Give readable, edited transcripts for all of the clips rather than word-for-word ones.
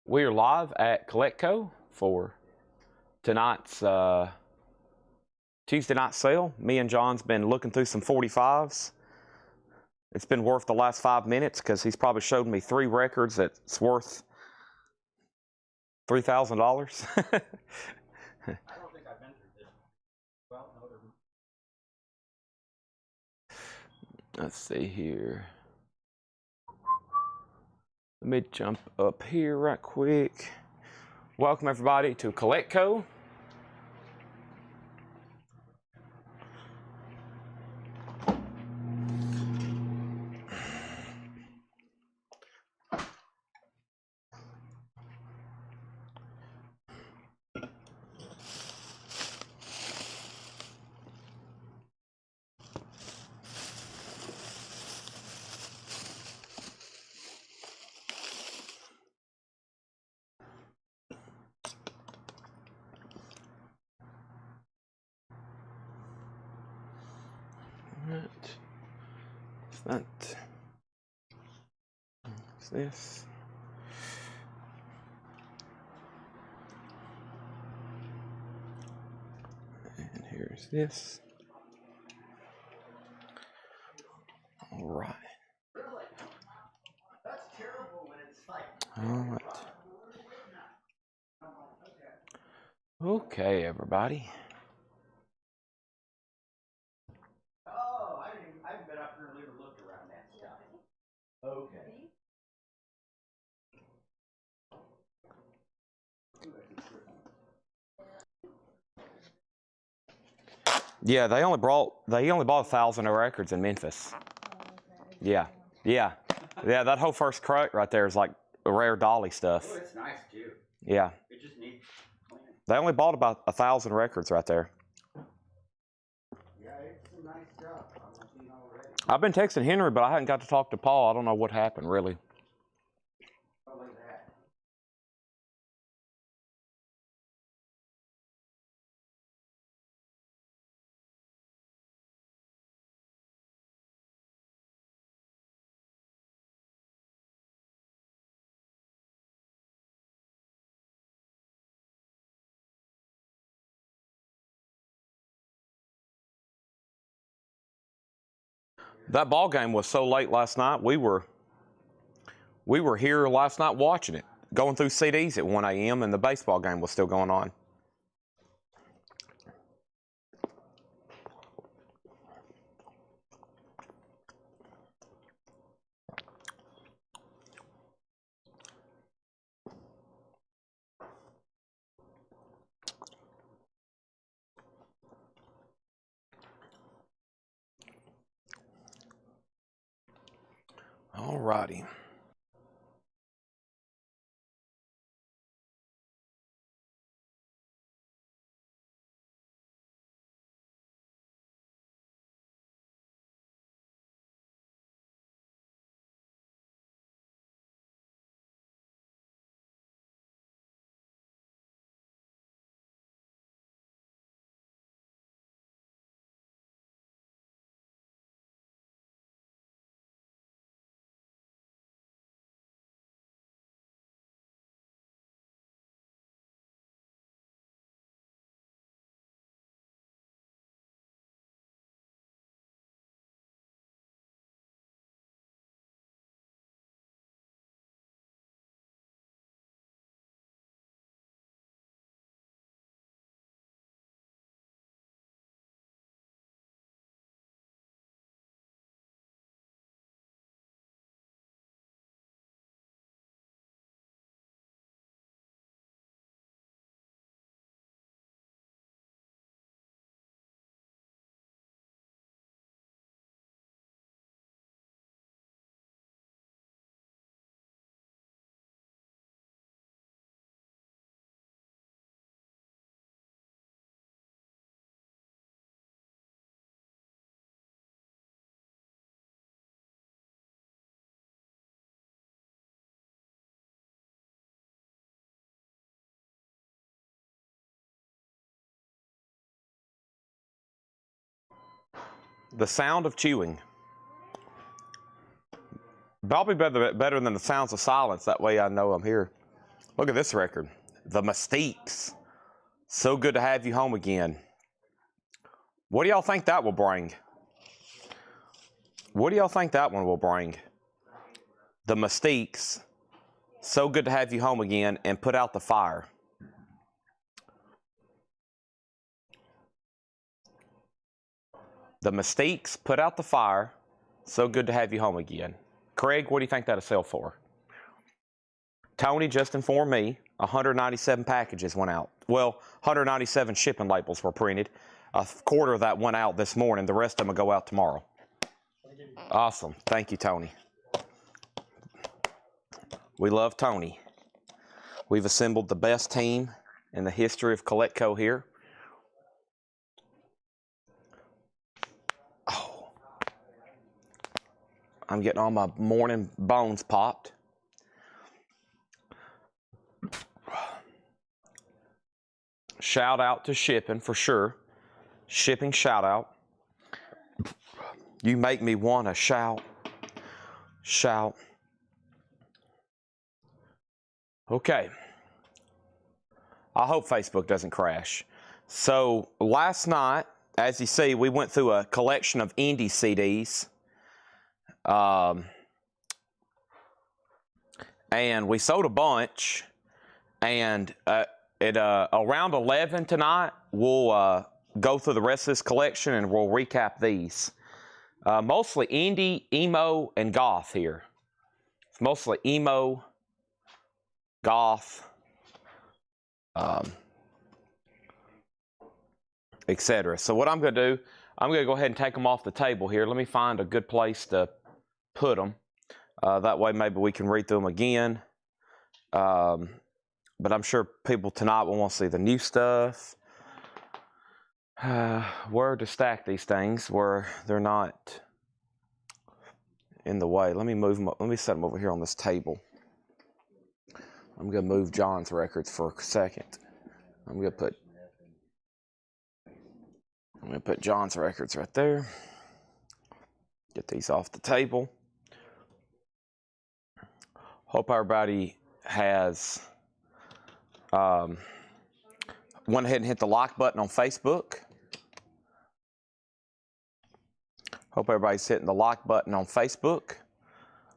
We are live at Collectco for tonight's Tuesday night sale. Me and John's been looking through some 45s. It's been worth the last 5 minutes because he's probably showed me 3 records that's worth $3,000. I don't think I've entered this. Well, no, Let's see here. Let me jump up here right quick. Welcome everybody to Collectco. What's this? And here's this. All right. that's terrible when it's like. All right. Okay, everybody. Oh, I haven't been up here and even looked around that stuff. Okay. Yeah, they only bought 1,000 records in Memphis. Yeah, that whole first crate right there is like a rare dolly stuff. Oh, it's nice too. Yeah. It just needs cleaning. They only bought about 1,000 records right there. Yeah, it's some nice stuff. I'm seeing already. I've been texting Henry, but I haven't got to talk to Paul. I don't know what happened, really. Oh, look at that. That ball game was so late last night. We were here last night watching it, going through CDs at 1 a.m. and the baseball game was still going on. All righty. The sound of chewing. Probably better than the sounds of silence. That way I know I'm here. Look at this record. The Mystiques. So good to have you home again. What do y'all think that will bring? What do y'all think that one will bring? The Mystiques. So good to have you home again, and Put Out the Fire. The Mystiques, Put Out the Fire. So good to have you home again. Craig, what do you think that'll sell for? Tony just informed me 197 packages went out. Well, 197 shipping labels were printed. A quarter of that went out this morning. The rest of them will go out tomorrow. Awesome. Thank you, Tony. We love Tony. We've assembled the best team in the history of Collectco here. Oh, I'm getting all my morning bones popped. Shout out to shipping for sure. Shipping shout out. You make me want to shout. Shout. Okay. I hope Facebook doesn't crash. So last night, as you see, we went through a collection of indie CDs. And we sold a bunch. And at around 11 tonight, we'll go through the rest of this collection and we'll recap these. Mostly indie, emo, and goth here. It's mostly emo, goth, etc. So what I'm going to do, I'm going to go ahead and take them off the table here. Let me find a good place to put them. That way maybe we can read through them again. But I'm sure people tonight will want to see the new stuff. Where to stack these things where they're not in the way. Let me move them up. Let me set them over here on this table. I'm going to move John's records for a second. I'm going to put John's records right there. Get these off the table. Hope everybody has went ahead and hit the like button on Facebook. Hope everybody's hitting the like button on Facebook.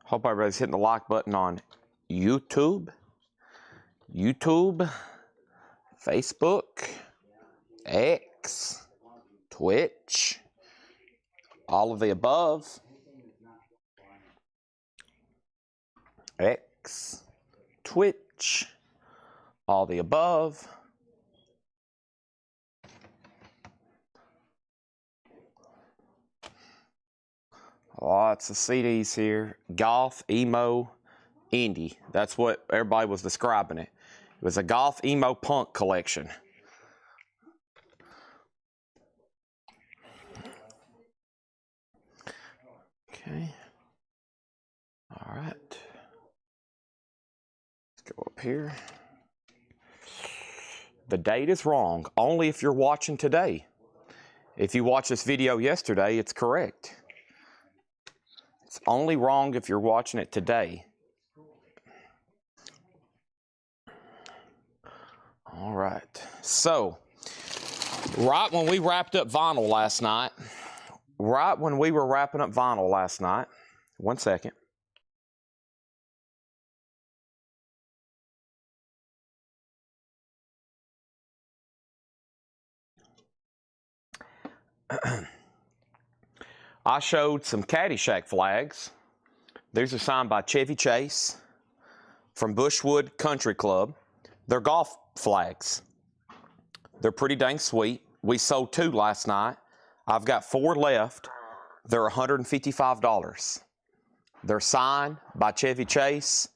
Hope everybody's hitting the like button on YouTube. Facebook, X, Twitch, all of the above. X, Twitch, all the above. Lots of CDs here. Goth, emo, indie. That's what everybody was describing it. It was a goth, emo, punk collection. Okay. All right. Let's go up here. The date is wrong, only if you're watching today. If you watched this video yesterday, it's correct. It's only wrong if you're watching it today. All right. So, right when we wrapped up vinyl last night, one second. I showed some Caddyshack flags. These are signed by Chevy Chase from Bushwood Country Club. They're golf flags. They're pretty dang sweet. We sold 2 last night. I've got 4 left. They're $155. They're signed by Chevy Chase,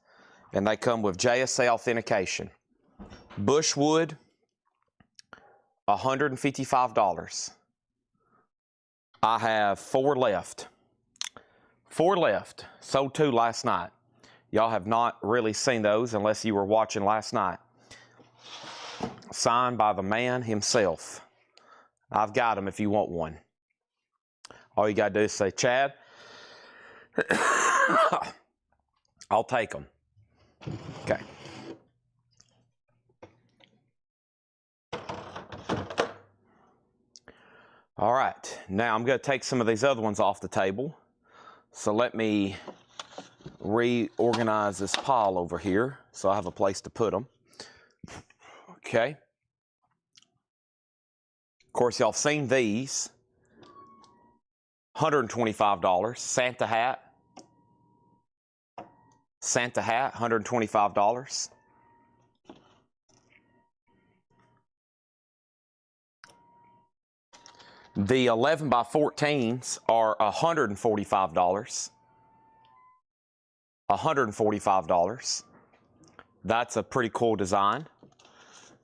and they come with JSA authentication. Bushwood, $155. I have 4 left. 4 left. Sold 2 last night. Y'all have not really seen those unless you were watching last night. Signed by the man himself. I've got them if you want one. All you got to do is say, Chad, I'll take them. Okay. All right, now I'm going to take some of these other ones off the table. So let me reorganize this pile over here so I have a place to put them. Okay. Of course, y'all seen these. $125. Santa hat. Santa hat, $125. The 11 by 14s are $145. $145. That's a pretty cool design.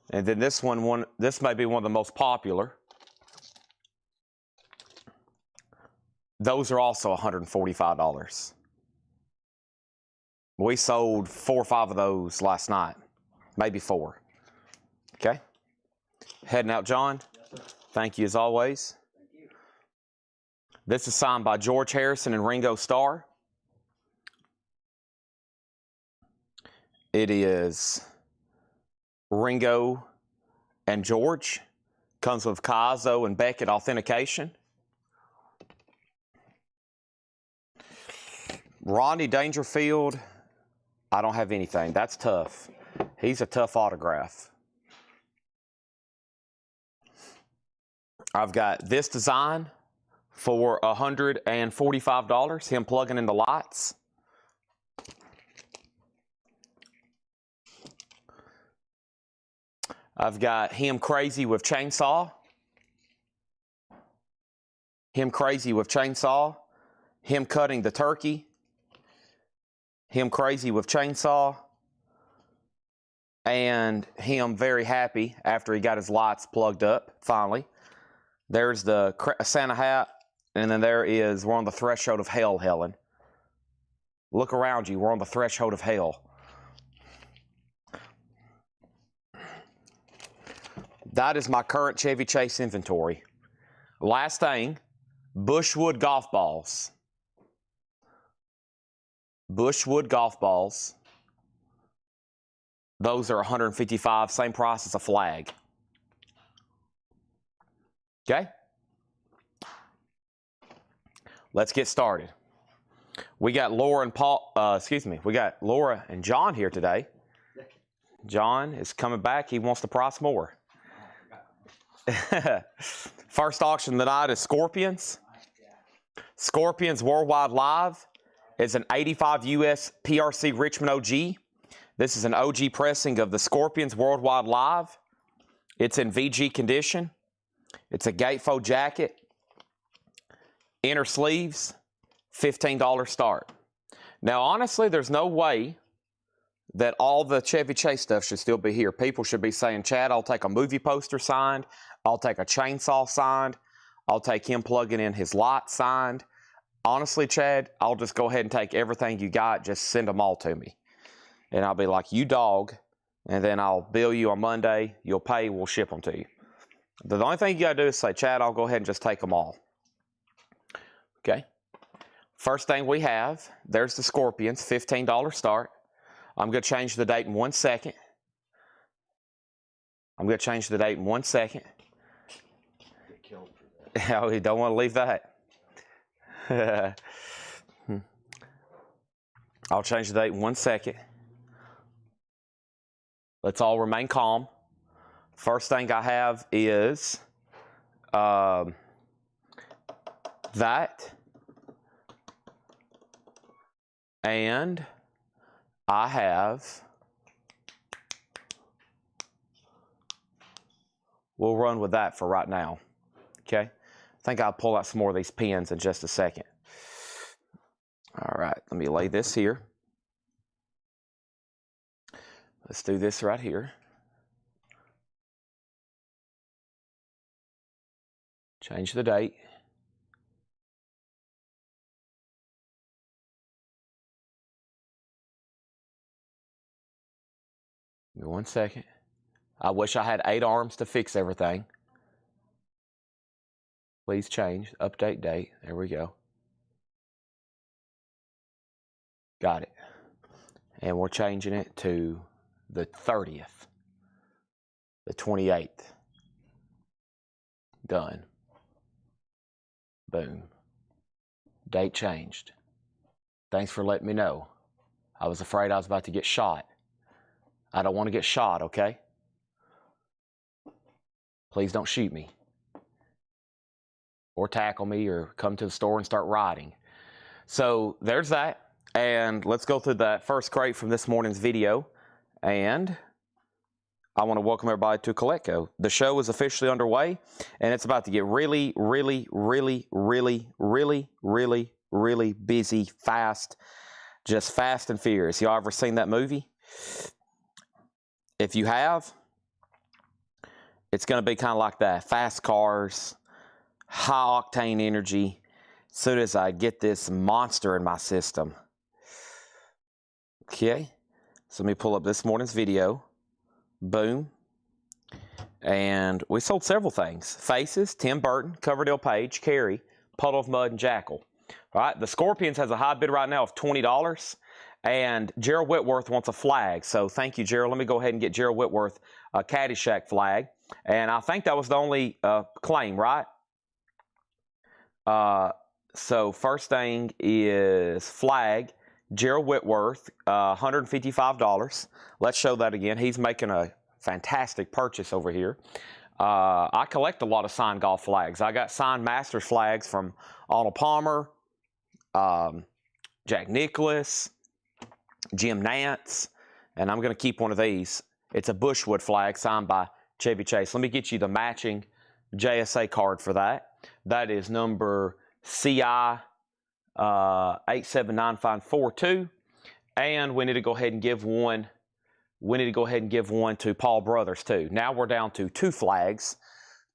And then this this may be one of the most popular. Those are also $145. We sold 4 or 5 of those last night, maybe 4. Okay. Heading out, John. Yes, sir. Thank you as always. Thank you. This is signed by George Harrison and Ringo Starr. It is Ringo and George. Comes with Kaizo and Beckett authentication. Rodney Dangerfield, I don't have anything. That's tough. He's a tough autograph. I've got this design for $145, him plugging in the lights. I've got him crazy with chainsaw. Him crazy with chainsaw. Him cutting the turkey. Him crazy with chainsaw. And him very happy after he got his lights plugged up, finally. There's the Santa hat, and then there is, we're on the threshold of hell, Helen. Look around you, we're on the threshold of hell. That is my current Chevy Chase inventory. Last thing, Bushwood golf balls. Bushwood golf balls. Those are $155, same price as a flag. Okay? Let's get started. We got Laura and we got Laura and John here today. John is coming back. He wants to price more. First auction tonight is Scorpions. Scorpions Worldwide Live is an 85 US PRC Richmond OG. This is an OG pressing of the Scorpions Worldwide Live. It's in VG condition. It's a gatefold jacket. Inner sleeves, $15 start. Now, honestly, there's no way that all the Chevy Chase stuff should still be here. People should be saying, Chad, I'll take a movie poster signed. I'll take a chainsaw signed. I'll take him plugging in his light signed. Honestly, Chad, I'll just go ahead and take everything you got. Just send them all to me. And I'll be like, you dog. And then I'll bill you on Monday. You'll pay. We'll ship them to you. The only thing you got to do is say, Chad, I'll go ahead and just take them all. Okay. First thing we have, there's the Scorpions, $15 start. I'm going to change the date in 1 second. I'm going to change the date in 1 second. Get killed for that. Oh, you don't want to leave that. I'll change the date in 1 second. Let's all remain calm. First thing I have is that. And I have, we'll run with that for right now. Okay? I think I'll pull out some more of these pins in just a second. All right, let me lay this here. Let's do this right here. Change the date. Give me 1 second. I wish I had 8 arms to fix everything. Please change. Update date. There we go. Got it. And we're changing it to the 30th, the 28th. Done. Boom. Date changed. Thanks for letting me know. I was afraid I was about to get shot. I don't want to get shot, okay? Please don't shoot me. Or tackle me or come to the store and start riding. So there's that. And let's go through that first crate from this morning's video. And I want to welcome everybody to Collectco. The show is officially underway, and it's about to get really, really, really, really, really, really, really busy, fast, just fast and furious. Y'all ever seen that movie? If you have, it's going to be kind of like that. Fast cars, high octane energy. As soon as I get this monster in my system. Okay, so let me pull up this morning's video. Boom. And we sold several things. Faces, Tim Burton, Coverdale Page, Carrie, Puddle of Mud, and Jackal. All right, the Scorpions has a high bid right now of $20. And Gerald Whitworth wants a flag. So thank you, Gerald. Let me go ahead and get Gerald Whitworth a Caddyshack flag. And I think that was the only claim, right? So first thing is flag. Gerald Whitworth, $155. Let's show that again. He's making a fantastic purchase over here. I collect a lot of signed golf flags. I got signed Masters flags from Arnold Palmer, Jack Nicklaus, Jim Nantz, and I'm going to keep one of these. It's a Bushwood flag signed by Chevy Chase. Let me get you the matching JSA card for that. That is number CI 879542, and we need to go ahead and give one. We need to go ahead and give one to Paul Brothers too. Now we're down to two flags.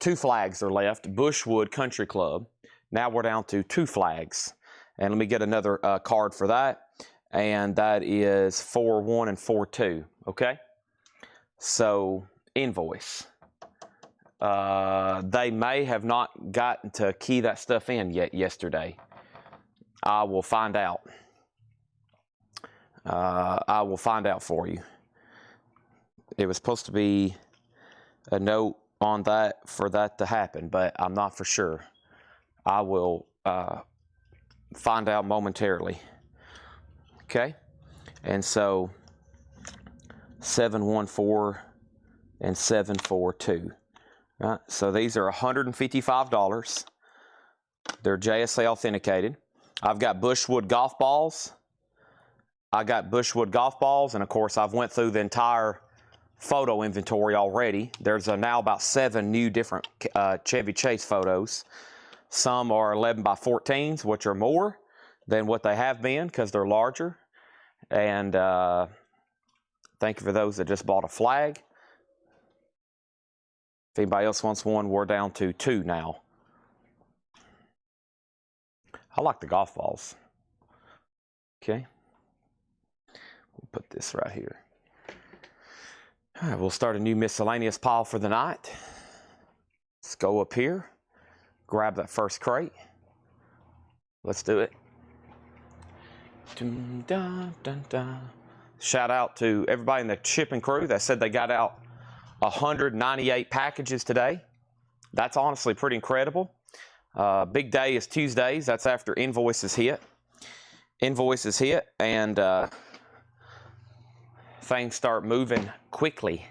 Two flags are left. Bushwood Country Club. Now we're down to two flags, and let me get another card for that, and that is 41 and 42. Okay, so invoice. They may have not gotten to key that stuff in yet yesterday. I will find out. I will find out for you. It was supposed to be a note on that for that to happen, but I'm not for sure. I will find out momentarily. Okay? And so 714 and 742. Right? So these are $155. They're JSA authenticated. I've got Bushwood golf balls. I got Bushwood golf balls, and of course I've went through the entire photo inventory already. There's now about 7 new different Chevy Chase photos. Some are 11 by 14s, which are more than what they have been because they're larger. And thank you for those that just bought a flag. If anybody else wants one, we're down to 2 now. I like the golf balls. Okay. We'll put this right here. All right, we'll start a new miscellaneous pile for the night. Let's go up here, grab that first crate. Let's do it. Dun, dun, dun, dun. Shout out to everybody in the shipping crew that said they got out 198 packages today. That's honestly pretty incredible. Big day is Tuesdays. That's after invoices hit. Invoices hit, and things start moving quickly.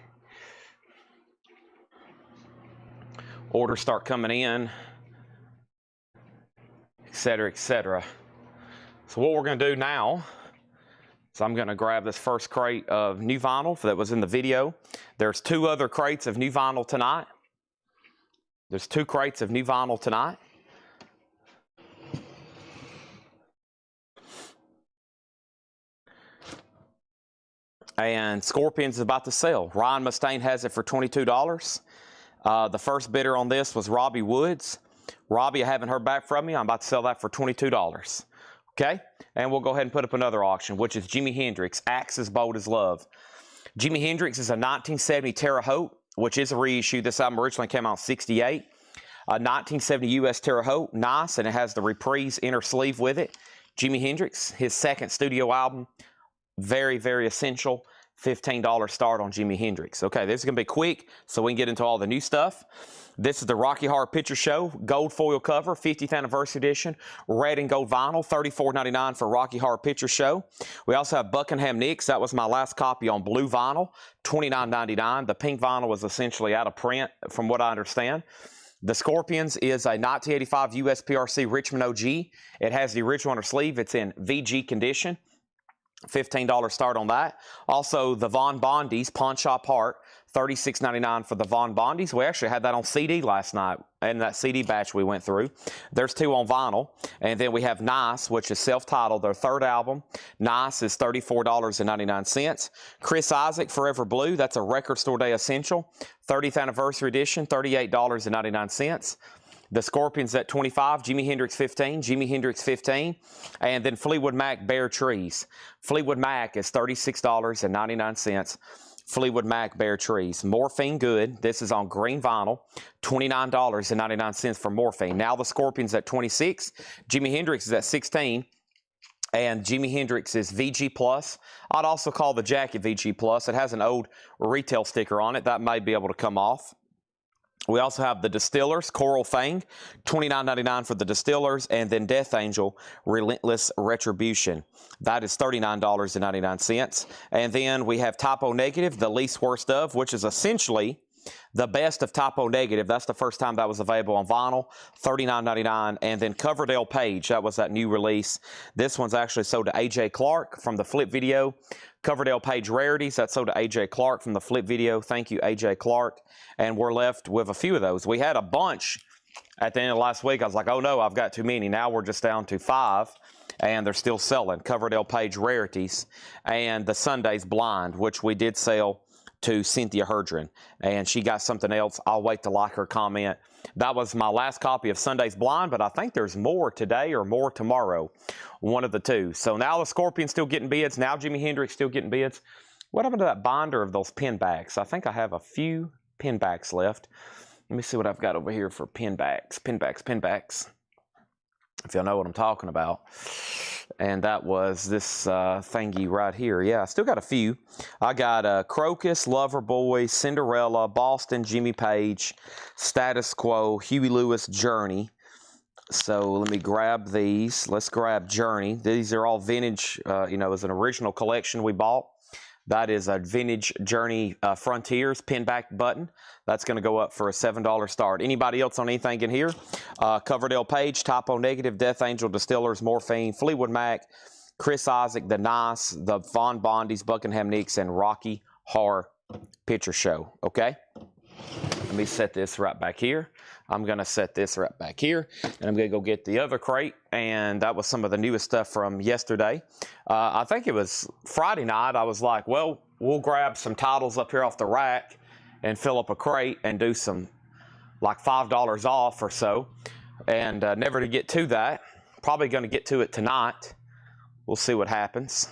Orders start coming in, etc., etc. So what we're going to do now is I'm going to grab this first crate of new vinyl that was in the video. There's 2 other crates of new vinyl tonight. There's 2 crates of new vinyl tonight. And Scorpions is about to sell. Ryan Mustaine has it for $22. The first bidder on this was Robbie Woods. Robbie, I haven't heard back from you. I'm about to sell that for $22. Okay? And we'll go ahead and put up another auction, which is Jimi Hendrix, Axe as Bold as Love. Jimi Hendrix is a 1970 Terre Haute, which is a reissue. This album originally came out in '68. A 1970 U.S. Terre Haute, nice, and it has the Reprise inner sleeve with it. Jimi Hendrix, his second studio album, very, very essential. $15 start on Jimi Hendrix. Okay, this is going to be quick so we can get into all the new stuff. This is the Rocky Horror Picture Show, gold foil cover, 50th anniversary edition, red and gold vinyl, $34.99 for Rocky Horror Picture Show. We also have Buckingham Nicks. That was my last copy on blue vinyl, $29.99. The pink vinyl was essentially out of print from what I understand. The Scorpions is a 1985 USPRC Richmond OG. It has the original on her sleeve. It's in VG condition. $15 start on that. Also, the Von Bondies, Pawn Shop Heart, $36.99 for the Von Bondies. We actually had that on CD last night, and that CD batch we went through. There's 2 on vinyl. And then we have Nice, which is self-titled, their 3rd album. Nice is $34.99. Chris Isaak, Forever Blue, that's a Record Store Day Essential. 30th Anniversary Edition, $38.99. The Scorpions at $25, Jimi Hendrix $15, Jimi Hendrix $15, and then Fleetwood Mac Bare Trees. Fleetwood Mac is $36.99. Fleetwood Mac Bare Trees. Morphine Good, this is on green vinyl, $29.99 for Morphine. Now the Scorpions at $26, Jimi Hendrix is at $16, and Jimi Hendrix is VG Plus. I'd also call the jacket VG Plus. It has an old retail sticker on it. That may be able to come off. We also have the Distillers, Coral Fang, $29.99 for the Distillers, and then Death Angel, Relentless Retribution. That is $39.99. And then we have Typo Negative, The Least Worst Of, which is essentially the best of Typo Negative. That's the first time that was available on vinyl, $39.99. And then Coverdale Page, that was that new release. This one's actually sold to AJ Clark from the Flip Video. Coverdale Page Rarities, that's sold to AJ Clark from the Flip Video. Thank you, AJ Clark. And we're left with a few of those. We had a bunch at the end of last week. I was like, oh no, I've got too many. Now we're just down to 5, and they're still selling. Coverdale Page Rarities and the Sunday's Blind, which we did sell to Cynthia Herdren, and she got something else. I'll wait to like her comment. That was my last copy of Sunday's Blind, but I think there's more today or more tomorrow, one of the two. So now the Scorpions still getting bids. Now Jimi Hendrix still getting bids. What happened to that binder of those pin backs? I think I have a few pin backs left. Let me see what I've got over here for pin backs, if y'all know what I'm talking about. And that was this thingy right here. Yeah, I still got a few. I got Crocus, Loverboy, Cinderella, Boston, Jimmy Page, Status Quo, Huey Lewis, Journey. So let me grab these. Let's grab Journey. These are all vintage, you know, as an original collection we bought. That is a vintage Journey Frontiers pinback button. That's going to go up for a $7 start. Anybody else on anything in here? Coverdale Page, Typo Negative, Death Angel, Distillers, Morphine, Fleetwood Mac, Chris Isaak, The Nice, the Von Bondies, Buckingham Nicks, and Rocky Horror Picture Show. Okay? Let me set this right back here. I'm going to set this right back here, and I'm going to go get the other crate, and that was some of the newest stuff from yesterday. I think it was Friday night. I was like, well, we'll grab some titles up here off the rack and fill up a crate and do some like $5 off or so, and never to get to that. Probably going to get to it tonight. We'll see what happens.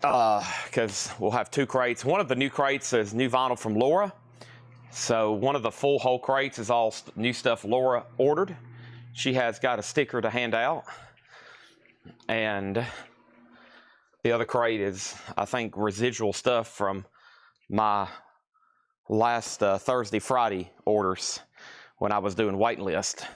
Because we'll have 2 crates. One of the new crates is new vinyl from Laura. So one of the full whole crates is all new stuff Laura ordered. She has got a sticker to hand out. And the other crate is, I think, residual stuff from my last Thursday, Friday orders when I was doing waiting list.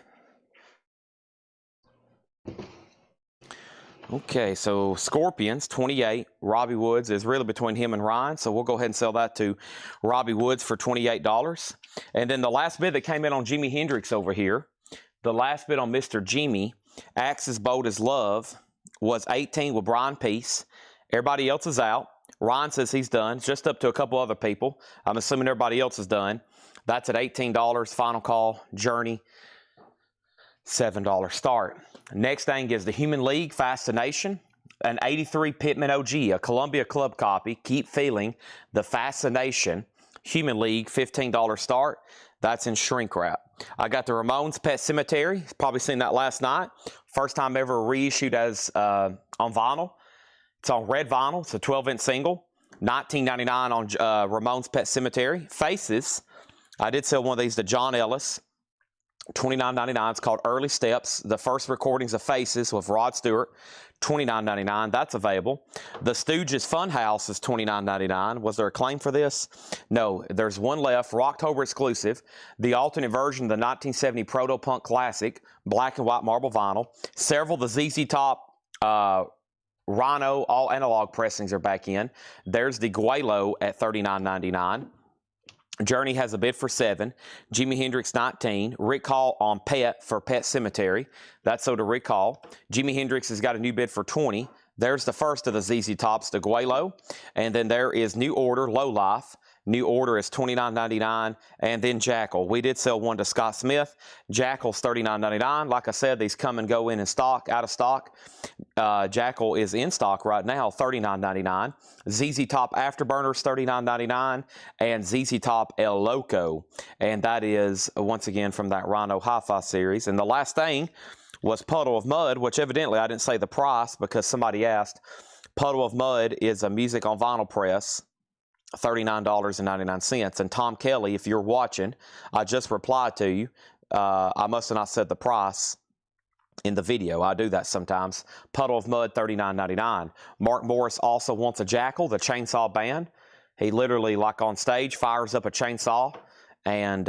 Okay, so Scorpions, 28. Robbie Woods is really between him and Ryan, so we'll go ahead and sell that to Robbie Woods for $28. And then the last bid that came in on Jimi Hendrix over here, the last bid on Mr. Jimmy, Axe's Bold as Love, was 18 with Brian Peace. Everybody else is out. Ryan says he's done, just up to a couple other people. I'm assuming everybody else is done. That's at $18. Final call, Journey, $7 start. Next thing is the Human League Fascination, an 83 Pittman OG, a Columbia Club copy. Keep Feeling the Fascination. Human League, $15 start. That's in shrink wrap. I got the Ramones Pet Cemetery. Probably seen that last night. First time ever reissued as on vinyl. It's on red vinyl. It's a 12-inch single. $19.99 on Ramones Pet Cemetery. Faces. I did sell one of these to John Ellis. $29.99. It's called Early Steps. The first recordings of Faces with Rod Stewart, $29.99. That's available. The Stooges Funhouse is $29.99. Was there a claim for this? No, there's one left. Rocktober exclusive. The alternate version of the 1970 Proto-Punk Classic, black and white marble vinyl. Several of the ZZ Top Rhino all analog pressings are back in. There's the Guelo at $39.99. Journey has a bid for 7. Jimi Hendrix 19. Rick Hall on Pet for Pet Cemetery. That's so to Rick Hall. Jimi Hendrix has got a new bid for 20. There's the first of the ZZ Tops, the Guelo. And then there is New Order, Low Life. New Order is $29.99. And then Jackal. We did sell one to Scott Smith. Jackal's $39.99. Like I said, these come and go in stock, out of stock. Jackal is in stock right now, $39.99. ZZ Top Afterburners, $39.99. And ZZ Top El Loco. And that is, once again, from that Rhino Hi-Fi series. And the last thing was Puddle of Mud, which evidently I didn't say the price because somebody asked. Puddle of Mud is a music on vinyl press. $39.99. And Tom Kelly, if you're watching, I just replied to you. I must have not said the price in the video. I do that sometimes. Puddle of Mud, $39.99. Mark Morris also wants a Jackal, the chainsaw band. He literally, like on stage, fires up a chainsaw. And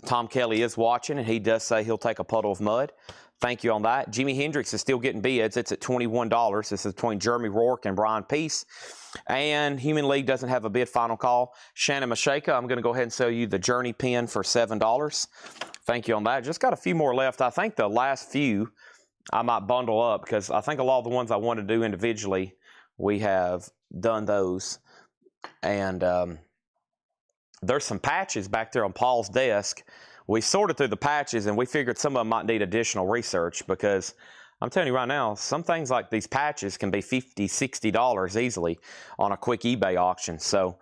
Tom Kelly is watching, and he does say he'll take a Puddle of Mud. Thank you on that. Jimi Hendrix is still getting bids. It's at $21. This is between Jeremy Rourke and Brian Peace. And Human League doesn't have a bid. Final call. Shannon Mashaka, I'm going to go ahead and sell you the Journey pen for $7. Thank you on that. Just got a few more left. I think the last few I might bundle up because I think a lot of the ones I want to do individually, we have done those. And there's some patches back there on Paul's desk. We sorted through the patches and we figured some of them might need additional research because I'm telling you right now, some things like these patches can be $50, $60 easily on a quick eBay auction. So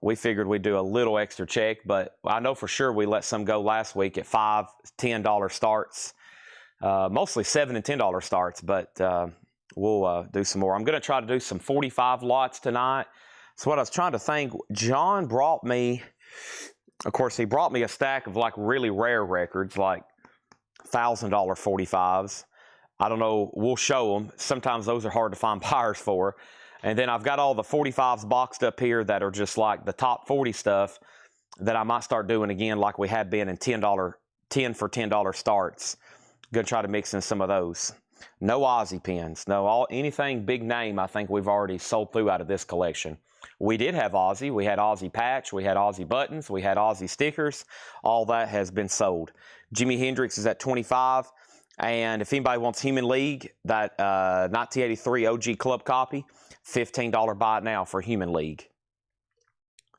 we figured we'd do a little extra check, but I know for sure we let some go last week at $5, $10 starts, mostly $7 and $10 starts, but we'll do some more. I'm going to try to do some 45 lots tonight. So what I was trying to think, John brought me, of course, he brought me a stack of like really rare records, like $1,000 45s. I don't know, we'll show them. Sometimes those are hard to find buyers for. And then I've got all the 45s boxed up here that are just like the top 40 stuff that I might start doing again like we had been in $10 for $10 starts. Gonna try to mix in some of those. No Ozzy pins. No, anything big name I think we've already sold through out of this collection. We did have Ozzy. We had Ozzy patch. We had Ozzy buttons. We had Ozzy stickers. All that has been sold. Jimi Hendrix is at $25. And if anybody wants Human League, that 1983 OG Club copy, $15 buy it now for Human League.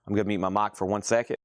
I'm going to mute my mic for 1 second.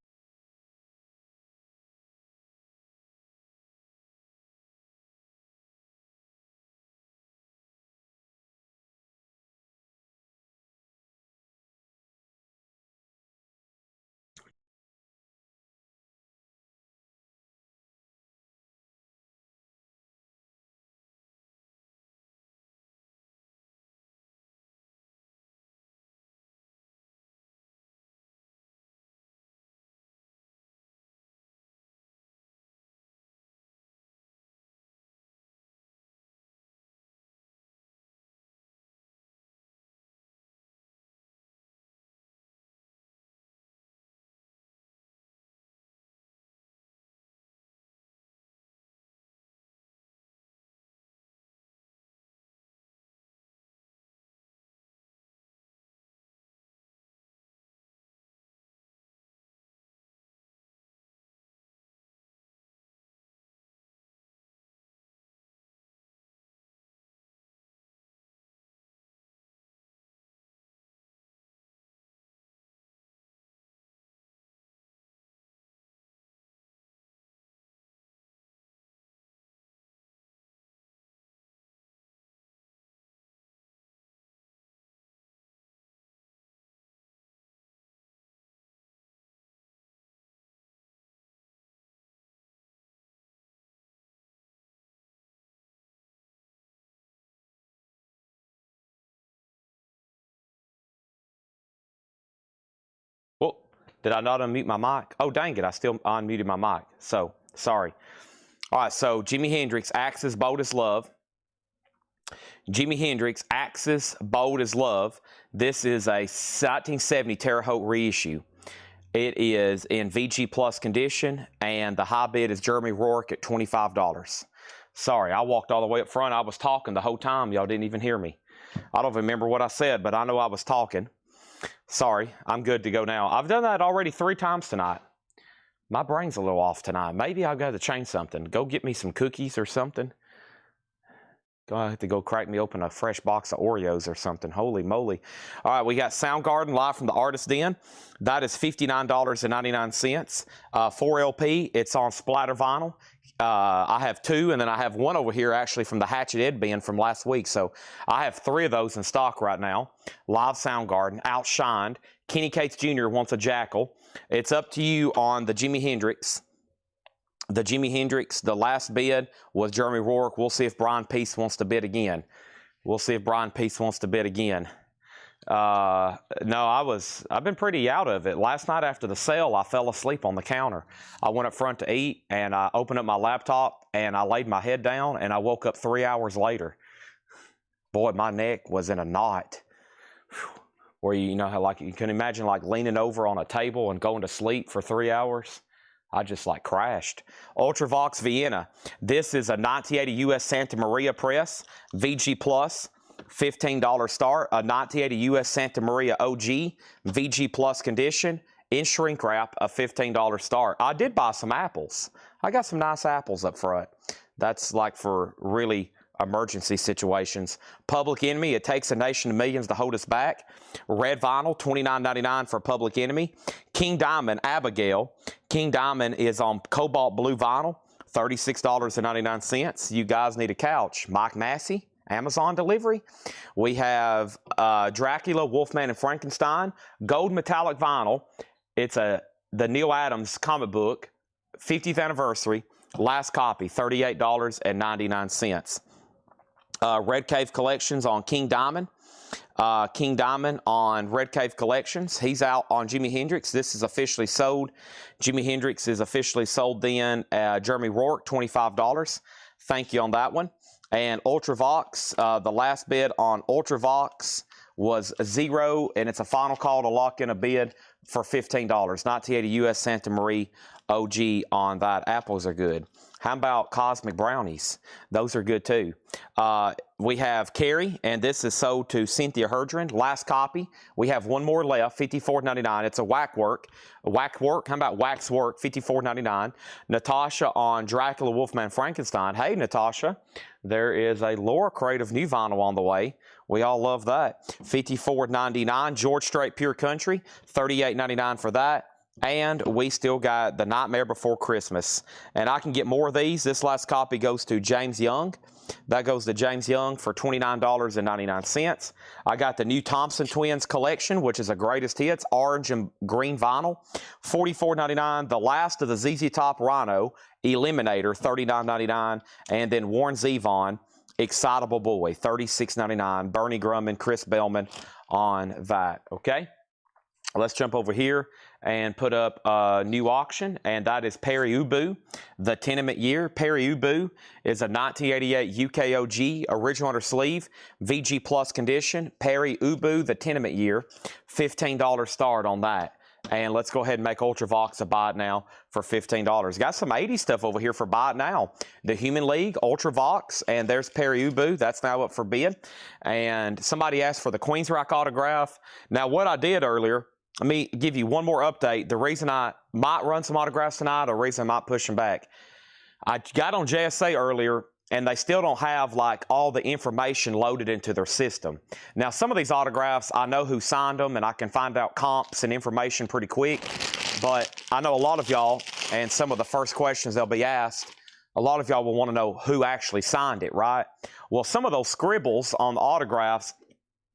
Well, did I not unmute my mic? Oh, dang it, I still unmuted my mic. So Sorry. All right, so Jimi Hendrix, Axis Bold as Love. Jimi Hendrix, Axis Bold as Love. This is a 1970 Terre Haute reissue. It is in VG Plus condition, and the high bid is Jeremy Rourke at $25. Sorry, I walked all the way up front. I was talking the whole time. Y'all didn't even hear me. I don't remember what I said, but I know I was talking. Sorry, I'm good to go now. I've done that already 3 times tonight. My brain's a little off tonight. Maybe I've got to change something. Go get me some cookies or something. I have to go crack me open a fresh box of Oreos or something. Holy moly. All right, we got Soundgarden live from the Artist Den. That is $59.99. 4 LP. It's on splatter vinyl. I have 2, and then I have 1 over here actually from the Hatchet Ed bin from last week. So I have 3 of those in stock right now. Live Soundgarden, outshined. Kenny Cates Jr. wants a Jackal. It's up to you on the Jimi Hendrix. The Jimi Hendrix, the last bid was Jeremy Rourke. We'll see if Brian Peace wants to bid again. No, I've been pretty out of it. Last night after the sale, I fell asleep on the counter. I went up front to eat, and I opened up my laptop, and I laid my head down, and I woke up 3 hours later. Boy, my neck was in a knot. Where you know how like you can imagine like leaning over on a table and going to sleep for 3 hours. I just like crashed. Ultravox Vienna. This is a 1980 US Santa Maria press. VG Plus, $15 start. A 1980 US Santa Maria OG, VG Plus condition. In shrink wrap, a $15 start. I did buy some apples. I got some nice apples up front. That's like for really emergency situations. Public Enemy, It Takes a Nation of Millions to Hold Us Back. Red vinyl, $29.99 for Public Enemy. King Diamond, Abigail. King Diamond is on cobalt blue vinyl, $36.99. You guys need a couch. Mike Massey, Amazon delivery. We have Dracula, Wolfman and Frankenstein, gold metallic vinyl. It's the Neil Adams comic book, 50th anniversary, last copy, $38.99. Red Cave Collections on King Diamond. King Diamond on Red Cave Collections. He's out on Jimi Hendrix. This is officially sold. Jimi Hendrix is officially sold then. Jeremy Rourke, $25. Thank you on that one. And Ultravox, the last bid on Ultravox was 0, and it's a final call to lock in a bid for $15. 1980 US Santa Maria OG on that. Apples are good. How about Cosmic Brownies? Those are good too. We have Carrie, and this is sold to Cynthia Herdren. Last copy. We have 1 more left, $54.99. It's a Waxwork. How about Waxwork, $54.99. Natasha on Dracula, Wolfman, Frankenstein. Hey, Natasha, there is a Laura crate of new vinyl on the way. We all love that. $54.99. George Strait Pure Country, $38.99 for that. And we still got The Nightmare Before Christmas. And I can get more of these. This last copy goes to James Young. That goes to James Young for $29.99. I got the new Thompson Twins collection, which is a greatest hits, orange and green vinyl, $44.99. The last of the ZZ Top Rhino, Eliminator, $39.99. And then Warren Zevon, Excitable Boy, $36.99. Bernie Grumman, Chris Bellman on that, okay? Let's jump over here and put up a new auction, and that is Perry Ubu, The Tenement Year. Perry Ubu is a 1988 UKOG, original under sleeve, VG Plus condition. Perry Ubu, The Tenement Year, $15 start on that. And let's go ahead and make Ultravox a buy it now for $15. Got some 80s stuff over here for buy it now. The Human League, Ultravox, and there's Perry Ubu. That's now up for bid. And somebody asked for the Queensryche autograph. Now, what I did earlier, let me give you one more update. The reason I might run some autographs tonight, or the reason I might push them back, I got on JSA earlier, and they still don't have like all the information loaded into their system. Now, some of these autographs, I know who signed them, and I can find out comps and information pretty quick. But I know a lot of y'all, and some of the first questions they'll be asked, a lot of y'all will want to know who actually signed it, right? Well, some of those scribbles on the autographs,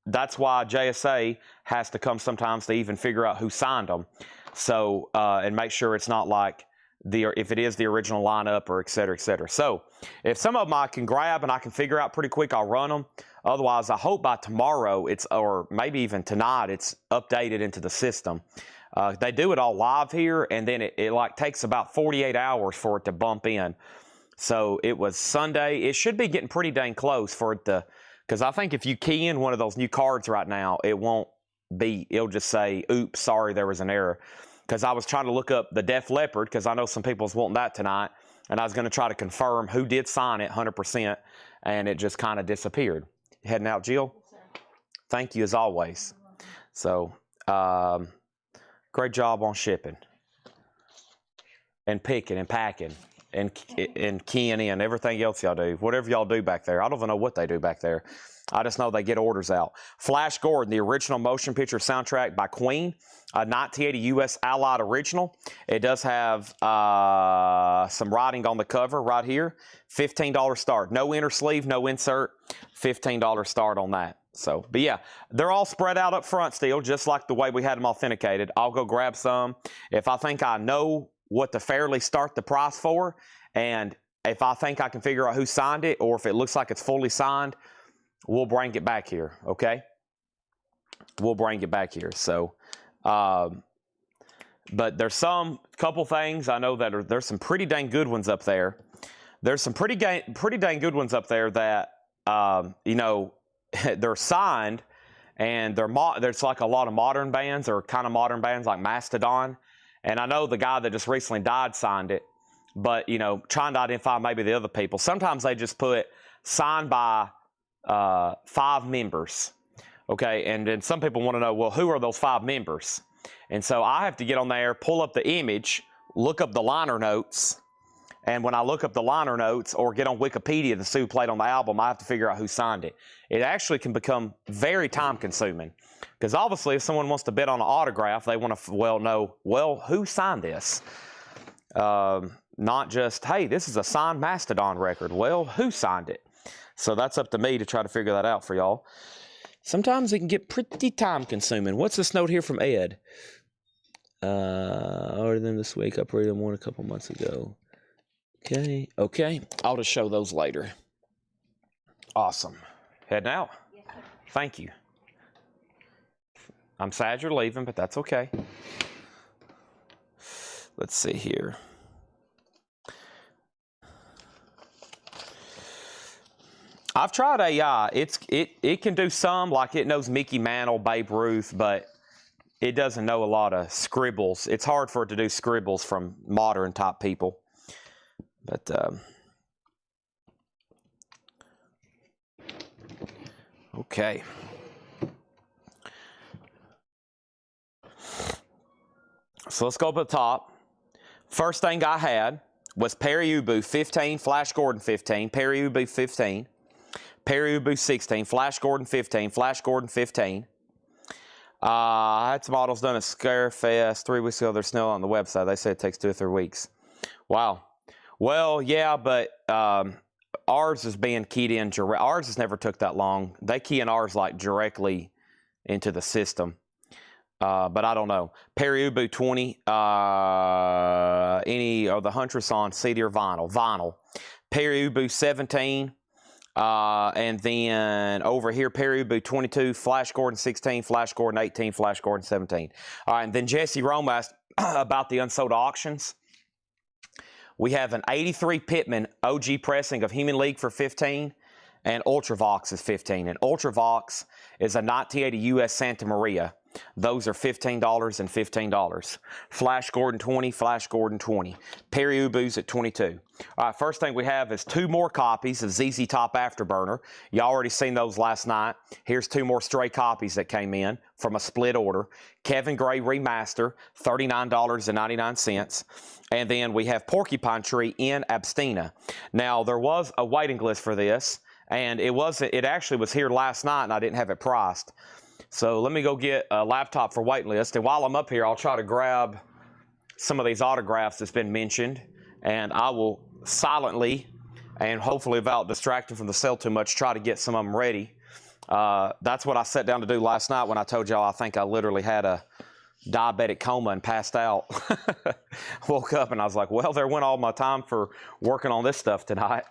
that's why JSA has to come sometimes to even figure out who signed them. So, and make sure it's not like if it is the original lineup or et cetera, et cetera. So if some of them I can grab and I can figure out pretty quick, I'll run them. Otherwise, I hope by tomorrow or maybe even tonight, it's updated into the system. They do it all live here, and then it like takes about 48 hours for it to bump in. So it was Sunday. It should be getting pretty dang close for it to, because I think if you key in one of those new cards right now, it won't be, it'll just say, oops, sorry, there was an error. Because I was trying to look up the Def Leppard, because I know some people's wanting that tonight, and I was going to try to confirm who did sign it 100%, and it just kind of disappeared. Heading out, Jill? Yes, sir. Thank you as always. So, great job on shipping and picking and packing and keying in, everything else y'all do, whatever y'all do back there. I don't even know what they do back there. I just know they get orders out. Flash Gordon, the original motion picture soundtrack by Queen, a 1980 U.S. Allied original. It does have some writing on the cover right here. $15 start. No inner sleeve, no insert. $15 start on that. So, but yeah, they're all spread out up front still, just like the way we had them authenticated. I'll go grab some. If I think I know what to fairly start the price for, and if I think I can figure out who signed it, or if it looks like it's fully signed, we'll bring it back here, okay? We'll bring it back here. So, but there's some couple things I know that there's some pretty dang good ones up there. There's some pretty dang good ones up there that, you know, they're signed, and there's like a lot of modern bands, or kind of modern bands like Mastodon. And I know the guy that just recently died signed it, but, you know, trying to identify maybe the other people. Sometimes they just put signed by 5 members, okay? And then some people want to know, well, who are those 5 members? And so I have to get on there, pull up the image, look up the liner notes, and when I look up the liner notes or get on Wikipedia to see who played on the album, I have to figure out who signed it. It actually can become very time-consuming, because obviously if someone wants to bid on an autograph, they want to know, well, who signed this? Not just, hey, this is a signed Mastodon record. Well, who signed it? So that's up to me to try to figure that out for y'all. Sometimes it can get pretty time-consuming. What's this note here from Ed? Ordered them this week. I ordered them one a couple months ago. Okay. I'll just show those later. Awesome. Heading out? Yes, sir. Thank you. I'm sad you're leaving, but that's okay. Let's see here. I've tried AI. It can do some, like it knows Mickey Mantle, Babe Ruth, but it doesn't know a lot of scribbles. It's hard for it to do scribbles from modern type people. But okay. So let's go up at the top. First thing I had was Perry Ubu 15, Flash Gordon 15, Perry Ubu 15, Perry Ubu 16, Flash Gordon 15, Flash Gordon 15. I had some models done at Scarefest 3 weeks ago. They're still on the website. They say it takes 2 or 3 weeks. Wow. Well, yeah, but ours is being keyed in. Ours has never took that long. They key in ours like directly into the system. But I don't know. Perry Ubu 20, any of the Huntress on CD or vinyl? Vinyl. Perry Ubu 17, and then over here, Perry Ubu 22, Flash Gordon 16, Flash Gordon 18, Flash Gordon 17. All right, and then Jesse Rome asked about the unsold auctions. We have an 83 Pittman OG pressing of Human League for 15, and Ultravox is 15. And Ultravox is a 1980 U.S. Santa Maria. Those are $15 and $15. Flash Gordon 20, Flash Gordon 20. Perry Ubu's at 22. All right, first thing we have is 2 more copies of ZZ Top Afterburner. You already seen those last night. Here's 2 more stray copies that came in from a split order. Kevin Gray Remaster, $39.99. And then we have Porcupine Tree in Abstina. Now, there was a waiting list for this, and it actually was here last night, and I didn't have it priced. So let me go get a laptop for waiting list, and while I'm up here, I'll try to grab some of these autographs that's been mentioned, and I will silently and hopefully without distracting from the cell too much, try to get some of them ready. That's what I sat down to do last night when I told y'all I think I literally had a diabetic coma and passed out. Woke up and I was like, well, there went all my time for working on this stuff tonight.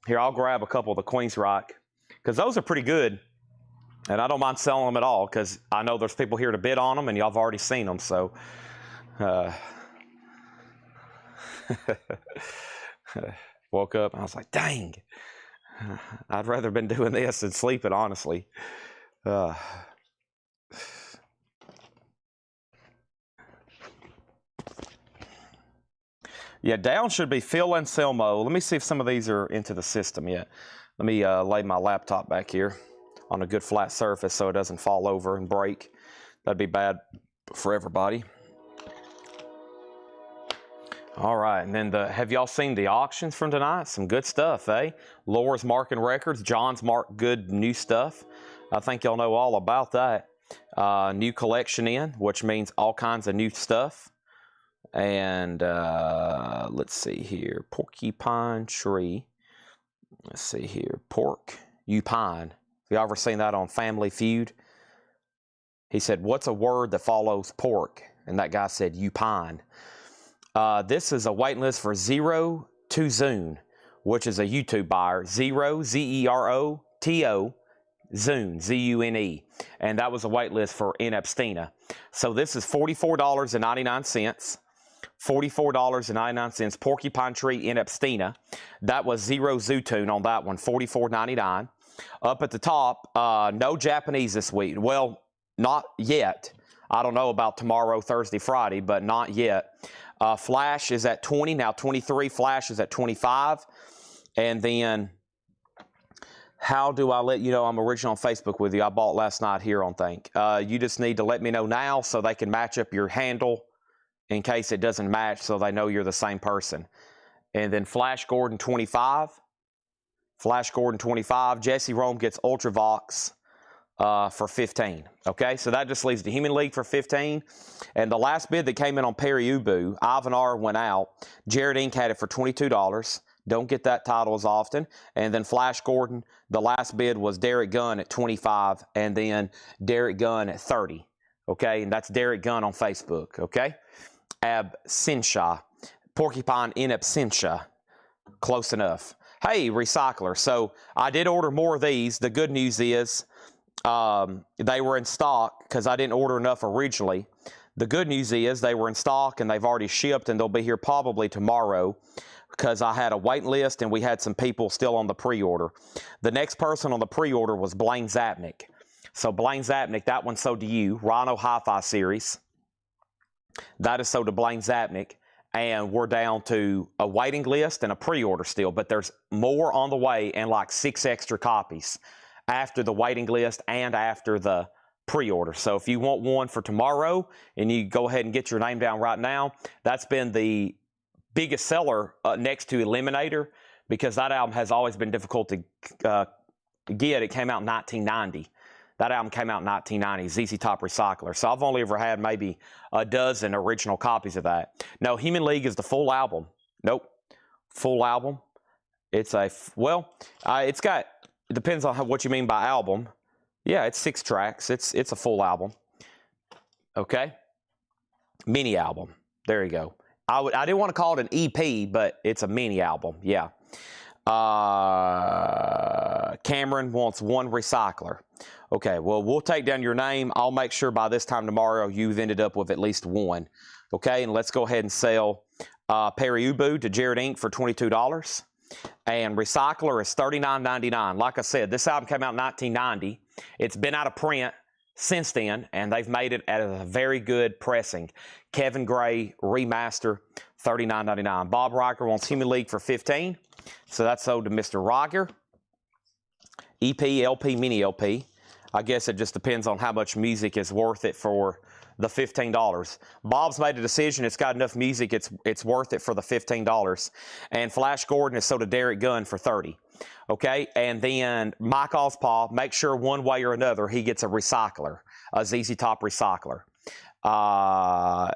Here, I'll grab a couple of the Queensryche, because those are pretty good. And I don't mind selling them at all because I know there's people here to bid on them and y'all have already seen them. So, woke up and I was like, dang, I'd rather been doing this than sleeping, honestly. Yeah, down should be Phil Anselmo. Let me see if some of these are into the system yet. Let me lay my laptop back here on a good flat surface so it doesn't fall over and break. That'd be bad for everybody. All right, and then have y'all seen the auctions from tonight? Some good stuff, eh? Laura's marking records. John's marked good new stuff. I think y'all know all about that. New collection in, which means all kinds of new stuff. And let's see here, porcupine tree. Let's see here, pork, you pine. Have you ever seen that on Family Feud? He said, what's a word that follows pork? And that guy said, you pine. This is a waiting list for Zero to Zune, which is a YouTube buyer. Zero, Z-E-R-O-T-O, Zune, Z-U-N-E. And that was a wait list for in Abstina. So this is $44.99. $44.99, Porcupine Tree in Abstina. That was Zero Zutune on that one, $44.99. Up at the top, no Japanese this week. Well, not yet. I don't know about tomorrow, Thursday, Friday, but not yet. Flash is at 20, now 23. Flash is at 25. And then, how do I let you know I'm original on Facebook with you? I bought last night here on Think. You just need to let me know now so they can match up your handle in case it doesn't match so they know you're the same person. And then Flash Gordon 25. Flash Gordon 25. Jesse Rome gets Ultravox for 15. Okay, so that just leaves the Human League for 15. And the last bid that came in on Perry Ubu, Ivan R went out. Jared Inc had it for $22. Don't get that title as often. And then Flash Gordon, the last bid was Derek Gunn at 25, and then Derek Gunn at 30. Okay, and that's Derek Gunn on Facebook. Okay. Absentia. Porcupine in absentia. Close enough. Hey, recycler. So I did order more of these. The good news is they were in stock because I didn't order enough originally. The good news is they were in stock and they've already shipped and they'll be here probably tomorrow because I had a waiting list and we had some people still on the pre-order. The next person on the pre-order was Blaine Zapnick. So Blaine Zapnick, that one sold to you. Rhino Hi-Fi Series. That is sold to Blaine Zapnick, and we're down to a waiting list and a pre-order still, but there's more on the way and like 6 extra copies after the waiting list and after the pre-order. So if you want one for tomorrow and you go ahead and get your name down right now, that's been the biggest seller next to Eliminator because that album has always been difficult to get. It came out in 1990. That album came out in 1990, ZZ Top Recycler. So I've only ever had maybe a dozen original copies of that. No, Human League is the full album. Nope. Full album. It's a, it's got, it depends on what you mean by album. Yeah, it's 6 tracks. It's a full album. Okay. Mini album. There you go. I didn't want to call it an EP, but it's a mini album. Yeah. Cameron wants 1 recycler. Okay, well, we'll take down your name. I'll make sure by this time tomorrow you've ended up with at least 1. Okay, and let's go ahead and sell Perry Ubu to Jared Inc. for $22. And Recycler is $39.99. Like I said, this album came out in 1990. It's been out of print since then, and they've made it at a very good pressing. Kevin Gray remaster, $39.99. Bob Riker wants Human League for $15. So that's sold to Mr. Roger. EP, LP, mini LP. I guess it just depends on how much music is worth it for the $15. Bob's made a decision. It's got enough music. It's worth it for the $15. And Flash Gordon is sold to Derek Gunn for $30. Okay, and then Mike Ospaw, make sure one way or another he gets a recycler, a ZZ Top recycler.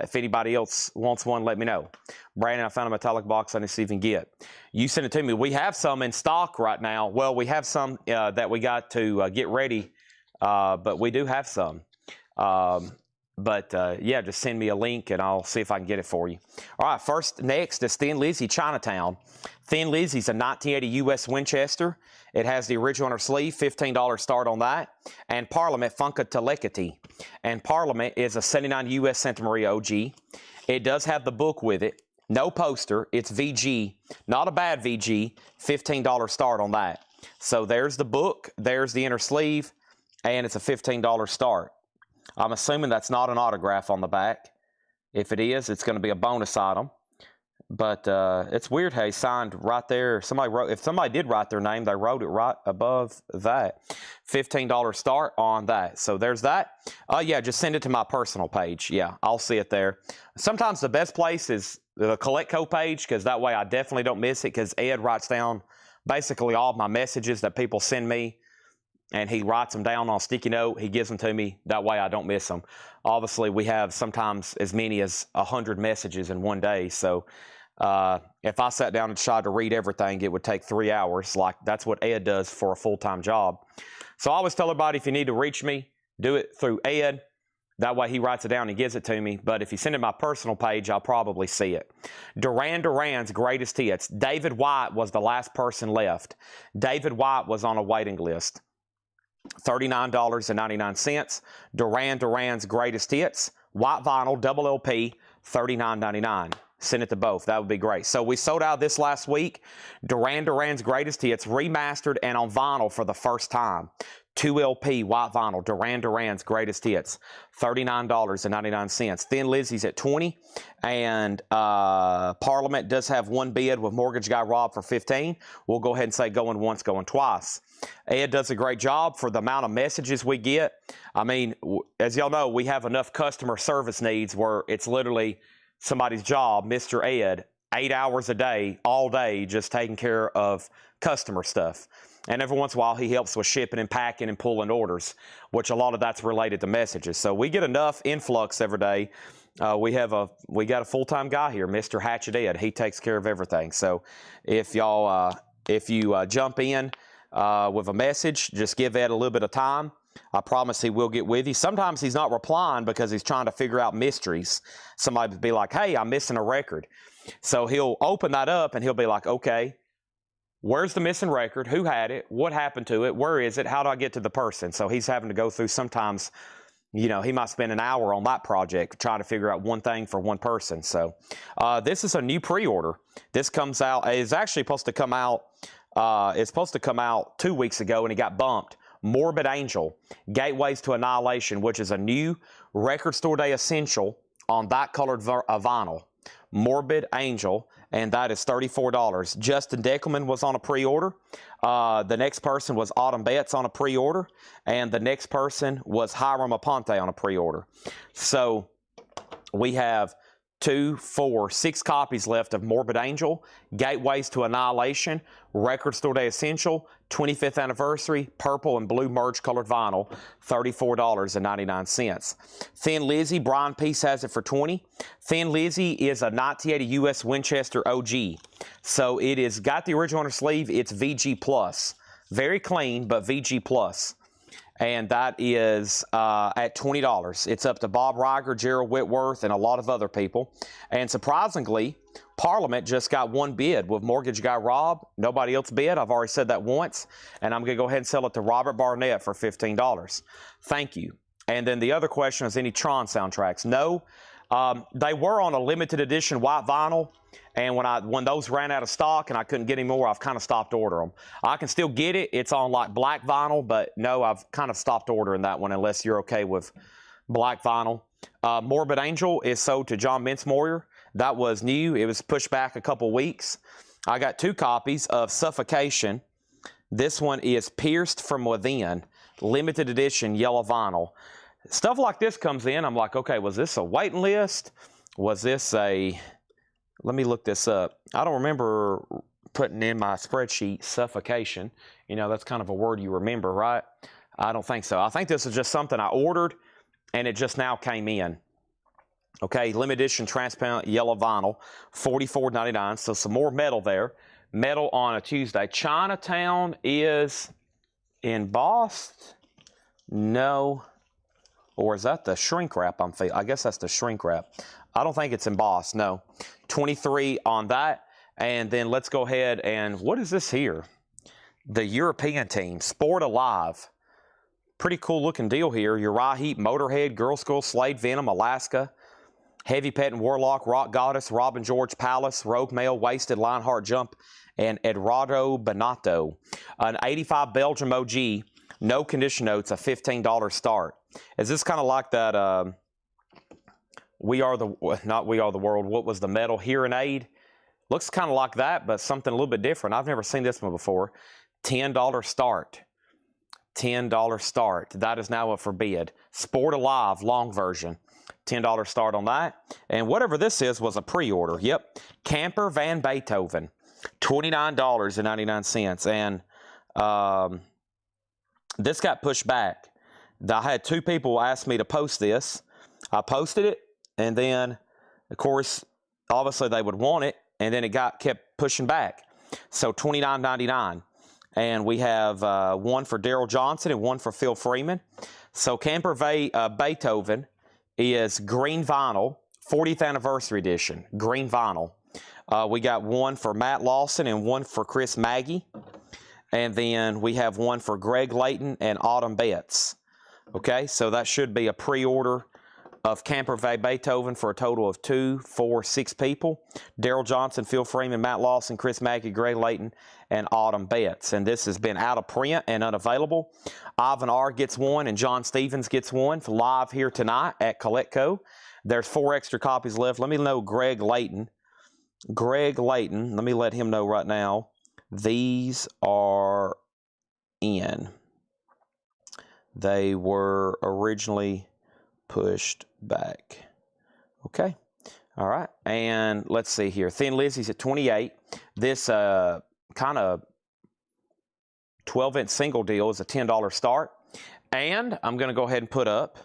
If anybody else wants one, let me know. Brandon, I found a metallic box I didn't even get. You sent it to me. We have some in stock right now. Well, we have some that we got to get ready, but we do have some. But yeah, just send me a link and I'll see if I can get it for you. All right, next is Thin Lizzy Chinatown. Thin Lizzy's a 1980 U.S. Winchester. It has the original on her sleeve, $15 start on that. And Parliament Funka Telekati. And Parliament is a 79 U.S. Santa Maria OG. It does have the book with it. No poster. It's VG. Not a bad VG. $15 start on that. So there's the book. There's the inner sleeve. And it's a $15 start. I'm assuming that's not an autograph on the back. If it is, it's going to be a bonus item. But it's weird how he signed right there. If somebody did write their name, they wrote it right above that. $15 start on that. So there's that. Yeah, just send it to my personal page. Yeah, I'll see it there. Sometimes the best place is the Collectibles page, because that way I definitely don't miss it, because Ed writes down basically all of my messages that people send me. And he writes them down on a sticky note. He gives them to me. That way I don't miss them. Obviously, we have sometimes as many as 100 messages in one day. So if I sat down and tried to read everything, it would take 3 hours. Like, that's what Ed does for a full-time job. So I always tell everybody, if you need to reach me, do it through Ed. That way he writes it down and gives it to me. But if you send it to my personal page, I'll probably see it. Duran Duran's greatest hits. David White was the last person left. David White was on a waiting list. $39.99. Duran Duran's greatest hits. White vinyl, double LP, $39.99. Send it to both. That would be great. So we sold out this last week. Duran Duran's greatest hits, remastered and on vinyl for the first time. 2 LP white vinyl, Duran Duran's greatest hits, $39.99. Thin Lizzy's at $20, and Parliament does have one bid with Mortgage Guy Rob for $15. We'll go ahead and say going once, going twice. Ed does a great job for the amount of messages we get. I mean, as y'all know, we have enough customer service needs where it's literally somebody's job, Mr. Ed, 8 hours a day, all day, just taking care of customer stuff. And every once in a while, he helps with shipping and packing and pulling orders, which a lot of that's related to messages. So we get enough influx every day. We got a full-time guy here, Mr. Hatchet Ed. He takes care of everything. So if you jump in with a message, just give Ed a little bit of time. I promise he will get with you. Sometimes he's not replying because he's trying to figure out mysteries. Somebody would be like, hey, I'm missing a record. So he'll open that up and he'll be like, okay, where's the missing record? Who had it? What happened to it? Where is it? How do I get to the person? So he's having to go through sometimes, you know, he might spend an hour on that project trying to figure out one thing for one person. So this is a new pre-order. This comes out, it's actually supposed to come out, it's supposed to come out 2 weeks ago and it got bumped. Morbid Angel, Gateways to Annihilation, which is a new Record Store Day essential on that colored vinyl. Morbid Angel, and that is $34. Justin Deckelman was on a pre-order. The next person was Autumn Betts on a pre-order, and the next person was Hiram Aponte on a pre-order. So we have 2, 4, 6 copies left of Morbid Angel, Gateways to Annihilation, Record Store Day Essential, 25th Anniversary, purple and blue merge colored vinyl, $34.99. Thin Lizzy, Brian Peace has it for $20. Thin Lizzy is a 1980 U.S. Winchester OG. So it is got the original on her sleeve. It's VG Plus. Very clean, but VG Plus. And that is at $20. It's up to Bob Riger, Gerald Whitworth, and a lot of other people. And surprisingly, Parliament just got one bid with Mortgage Guy Rob. Nobody else bid. I've already said that once. And I'm going to go ahead and sell it to Robert Barnett for $15. Thank you. And then the other question is any Tron soundtracks. No. They were on a limited edition white vinyl. And when those ran out of stock and I couldn't get any more, I've kind of stopped ordering them. I can still get it. It's on like black vinyl, but no, I've kind of stopped ordering that one unless you're okay with black vinyl. Morbid Angel is sold to John Mincemoyer. That was new. It was pushed back a couple weeks. I got 2 copies of Suffocation. This one is Pierced from Within, limited edition yellow vinyl. Stuff like this comes in. I'm like, okay, was this a waiting list? Was this a... Let me look this up. I don't remember putting in my spreadsheet Suffocation. You know, that's kind of a word you remember, right? I don't think so. I think this is just something I ordered, and it just now came in. Okay, limited edition transparent yellow vinyl, $44.99. So some more metal there. Metal on a Tuesday. Chinatown is in Boston. No. Or is that the shrink wrap I'm feeling? I guess that's the shrink wrap. I don't think it's embossed, no. 23 on that. And then let's go ahead and, what is this here? The European team, Sport Alive. Pretty cool looking deal here. Uriah Heep, Motorhead, Girl School, Slade, Venom, Alaska, Heavy Pet and Warlock, Rock Goddess, Robin George, Palace, Rogue Male, Wasted, Lionheart Jump, and Eduardo Bonato. An 85 Belgium OG, no condition notes, a $15 start. Is this kind of like that, not We Are the World, what was the metal hearing aid? Looks kind of like that, but something a little bit different. I've never seen this one before. $10 start. $10 start. That is now up for bid. Sport Alive, long version. $10 start on that. And whatever this is was a pre-order. Yep. Camper Van Beethoven. $29.99. And this got pushed back. I had two people ask me to post this. I posted it, and then, of course, obviously they would want it, and then it kept pushing back. So $29.99. And we have one for Daryl Johnson and one for Phil Freeman. So Camper Beethoven is green vinyl, 40th anniversary edition, green vinyl. We got one for Matt Lawson and one for Chris Maggie. And then we have one for Greg Layton and Autumn Betts. Okay, so that should be a pre-order of Camper Beethoven for a total of 2, 4, 6 people. Daryl Johnson, Phil Freeman, Matt Lawson, Chris Maggie, Greg Layton, and Autumn Betts. And this has been out of print and unavailable. Ivan R. gets one and John Stevens gets one for live here tonight at Collecco. There's 4 extra copies left. Let me know Greg Layton. Greg Layton, let me let him know right now. These are in. They were originally pushed back. Okay. All right. And let's see here. Thin Lizzie's at 28. This kind of 12-inch single deal is a $10 start. And I'm going to go ahead and put up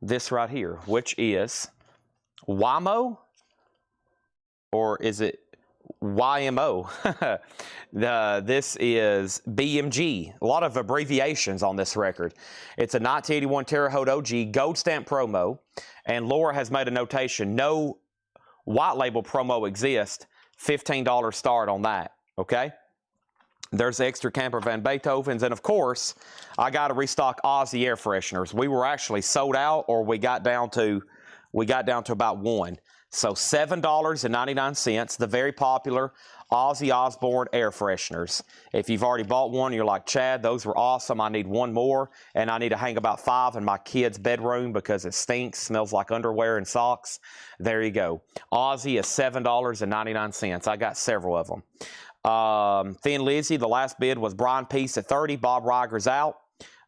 this right here, which is WYMO, or is it YMO? This is BMG. A lot of abbreviations on this record. It's a 1981 Terre Haute OG gold stamp promo, and Laura has made a notation. No white label promo exists. $15 start on that. Okay. There's extra Camper Van Beethovens, and of course, I got to restock Aussie air fresheners. We were actually sold out, or we got down to about one. So $7.99, the very popular Ozzy Osbourne air fresheners. If you've already bought one, you're like, Chad, those were awesome. I need one more, and I need to hang about 5 in my kid's bedroom because it stinks, smells like underwear and socks. There you go. Ozzy is $7.99. I got several of them. Thin Lizzy, the last bid was Brian Peace at 30. Bob Riger's out.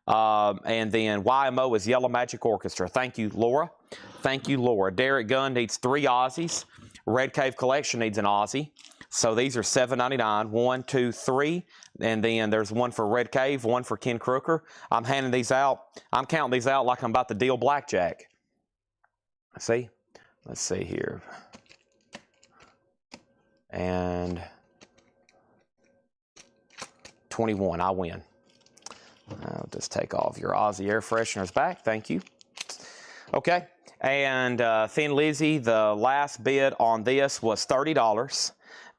And then YMO is Yellow Magic Orchestra. Thank you, Laura. Thank you, Laura. Derek Gunn needs 3 Aussies. Red Cave Collection needs an Aussie. So these are $7.99. 1, 2, 3. And then there's one for Red Cave, one for Ken Crooker. I'm handing these out. I'm counting these out like I'm about to deal blackjack. See? Let's see here. And 21. I win. I'll just take off your Aussie air fresheners back. Thank you. Okay. And Thin Lizzy, the last bid on this was $30.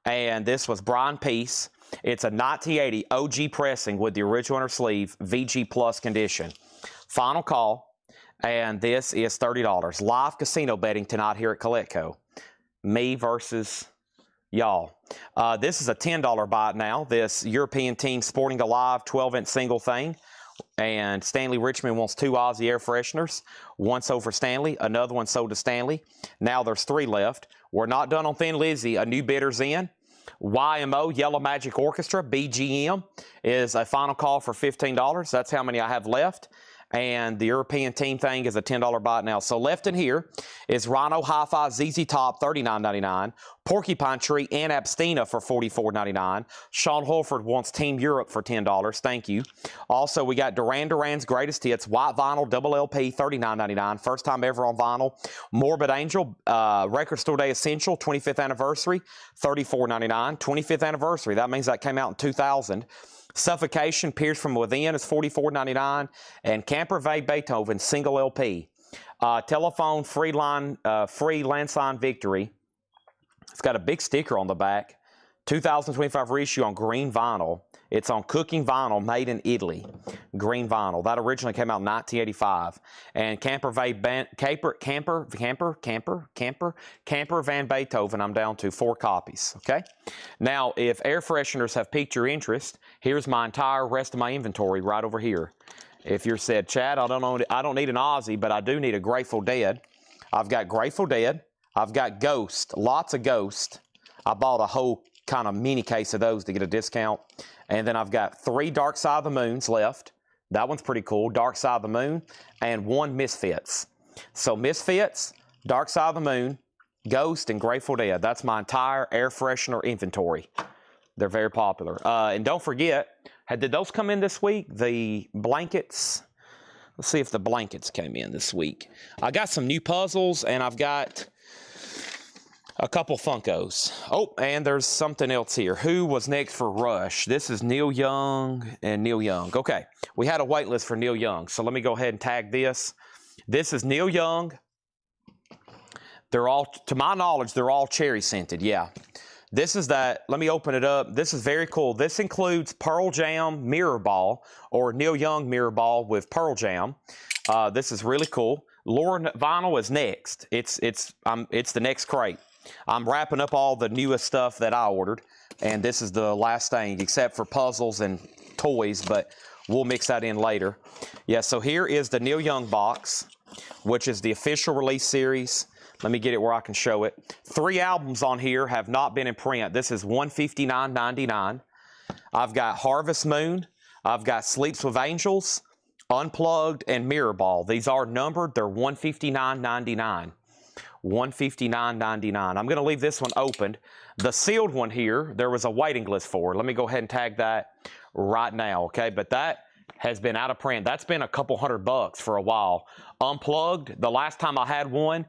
And this was Brian Peace. It's a 1980 OG pressing with the original inner sleeve, VG Plus condition. Final call. And this is $30. Live casino betting tonight here at Collecco. Me versus y'all. This is a $10 buy now. This European team Sporting Alive 12-inch single thing. And Stanley Richmond wants 2 Aussie air fresheners. One sold for Stanley, another one sold to Stanley. Now there's 3 left. We're not done on Thin Lizzy. A new bidder's in. YMO, Yellow Magic Orchestra, BGM, is a final call for $15. That's how many I have left. And the European team thing is a $10 buy now. So left in here is Rhino Hi-Fi ZZ Top, $39.99. Porcupine Tree and Abstina for $44.99. Sean Holford wants Team Europe for $10. Thank you. Also, we got Duran Duran's Greatest Hits, White Vinyl, Double LP, $39.99. First time ever on vinyl. Morbid Angel, Record Store Day Essential, 25th Anniversary, $34.99. 25th Anniversary, that means that came out in 2000. Suffocation, Pierce from Within is $44.99, and Camper Van Beethoven single LP Telephone free landline victory. It's got a big sticker on the back. 2025 reissue on green vinyl. It's on cooking vinyl made in Italy. Green vinyl. That originally came out in 1985. And Camper Van Beethoven, I'm down to 4 copies. Okay? Now, if air fresheners have piqued your interest, here's my entire rest of my inventory right over here. If you're said, Chad, I don't need an Aussie, but I do need a Grateful Dead. I've got Grateful Dead. I've got Ghost. Lots of Ghost. I bought a whole kind of mini case of those to get a discount. And then I've got 3 Dark Side of the Moons left. That one's pretty cool. Dark Side of the Moon. And 1 Misfits. So Misfits, Dark Side of the Moon, Ghost, and Grateful Dead. That's my entire air freshener inventory. They're very popular. And don't forget, did those come in this week? The blankets. Let's see if the blankets came in this week. I got some new puzzles, and I've got a couple Funkos. Oh, and there's something else here. Who was next for Rush? This is Neil Young and Neil Young. Okay, we had a wait list for Neil Young, so let me go ahead and tag this. This is Neil Young. They're all, to my knowledge, they're all cherry scented, yeah. This is that, let me open it up. This is very cool. This includes Pearl Jam Mirror Ball, or Neil Young Mirror Ball with Pearl Jam. This is really cool. Laura Vinyl is next. It's the next crate. I'm wrapping up all the newest stuff that I ordered, and this is the last thing, except for puzzles and toys, but we'll mix that in later. Yeah, so here is the Neil Young box, which is the official release series. Let me get it where I can show it. 3 albums on here have not been in print. This is $159.99. I've got Harvest Moon. I've got Sleeps with Angels, Unplugged, and Mirror Ball. These are numbered. They're $159.99. $159.99. I'm going to leave this one opened. The sealed one here, there was a waiting list for. Let me go ahead and tag that right now, okay? But that has been out of print. That's been a couple $100 for a while. Unplugged, the last time I had one,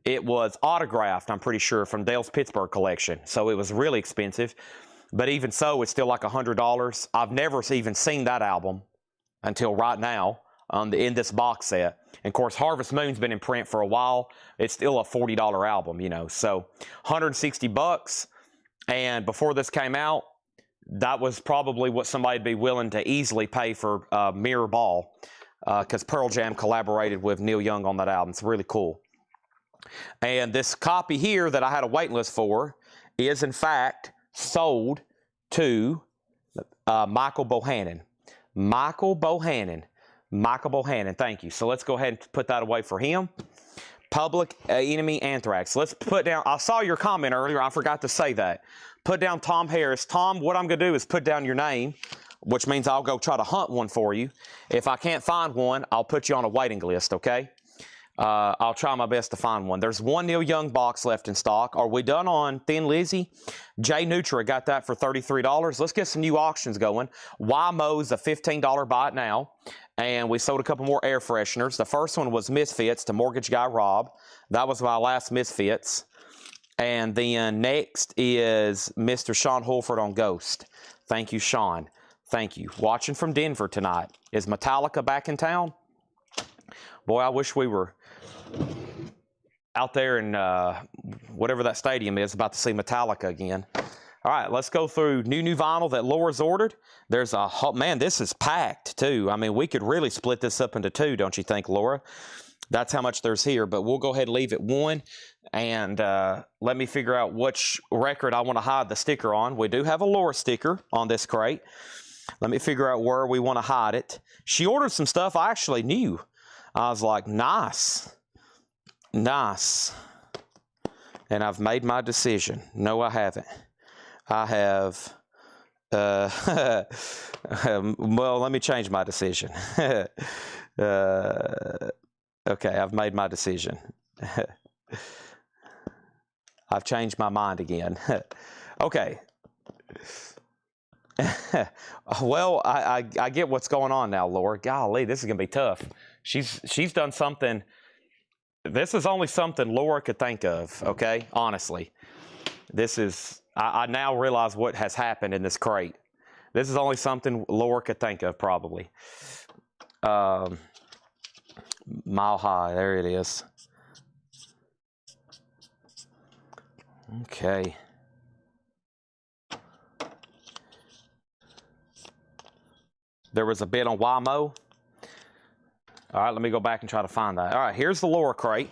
it was autographed, I'm pretty sure, from Dale's Pittsburgh collection. So it was really expensive. But even so, it's still like $100. I've never even seen that album until right now in this box set. And of course, Harvest Moon's been in print for a while. It's still a $40 album, you know. So $160. And before this came out, that was probably what somebody'd be willing to easily pay for Mirror Ball, because Pearl Jam collaborated with Neil Young on that album. It's really cool. And this copy here that I had a wait list for is, in fact, sold to Michael Bohannon. Michael Bohannon, thank you. So let's go ahead and put that away for him. Public Enemy Anthrax. Let's put down, I saw your comment earlier, I forgot to say that. Put down Tom Harris. Tom, what I'm going to do is put down your name, which means I'll go try to hunt one for you. If I can't find one, I'll put you on a waiting list, okay? I'll try my best to find one. There's 1 Neil Young box left in stock. Are we done on Thin Lizzy? Jay Nutra got that for $33. Let's get some new auctions going. YMO's a $15 buy it now. And we sold a couple more air fresheners. The first one was Misfits to Mortgage Guy Rob. That was my last Misfits. And then next is Mr. Sean Holford on Ghost. Thank you, Sean. Thank you. Watching from Denver tonight. Is Metallica back in town? Boy, I wish we were out there in whatever that stadium is, about to see Metallica again. All right, let's go through new vinyl that Laura's ordered. There's a, man, this is packed too. I mean, we could really split this up into 2, don't you think, Laura? That's how much there's here, but we'll go ahead and leave it 1. And let me figure out which record I want to hide the sticker on. We do have a Laura sticker on this crate. Let me figure out where we want to hide it. She ordered some stuff I actually knew. I was like, nice. Nice. And I've made my decision. No, I haven't. I have, well, let me change my decision. Okay, I've made my decision. I've changed my mind again. Okay. Well, I get what's going on now, Laura. Golly, this is going to be tough. She's done something. This is only something Laura could think of, okay? Honestly. This is, I now realize what has happened in this crate. This is only something Laura could think of, probably. Mile High. There it is. Okay. There was a bid on YMO. All right, let me go back and try to find that. All right, here's the lower crate.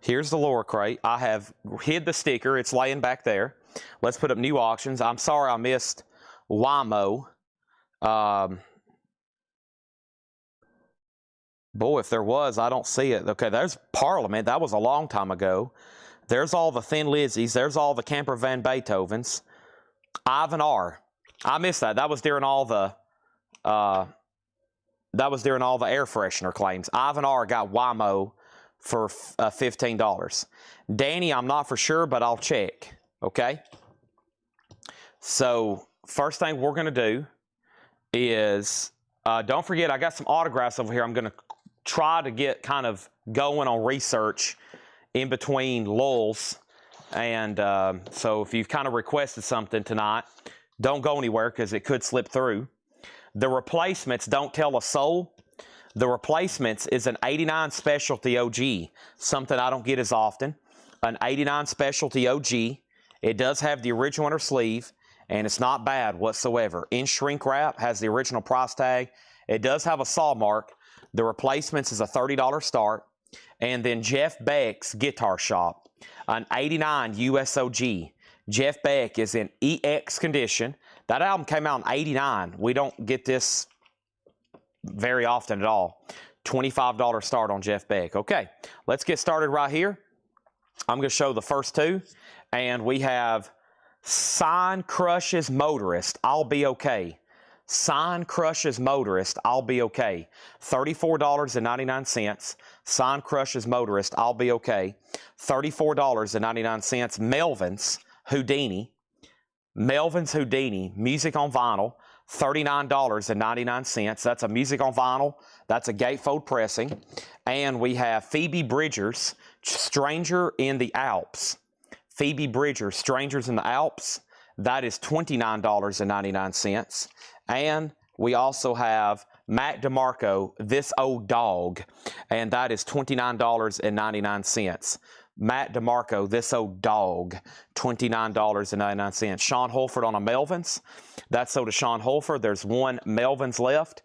Here's the lower crate. I have hid the sticker. It's laying back there. Let's put up new auctions. I'm sorry I missed YMO. Boy, if there was, I don't see it. Okay, there's Parliament. That was a long time ago. There's all the Thin Lizzies. There's all the Camper Van Beethovens. Ivan R. I missed that. That was during all the air freshener claims. Ivan R. got YMO for $15. Danny, I'm not for sure, but I'll check. Okay? So, first thing we're going to do is, don't forget, I got some autographs over here. I'm going to try to get kind of going on research in between lulls. And so if you've kind of requested something tonight, don't go anywhere because it could slip through. The replacements don't tell a soul. The replacements is an 89 specialty OG, something I don't get as often. An 89 specialty OG. It does have the original inner sleeve, and it's not bad whatsoever. In shrink wrap, has the original price tag. It does have a saw mark. The replacements is a $30 start. And then Jeff Beck's Guitar Shop, an 89 USOG. Jeff Beck is in EX condition. That album came out in 89. We don't get this very often at all. $25 start on Jeff Beck. Okay, let's get started right here. I'm going to show the first two. And we have Sign Crushes Motorist, I'll Be Okay. Sign Crushes Motorist, I'll Be Okay. $34.99. Sign Crushes Motorist, I'll Be Okay. $34.99. Melvin's Houdini. Melvin's Houdini, music on vinyl. $39.99. That's a music on vinyl. That's a gatefold pressing. And we have Phoebe Bridgers, Stranger in the Alps. Phoebe Bridgers, Strangers in the Alps. That is $29.99. And we also have Mac DeMarco, This Old Dog, and that is $29.99. Matt DeMarco, This Old Dog, $29.99. Sean Holford on a Melvins. That's sold to Sean Holford. There's one Melvins left.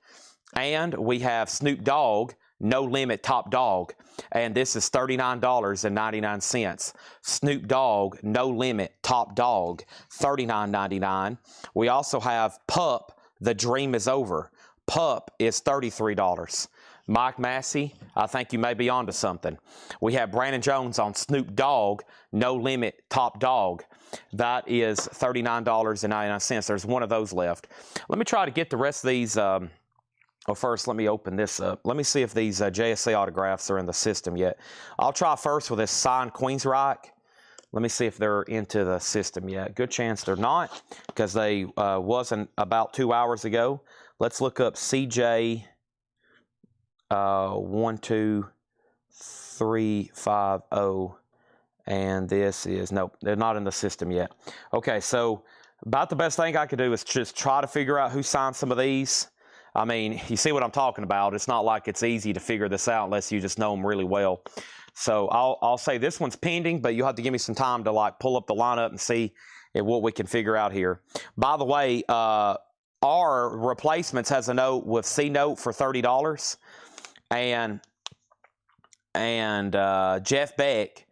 And we have Snoop Dogg, No Limit Top Dog, and this is $39.99. Snoop Dogg, No Limit Top Dog, $39.99. We also have Pup, The Dream Is Over. Pup is $33. Mike Massey, I think you may be onto something. We have Brandon Jones on Snoop Dogg, No Limit Top Dog. That is $39.99. There's one of those left. Let me try to get the rest of these. Well, first, let me open this up. Let me see if these JSA autographs are in the system yet. I'll try first with this signed Queensryche. Let me see if they're into the system yet. Good chance they're not, because they wasn't about 2 hours ago. Let's look up CJ 12350, and this is, nope, they're not in the system yet. Okay, so about the best thing I could do is just try to figure out who signed some of these. I mean, you see what I'm talking about. It's not like it's easy to figure this out unless you just know them really well. So I'll say this one's pending, but you'll have to give me some time to like pull up the lineup and see what we can figure out here. By the way, our replacements has a note with C note for $30, and Jeff Beck.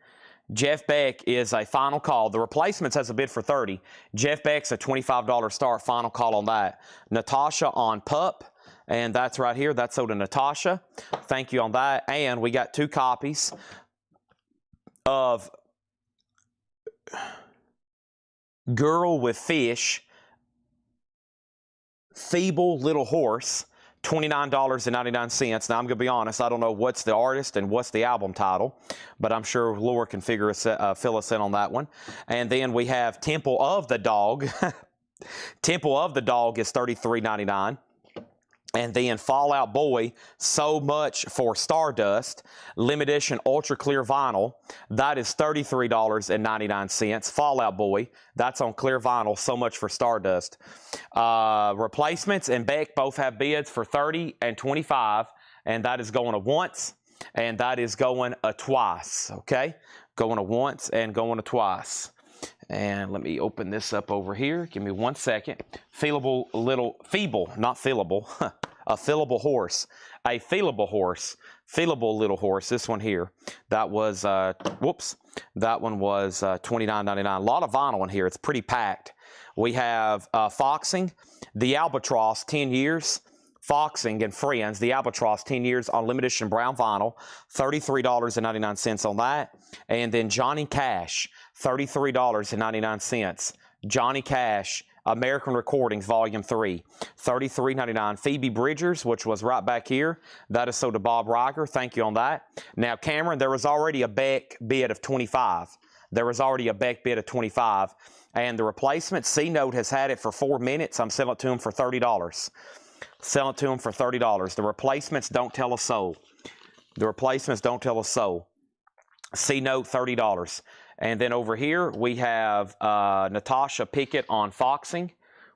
Jeff Beck is a final call. The replacements has a bid for $30. Jeff Beck's a $25 start, final call on that. Natasha on Pup, and that's right here. That's sold to Natasha. Thank you on that. And we got 2 copies of Girl with Fish, Feeble Little Horse, $29.99. Now, I'm going to be honest, I don't know what's the artist and what's the album title, but I'm sure Laura can fill us in on that one. And then we have Temple of the Dog. Temple of the Dog is $33.99. And then Fall Out Boy, So Much for Stardust, limited edition ultra clear vinyl. That is $33.99. Fall Out Boy, that's on clear vinyl, So Much for Stardust. Replacements and Beck both have bids for $30 and $25, and that is going to once, and that is going a twice, okay? Going to once and going to twice. And let me open this up over here. Give me 1 second. Feeble little little horse. A feelable little horse. This one here. That was, that one was $29.99. A lot of vinyl in here. It's pretty packed. We have Foxing, the Albatross, 10 years. Foxing and Friends, the Albatross, 10 years on limited edition brown vinyl, $33.99 on that. And then Johnny Cash, $33.99. Johnny Cash, American Recordings, Volume 3, $33.99. Phoebe Bridgers, which was right back here, that is sold to Bob Riger. Thank you on that. Now, Cameron, there was already a Beck bid of $25. There was already a Beck bid of $25. And the replacement, C-Note, has had it for 4 minutes. I'm selling it to him for $30. Sell it to them for $30. The replacements don't tell a soul. The replacements don't tell a soul. C-Note, $30. And then over here, we have Natasha Pickett on Foxing,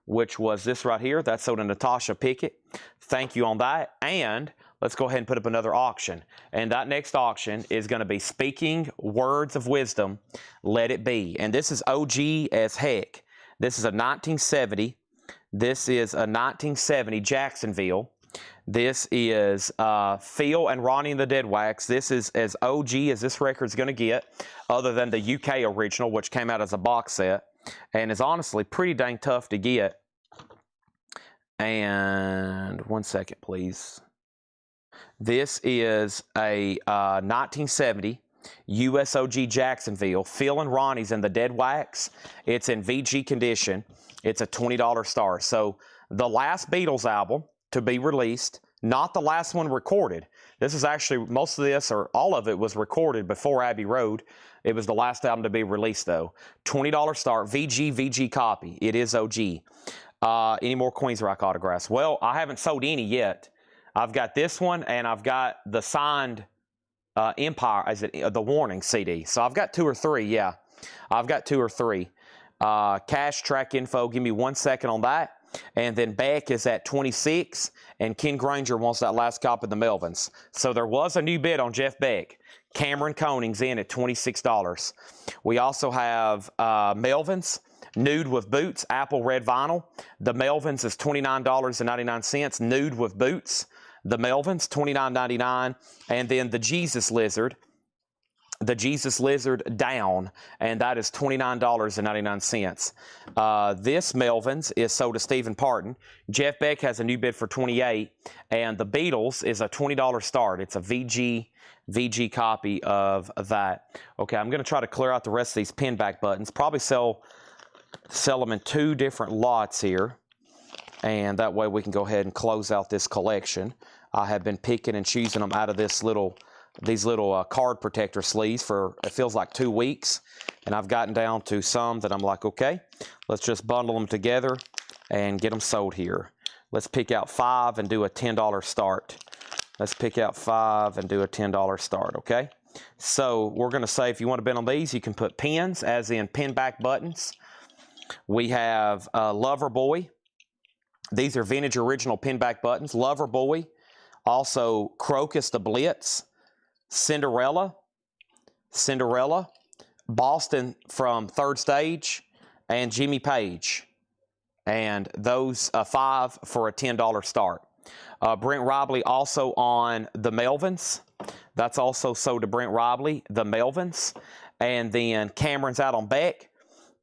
which was this right here. That's sold to Natasha Pickett. Thank you on that. And let's go ahead and put up another auction. And that next auction is going to be Speaking Words of Wisdom, Let It Be. And this is OG as heck. This is a 1970. This is a 1970 Jacksonville. This is Phil and Ronnie and the Dead Wax. This is as OG as this record's going to get, other than the UK original, which came out as a box set, and is honestly pretty dang tough to get. And 1 second, please. This is a 1970 USOG Jacksonville. Phil and Ronnie's and the Dead Wax. It's in VG condition. It's a $20 star. So the last Beatles album to be released, not the last one recorded. This is actually, most of this, or all of it, was recorded before Abbey Road. It was the last album to be released, though. $20 star, VG copy. It is OG. Any more Queensryche autographs? Well, I haven't sold any yet. I've got this one, and I've got the signed Empire, the Warning CD. So I've got 2 or 3, yeah. I've got 2 or 3. Cash track info, give me 1 second on that. And then Beck is at 26, and Ken Granger wants that last copy of the Melvins. So there was a new bid on Jeff Beck. Cameron Coning's in at $26. We also have Melvins, Nude with Boots, Apple Red Vinyl. The Melvins is $29.99, Nude with Boots. The Melvins, $29.99. And then the Jesus Lizard Down, and that is $29.99. This Melvins is sold to Stephen Parton. Jeff Beck has a new bid for $28, and the Beatles is a $20 start. It's a VG copy of that. Okay, I'm going to try to clear out the rest of these pin back buttons. Probably sell them in 2 different lots here, and that way we can go ahead and close out this collection. I have been picking and choosing them out of these little card protector sleeves for, it feels like 2 weeks, and I've gotten down to some that I'm like, okay, let's just bundle them together and get them sold here. Let's pick out 5 and do a $10 start. Let's pick out 5 and do a $10 start, okay? So we're going to say, if you want to bid on these, you can put pins, as in pin back buttons. We have Lover Boy. These are vintage original pin back buttons. Lover Boy. Also Crocus the Blitz. Cinderella, Boston from Third Stage, and Jimmy Page. And those 5 for a $10 start. Brent Robley also on the Melvins. That's also sold to Brent Robley, the Melvins. And then Cameron's out on Beck,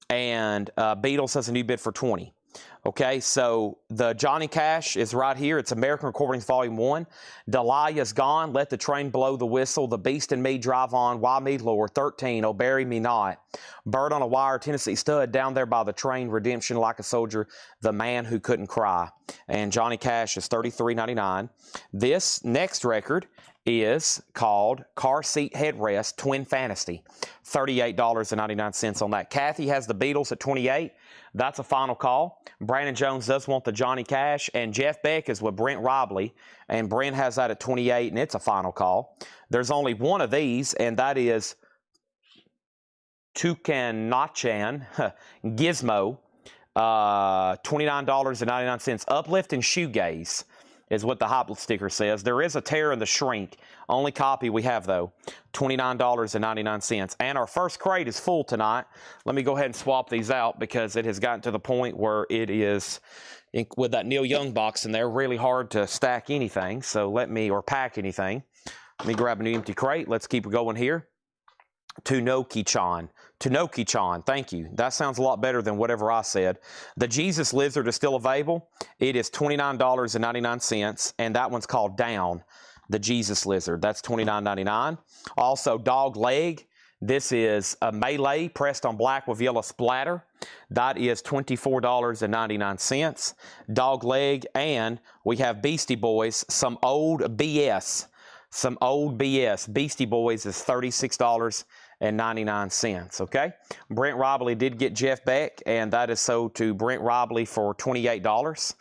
and Beatles has a new bid for $20. Okay, so the Johnny Cash is right here. It's American Recordings Volume 1. Delilah's Gone, Let the Train Blow the Whistle, The Beast and Me, Drive On, Why Me Lord, 13, Oh Bury Me Not, Bird on a Wire, Tennessee Stud, Down There by the Train, Redemption, Like a Soldier, The Man Who Couldn't Cry. And Johnny Cash is $33.99. This next record is called Car Seat Headrest, Twin Fantasy, $38.99 on that. Kathy has the Beatles at $28. That's a final call. Brandon Jones does want the Johnny Cash, and Jeff Beck is with Brent Robley, and Brent has that at 28, and it's a final call. There's only one of these, and that is Toucan Nachan Gizmo, $29.99. Uplift and Shoegaze is what the hop sticker says. There is a tear in the shrink. Only copy we have, though, $29.99. And our first crate is full tonight. Let me go ahead and swap these out because it has gotten to the point where it is, with that Neil Young box in there, really hard to stack anything. So or pack anything. Let me grab a new empty crate. Let's keep going here. Tunoki-chan, thank you. That sounds a lot better than whatever I said. The Jesus Lizard is still available. It is $29.99, and that one's called Down, the Jesus Lizard. That's $29.99. Also, Dog Leg. This is a melee pressed on black with yellow splatter. That is $24.99. Dog Leg, and we have Beastie Boys, some old BS. Beastie Boys is $36.99, okay? Brent Robley did get Jeff Beck, and that is sold to Brent Robley for $28.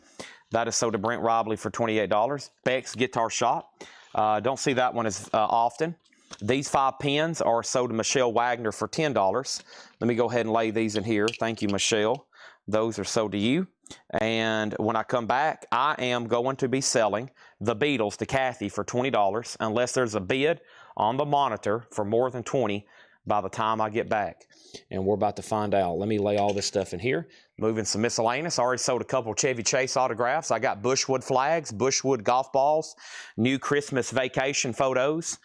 That is sold to Brent Robley for $28. Beck's Guitar Shop. Don't see that one as often. These 5 pins are sold to Michelle Wagner for $10. Let me go ahead and lay these in here. Thank you, Michelle. Those are sold to you. And when I come back, I am going to be selling the Beatles to Kathy for $20, unless there's a bid on the monitor for more than $20 by the time I get back. And we're about to find out. Let me lay all this stuff in here. Moving some miscellaneous. I already sold a couple of Chevy Chase autographs. I got Bushwood flags, Bushwood golf balls, new Christmas vacation photos.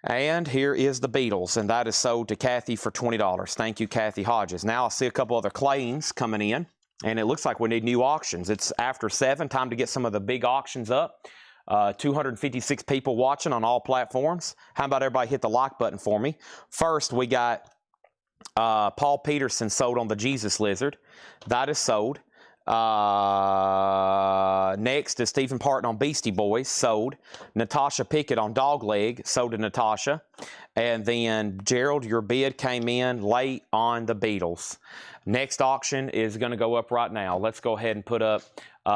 And here is the Beatles, and that is sold to Kathy for $20. Thank you, Kathy Hodges. Now I see a couple other claims coming in, and it looks like we need new auctions. It's after 7, time to get some of the big auctions up. 256 people watching on all platforms. How about everybody hit the like button for me? First, we got Paul Peterson sold on the Jesus Lizard. That is sold. Next is Stephen Parton on Beastie Boys, sold. Natasha Pickett on Dog Leg, sold to Natasha. And then, Gerald, your bid came in late on the Beatles. Next auction is going to go up right now. Let's go ahead and put up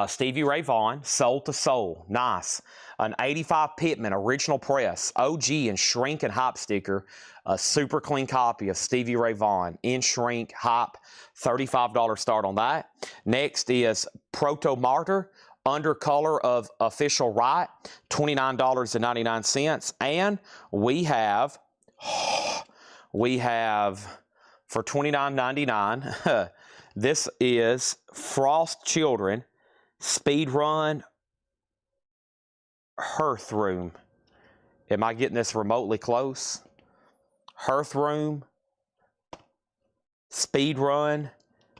Stevie Ray Vaughan, Soul to Soul. Nice. An 85 Pittman original press, OG and shrink and hop sticker. A super clean copy of Stevie Ray Vaughan in shrink, hop, $35 start on that. Next is Proto Martyr, under color of Official Right, $29.99. And we have for $29.99, this is Frost Children Speed Run Hearth Room. Am I getting this remotely close? Hearth Room, Speed Run,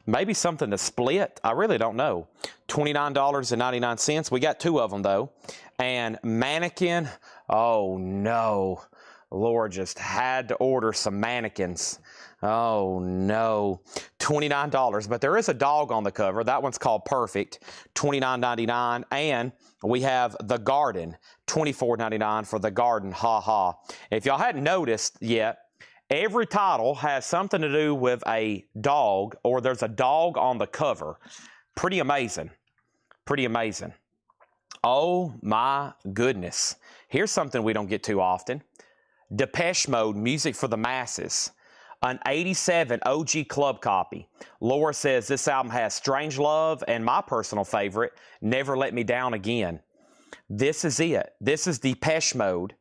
maybe something to split. I really don't know. $29.99. We got 2 of them, though. And Mannequin, oh, no. Laura just had to order some mannequins. Oh, no. $29. But there is a dog on the cover. That one's called Perfect, $29.99. And we have The Garden, $24.99 for The Garden. Ha ha. If y'all hadn't noticed yet, every title has something to do with a dog, or there's a dog on the cover. Pretty amazing. Pretty amazing. Oh, my goodness. Here's something we don't get too often. Depeche Mode, Music for the Masses. An 87 OG club copy. Laura says this album has Strange Love and my personal favorite, Never Let Me Down Again. This is it. This is Depeche Mode,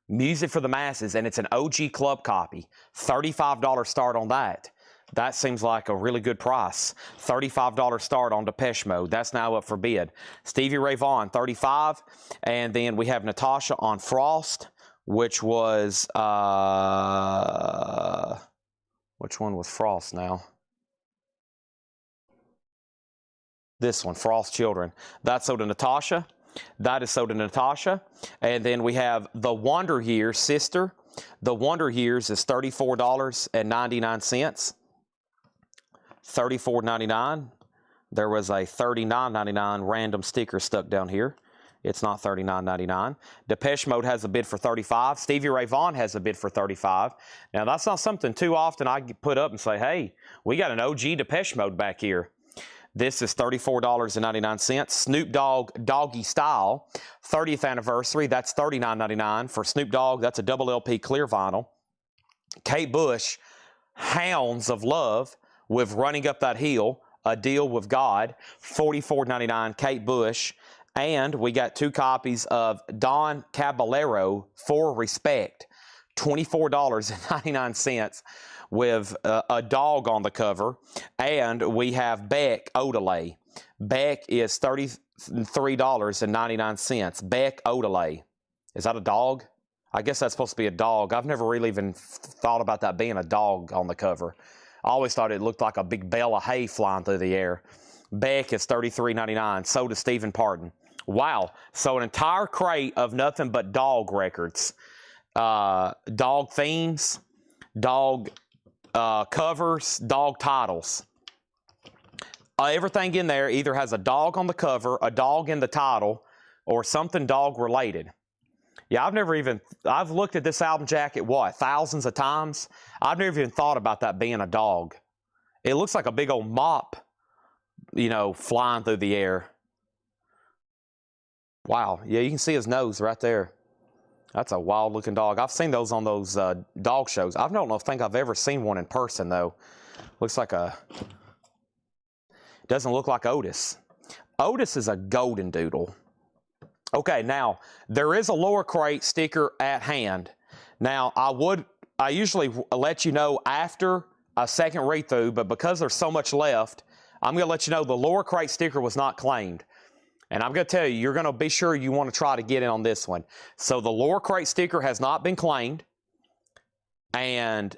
Music for the Masses, and it's an OG club copy. $35 start on that. That seems like a really good price. $35 start on Depeche Mode. That's now up for bid. Stevie Ray Vaughan, $35. And then we have Natasha on Frost, which was, which one was Frost now? This one, Frost Children. That's sold to Natasha. That is sold to Natasha. And then we have The Wonder Years, Sister. The Wonder Years is $34.99. $34.99. There was a $39.99 random sticker stuck down here. It's not $39.99. Depeche Mode has a bid for $35. Stevie Ray Vaughan has a bid for $35. Now, that's not something too often I put up and say, hey, we got an OG Depeche Mode back here. This is $34.99. Snoop Dogg Doggy Style, 30th anniversary. That's $39.99 for Snoop Dogg. That's a double LP clear vinyl. Kate Bush, Hounds of Love with Running Up That Hill, A Deal with God, $44.99. Kate Bush. And we got 2 copies of Don Caballero, For Respect, $24.99 with a dog on the cover. And we have Beck Odelay. Beck is $33.99. Beck Odelay. Is that a dog? I guess that's supposed to be a dog. I've never really even thought about that being a dog on the cover. I always thought it looked like a big bale of hay flying through the air. Beck is $33.99. So does Stephen Parton. Wow. So an entire crate of nothing but dog records. Dog themes, dog covers, dog titles. Everything in there either has a dog on the cover, a dog in the title, or something dog related. Yeah, I've looked at this album jacket, thousands of times. I've never even thought about that being a dog. It looks like a big old mop, flying through the air. Wow, yeah, you can see his nose right there. That's a wild-looking dog. I've seen those on those dog shows. I don't think I've ever seen one in person, though. Looks like doesn't look like Otis. Otis is a golden doodle. Okay, now, there is a lower crate sticker at hand. Now, I usually let you know after a second read-through, but because there's so much left, I'm going to let you know the lower crate sticker was not claimed. And I'm going to tell you, you're going to be sure you want to try to get in on this one. So the lower crate sticker has not been claimed. And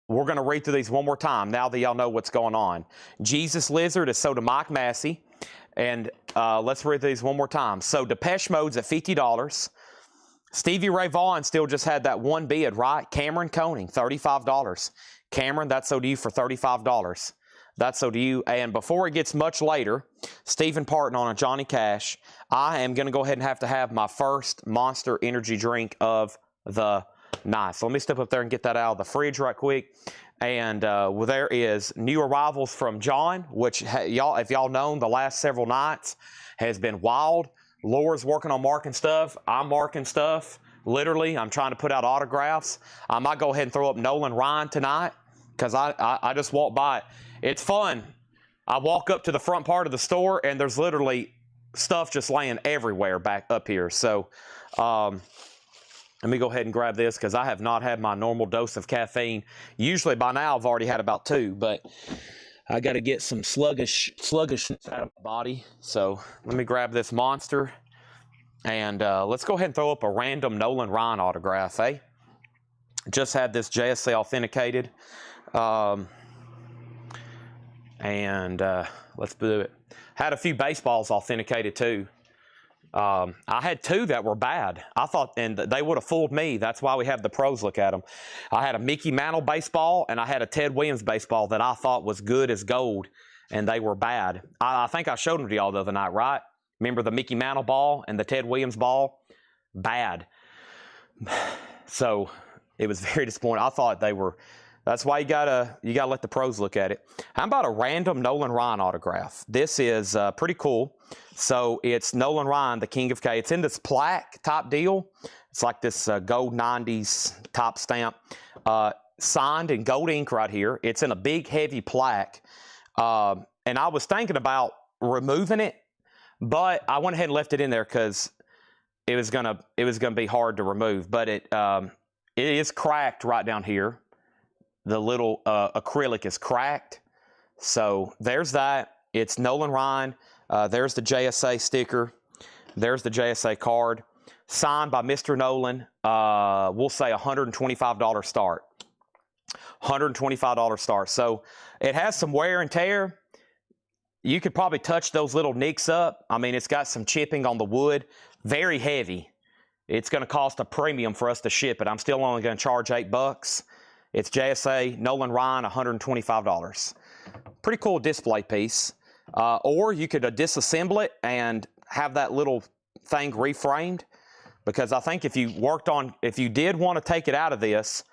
we're going to read through these one more time now that y'all know what's going on. Jesus Lizard is sold to Mike Massey. And let's read these one more time. So Depeche Mode's at $50. Stevie Ray Vaughan still just had that one bid, right? Cameron Koning, $35. Cameron, that's sold to you for $35. That's so to you. And before it gets much later, Stephen Parton on a Johnny Cash, I am going to go ahead and have to have my first Monster Energy drink of the night. So let me step up there and get that out of the fridge right quick. And well, there is new arrivals from John, which y'all, if y'all known, the last several nights has been wild. Laura's working on marking stuff. I'm marking stuff. Literally, I'm trying to put out autographs. I might go ahead and throw up Nolan Ryan tonight because I just walked by it. It's fun. I walk up to the front part of the store, and there's literally stuff just laying everywhere back up here. So let me go ahead and grab this because I have not had my normal dose of caffeine. Usually by now I've already had about 2, but I got to get some sluggishness out of my body. So let me grab this Monster, and let's go ahead and throw up a random Nolan Ryan autograph, eh? Just had this JSA authenticated. Let's do it. Had a few baseballs authenticated too. I had 2 that were bad. I thought, and they would have fooled me. That's why we have the pros look at them. I had a Mickey Mantle baseball, and I had a Ted Williams baseball that I thought was good as gold, and they were bad. I think I showed them to y'all the other night, right? Remember the Mickey Mantle ball and the Ted Williams ball? Bad. So it was very disappointing. I thought they were. That's why you gotta let the pros look at it. How about a random Nolan Ryan autograph? This is pretty cool. So it's Nolan Ryan, the King of K. It's in this plaque type deal. It's like this gold 90s top stamp, signed in gold ink right here. It's in a big heavy plaque, and I was thinking about removing it, but I went ahead and left it in there because it was gonna be hard to remove. But it is cracked right down here. The little acrylic is cracked. So there's that. It's Nolan Ryan. There's the JSA sticker. There's the JSA card. Signed by Mr. Nolan. We'll say $125 start. $125 start. So it has some wear and tear. You could probably touch those little nicks up. I mean, it's got some chipping on the wood. Very heavy. It's going to cost a premium for us to ship it. I'm still only going to charge $8. It's JSA, Nolan Ryan, $125. Pretty cool display piece. Or you could disassemble it and have that little thing reframed. Because I think if you did want to take it out of this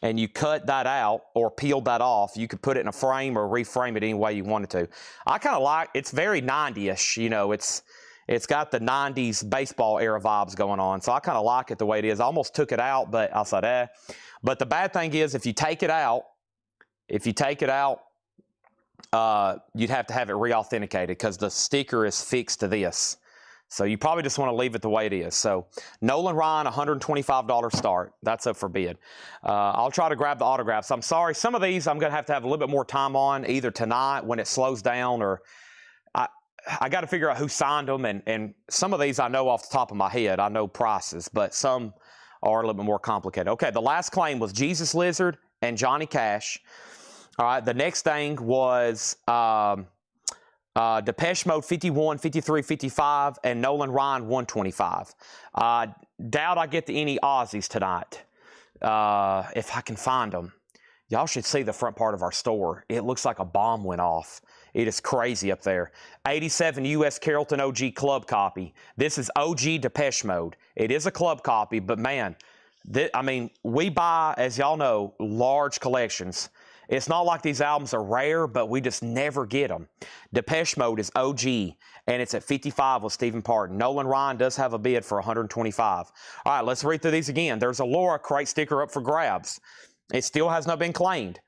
and you cut that out or peeled that off, you could put it in a frame or reframe it any way you wanted to. I kind of like, it's very 90-ish, you know, it's got the 90s baseball era vibes going on. So I kind of like it the way it is. I almost took it out, but I said, eh. But the bad thing is if you take it out, you'd have to have it re-authenticated because the sticker is fixed to this. So you probably just want to leave it the way it is. So Nolan Ryan, $125 start. That's up for bid. I'll try to grab the autographs. I'm sorry, some of these I'm going to have a little bit more time on, either tonight when it slows down, or I got to figure out who signed them. And some of these I know off the top of my head. I know prices, but some are a little bit more complicated. Okay, the last claim was Jesus Lizard and Johnny Cash. All right, the next thing was Depeche Mode 51, 53, 55, and Nolan Ryan 125. Doubt I get to any Aussies tonight, if I can find them. Y'all should see the front part of our store. It looks like a bomb went off. It is crazy up there. 87 U.S. Carrollton OG club copy. This is OG Depeche Mode. It is a club copy, but man, I mean, we buy, as y'all know, large collections. It's not like these albums are rare, but we just never get them. Depeche Mode is OG, and it's at 55 with Stephen Parton. Nolan Ryan does have a bid for 125. All right, let's read through these again. There's a Laura crate sticker up for grabs. It still has not been claimed.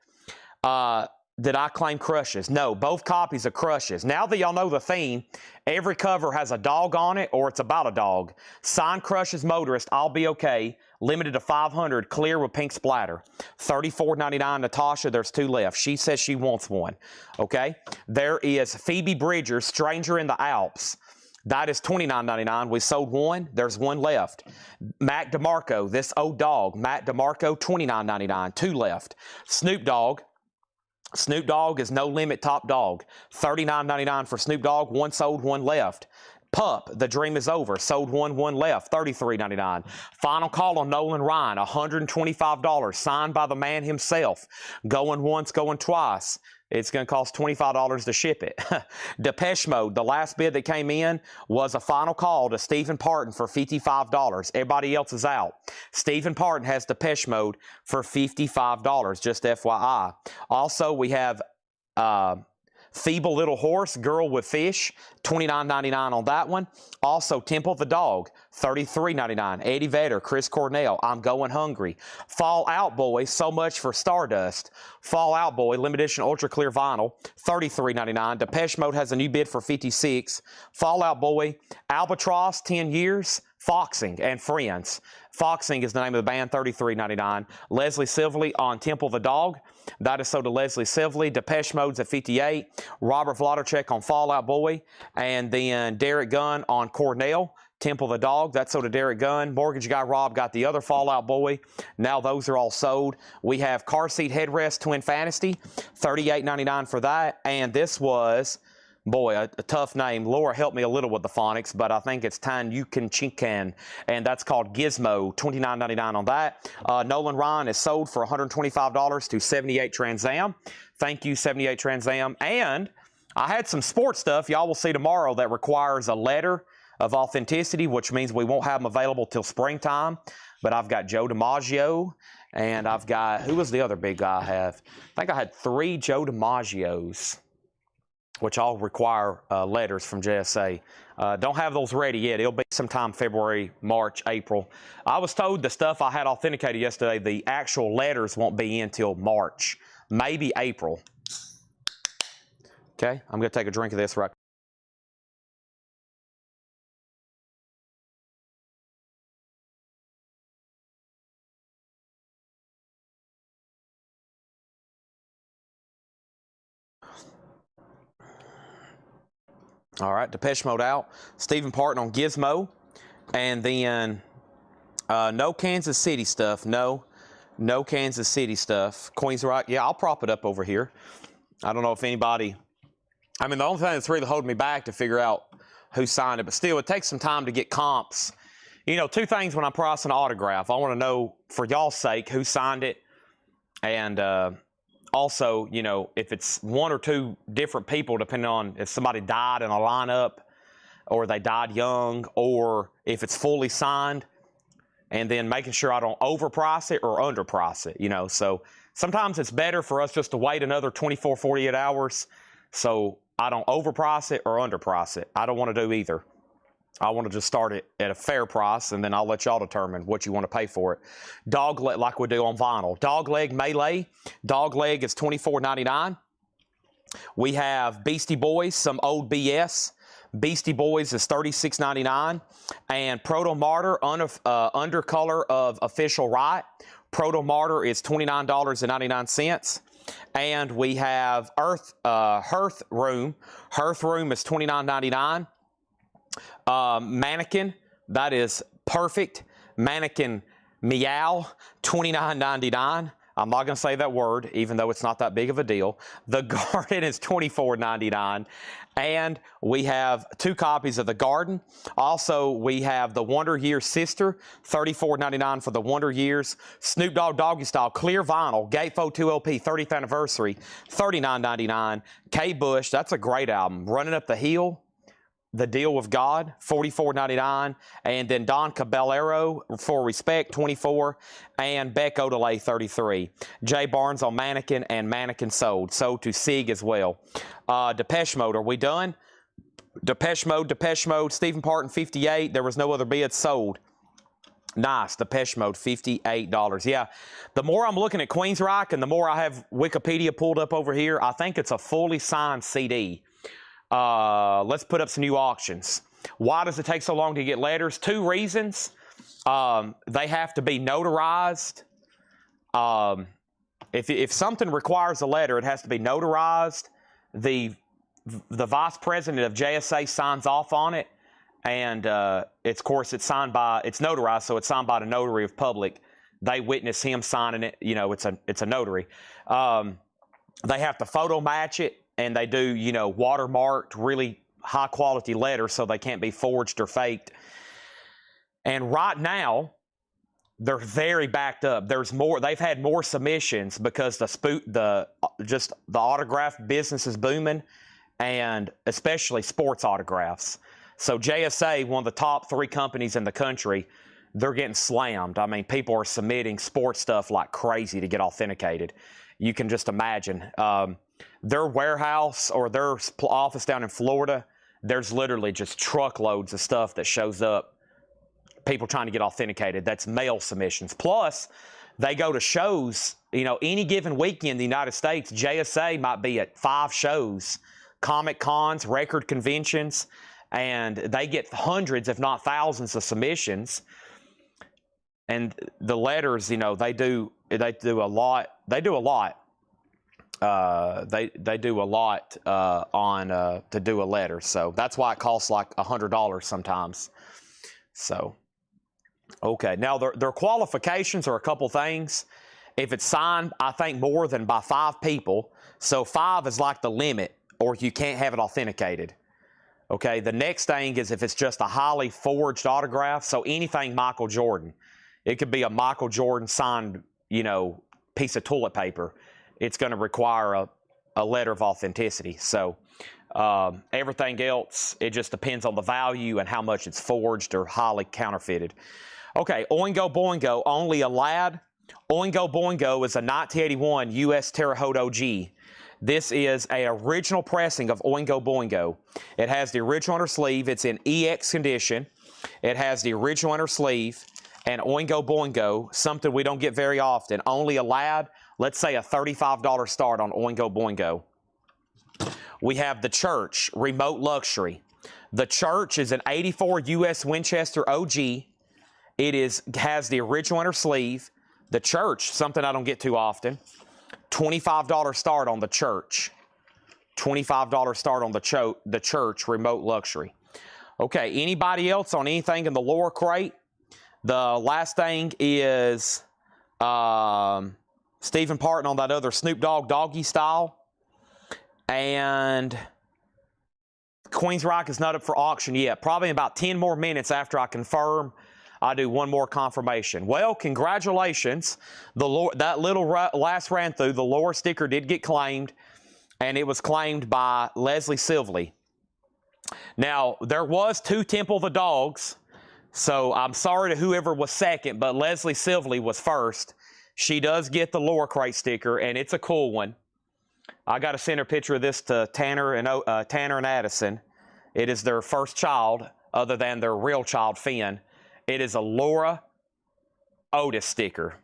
Did I claim Crushes? No, both copies of Crushes. Now that y'all know the theme, every cover has a dog on it or it's about a dog. Signed Crushes Motorist, I'll Be Okay. Limited to 500, clear with pink splatter. $34.99, Natasha, there's 2 left. She says she wants one, okay? There is Phoebe Bridgers, Stranger in the Alps. That is $29.99. We sold 1. There's 1 left. Mac DeMarco, this old dog. Mac DeMarco, $29.99. 2 left. Snoop Dogg. Snoop Dogg is No Limit Top Dog. $39.99 for Snoop Dogg. 1 sold, 1 left. Pup, The Dream Is Over. Sold 1, 1 left. $33.99. Final call on Nolan Ryan. $125. Signed by the man himself. Going once, going twice. It's going to cost $25 to ship it. Depeche Mode, the last bid that came in was a final call to Stephen Parton for $55. Everybody else is out. Stephen Parton has Depeche Mode for $55, just FYI. Also, we have Feeble Little Horse, Girl with Fish, $29.99 on that one. Also, Temple the Dog, $33.99. Eddie Vedder, Chris Cornell, I'm Going Hungry. Fall Out Boy, So Much for Stardust. Fall Out Boy, limited edition ultra clear vinyl, $33.99. Depeche Mode has a new bid for $56. Fall Out Boy, Albatross, 10 Years, Foxing, and Friends. Foxing is the name of the band, $33.99. Leslie Silverly on Temple the Dog. That is sold to Leslie Silverly. Depeche Mode's at $58. Robert Vladicek on Fall Out Boy. And then Derek Gunn on Cornell. Temple the Dog, that's sold to Derek Gunn. Mortgage Guy Rob got the other Fall Out Boy. Now those are all sold. We have Car Seat Headrest Twin Fantasy, $38.99 for that. And this was, boy, a tough name. Laura helped me a little with the phonics, but I think it's Tan Yukin Chinkan, and that's called Gizmo, $29.99 on that. Nolan Ryan is sold for $125 to 78 Trans Am. Thank you, 78 Trans Am. And I had some sports stuff y'all will see tomorrow that requires a letter of authenticity, which means we won't have them available till springtime. But I've got Joe DiMaggio, and I've got, who was the other big guy I have? I think I had 3 Joe DiMaggios, which all require letters from JSA. Don't have those ready yet. It'll be sometime February, March, April. I was told the stuff I had authenticated yesterday, the actual letters won't be in till March, maybe April. Okay, I'm going to take a drink of this right. All right, Depeche Mode out. Stephen Parton on Gizmo. And then no Kansas City stuff. No Kansas City stuff. Queens Rock. Yeah, I'll prop it up over here. I don't know if anybody... I mean, the only thing that's really holding me back to figure out who signed it. But still, it takes some time to get comps. You know, 2 things when I'm pricing an autograph. I want to know, for y'all's sake, who signed it. And... also, you know, if it's 1 or 2 different people, depending on if somebody died in a lineup or they died young, or if it's fully signed, and then making sure I don't overprice it or underprice it, you know. So sometimes it's better for us just to wait another 24, 48 hours so I don't overprice it or underprice it. I don't want to do either. I want to just start it at a fair price, and then I'll let y'all determine what you want to pay for it. Dog leg, like we do on vinyl. Dog leg melee. Dog leg is $24.99. We have Beastie Boys, some old BS. Beastie Boys is $36.99. And Proto Martyr, undercolor of Official Right. Proto Martyr is $29.99. And we have Hearth Room. Hearth Room is $29.99. Mannequin, that is perfect. Mannequin Meow, $29.99. I'm not going to say that word, even though it's not that big of a deal. The Garden is $24.99. And we have 2 copies of The Garden. Also, we have The Wonder Years Sister, $34.99 for The Wonder Years. Snoop Dogg Doggy Style Clear Vinyl, Gatefold 2 LP 30th Anniversary, $39.99. K Bush, that's a great album. Running Up the Hill, The Deal with God, $44.99, and then Don Caballero for Respect, $24, and Beck Odelay, $33. Jay Barnes on Mannequin, and Mannequin sold to Sig as well. Depeche Mode, are we done? Depeche Mode, Stephen Parton, $58. There was no other bid sold. Nice, Depeche Mode, $58. Yeah, the more I'm looking at Queensryche and the more I have Wikipedia pulled up over here, I think it's a fully signed CD. Let's put up some new auctions. Why does it take so long to get letters? 2 reasons. They have to be notarized. If something requires a letter, it has to be notarized. The vice president of JSA signs off on it, and it's, of course, it's notarized, so it's signed by the notary of public. They witness him signing it. You know, it's a notary. They have to photo match it. And they do, you know, watermarked, really high-quality letters so they can't be forged or faked. And right now, they're very backed up. There's more. They've had more submissions because the autograph business is booming, and especially sports autographs. So JSA, one of the top 3 companies in the country, they're getting slammed. I mean, people are submitting sports stuff like crazy to get authenticated. You can just imagine. Their warehouse or their office down in Florida, there's literally just truckloads of stuff that shows up, people trying to get authenticated. That's mail submissions. Plus, they go to shows, you know, any given weekend in the United States, JSA might be at 5 shows, comic cons, record conventions, and they get hundreds, if not thousands, of submissions. And the letters, you know, they do a lot. They do a lot. They do a lot to do a letter, so that's why it costs like $100 sometimes. So, okay, now their qualifications are a couple things. If it's signed, I think more than by 5 people, so 5 is like the limit, or you can't have it authenticated. Okay, the next thing is if it's just a highly forged autograph, so anything Michael Jordan. It could be a Michael Jordan signed, you know, piece of toilet paper. It's going to require a letter of authenticity. So everything else, it just depends on the value and how much it's forged or highly counterfeited. Okay, Oingo Boingo, only a lad. Oingo Boingo is a 1981 U.S. Terre Haute OG. This is an original pressing of Oingo Boingo. It has the original inner sleeve. It's in EX condition. It has the original inner sleeve. And Oingo Boingo, something we don't get very often. Only a lad. Let's say a $35 start on Oingo Boingo. We have the Church, Remote Luxury. The Church is an 84 U.S. Winchester OG. It has the original inner sleeve. The Church, something I don't get too often. $25 start on the Church. $25 start on the Church, Remote Luxury. Okay, anybody else on anything in the lower crate? The last thing is Stephen Parton on that other Snoop Dogg Doggy Style. And Queensryche is not up for auction yet. Probably in about 10 more minutes after I confirm, I do one more confirmation. Well, congratulations. That little last ran through, the lower sticker did get claimed, and it was claimed by Leslie Silvley. Now, there was 2 Temple of the Dogs. So I'm sorry to whoever was second, but Leslie Silverly was first. She does get the Lore Crate sticker, and it's a cool one. I got to send her a picture of this to Tanner and Addison. It is their first child, other than their real child, Finn. It is a Laura Otis sticker.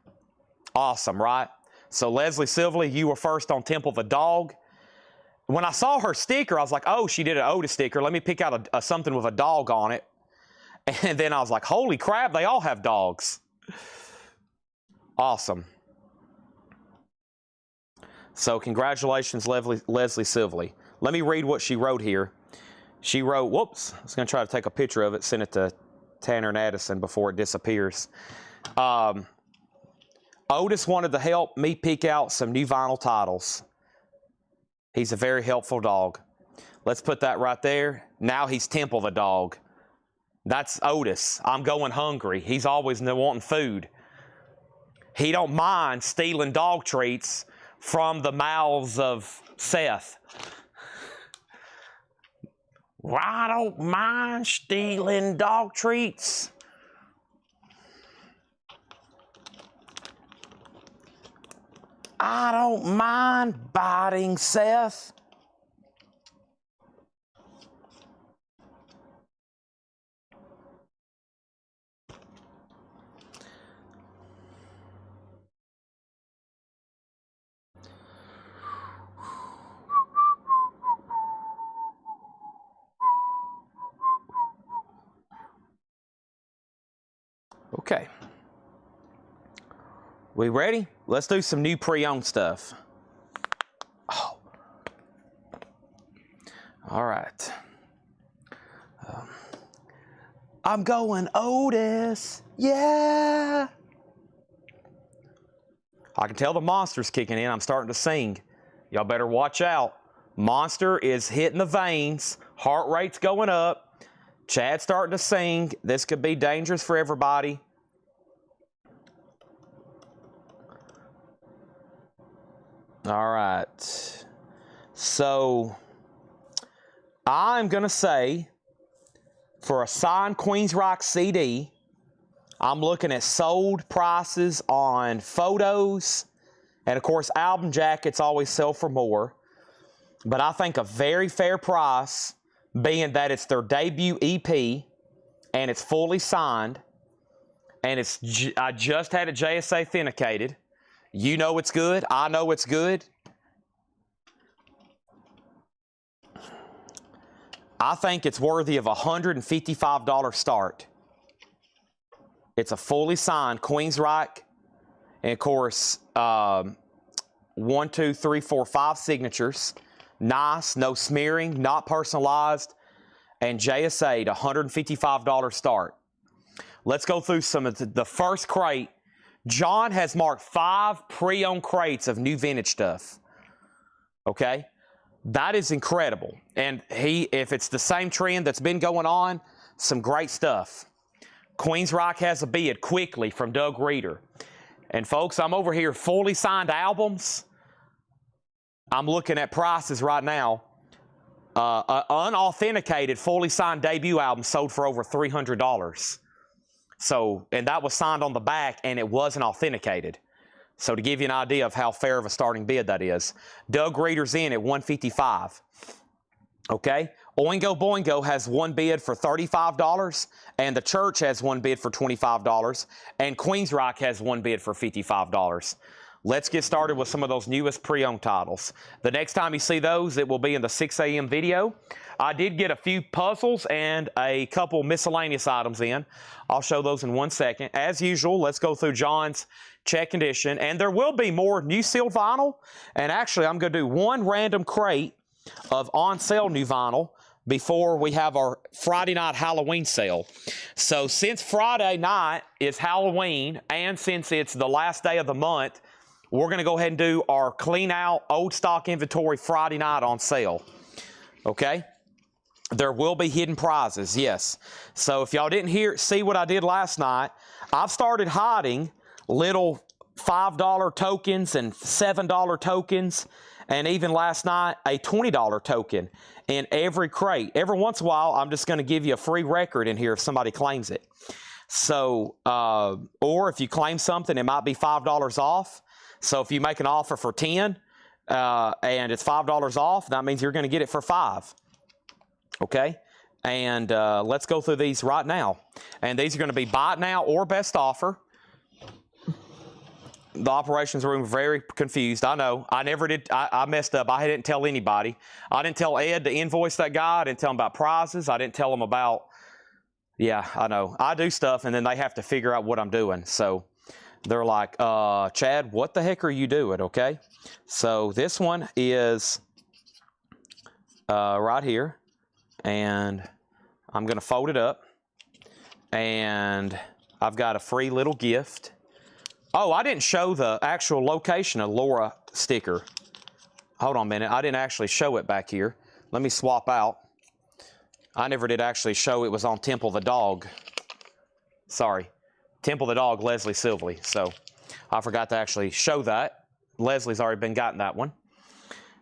Awesome, right? So Leslie Silverly, you were first on Temple of the Dog. When I saw her sticker, I was like, oh, she did an Otis sticker. Let me pick out something with a dog on it. And then I was like, holy crap, they all have dogs. Awesome. So congratulations, Leslie Silverly. Let me read what she wrote here. She wrote, whoops, I was going to try to take a picture of it, send it to Tanner and Addison before it disappears. Otis wanted to help me pick out some new vinyl titles. He's a very helpful dog. Let's put that right there. Now he's Temple the dog. That's Otis. I'm going hungry. He's always wanting food. He don't mind stealing dog treats from the mouths of Seth. Well, I don't mind stealing dog treats. I don't mind biting Seth. Okay. We ready? Let's do some new pre-owned stuff. Oh. All right. I'm going Otis. Yeah. I can tell the monster's kicking in. I'm starting to sing. Y'all better watch out. Monster is hitting the veins. Heart rate's going up. Chad's starting to sing. This could be dangerous for everybody. All right. So I'm going to say for a signed Queens Rock CD, I'm looking at sold prices on photos. And of course, album jackets always sell for more. But I think a very fair price, being that it's their debut EP and it's fully signed and I just had it JSA authenticated. You know it's good. I know it's good. I think it's worthy of a $155 start. It's a fully signed Queens Rock. And of course, 1, 2, 3, 4, 5 signatures. Nice, no smearing, not personalized. And JSA'd $155 start. Let's go through some of the first crate. John has marked 5 pre-owned crates of new vintage stuff. Okay? That is incredible. And if it's the same trend that's been going on, some great stuff. Queens Rock has a bid quickly from Doug Reeder. And folks, I'm over here fully signed albums. I'm looking at prices right now. Unauthenticated, fully signed debut album sold for over $300. So, and that was signed on the back, and it wasn't authenticated. So to give you an idea of how fair of a starting bid that is, Doug Reeder's in at $155. Okay? Oingo Boingo has one bid for $35, and the church has one bid for $25, and Queens Rock has one bid for $55. Let's get started with some of those newest pre-owned titles. The next time you see those, it will be in the 6 a.m. video. I did get a few puzzles and a couple miscellaneous items in. I'll show those in 1 second. As usual, let's go through John's check condition. And there will be more new sealed vinyl. And actually, I'm going to do one random crate of on-sale new vinyl before we have our Friday night Halloween sale. So since Friday night is Halloween, and since it's the last day of the month, we're going to go ahead and do our clean out old stock inventory Friday night on sale. Okay? There will be hidden prizes, yes. So if y'all didn't see what I did last night, I've started hiding little $5 tokens and $7 tokens and even last night, a $20 token in every crate. Every once in a while, I'm just going to give you a free record in here if somebody claims it. So, or if you claim something, it might be $5 off. So if you make an offer for 10 and it's $5 off, that means you're going to get it for 5. Okay? And let's go through these right now. And these are going to be buy it now or best offer. The operations room very confused. I know. I never did. I messed up. I didn't tell anybody. I didn't tell Ed to invoice that guy. I didn't tell him about prizes. I didn't tell him about... Yeah, I know. I do stuff, and then they have to figure out what I'm doing. So they're like, Chad, what the heck are you doing, okay? So this one is right here, and I'm going to fold it up, and I've got a free little gift. Oh, I didn't show the actual location of Laura sticker. Hold on a minute. I didn't actually show it back here. Let me swap out. I never did actually show it was on Temple the Dog. Sorry. Temple the Dog, Leslie Silvley. So I forgot to actually show that. Leslie's already been gotten that one.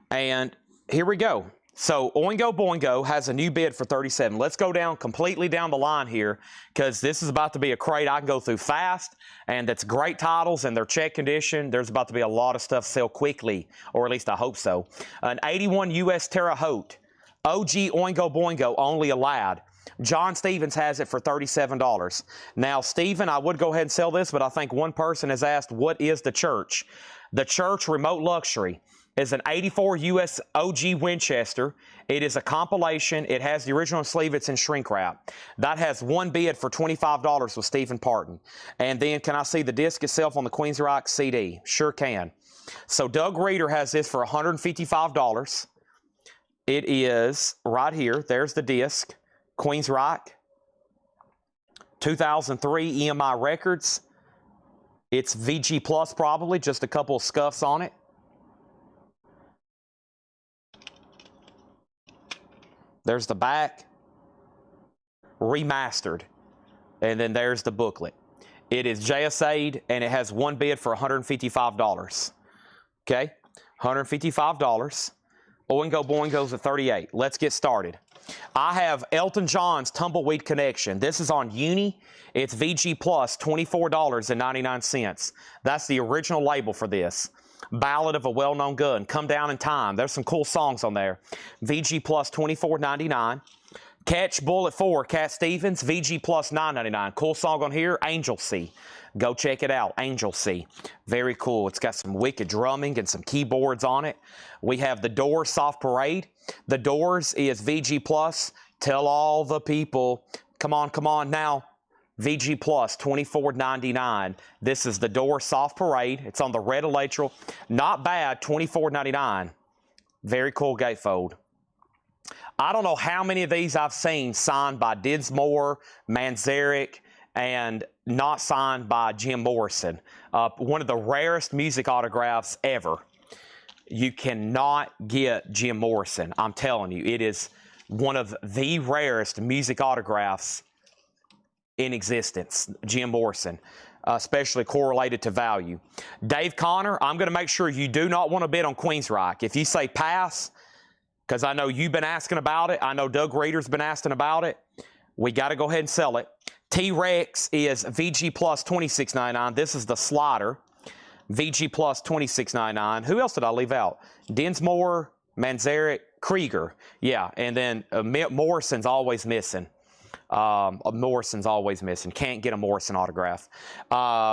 And here we go. So Oingo Boingo has a new bid for 37. Let's go down completely down the line here because this is about to be a crate I can go through fast, and it's great titles and they're check condition. There's about to be a lot of stuff sell quickly, or at least I hope so. An 81 U.S. Terre Haute, OG Oingo Boingo, only a lad. John Stevens has it for $37. Now, Stephen, I would go ahead and sell this, but I think one person has asked, what is the Church? The Church Remote Luxury is an 84 U.S. OG Winchester. It is a compilation. It has the original sleeve. It's in shrink wrap. That has one bid for $25 with Stephen Parton. And then can I see the disc itself on the Queensryche CD? Sure can. So Doug Reeder has this for $155. It is right here. There's the disc. Queensryche. 2003 EMI Records. It's VG Plus probably. Just a couple of scuffs on it. There's the back, remastered, and then there's the booklet. It is JSA'd, and it has one bid for $155. Okay, $155. Oingo Boingo's at 38. Let's get started. I have Elton John's Tumbleweed Connection. This is on Uni. It's VG Plus, $24.99. That's the original label for this. Ballad of a Well-Known Gun, Come Down in Time. There's some cool songs on there. VG Plus $24.99. Catch Bullet 4, Cat Stevens, VG Plus $9.99. Cool song on here, Angel Sea. Go check it out, Angel Sea. Very cool. It's got some wicked drumming and some keyboards on it. We have The Doors Soft Parade. The Doors is VG Plus. Tell all the people. Come on now. VG Plus, $24.99. This is The Doors Soft Parade. It's on the red electro. Not bad, $24.99. Very cool gatefold. I don't know how many of these I've seen signed by Dinsmore, Manzarek, and not signed by Jim Morrison. One of the rarest music autographs ever. You cannot get Jim Morrison. I'm telling you, it is one of the rarest music autographs in existence, Jim Morrison, especially correlated to value. Dave Connor, I'm going to make sure you do not want to bid on Queensryche. If you say pass, because I know you've been asking about it, I know Doug Reeder's been asking about it, we got to go ahead and sell it. T-Rex is VG Plus $26.99. This is the slider. VG Plus $26.99. Who else did I leave out? Dinsmore, Manzarek, Krieger. Yeah, and then Morrison's always missing. Morrison's always missing. Can't get a Morrison autograph.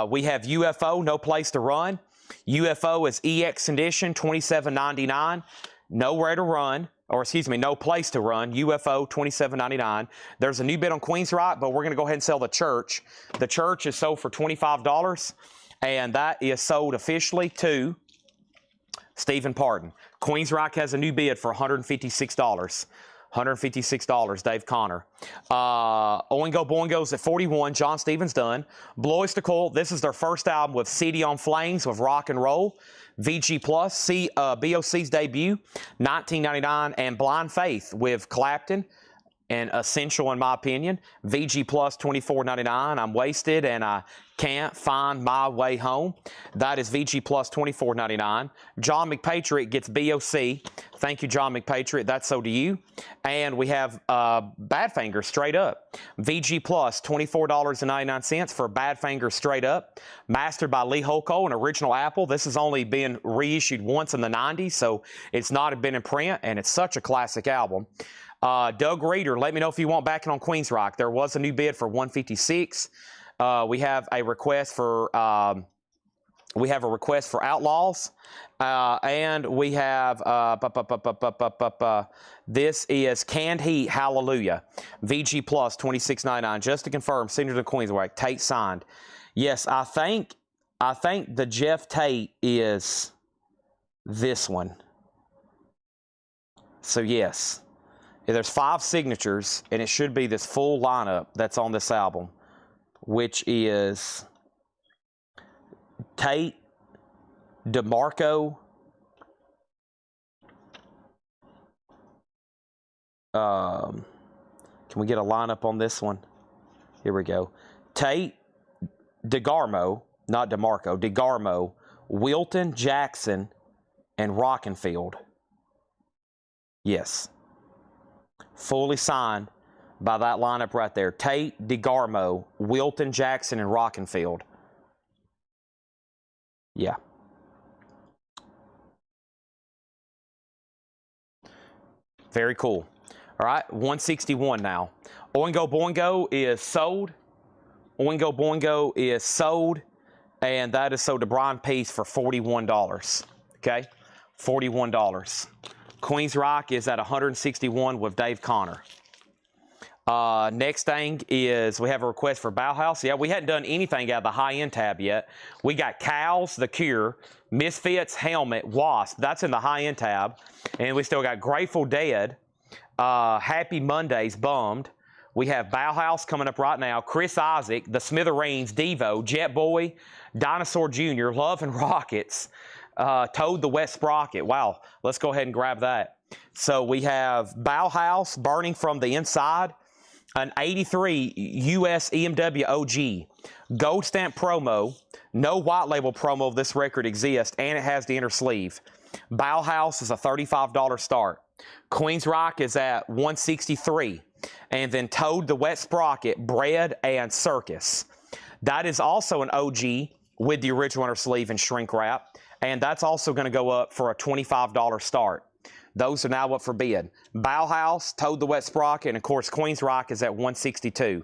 We have UFO, No Place to Run. UFO is EX Edition, $27.99. Nowhere to run, or excuse me, No Place to Run. UFO, $27.99. There's a new bid on Queensryche, but we're going to go ahead and sell the Church. The Church is sold for $25, and that is sold officially to Stephen Parton. Queensryche has a new bid for $156. $156, Dave Connor. Oingo Boingo's at 41. John Stevens done. Blois de Coil, this is their first album with City on Flames with rock and roll. VG Plus, BOC's debut, $19.99. And Blind Faith with Clapton, and essential in my opinion. VG Plus $24.99. I'm wasted and I can't find my way home. That is VG Plus $24.99. John McPatriot gets BOC. Thank you, John McPatriot. That's so to you. And we have Badfinger straight up. VG Plus $24.99 for Badfinger straight up. Mastered by Lee Holko, an original Apple. This has only been reissued once in the 90s, so it's not been in print, and it's such a classic album. Doug Reeder, let me know if you want backing on Queen's Rock. There was a new bid for $156. We have a request for Outlaws, and we have this is Canned Heat Hallelujah, VG Plus $26.99. Just to confirm, senior to Queen's Rock, Tate signed. Yes, I think the Jeff Tate is this one. So yes. There's 5 signatures, and it should be this full lineup that's on this album, which is Tate, DeMarco, can we get a lineup on this one? Here we go. Tate, DeGarmo, not DeMarco, DeGarmo, Wilton, Jackson, and Rockenfield. Yes. Fully signed by that lineup right there. Tate, DeGarmo, Wilton, Jackson, and Rockenfield. Yeah. Very cool. All right, 161 now. Oingo Boingo is sold. Oingo Boingo is sold, and that is sold to Brian Peace for $41. Okay, $41. Queen's Rock is at 161 with Dave Connor. Next thing is we have a request for Bauhaus. Yeah, we hadn't done anything out of the high-end tab yet. We got Cows, The Cure, Misfits, Helmet, Wasp. That's in the high-end tab. And we still got Grateful Dead, Happy Mondays, Bummed. We have Bauhaus coming up right now, Chris Isaac, The Smithereens, Devo, Jet Boy, Dinosaur Jr., Love and Rockets, Toad the Wet Sprocket. Wow, let's go ahead and grab that. So we have Bauhaus, Burning from the Inside, an 83 US EMW OG, gold stamp promo, no white label promo of this record exists, and it has the inner sleeve. Bauhaus is a $35 start. Queen's Rock is at $163. And then Toad the Wet Sprocket, Bread and Circus. That is also an OG with the original inner sleeve and shrink wrap. And that's also going to go up for a $25 start. Those are now up for bid. Bauhaus, Toad the Wet Sprocket, and of course Queen's Rock is at $162.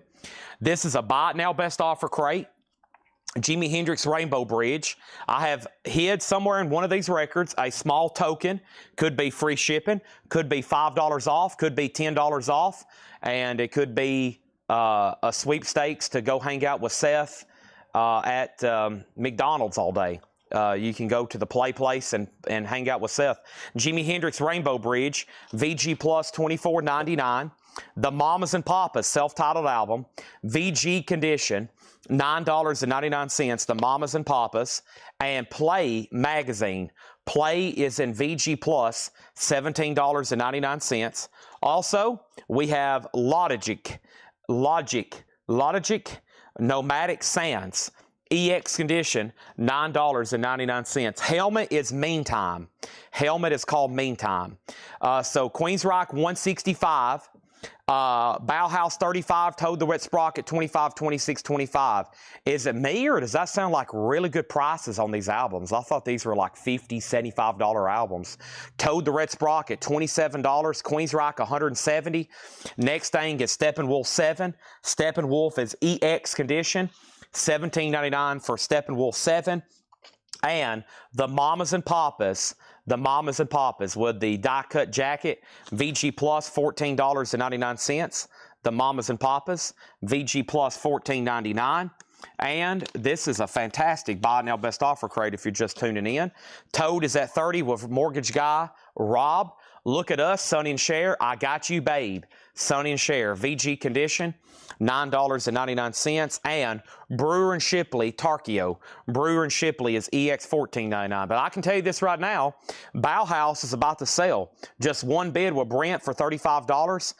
This is a buy it now best offer crate. Jimi Hendrix Rainbow Bridge. I have hid somewhere in one of these records a small token. Could be free shipping, could be $5 off, could be $10 off, and it could be a sweepstakes to go hang out with Seth at McDonald's all day. You can go to the play place and hang out with Seth. Jimi Hendrix Rainbow Bridge, VG Plus $24.99. The Mamas and Papas self-titled album, VG Condition, $9.99. The Mamas and Papas, and Play magazine. Play is in VG Plus, $17.99. Also, we have Logic, Nomadic Sands, EX Condition, $9.99. Helmet is Meantime. Helmet is called Meantime. So Queen's Rock, $165. Bauhaus 35, Toad the Wet Sprocket 25, 26, 25. Is it me, or does that sound like really good prices on these albums? I thought these were like $50, $75 albums. Toad the Wet Sprocket $27, Queen's Rock $170. Next thing is Steppenwolf 7. Steppenwolf is EX Condition, $17.99 for Steppenwolf 7. And the Mamas and Papas. The Mamas and Papas with the die-cut jacket, VG Plus, $14.99. The Mamas and Papas, VG Plus, $14.99. And this is a fantastic buy now best offer crate if you're just tuning in. Toad is at $30 with Mortgage Guy, Rob. Look at us, Sonny and Cher. I got you, babe. Sonny and Cher, VG condition, $9.99. And Brewer and Shipley, Tarkio. Brewer and Shipley is EX $14.99. But I can tell you this right now, Bauhaus is about to sell. Just one bid with Brent for $35.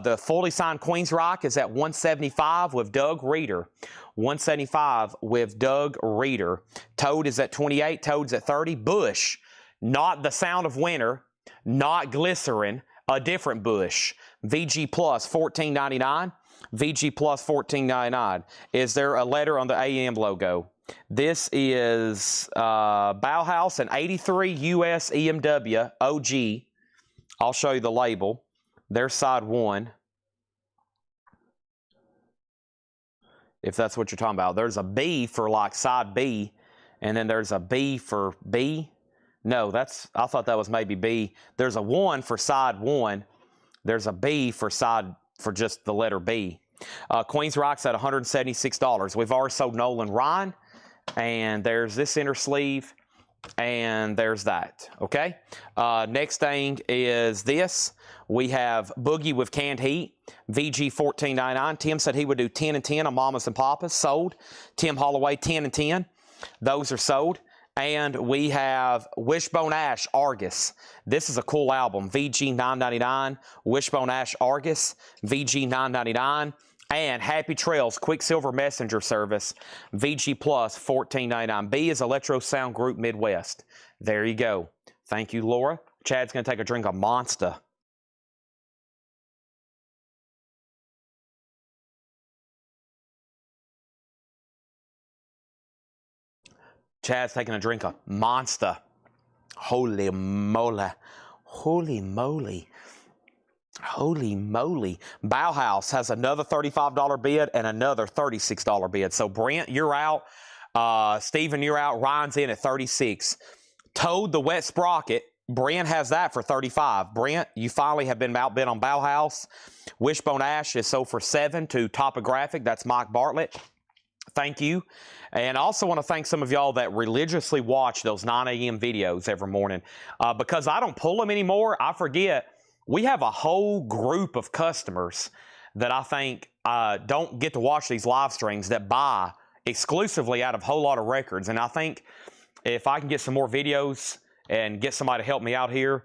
The fully signed Queensryche is at $175 with Doug Reeder. $175 with Doug Reeder. Toad is at $28. Toad's at $30. Bush, not the Sound of Winter, not Glycerin, a different Bush. VG Plus $14.99. VG Plus $14.99. Is there a letter on the AM logo? This is Bauhaus, an 83 US EMW OG. I'll show you the label. There's side 1. If that's what you're talking about. There's a B for like side B, and then there's a B for B. No, I thought that was maybe B. There's a 1 for side 1. There's a B for just the letter B. Queensryche's at $176. We've already sold Nolan Ryan, and there's this inner sleeve, and there's that, okay? Next thing is this. We have Boogie with Canned Heat, VG $14.99. Tim said he would do 10 and 10 on Mamas and Papas, sold. Tim Holloway, 10 and 10. Those are sold. And we have Wishbone Ash Argus. This is a cool album. VG $9.99. Wishbone Ash Argus. VG $9.99. And Happy Trails Quicksilver Messenger Service. VG Plus $14.99. B is Electro Sound Group Midwest. There you go. Thank you, Laura. Chad's going to take a drink of Monster. Chad's taking a drink of Monster. Holy moly. Holy moly. Holy moly. Bauhaus has another $35 bid and another $36 bid. So Brent, you're out. Steven, you're out. Ryan's in at $36. Toad the Wet Sprocket. Brent has that for $35. Brent, you finally have been outbid on Bauhaus. Wishbone Ash is sold for $7 to Topographic. That's Mike Bartlett. Thank you. And I also want to thank some of y'all that religiously watch those 9 a.m. videos every morning. Because I don't pull them anymore, I forget. We have a whole group of customers that I think don't get to watch these live streams that buy exclusively out of Whole Lot of Records. And I think if I can get some more videos and get somebody to help me out here,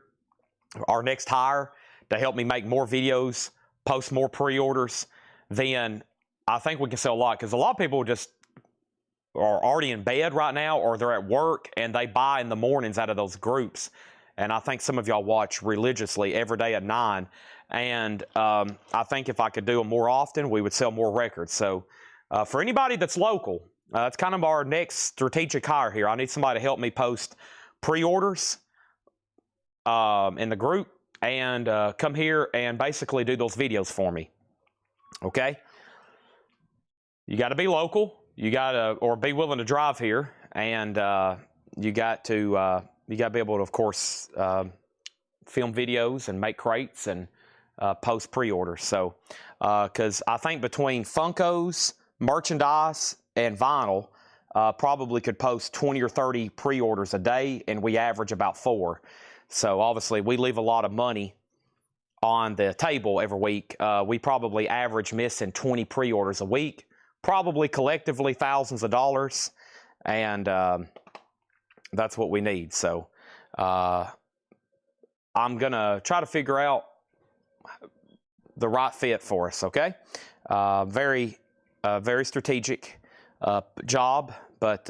our next hire, to help me make more videos, post more pre-orders, then I think we can sell a lot, because a lot of people just are already in bed right now, or they're at work and they buy in the mornings out of those groups. And I think some of y'all watch religiously every day at 9. And I think if I could do them more often, we would sell more records. So for anybody that's local, that's kind of our next strategic hire here. I need somebody to help me post pre-orders in the group and come here and basically do those videos for me. Okay? You got to be local. You got to, or be willing to drive here, and you got to be able to, of course, film videos and make crates and post pre-orders. So, because I think between Funkos, merchandise, and vinyl, probably could post 20 or 30 pre-orders a day, and we average about 4. So obviously, we leave a lot of money on the table every week. We probably average missing 20 pre-orders a week. Probably collectively thousands of dollars, and that's what we need. So I'm going to try to figure out the right fit for us, okay? Very strategic job, but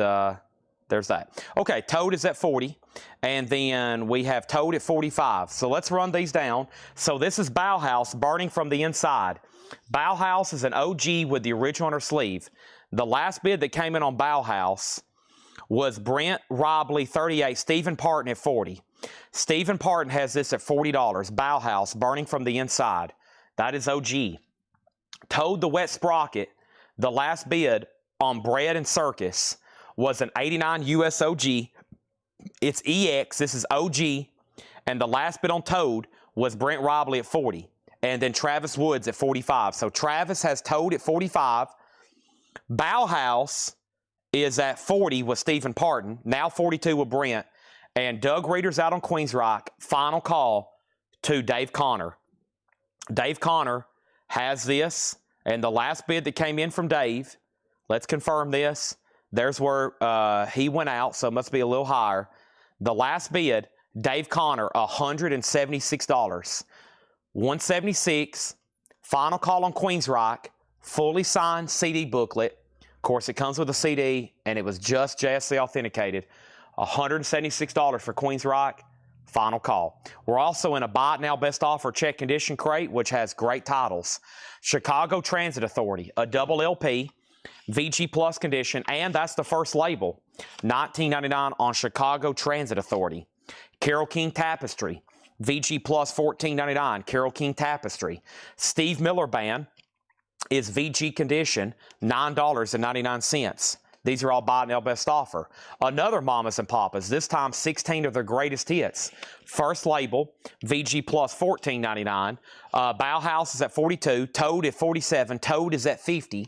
there's that. Okay, Toad is at 40, and then we have Toad at 45. So let's run these down. So this is Bauhaus, Burning from the Inside. Bauhaus is an OG with the original on her sleeve. The last bid that came in on Bauhaus was Brent Robley, 38, Stephen Parton at 40. Stephen Parton has this at $40. Bauhaus, Burning from the Inside. That is OG. Toad the Wet Sprocket, the last bid on Bread and Circus was an 89 US OG. It's EX, this is OG, and the last bid on Toad was Brent Robley at 40. And then Travis Woods at 45. So Travis has Toad at 45. Bauhaus is at 40 with Stephen Parton. Now 42 with Brent. And Doug Reeder's out on Queensryche. Final call. to Dave Connor. Dave Connor has this, and the last bid that came in from Dave, let's confirm this. There's where he went out, so it must be a little higher. The last bid, Dave Connor, $176. 176, final call on Queensryche, fully signed CD booklet. Of course, it comes with a CD, and it was just JSC authenticated. $176 for Queensryche, final call. We're also in a Buy It Now Best Offer check condition crate, which has great titles. Chicago Transit Authority, a double LP, VG Plus condition, and that's the first label. $19.99 on Chicago Transit Authority. Carole King Tapestry, VG Plus $14.99, Carole King Tapestry. Steve Miller Band is VG condition, $9.99. These are all Buy It Now Best Offer. Another Mamas and Papas, this time 16 of their greatest hits. First label, VG Plus $14.99. Bauhaus is at $42, Toad at $47, Toad is at $50.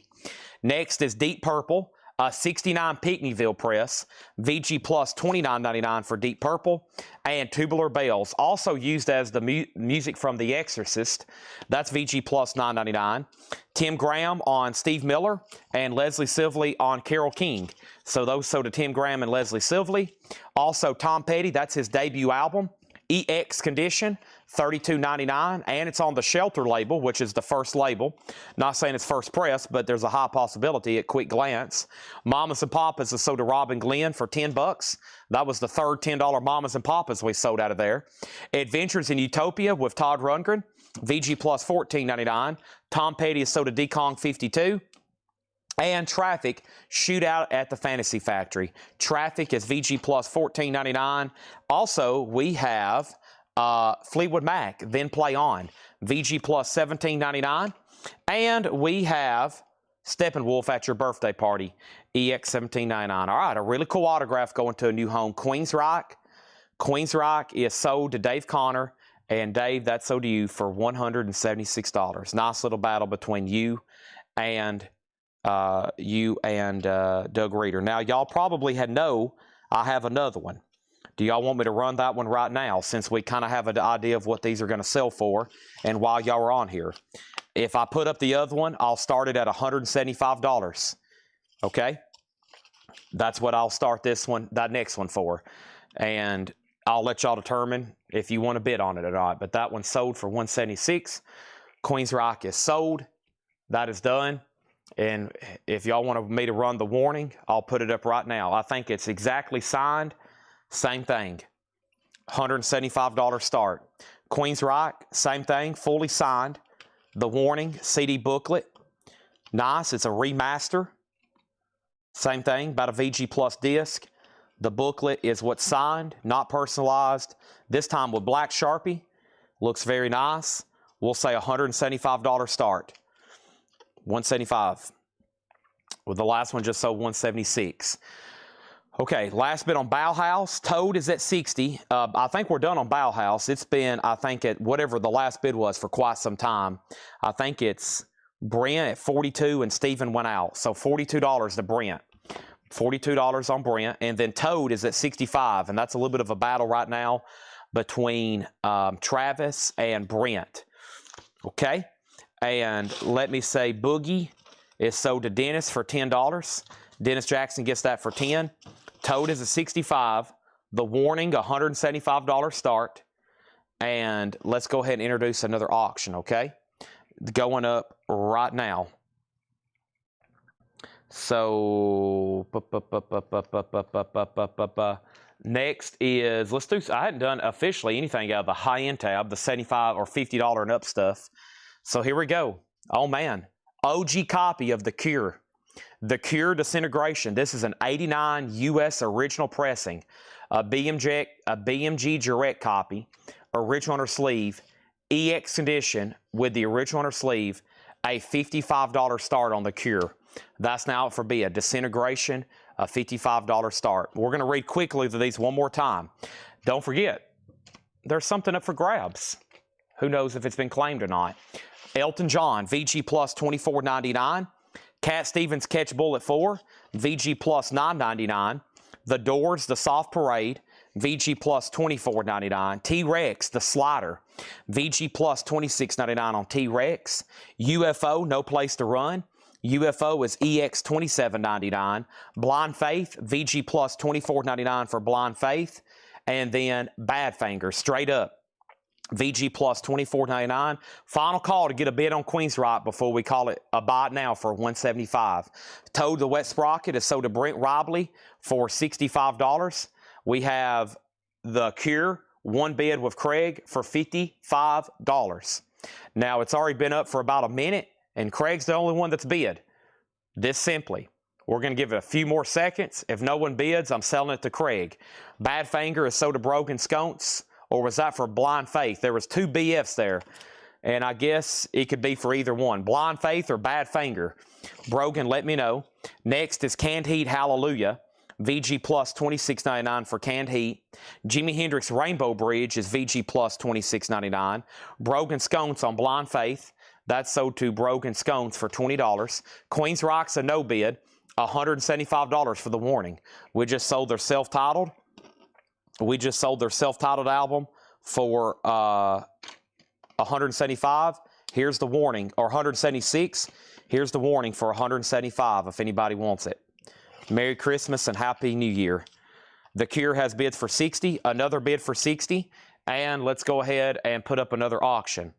Next is Deep Purple, 69 Pinckneyville press, VG Plus $29.99 for Deep Purple, and Tubular Bells, also used as the music from The Exorcist. That's VG Plus $9.99. Tim Graham on Steve Miller, and Leslie Sively on Carole King. So those sold to Tim Graham and Leslie Sively. Also Tom Petty, that's his debut album. EX condition, $32.99, and it's on the Shelter label, which is the first label. Not saying it's first press, but there's a high possibility at quick glance. Mamas and Papas is sold to Robin Glenn for $10. That was the third $10 Mamas and Papas we sold out of there. Adventures in Utopia with Todd Rundgren, VG Plus $14.99. Tom Petty is sold to D-Kong $52. And Traffic, Shootout at the Fantasy Factory. Traffic is VG Plus $14.99. Also, we have Fleetwood Mac, Then Play On, VG Plus $17.99. And we have Steppenwolf at Your Birthday Party, EX $17.99. All right, a really cool autograph going to a new home. Queensryche. Queensryche is sold to Dave Connor. And Dave, that's sold to you for $176. Nice little battle between you and Doug Reeder. Now, y'all probably know I have another one. Do y'all want me to run that one right now, since we kind of have an idea of what these are going to sell for, and while y'all are on here? If I put up the other one, I'll start it at $175. Okay? That's what I'll start that next one for. And I'll let y'all determine if you want to bid on it or not. But that one sold for $176. Queensryche is sold. That is done. And if y'all want me to run the warning, I'll put it up right now. I think it's exactly signed. Same thing. $175 start. Queensryche, same thing, fully signed. The warning, CD booklet. Nice, it's a remaster. Same thing, about a VG Plus disc. The booklet is what's signed, not personalized. This time with black Sharpie. Looks very nice. We'll say $175 start. $175. Well, the last one just sold $176. Okay, last bit on Bauhaus. Toad is at $60. I think we're done on Bauhaus. It's been, I think, at whatever the last bid was for quite some time. I think it's Brent at $42 and Steven went out. So $42 to Brent. $42 on Brent. And then Toad is at $65. And that's a little bit of a battle right now between Travis and Brent. Okay? And let me say Boogie is sold to Dennis for $10. Dennis Jackson gets that for $10. Toad is a $65. The warning, $175 start. And let's go ahead and introduce another auction, okay? Going up right now. So, next is, let's do, I hadn't done officially anything out of the high-end tab, the $75 or $50 and up stuff. So here we go. Oh, man. OG copy of The Cure. The Cure Disintegration. This is an 89 U.S. original pressing. A BMG direct copy. Original on her sleeve. EX condition with the original on her sleeve. A $55 start on The Cure. That's now out for bid. Disintegration, a $55 start. We're going to read quickly through these one more time. Don't forget, there's something up for grabs. Who knows if it's been claimed or not. Elton John, VG Plus $24.99. Cat Stevens Catch Bullet 4, VG Plus $9.99. The Doors, The Soft Parade, VG plus $24.99. T-Rex, the slider, VG plus $26.99 on T-Rex. UFO, no place to run. UFO is EX $27.99. Blind Faith, VG plus $24.99 for Blind Faith. And then Badfinger, straight up, VG plus $24.99. Final call to get a bid on Queen's Rock before we call it a buy now for $175. Toad the Wet Sprocket is sold to Brent Robley for $65. We have the Cure, one bid with Craig for $55. Now, it's already been up for about a minute, and Craig's the only one that's bid. This simply. We're going to give it a few more seconds. If no one bids, I'm selling it to Craig. Badfinger is sold to Broken Sconce. Or was that for Blind Faith? There was two BFs there, and I guess it could be for either one. Blind Faith or Badfinger. Brogan, let me know. Next is Canned Heat Hallelujah. VG plus $26.99 for Canned Heat. Jimi Hendrix Rainbow Bridge is VG plus $26.99. Brogan Sconce on Blind Faith. That's sold to Brogan Sconce for $20. Queen's Rock's a no bid. $175 for the warning. We just sold their self-titled. Album for $175. Here's the warning, or $176. Here's the warning for $175 if anybody wants it. Merry Christmas and Happy New Year. The Cure has bids for $60, another bid for $60, and let's go ahead and put up another auction.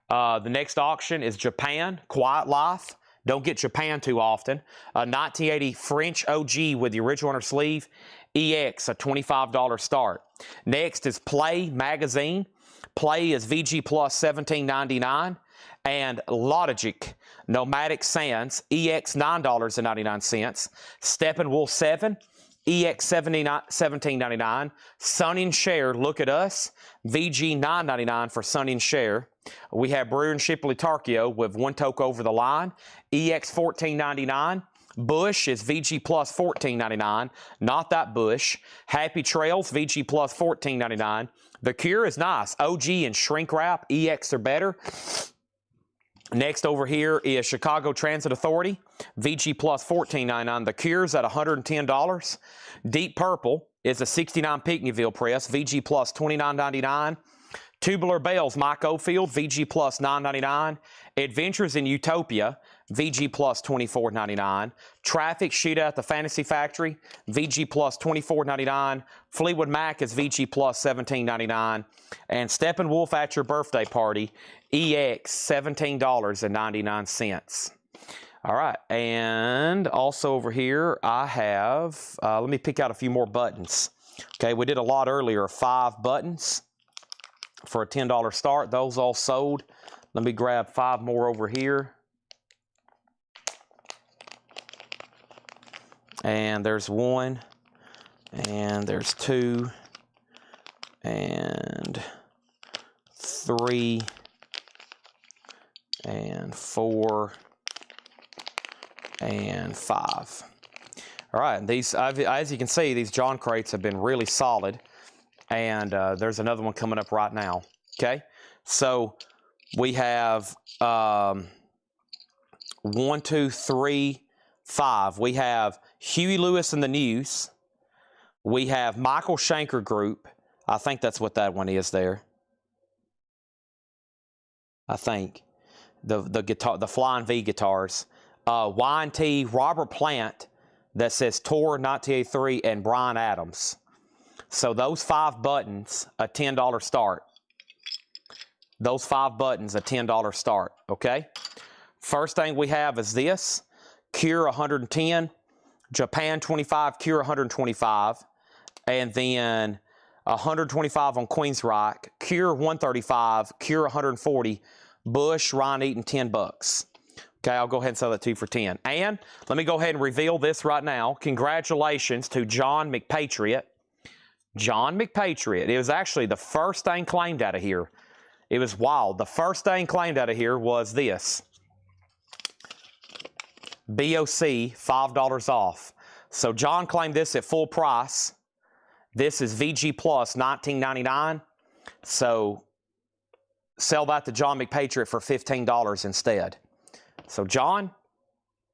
The next auction is Japan, Quiet Life. Don't get Japan too often. A 1980 French OG with the original inner sleeve. EX, a $25 start. Next is Play Magazine. Play is VG plus $17.99. And Logic Nomadic Sands, EX $9.99. Steppenwolf 7, EX $17.99. Sun and Share, Look at Us, VG $9.99 for Sun and Share. We have Brewer and Shipley Tarkio with one toke over the line, EX $14.99. Bush is VG plus $14.99. Not that Bush. Happy Trails, VG plus $14.99. The Cure is nice. OG and shrink wrap, EX are better. Next over here is Chicago Transit Authority, VG plus $14.99. The Cure's at $110. Deep Purple is a 69 Pinckneyville press, VG plus $29.99. Tubular Bells, Mike Oldfield, VG plus $9.99. Adventures in Utopia, VG plus $24.99. Traffic Shootout at the Fantasy Factory, VG plus $24.99. Fleetwood Mac is VG plus $17.99. And Steppenwolf at Your Birthday Party, EX $17.99. All right, and also over here I have, let me pick out a few more buttons. Okay, we did a lot earlier, 5 buttons for a $10 start. Those all sold. Let me grab 5 more over here. And there's 1, and there's 2, and 3, and 4, and 5. All right, these, as you can see, these John crates have been really solid, and there's another one coming up right now. Okay, so we have 1, 2, 3, 5. We have Huey Lewis and the News. We have Michael Schenker Group. I think that's what that one is there. I think the guitar, the Flying V guitars. Y&T Robert Plant that says Tour 1983 and Bryan Adams. So those 5 buttons, a $10 start. Those 5 buttons, a $10 start. Okay. First thing we have is this. Cure 110, Japan 25, Cure 125, and then 125 on Queen's Rock, Cure 135, Cure 140, Bush, Ron Eaton, $10. Okay, I'll go ahead and sell that to you for 10. And let me go ahead and reveal this right now. Congratulations to John McPatriot. John McPatriot. It was actually the first thing claimed out of here. It was wild. The first thing claimed out of here was this. BOC, $5 off. So John claimed this at full price. This is VG Plus, $19.99. So sell that to John McPatriot for $15 instead. So John,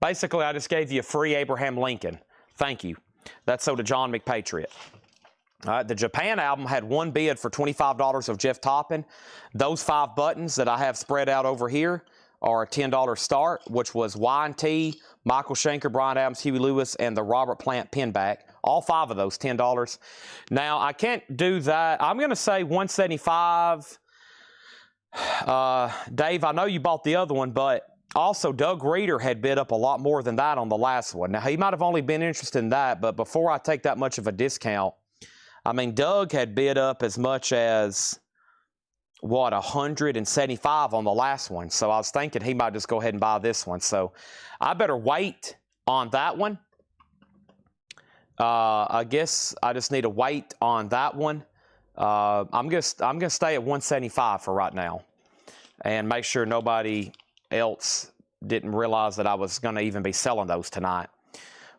basically I just gave you a free Abraham Lincoln. Thank you. That's sold to John McPatriot. The Japan album had one bid for $25 of Jeff Toppin. Those 5 buttons that I have spread out over here are a $10 start, which was Y&T, Michael Schenker, Bryan Adams, Huey Lewis, and the Robert Plant pinback. All 5 of those, $10. Now, I can't do that. I'm going to say $175. Dave, I know you bought the other one, but also Doug Reeder had bid up a lot more than that on the last one. Now, he might have only been interested in that, but before I take that much of a discount, I mean, Doug had bid up as much as, what, 175 on the last one. So I was thinking he might just go ahead and buy this one. So I better wait on that one. I guess I just need to wait on that one. I'm gonna stay at 175 for right now, and make sure nobody else didn't realize that I was gonna even be selling those tonight.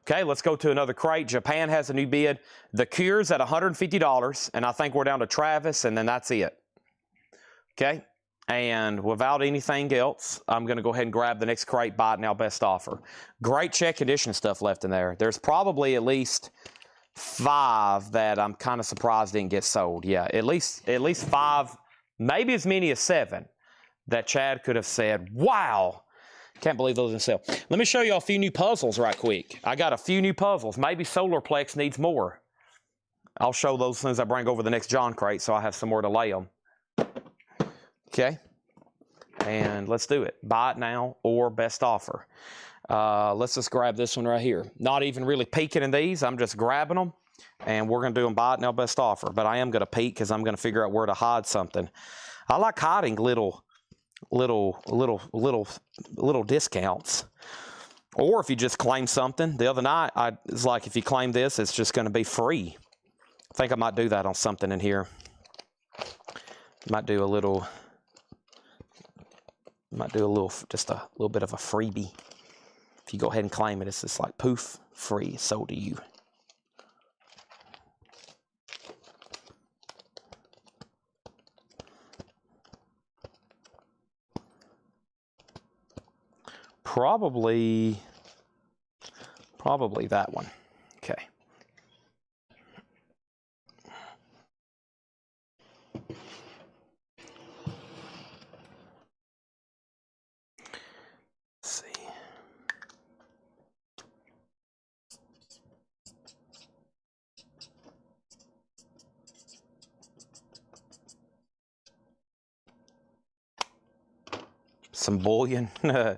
Okay, let's go to another crate. Japan has a new bid. The Cure's at $150, and I think we're down to Travis, and then that's it. Okay, and without anything else, I'm going to go ahead and grab the next crate, buy it now, best offer. Great check condition stuff left in there. There's probably at least 5 that I'm kind of surprised didn't get sold. Yeah, at least 5, maybe as many as 7 that Chad could have said, wow, can't believe those didn't sell. Let me show you a few new puzzles right quick. I got a few new puzzles. Maybe Solarplex needs more. I'll show those as soon as I bring over the next John crate so I have somewhere to lay them. Okay, and let's do it. Buy it now or best offer. Let's just grab this one right here. Not even really peeking in these. I'm just grabbing them, and we're going to do them buy it now, best offer. But I am going to peek because I'm going to figure out where to hide something. I like hiding little discounts. Or if you just claim something. The other night, it's like if you claim this, it's just going to be free. I think I might do that on something in here. Might do a little, just a little bit of a freebie. If you go ahead and claim it, it's just like poof, free, sold to you. Probably that one. Okay. Let's see. Some bullion. Okay.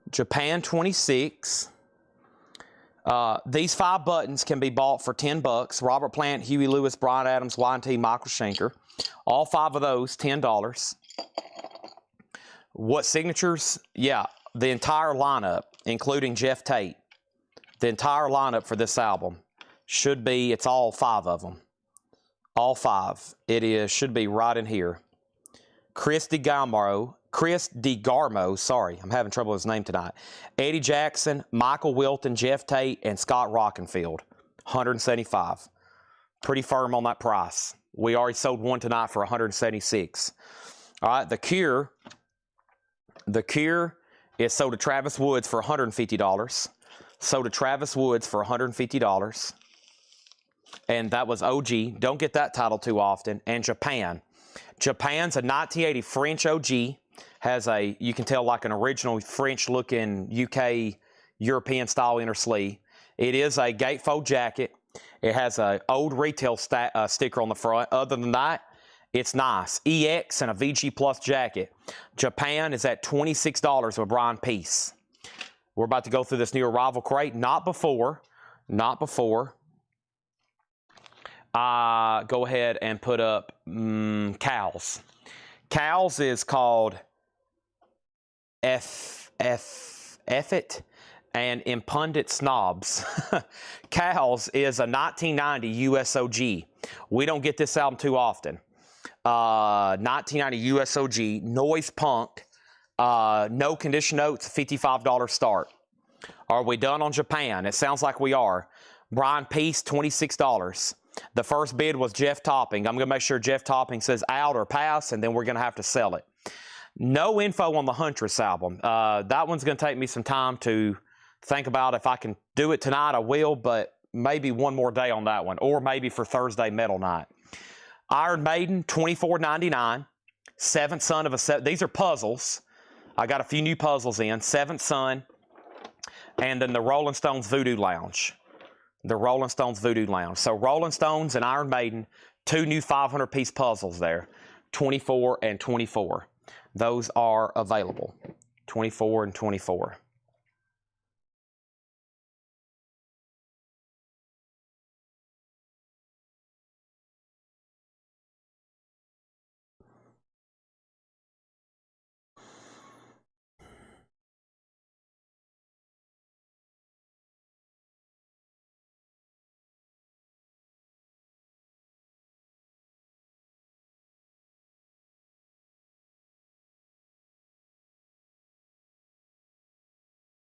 Japan 26. These 5 buttons can be bought for $10. Robert Plant, Huey Lewis, Bryan Adams, Y&T, Michael Schenker. All 5 of those, $10. What signatures? Yeah, the entire lineup, including Jeff Tate. The entire lineup for this album should be, it's all 5 of them. All 5. Should be right in here. Chris DeGarmo, sorry, I'm having trouble with his name tonight. Eddie Jackson, Michael Wilton, Jeff Tate, and Scott Rockenfield. $175. Pretty firm on that price. We already sold one tonight for $176. All right, The Cure is sold to Travis Woods for $150. Sold to Travis Woods for $150. And that was OG. Don't get that title too often. And Japan. Japan's a 1980 French OG. Has a, you can tell, like an original French-looking UK European style inner sleeve. It is a gatefold jacket. It has an old retail sticker on the front. Other than that, it's nice. EX and a VG Plus jacket. Japan is at $26 with Brian Peace. We're about to go through this new arrival crate. Not before. Go ahead and put up Cal's. Cal's is called Effet and Impundit Snobs. Cal's is a 1990 USOG. We don't get this album too often. 1990 USOG, noise punk, no condition notes, $55 start. Are we done on Japan? It sounds like we are. Brian Peace, $26. The first bid was Jeff Topping. I'm going to make sure Jeff Topping says out or pass, and then we're going to have to sell it. No info on the Huntress album. That one's going to take me some time to think about. If I can do it tonight, I will, but maybe one more day on that one, or maybe for Thursday Metal Night. Iron Maiden, $24.99. Seventh Son of a... These are puzzles. I got a few new puzzles in. Seventh Son, and then the Rolling Stones Voodoo Lounge. The Rolling Stones Voodoo Lounge. So Rolling Stones and Iron Maiden, 2 new 500-piece puzzles there, 24 and 24. Those are available, 24 and 24.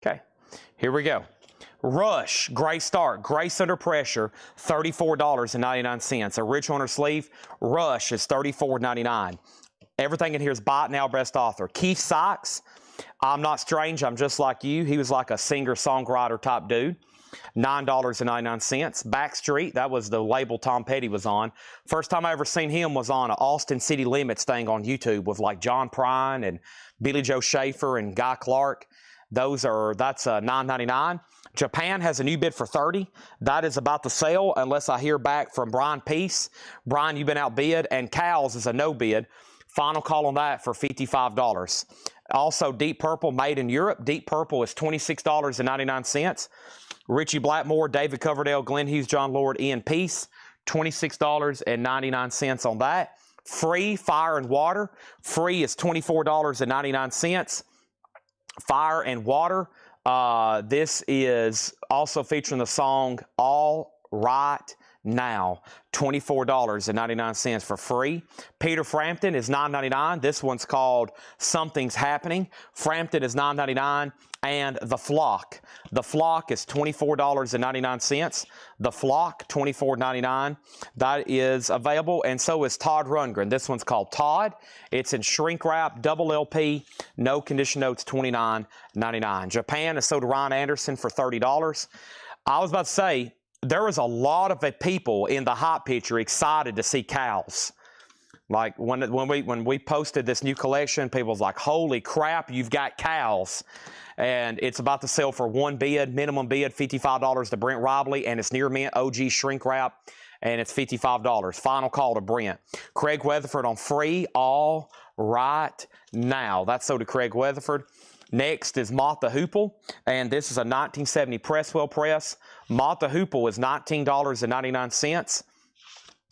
Okay, here we go. Rush, Gray Start, Grace Under Pressure, $34.99. Original on her sleeve, Rush is $34.99. Everything in here is bought now, best author. Keith Sykes, I'm Not Strange, I'm Just Like You. He was like a singer-songwriter type dude. $9.99. Backstreet, that was the label Tom Petty was on. First time I ever seen him was on an Austin City Limits thing on YouTube with like John Prine and Billy Joe Schaefer and Guy Clark. That's $9.99. Japan has a new bid for $30. That is about to sell unless I hear back from Brian Peace. Brian, you've been outbid. And Cow's is a no bid. Final call on that for $55. Also, Deep Purple, made in Europe. Deep Purple is $26.99. Richie Blackmore, David Coverdale, Glenn Hughes, John Lord, Ian Peace, $26.99 on that. Free, Fire and Water. Free is $24.99. Fire and Water. This is also featuring the song All Right Now. $24.99 for free. Peter Frampton is $9.99. This one's called Something's Happening. Frampton is $9.99. And The Flock. The Flock is $24.99. The Flock, $24.99. That is available, and so is Todd Rundgren. This one's called Todd. It's in shrink wrap, double LP, no condition notes, $29.99. Japan is sold to Ryan Anderson for $30. I was about to say, there was a lot of people in the hot picture excited to see cows. Like when we posted this new collection, people was like, holy crap, you've got cows. And it's about to sell for one bid, minimum bid, $55 to Brent Robley, and it's near mint OG shrink wrap, and it's $55. Final call to Brent. Craig Weatherford on free, All Right Now. That's sold to Craig Weatherford. Next is Moth the Hoople, and this is a 1970 Presswell press. Moth the Hoople is $19.99.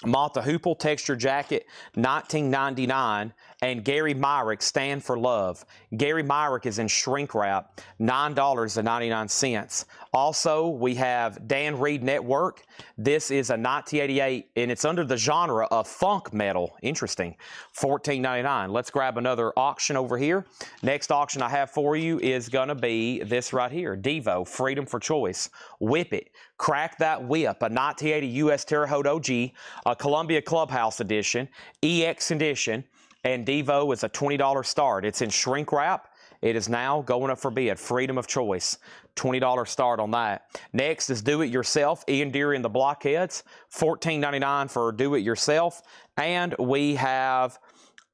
Moth the Hoople texture jacket, $19.99. And Gary Myrick, Stand for Love. Gary Myrick is in shrink wrap, $9.99. Also, we have Dan Reed Network. This is a 1988, and it's under the genre of funk metal. Interesting. $14.99. Let's grab another auction over here. Next auction I have for you is going to be this right here. Devo, Freedom for Choice. Whip It. Crack That Whip, a 1980 U.S. Terre Haute OG, a Columbia Clubhouse edition, EX edition, and Devo is a $20 start. It's in shrink wrap. It is now going up for bid. Freedom of Choice, $20 start on that. Next is Do It Yourself, Ian Deary and the Blockheads, $14.99 for Do It Yourself. And we have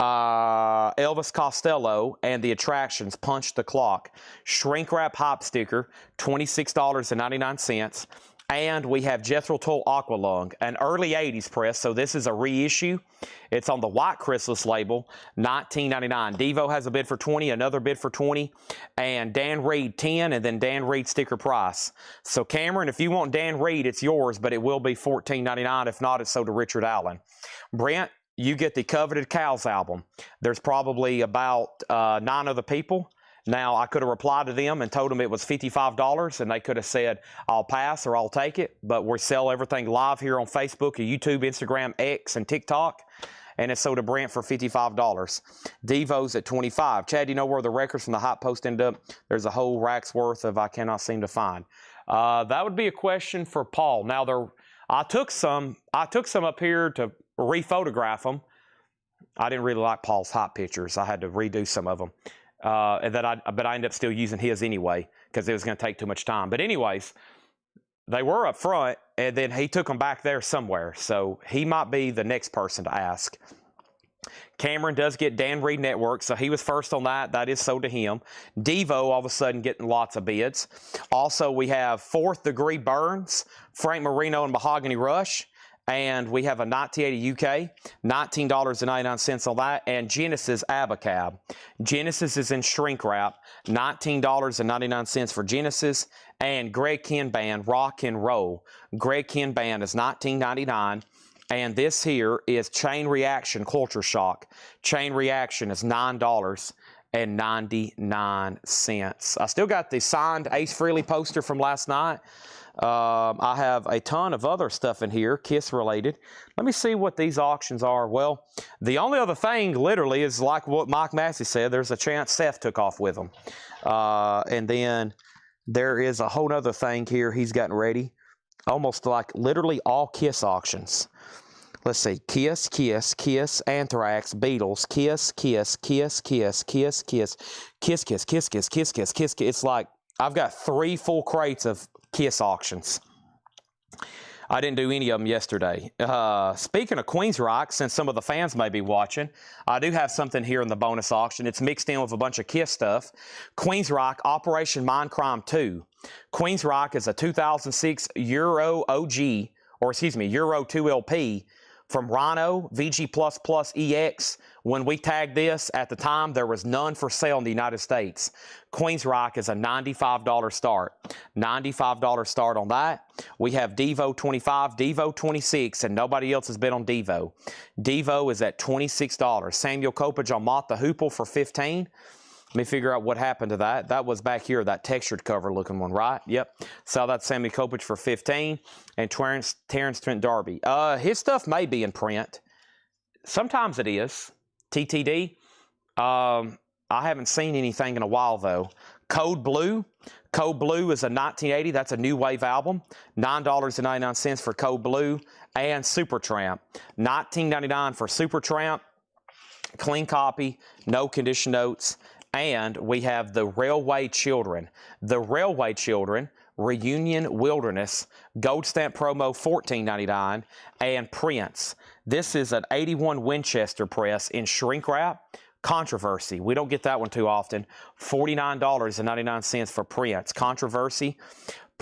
Elvis Costello and the Attractions, Punch the Clock. Shrink wrap hop sticker, $26.99. And we have Jethro Tull Aqualung, an early 80s press, so this is a reissue. It's on the White Chrysalis label, $19.99. Devo has a bid for $20, another bid for $20, and Dan Reed, $10, and then Dan Reed sticker price. So Cameron, if you want Dan Reed, it's yours, but it will be $14.99. If not, it's sold to Richard Allen. Brent, you get the coveted Cows album. There's probably about 9 other people. Now, I could have replied to them and told them it was $55, and they could have said, I'll pass or I'll take it. But we sell everything live here on Facebook, YouTube, Instagram, X, and TikTok, and it's sold to Brent for $55. Devo's at $25. Chad, do you know where the records from the Hot Post end up? There's a whole rack's worth of I cannot seem to find. That would be a question for Paul. Now, I took some up here to re-photograph them. I didn't really like Paul's hot pictures. I had to redo some of them. But I ended up still using his anyway because it was going to take too much time. But anyways, they were up front, and then he took them back there somewhere. So he might be the next person to ask. Cameron does get Dan Reed Network, so he was first on that. That is sold to him. Devo, all of a sudden, getting lots of bids. Also, we have Fourth Degree Burns, Frank Marino, and Mahogany Rush. And we have a 1980 UK, $19.99 on that. And Genesis Abacab. Genesis is in shrink wrap, $19.99 for Genesis. And Greg Ken Band, Rock and Roll. Greg Ken Band is $19.99. And this here is Chain Reaction Culture Shock. Chain Reaction is $9.99. I still got the signed Ace Frehley poster from last night. I have a ton of other stuff in here, Kiss related. Let me see what these auctions are. Well, the only other thing literally is like what Mike Massey said. There's a chance Seth took off with them. And then there is a whole other thing here he's gotten ready. Almost like literally all Kiss auctions. Let's see, Kiss, Kiss, Kiss, Anthrax, Beatles, Kiss, Kiss, Kiss, Kiss, Kiss, Kiss, Kiss, Kiss, Kiss, Kiss, Kiss, Kiss, Kiss. It's like I've got 3 full crates of Kiss auctions. I didn't do any of them yesterday. Speaking of Queensryche, since some of the fans may be watching, I do have something here in the bonus auction. It's mixed in with a bunch of Kiss stuff. Queensryche Operation Mindcrime 2. Queensryche is a 2006 Euro OG, or excuse me, Euro 2 LP from Rhino, VG++ EX. When we tagged this, at the time, there was none for sale in the United States. Queensryche is a $95 start. $95 start on that. We have Devo 25, Devo 26, and nobody else has been on Devo. Devo is at $26. Samuel Kopech on Mott the Hoople for $15. Let me figure out what happened to that. That was back here, that textured cover looking one, right? Yep. Saw that Sammy Kopech for $15. And Terrence Trent D'Arby. His stuff may be in print. Sometimes it is. TTD. I haven't seen anything in a while, though. Code Blue. Code Blue is a 1980. That's a new wave album. $9.99 for Code Blue. And Supertramp. $19.99 for Supertramp. Clean copy. No condition notes. And we have the Railway Children. The Railway Children, Reunion Wilderness, Gold Stamp Promo, $14.99, and Prince. This is an 81 Winchester press in shrink wrap. Controversy. We don't get that one too often. $49.99 for Prince. Controversy.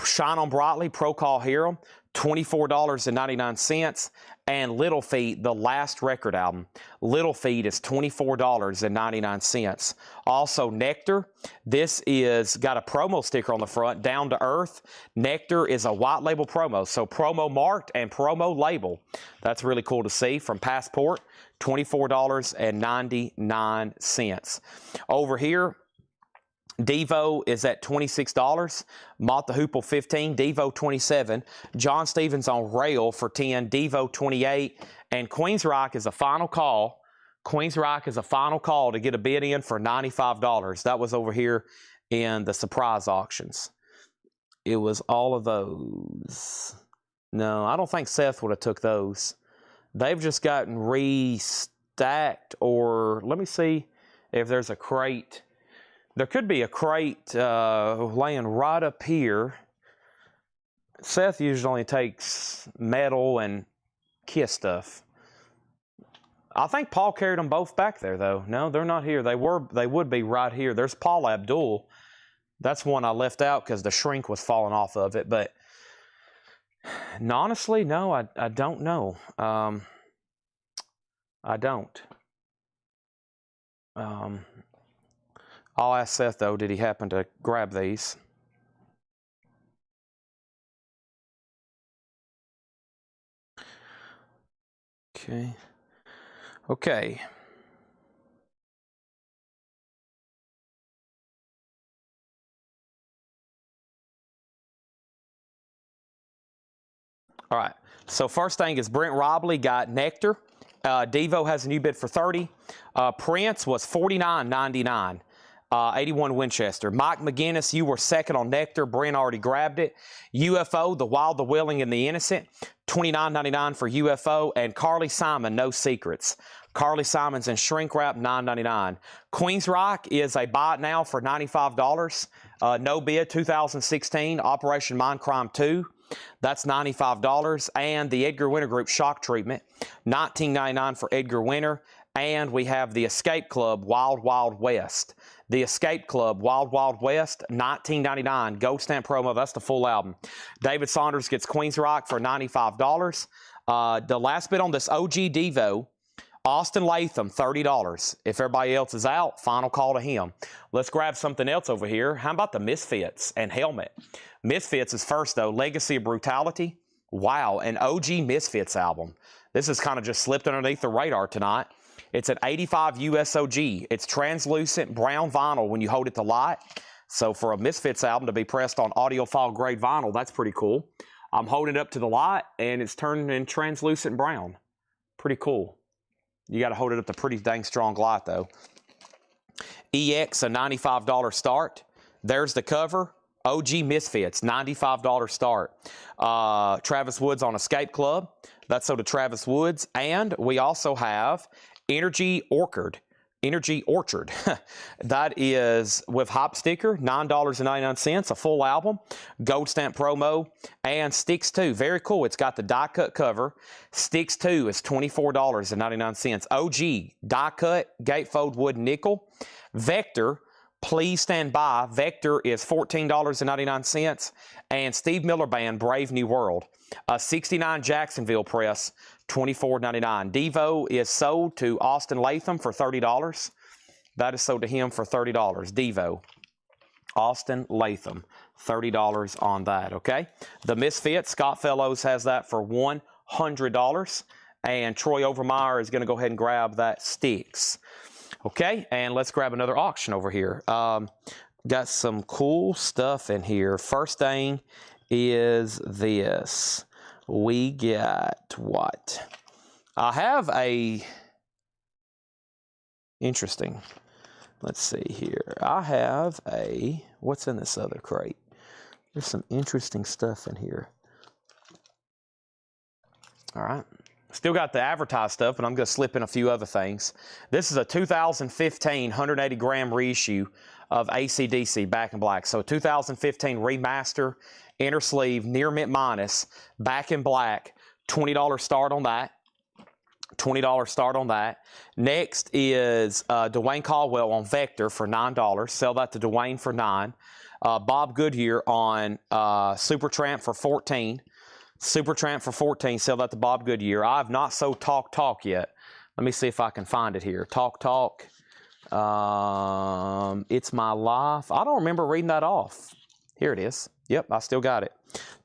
Shine On Brightly, Pro Call Hero, $24.99. And Little Feat, the last record album. Little Feat is $24.99. Also, Nectar. This is got a promo sticker on the front, Down to Earth. Nectar is a white label promo, so promo marked and promo label. That's really cool to see from Passport. $24.99. Over here, Devo is at $26. Mott the Hoople, $15. Devo, $27. John Stevens on Rail for $10. Devo, $28. And Queensryche is a final call. Queensryche is a final call to get a bid in for $95. That was over here in the surprise auctions. It was all of those. No, I don't think Seth would have took those. They've just gotten restacked, or let me see if there's a crate. There could be a crate laying right up here. Seth usually only takes metal and Kiss stuff. I think Paul carried them both back there, though. No, they're not here. They would be right here. There's Paul Abdul. That's one I left out because the shrink was falling off of it. But honestly, no, I don't know. I don't. I'll ask Seth, though, did he happen to grab these? Okay. Okay. All right. So first thing is Brent Robley got Nectar. Devo has a new bid for $30. Prince was $49.99. 81 Winchester. Mike McGinnis, you were second on Nectar. Brent already grabbed it. UFO, The Wild, the Willing, and the Innocent, $29.99 for UFO, and Carly Simon, No Secrets. Carly Simon's in shrink wrap, $9.99. Queen's Rock is a buy it now for $95. No bid, 2016, Operation Mindcrime 2. That's $95. And the Edgar Winter Group Shock Treatment, $19.99 for Edgar Winter. And we have the Escape Club Wild Wild West. The Escape Club Wild Wild West, $19.99. Gold stamp promo. That's the full album. David Saunders gets Queen's Rock for $95. The last bit on this OG Devo, Austin Latham, $30. If everybody else is out, final call to him. Let's grab something else over here. How about the Misfits and Helmet? Misfits is first, though. Legacy of Brutality. Wow, an OG Misfits album. This has kind of just slipped underneath the radar tonight. It's an 85 USOG. It's translucent brown vinyl when you hold it to light. So for a Misfits album to be pressed on audiophile grade vinyl, that's pretty cool. I'm holding it up to the light, and it's turning in translucent brown. Pretty cool. You got to hold it up to pretty dang strong light, though. EX, a $95 start. There's the cover. OG Misfits, $95 start. Travis Woods on Escape Club. That's so to Travis Woods. And we also have Energy Orchard. Energy Orchard. That is with hop sticker, $9.99, a full album, gold stamp promo, and Sticks 2. Very cool. It's got the die cut cover. Sticks 2 is $24.99. OG die cut gatefold wood nickel. Vector, Please Stand By. Vector is $14.99. And Steve Miller Band, Brave New World. 69 Jacksonville press, $24.99. Devo is sold to Austin Latham for $30. That is sold to him for $30. Devo. Austin Latham, $30 on that, okay? The Misfits, Scott Fellows has that for $100. And Troy Overmeyer is going to go ahead and grab that Sticks. Okay, and let's grab another auction over here. Got some cool stuff in here. First thing is this. We got what? I have a interesting. Let's see here. I have a, what's in this other crate? There's some interesting stuff in here. All right. Still got the advertised stuff, but I'm going to slip in a few other things. This is a 2015 180-gram reissue of AC/DC Back in Black. So 2015 remaster, inner sleeve, near mint minus, Back in Black, $20 start on that. $20 start on that. Next is Dwayne Caldwell on Vector for $9. Sell that to Dwayne for $9. Bob Goodyear on Supertramp for $14. Supertramp for $14. Sell that to Bob Goodyear. I have not sold Talk Talk yet. Let me see if I can find it here. Talk Talk. It's My Life. I don't remember reading that off. Here it is. Yep, I still got it.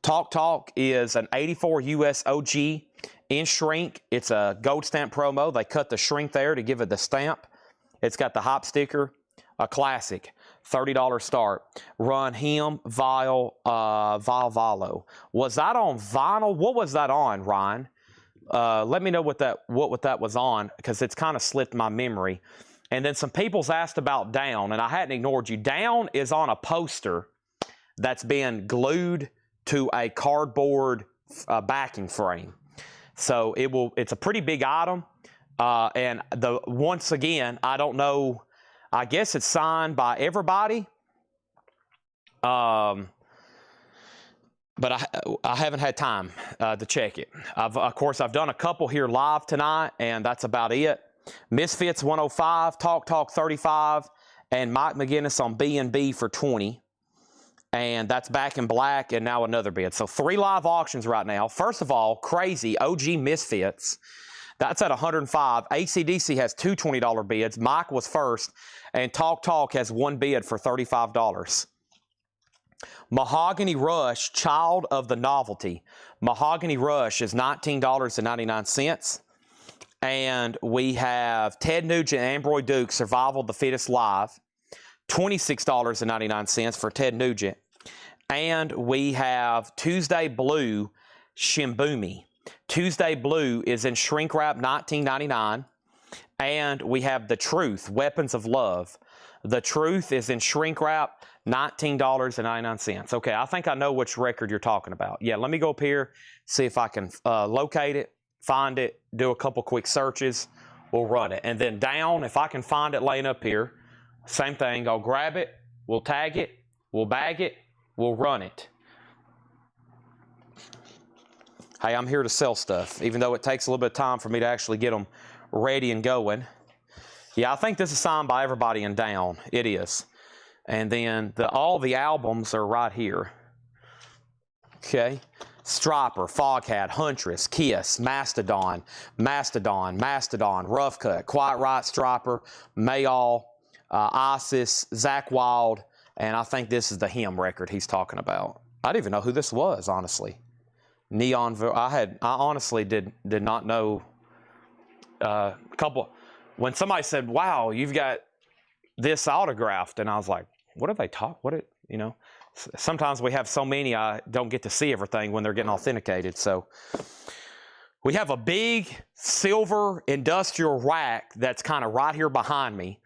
Talk Talk is an 84 US OG in shrink. It's a gold stamp promo. They cut the shrink there to give it the stamp. It's got the hop sticker. A classic. $30 start. Run Him, Vile, Vilo. Was that on vinyl? What was that on, Ryan? Let me know what that was on, because it's kind of slipped my memory. And then some people's asked about Down, and I hadn't ignored you. Down is on a poster that's been glued to a cardboard backing frame. So it's a pretty big item. And once again, I don't know. I guess it's signed by everybody. But I haven't had time to check it. Of course, I've done a couple here live tonight, and that's about it. Misfits 105, Talk Talk 35, and Mike McGinnis on B&B for 20. And that's Back in Black, and now another bid. So 3 live auctions right now. First of all, crazy OG Misfits. That's at 105. AC/DC has 2 $20 bids. Mike was first, and Talk Talk has 1 bid for $35. Mahogany Rush, Child of the Novelty. Mahogany Rush is $19.99. And we have Ted Nugent and Ambroy Duke, Survival of the Fittest Live. $26.99 for Ted Nugent. And we have Tuesday Blue, Shimbumi. Tuesday Blue is in shrink wrap, $19.99. And we have The Truth, Weapons of Love. The Truth is in shrink wrap, $19.99. Okay, I think I know which record you're talking about. Yeah, let me go up here, see if I can locate it, find it, do a couple quick searches. We'll run it. And then down, if I can find it laying up here, same thing. I'll grab it, we'll tag it, we'll bag it, we'll run it. Hey, I'm here to sell stuff, even though it takes a little bit of time for me to actually get them ready and going. Yeah, I think this is signed by everybody in down. It is. And then all the albums are right here. Okay. Striper, Foghat, Huntress, Kiss, Mastodon, Rough Cut, Quiet Right, Striper, Mayall, Isis, Zakk Wylde, and I think this is the Him record he's talking about. I didn't even know who this was, honestly. Neon. I honestly did not know. When somebody said, "Wow, you've got this autographed," and I was like, "What are they talking? Sometimes we have so many I don't get to see everything when they're getting authenticated." So we have a big silver industrial rack that's kind of right here behind me.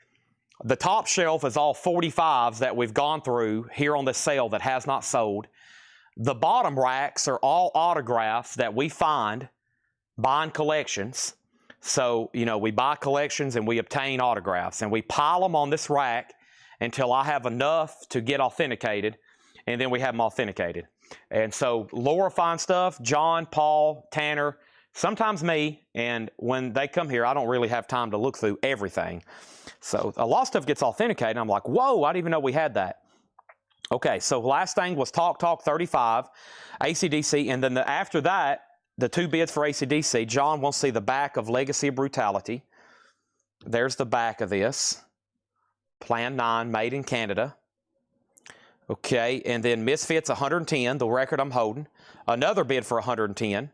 The top shelf is all 45s that we've gone through here on this sale that has not sold. The bottom racks are all autographs that we find buying collections. So, we buy collections and we obtain autographs, and we pile them on this rack until I have enough to get authenticated, and then we have them authenticated. And so Laura finds stuff, John, Paul, Tanner, sometimes me, and when they come here, I don't really have time to look through everything. So a lot of stuff gets authenticated, and I'm like, whoa, I didn't even know we had that. Okay, so last thing was Talk Talk 35, AC/DC, and then after that, the two bids for AC/DC, John wants to see the back of Legacy of Brutality. There's the back of this. Plan 9, made in Canada. Okay, and then Misfits 110, the record I'm holding. Another bid for 110.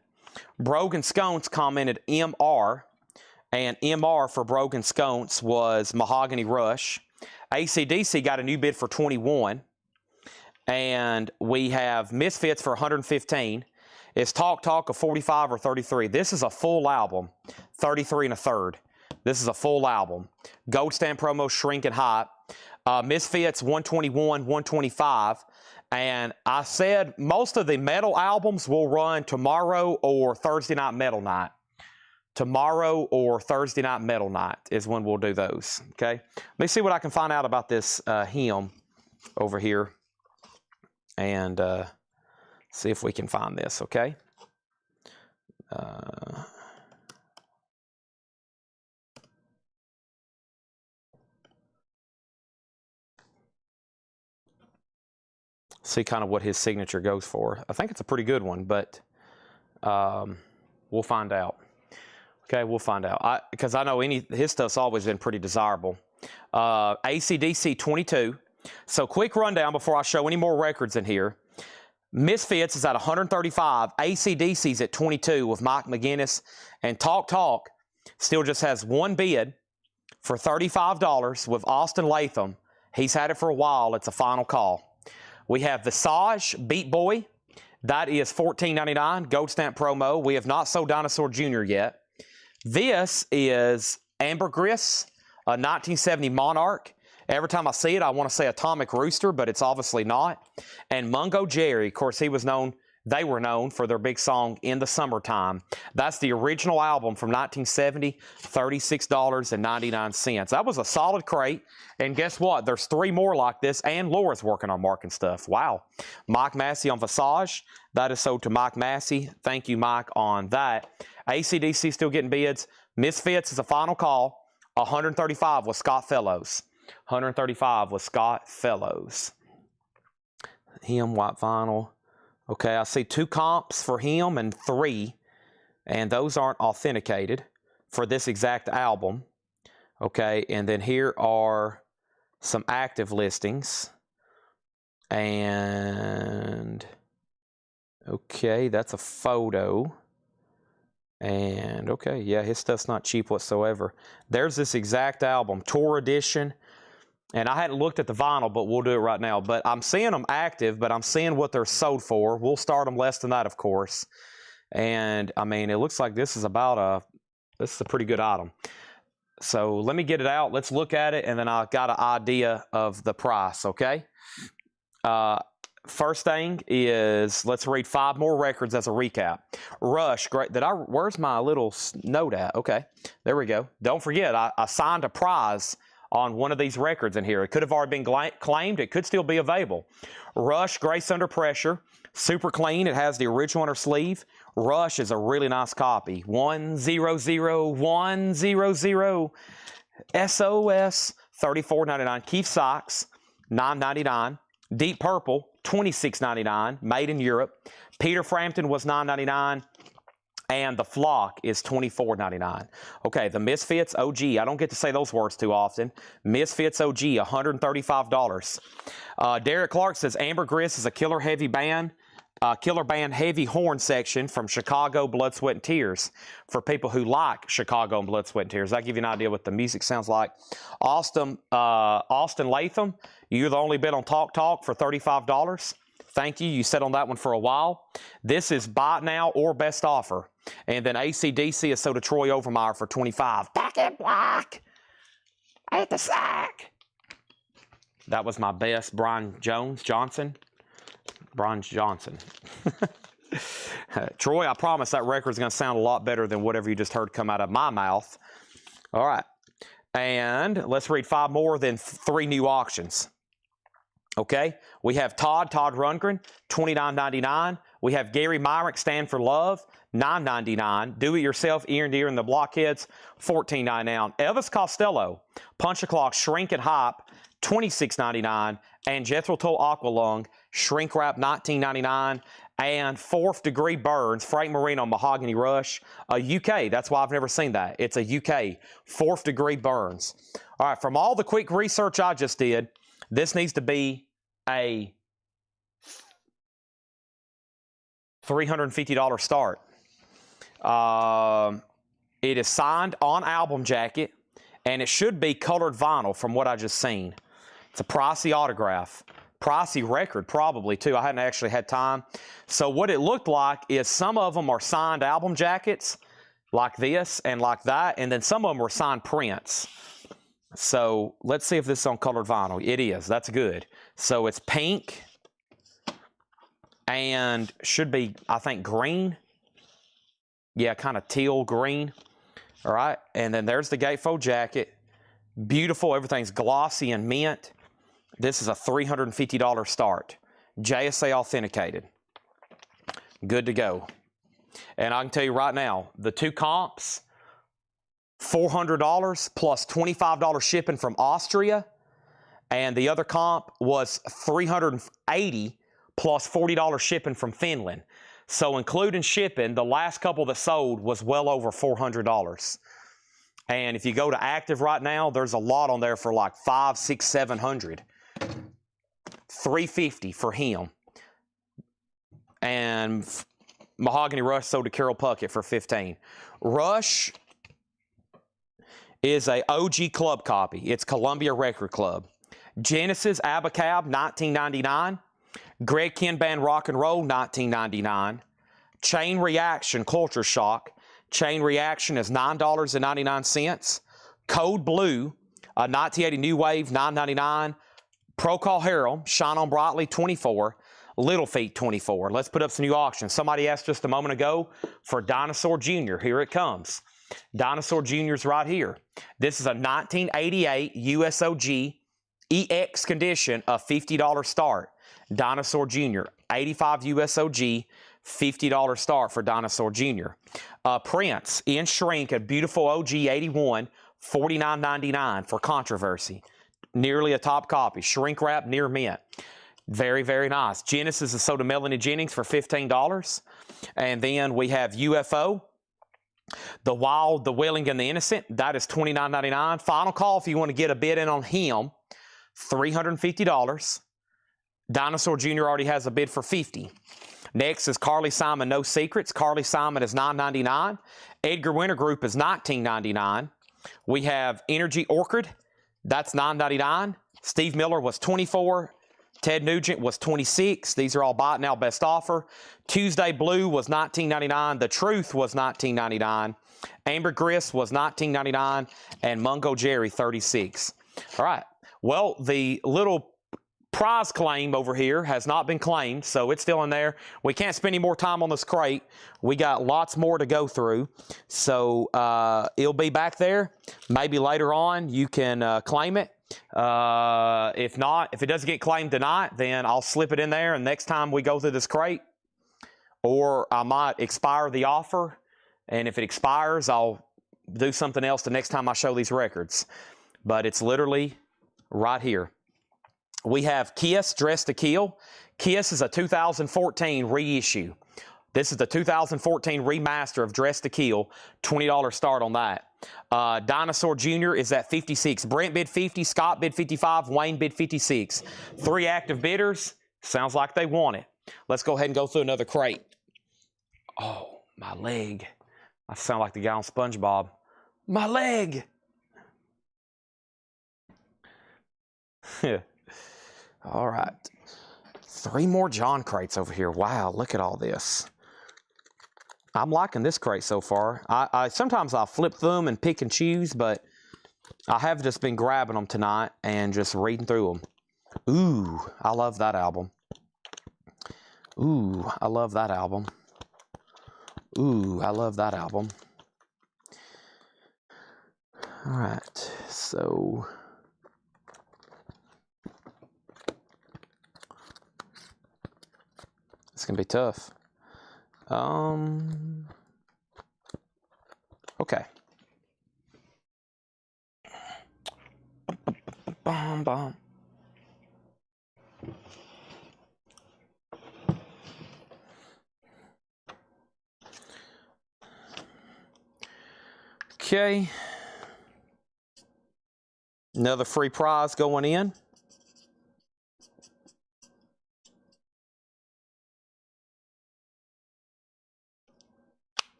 Brogan Sconce commented MR, and MR for Brogan Sconce was Mahogany Rush. AC/DC got a new bid for 21. And we have Misfits for 115. It's Talk Talk of 45 or 33. This is a full album, 33 1/3. This is a full album. Gold Stand promo, Shrinking Hot. Misfits 121, 125. And I said most of the metal albums will run tomorrow or Thursday night metal night. Tomorrow or Thursday night metal night is when we'll do those. Okay. Let me see what I can find out about this Him over here. And see if we can find this, okay? See kind of what his signature goes for. I think it's a pretty good one, but we'll find out. Okay, we'll find out. Because I know his stuff's always been pretty desirable. AC/DC 22. So quick rundown before I show any more records in here. Misfits is at 135. AC/DC's at 22 with Mike McGinnis. And Talk Talk still just has one bid for $35 with Austin Latham. He's had it for a while. It's a final call. We have Visage, Beat Boy. That is $14.99. Gold Stamp promo. We have not sold Dinosaur Jr. yet. This is Ambergris, a 1970 Monarch. Every time I see it, I want to say Atomic Rooster, but it's obviously not. And Mungo Jerry, of course, they were known for their big song, In the Summertime. That's the original album from 1970, $36.99. That was a solid crate. And guess what? There's 3 more like this, and Laura's working on marking stuff. Wow. Mike Massey on Visage. That is sold to Mike Massey. Thank you, Mike, on that. AC/DC still getting bids. Misfits is a final call. 135 with Scott Fellows. 135 with Scott Fellows. Him, white vinyl. Okay, I see 2 comps for him and 3, and those aren't authenticated for this exact album. Okay, and then here are some active listings. And, okay, that's a photo. And, okay, yeah, his stuff's not cheap whatsoever. There's this exact album, Tour Edition. And I hadn't looked at the vinyl, but we'll do it right now. But I'm seeing them active, but I'm seeing what they're sold for. We'll start them less than that, of course. And, I mean, it looks like this is a pretty good item. So let me get it out. Let's look at it, and then I've got an idea of the price, okay? First thing is, let's read 5 more records as a recap. Rush, great. Where's my little note at? Okay, there we go. Don't forget, I signed a prize on one of these records in here. It could have already been claimed. It could still be available. Rush, Grace Under Pressure. Super clean. It has the original on her sleeve. Rush is a really nice copy. 100100 SOS, $34.99. Keith Sykes, $9.99. Deep Purple, $26.99, made in Europe. Peter Frampton was $9.99, and the Flock is $24.99. Okay, the Misfits OG, I don't get to say those words too often. Misfits OG, $135. Derek Clark says Ambergris is a killer band heavy horn section from Chicago Blood, Sweat, and Tears for people who like Chicago and Blood, Sweat, and Tears. I'll give you an idea what the music sounds like. Austin Latham, you're the only bit on Talk for $35. Thank you. You sat on that one for a while. This is Buy Now or Best Offer. And then AC/DC is Soda Troy Overmeyer for $25. Back in black. At the sack. That was my best. Brian Johnson. Troy, I promise that record is going to sound a lot better than whatever you just heard come out of my mouth. All right. And let's read 5 more, then 3 new auctions. Okay. We have Todd Rundgren, $29.99. We have Gary Myrick, Stand for Love, $9.99. Do It Yourself, Ear and Deer and the Blockheads, $14.99. Elvis Costello, Punch a Clock, Shrink and Hop, $26.99. And Jethro Tull Aqualung, Shrink Wrap, $19.99. And Fourth Degree Burns, Frank Marino, Mahogany Rush, UK. That's why I've never seen that. It's a UK, Fourth Degree Burns. All right, from all the quick research I just did, this needs to be a $350 start. It is signed on album jacket, and it should be colored vinyl from what I just seen. It's a pricey autograph. Pricey record probably too. I hadn't actually had time. So what it looked like is some of them are signed album jackets like this and like that, and then some of them are signed prints. So let's see if this is on colored vinyl. It is. That's good. So it's pink and should be, I think, green. Yeah, kind of teal green. All right. And then there's the gatefold jacket. Beautiful. Everything's glossy and mint. This is a $350 start. JSA authenticated. Good to go. And I can tell you right now, the 2 comps, $400 plus $25 shipping from Austria. And the other comp was $380 plus $40 shipping from Finland. So including shipping, the last couple that sold was well over $400. And if you go to active right now, there's a lot on there for like $500, $600, $700. $350 for him. And Mahogany Rush sold to Carol Puckett for $15. Rush is a OG club copy. It's Columbia Record Club. Genesis Abacab, $19.99. Greg Ken Band Rock and Roll, $19.99. Chain Reaction Culture Shock. Chain Reaction is $9.99. Code Blue, 1980 New Wave, $9.99. Procol Harum, Shine On Brightly, $24. Little Feat, $24. Let's put up some new auctions. Somebody asked just a moment ago for Dinosaur Jr. Here it comes. Dinosaur Jr.'s right here. This is a 1988 USOG EX condition, a $50 start. Dinosaur Jr. 85 USOG, $50 start for Dinosaur Jr. Prince in shrink, a beautiful OG 81, $49.99 for Controversy. Nearly a top copy. Shrink wrap, near mint. Very, very nice. Genesis is sold to Melanie Jennings for $15. And then we have UFO, The Wild, The Willing, and the Innocent. That is $29.99. Final call if you want to get a bid in on him. $350. Dinosaur Jr. already has a bid for $50. Next is Carly Simon, No Secrets. Carly Simon is $9.99. Edgar Winter Group is $19.99. We have Energy Orchid. That's $9.99. Steve Miller was $24. Ted Nugent was $26. These are all buy it now, best offer. Tuesday Blue was $19.99. The Truth was $19.99. Ambergris was $19.99. And Mungo Jerry, $36. All right. Well, the little prize claim over here has not been claimed, so it's still in there. We can't spend any more time on this crate. We got lots more to go through. So it'll be back there. Maybe later on you can claim it. If not, if it doesn't get claimed tonight, then I'll slip it in there, and next time we go through this crate, or I might expire the offer, and if it expires, I'll do something else the next time I show these records. But it's literally right here. We have Kiss, Dressed to Kill. Kiss is a 2014 reissue. This is the 2014 remaster of Dressed to Kill. $20 start on that. Dinosaur Jr. is at 56. Brent bid 50, Scott bid 55, Wayne bid 56. 3 active bidders. Sounds like they want it. Let's go ahead and go through another crate. Oh, my leg. I sound like the guy on SpongeBob. My leg! All right. 3 more John crates over here. Wow, look at all this. I'm liking this crate so far. Sometimes I'll flip through them and pick and choose, but I have just been grabbing them tonight and just reading through them. Ooh, I love that album. Ooh, I love that album. Ooh, I love that album. All right, so it's gonna be tough. Okay. Bum, bum. Okay. Another free prize going in.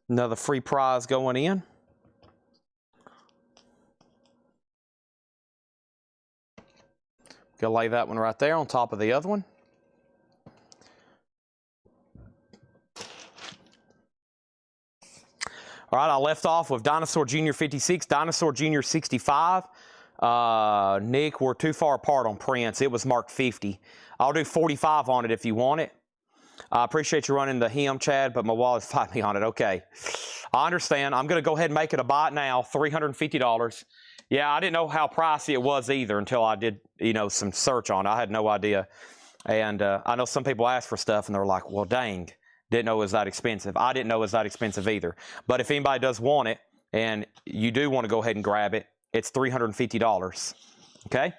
Another free prize going in. Gonna lay that one right there on top of the other one. All right, I left off with Dinosaur Jr. 56, Dinosaur Jr. 65. Nick, we're too far apart on prints. It was marked 50. I'll do 45 on it if you want it. I appreciate you running the hem, Chad, but my wallet's fighting me on it. Okay. I understand. I'm going to go ahead and make it a buy now, $350. Yeah, I didn't know how pricey it was either until I did, some search on it. I had no idea. And I know some people ask for stuff, and they're like, well, dang, didn't know it was that expensive. I didn't know it was that expensive either. But if anybody does want it, and you do want to go ahead and grab it, it's $350. Okay?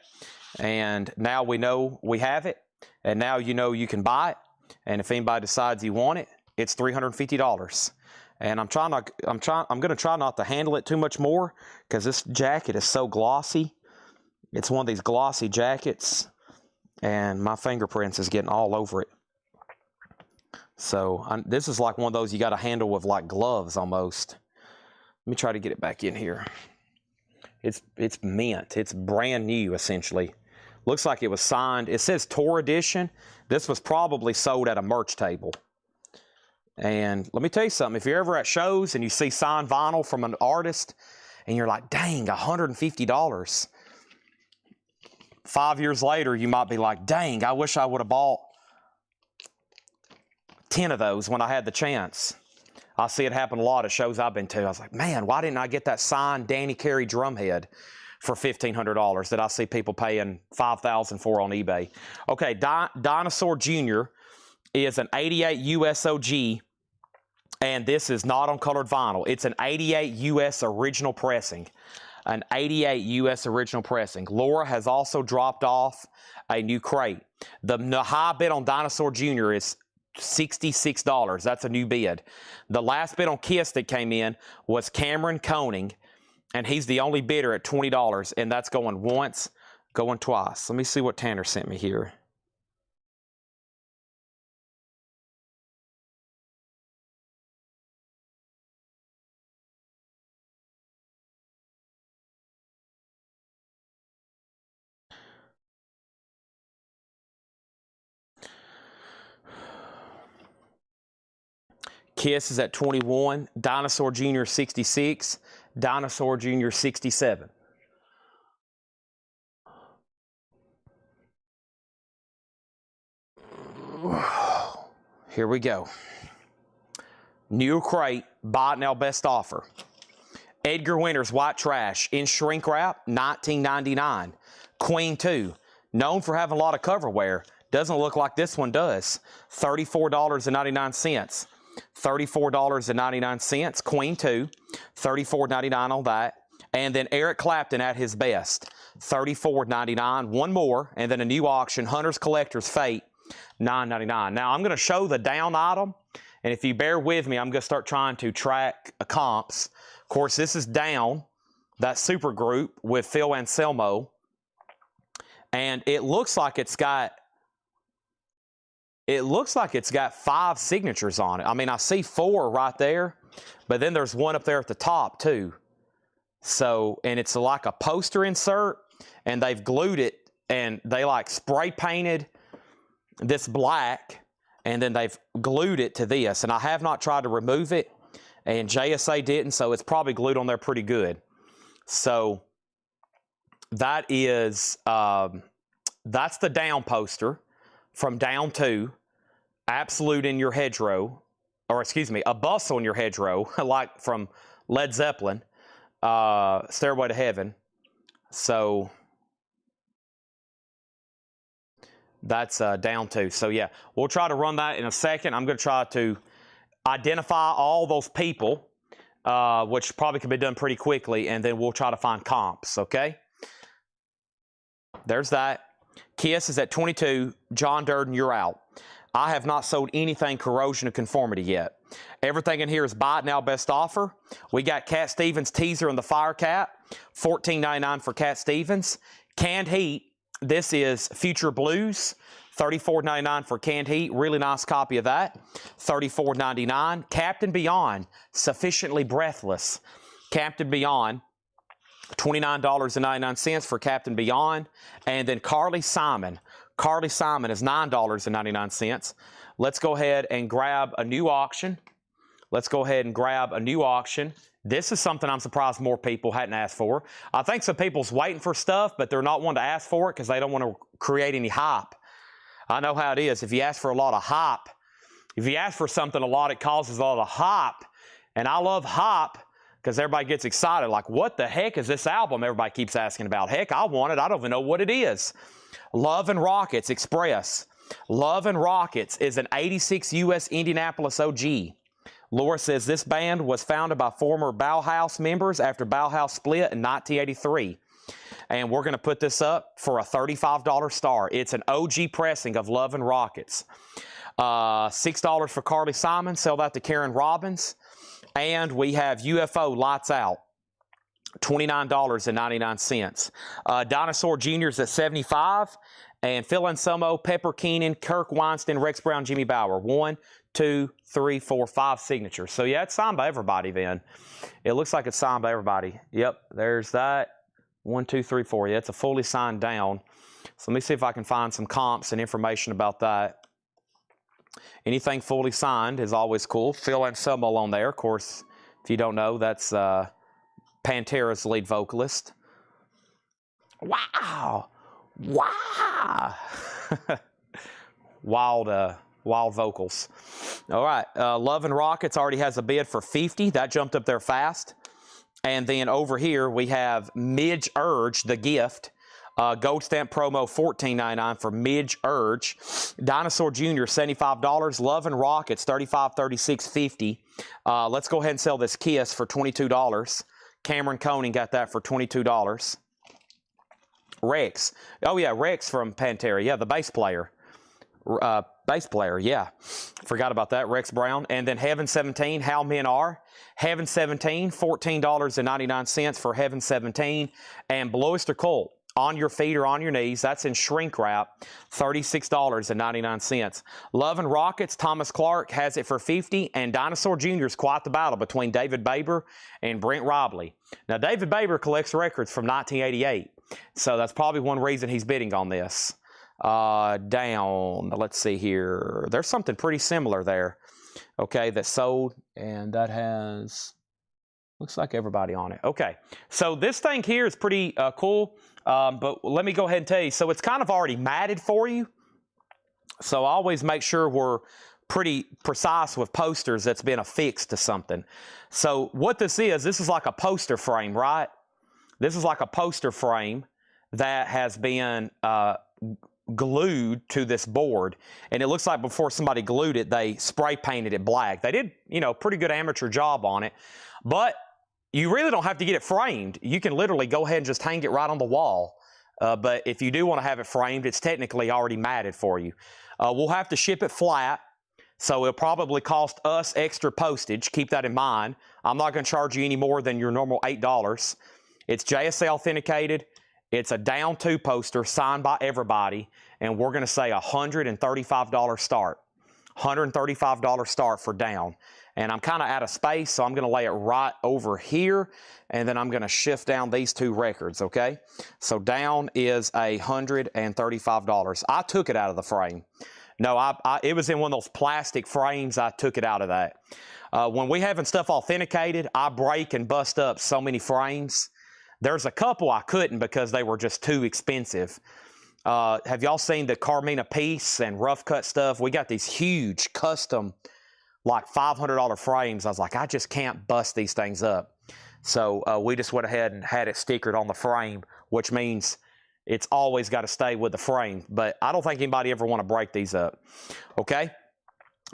And now we know we have it, and now you know you can buy it. And if anybody decides you want it, it's $350. And I'm going to try not to handle it too much more because this jacket is so glossy. It's one of these glossy jackets, and my fingerprints is getting all over it. So this is like one of those you got to handle with like gloves almost. Let me try to get it back in here. It's mint. It's brand new essentially. Looks like it was signed. It says Tour Edition. This was probably sold at a merch table. And let me tell you something. If you're ever at shows and you see signed vinyl from an artist and you're like, dang, $150. 5 years later, you might be like, dang, I wish I would have bought 10 of those when I had the chance. I see it happen a lot at shows I've been to. I was like, man, why didn't I get that signed Danny Carey drumhead for $1,500 that I see people paying $5,000 for on eBay? Okay, Dinosaur Jr. is an 88 USOG, and this is not on colored vinyl. It's an 88 US original pressing. An 88 US original pressing. Laura has also dropped off a new crate. The high bid on Dinosaur Jr. is $66. That's a new bid. The last bid on Kiss that came in was Cameron Koenig, and he's the only bidder at $20, and that's going once, going twice. Let me see what Tanner sent me here. Kiss is at 21, Dinosaur Jr. 66, Dinosaur Jr. 67. Here we go. New crate, buy it now, best offer. Edgar Winter's White Trash in shrink wrap, $19.99. Queen 2, known for having a lot of cover wear. Doesn't look like this one does. $34.99. $34.99. Queen 2, $34.99 on that. And then Eric Clapton at his best, $34.99. One more, and then a new auction, Hunter's Collector's Fate, $9.99. Now, I'm going to show the down item, and if you bear with me, I'm going to start trying to track comps. Of course, this is down, that super group with Phil Anselmo, and it looks like it's got 5 signatures on it. I mean, I see 4 right there, but then there's one up there at the top too. So, and it's like a poster insert, and they've glued it, and they like spray painted this black, and then they've glued it to this. And I have not tried to remove it, and JSA didn't, so it's probably glued on there pretty good. So that is, that's the down poster from Down 2, Absolute in Your Hedgerow, or excuse me, A Bustle in Your Hedgerow, like from Led Zeppelin, Stairway to Heaven. So that's Down 2. So yeah, we'll try to run that in a second. I'm going to try to identify all those people, which probably can be done pretty quickly, and then we'll try to find comps, okay? There's that. Kiss is at 22. John Durden, you're out. I have not sold anything Corrosion of Conformity yet. Everything in here is buy it now, best offer. We got Cat Stevens Teaser and the Fire Cat, $14.99 for Cat Stevens. Canned Heat, this is Future Blues, $34.99 for Canned Heat. Really nice copy of that, $34.99. Captain Beyond, Sufficiently Breathless. Captain Beyond, $29.99 for Captain Beyond. And then Carly Simon. Carly Simon is $9.99. Let's go ahead and grab a new auction. Let's go ahead and grab a new auction. This is something I'm surprised more people hadn't asked for. I think some people's waiting for stuff, but they're not wanting to ask for it because they don't want to create any hype. I know how it is. If you ask for a lot of hype, if you ask for something a lot, it causes a lot of hype. And I love hype because everybody gets excited. Like, what the heck is this album everybody keeps asking about? Heck, I want it. I don't even know what it is. Love and Rockets Express. Love and Rockets is an 86 U.S. Indianapolis OG. Laura says this band was founded by former Bauhaus members after Bauhaus split in 1983. And we're going to put this up for a $35 star. It's an OG pressing of Love and Rockets. $6 for Carly Simon. Sell that to Karen Robbins. And we have UFO Lights Out. $29.99. Dinosaur Jr.'s at $75. And Phil Anselmo, Pepper Keenan, Kirk Weinstein, Rex Brown, Jimmy Bauer. 1, 2, 3, 4, 5 signatures. So yeah, it's signed by everybody then. It looks like it's signed by everybody. Yep, there's that. 1, 2, 3, 4. Yeah, it's a fully signed down. So let me see if I can find some comps and information about that. Anything fully signed is always cool. Phil Anselmo on there. Of course, if you don't know, that's Pantera's lead vocalist. Wow. Wow. Wild vocals. All right. Love and Rockets already has a bid for $50. That jumped up there fast. And then over here we have Midge Urge, The Gift. Gold stamp promo $14.99 for Midge Urge. Dinosaur Jr. $75. Love and Rockets $35, $36, $50. Let's go ahead and sell this Kiss for $22. Cameron Coning got that for $22. Rex. Oh yeah, Rex from Pantera. Yeah, the bass player. Yeah. Forgot about that. Rex Brown. And then Heaven 17, How Men Are. Heaven 17, $14.99 for Heaven 17. And Bloister Cult, On Your Feet or On Your Knees. That's in shrink wrap, $36.99. Love and Rockets, Thomas Clark has it for $50. And Dinosaur Jr. is quite the battle between David Baber and Brent Robley. Now, David Baber collects records from 1988. So that's probably one reason he's bidding on this. Down, let's see here. There's something pretty similar there. Okay, that sold, and that has Looks like everybody on it. Okay, so this thing here is pretty cool, but let me go ahead and tell you. So it's kind of already matted for you. So I always make sure we're pretty precise with posters that's been affixed to something. So what this is like a poster frame, right? This is like a poster frame that has been glued to this board, and it looks like before somebody glued it, they spray painted it black. They did, you know, pretty good amateur job on it, but you really don't have to get it framed. You can literally go ahead and just hang it right on the wall. But if you do want to have it framed, it's technically already matted for you. We'll have to ship it flat, so it'll probably cost us extra postage. Keep that in mind. I'm not going to charge you any more than your normal $8. It's JSA authenticated. It's a down to poster signed by everybody, and we're going to say $135 start. $135 start for down. And I'm kind of out of space, so I'm going to lay it right over here, and then I'm going to shift down these two records, okay? So down is $135. I took it out of the frame. No, it was in one of those plastic frames. I took it out of that. When we having stuff authenticated, I break and bust up so many frames. There's a couple I couldn't because they were just too expensive. Have y'all seen the Carmina Peace and Rough Cut stuff? We got these huge custom, like $500 frames. I was like, I just can't bust these things up. So we just went ahead and had it stickered on the frame, which means it's always got to stay with the frame. But I don't think anybody ever want to break these up. Okay?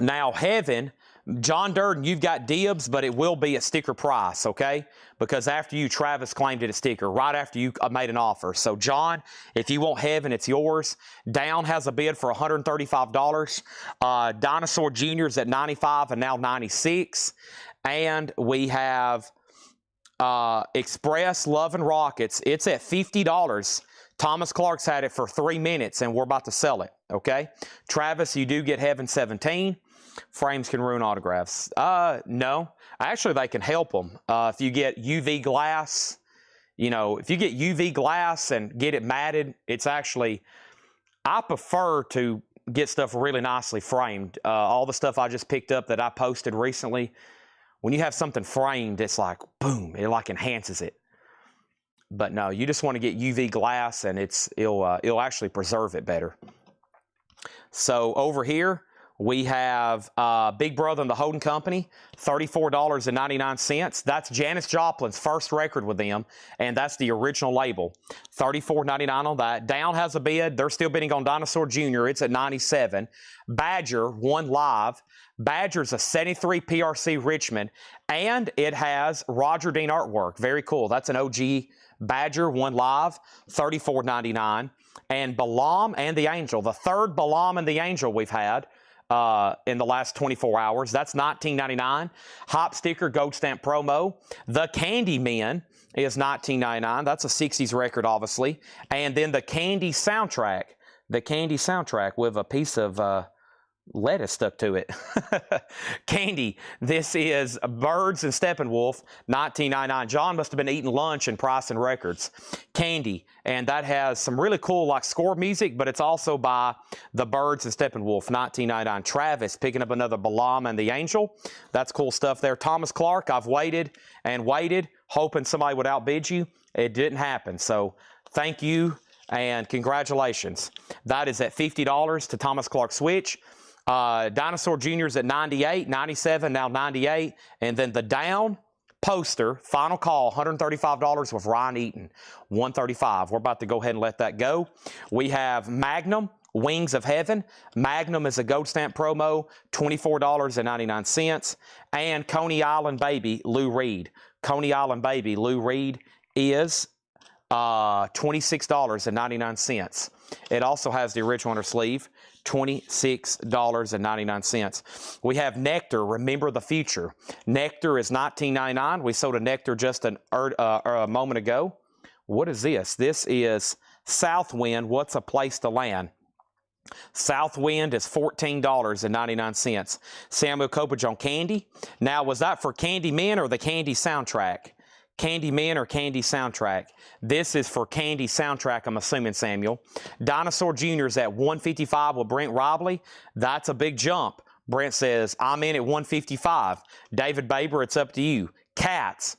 Now, Heaven, John Durden, you've got dibs, but it will be a sticker price, okay? Because after you, Travis claimed it a sticker, right after you made an offer. So, John, if you want Heaven, it's yours. Down has a bid for $135. Dinosaur Jr.'s at $95 and now $96. And we have Express Love and Rockets. It's at $50. Thomas Clark's had it for 3 minutes, and we're about to sell it, okay? Travis, you do get Heaven 17. Frames can ruin autographs. No. Actually, they can help them. If you get UV glass, you know, if you get UV glass and get it matted, it's actually, I prefer to get stuff really nicely framed. All the stuff I just picked up that I posted recently, when you have something framed, it's like, boom, it like enhances it. But no, you just want to get UV glass, and it'll actually preserve it better. So over here, we have Big Brother and the Holding Company, $34.99. That's Janis Joplin's first record with them, and that's the original label. $34.99 on that. Down has a bid. They're still bidding on Dinosaur Jr. It's at $97. Badger won live. Badger's a 73 PRC Richmond, and it has Roger Dean artwork. Very cool. That's an OG Badger, won live, $34.99. And Balaam and the Angel, the third Balaam and the Angel we've had in the last 24 hours. That's $19.99. Hop sticker, gold stamp promo. The Candyman is $19.99. That's a 60s record, obviously. And then the Candy soundtrack with a piece of lettuce stuck to it. Candy. This is Birds and Steppenwolf, $19.99. John must have been eating lunch in Price and Records. Candy. And that has some really cool like score music, but it's also by the Birds and Steppenwolf, $19.99. Travis picking up another Balaam and the Angel. That's cool stuff there. Thomas Clark, I've waited and waited, hoping somebody would outbid you. It didn't happen. So thank you and congratulations. That is at $50 to Thomas Clark Switch. Dinosaur Jr.'s at $98, $97, now $98. And then the Down poster, final call, $135 with Ryan Eaton, $135. We're about to go ahead and let that go. We have Magnum, Wings of Heaven. Magnum is a gold stamp promo, $24.99. And Coney Island Baby, Lou Reed. Coney Island Baby, Lou Reed is $26.99. It also has the original on her sleeve, $26.99. We have Nectar, Remember the Future. Nectar is $19.99. We sold a Nectar just a moment ago. What is this? This is Southwind, What's a Place to Land. Southwind is $14.99. Samuel Coppage on Candy. Now, was that for Candyman or the Candy soundtrack? Candyman or Candy soundtrack? This is for Candy soundtrack, I'm assuming, Samuel. Dinosaur Jr.'s at $155 with Brent Robley. That's a big jump. Brent says, I'm in at $155. David Baber, it's up to you. Cats.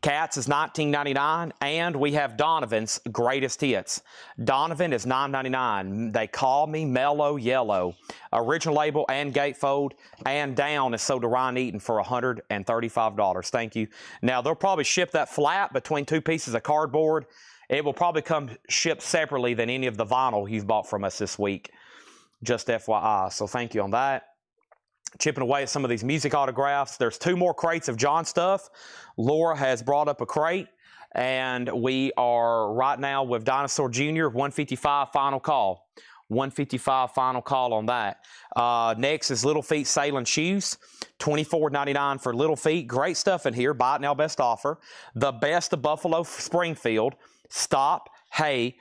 Cats is $19.99, and we have Donovan's Greatest Hits. Donovan is $9.99. They Call Me Mellow Yellow. Original label and gatefold, and Down is sold to Ryan Eaton for $135. Thank you. Now, they'll probably ship that flat between two pieces of cardboard. It will probably come shipped separately than any of the vinyl you've bought from us this week. Just FYI, so thank you on that. Chipping away at some of these music autographs. There's 2 more crates of John stuff. Laura has brought up a crate, and we are right now with Dinosaur Jr. 155 final call. 155 final call on that. Next is Little Feet Sailing Shoes. $24.99 for Little Feet. Great stuff in here. Buy it now, best offer. The Best of Buffalo Springfield. Stop. Hey,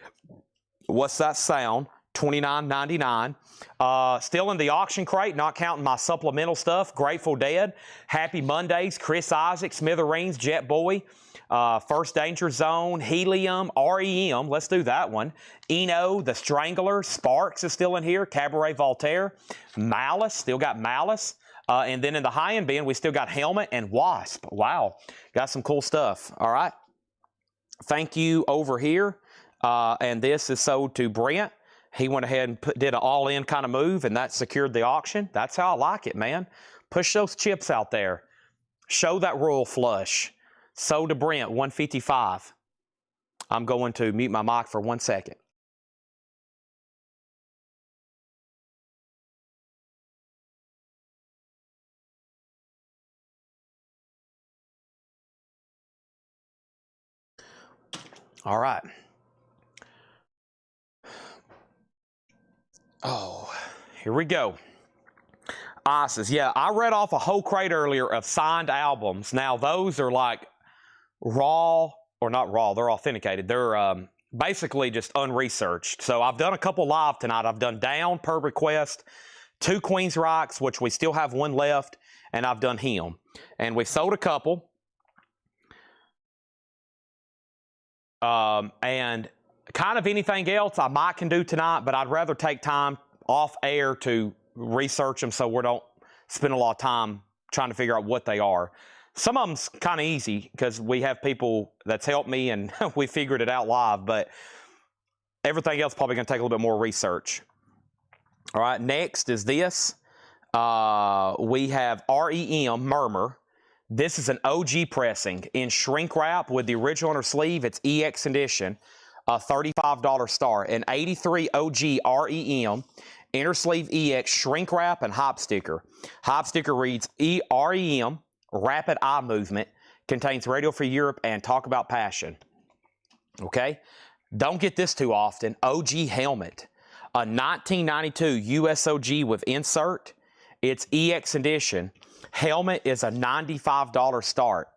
what's that sound? $29.99. Still in the auction crate, not counting my supplemental stuff. Grateful Dead, Happy Mondays, Chris Isaac, Smithereens, Jet Boy, First Danger Zone, Helium, REM, let's do that one. Eno, The Strangler, Sparks is still in here, Cabaret Voltaire, Malice, still got Malice. And then in the high-end bin, we still got Helmet and Wasp. Wow, got some cool stuff. All right. Thank you over here. And this is sold to Brent. He went ahead and did an all-in kind of move, and that secured the auction. That's how I like it, man. Push those chips out there. Show that royal flush. Sold to Brent, $155. I'm going to mute my mic for 1 second. All right. Oh, here we go. Isis. Yeah, I read off a whole crate earlier of signed albums. Now, those are like raw, or not raw, they're authenticated. They're basically just unresearched. So I've done a couple live tonight. I've done Down, per request, 2 Queensryches, which we still have 1 left, and I've done Him. And we've sold a couple. And kind of anything else I might can do tonight, but I'd rather take time off air to research them so we don't spend a lot of time trying to figure out what they are. Some of them's kind of easy because we have people that's helped me and we figured it out live, but everything else probably going to take a little bit more research. All right, next is this. We have REM Murmur. This is an OG pressing in shrink wrap with the original inner sleeve. It's EX edition. A $35 star, an 83 OG REM, inner sleeve EX, shrink wrap, and hop sticker. Hop sticker reads REM, rapid eye movement, contains Radio Free Europe and Talk About Passion. Okay? Don't get this too often. OG helmet, a 1992 USOG with insert. It's EX edition. Helmet is a $95 start.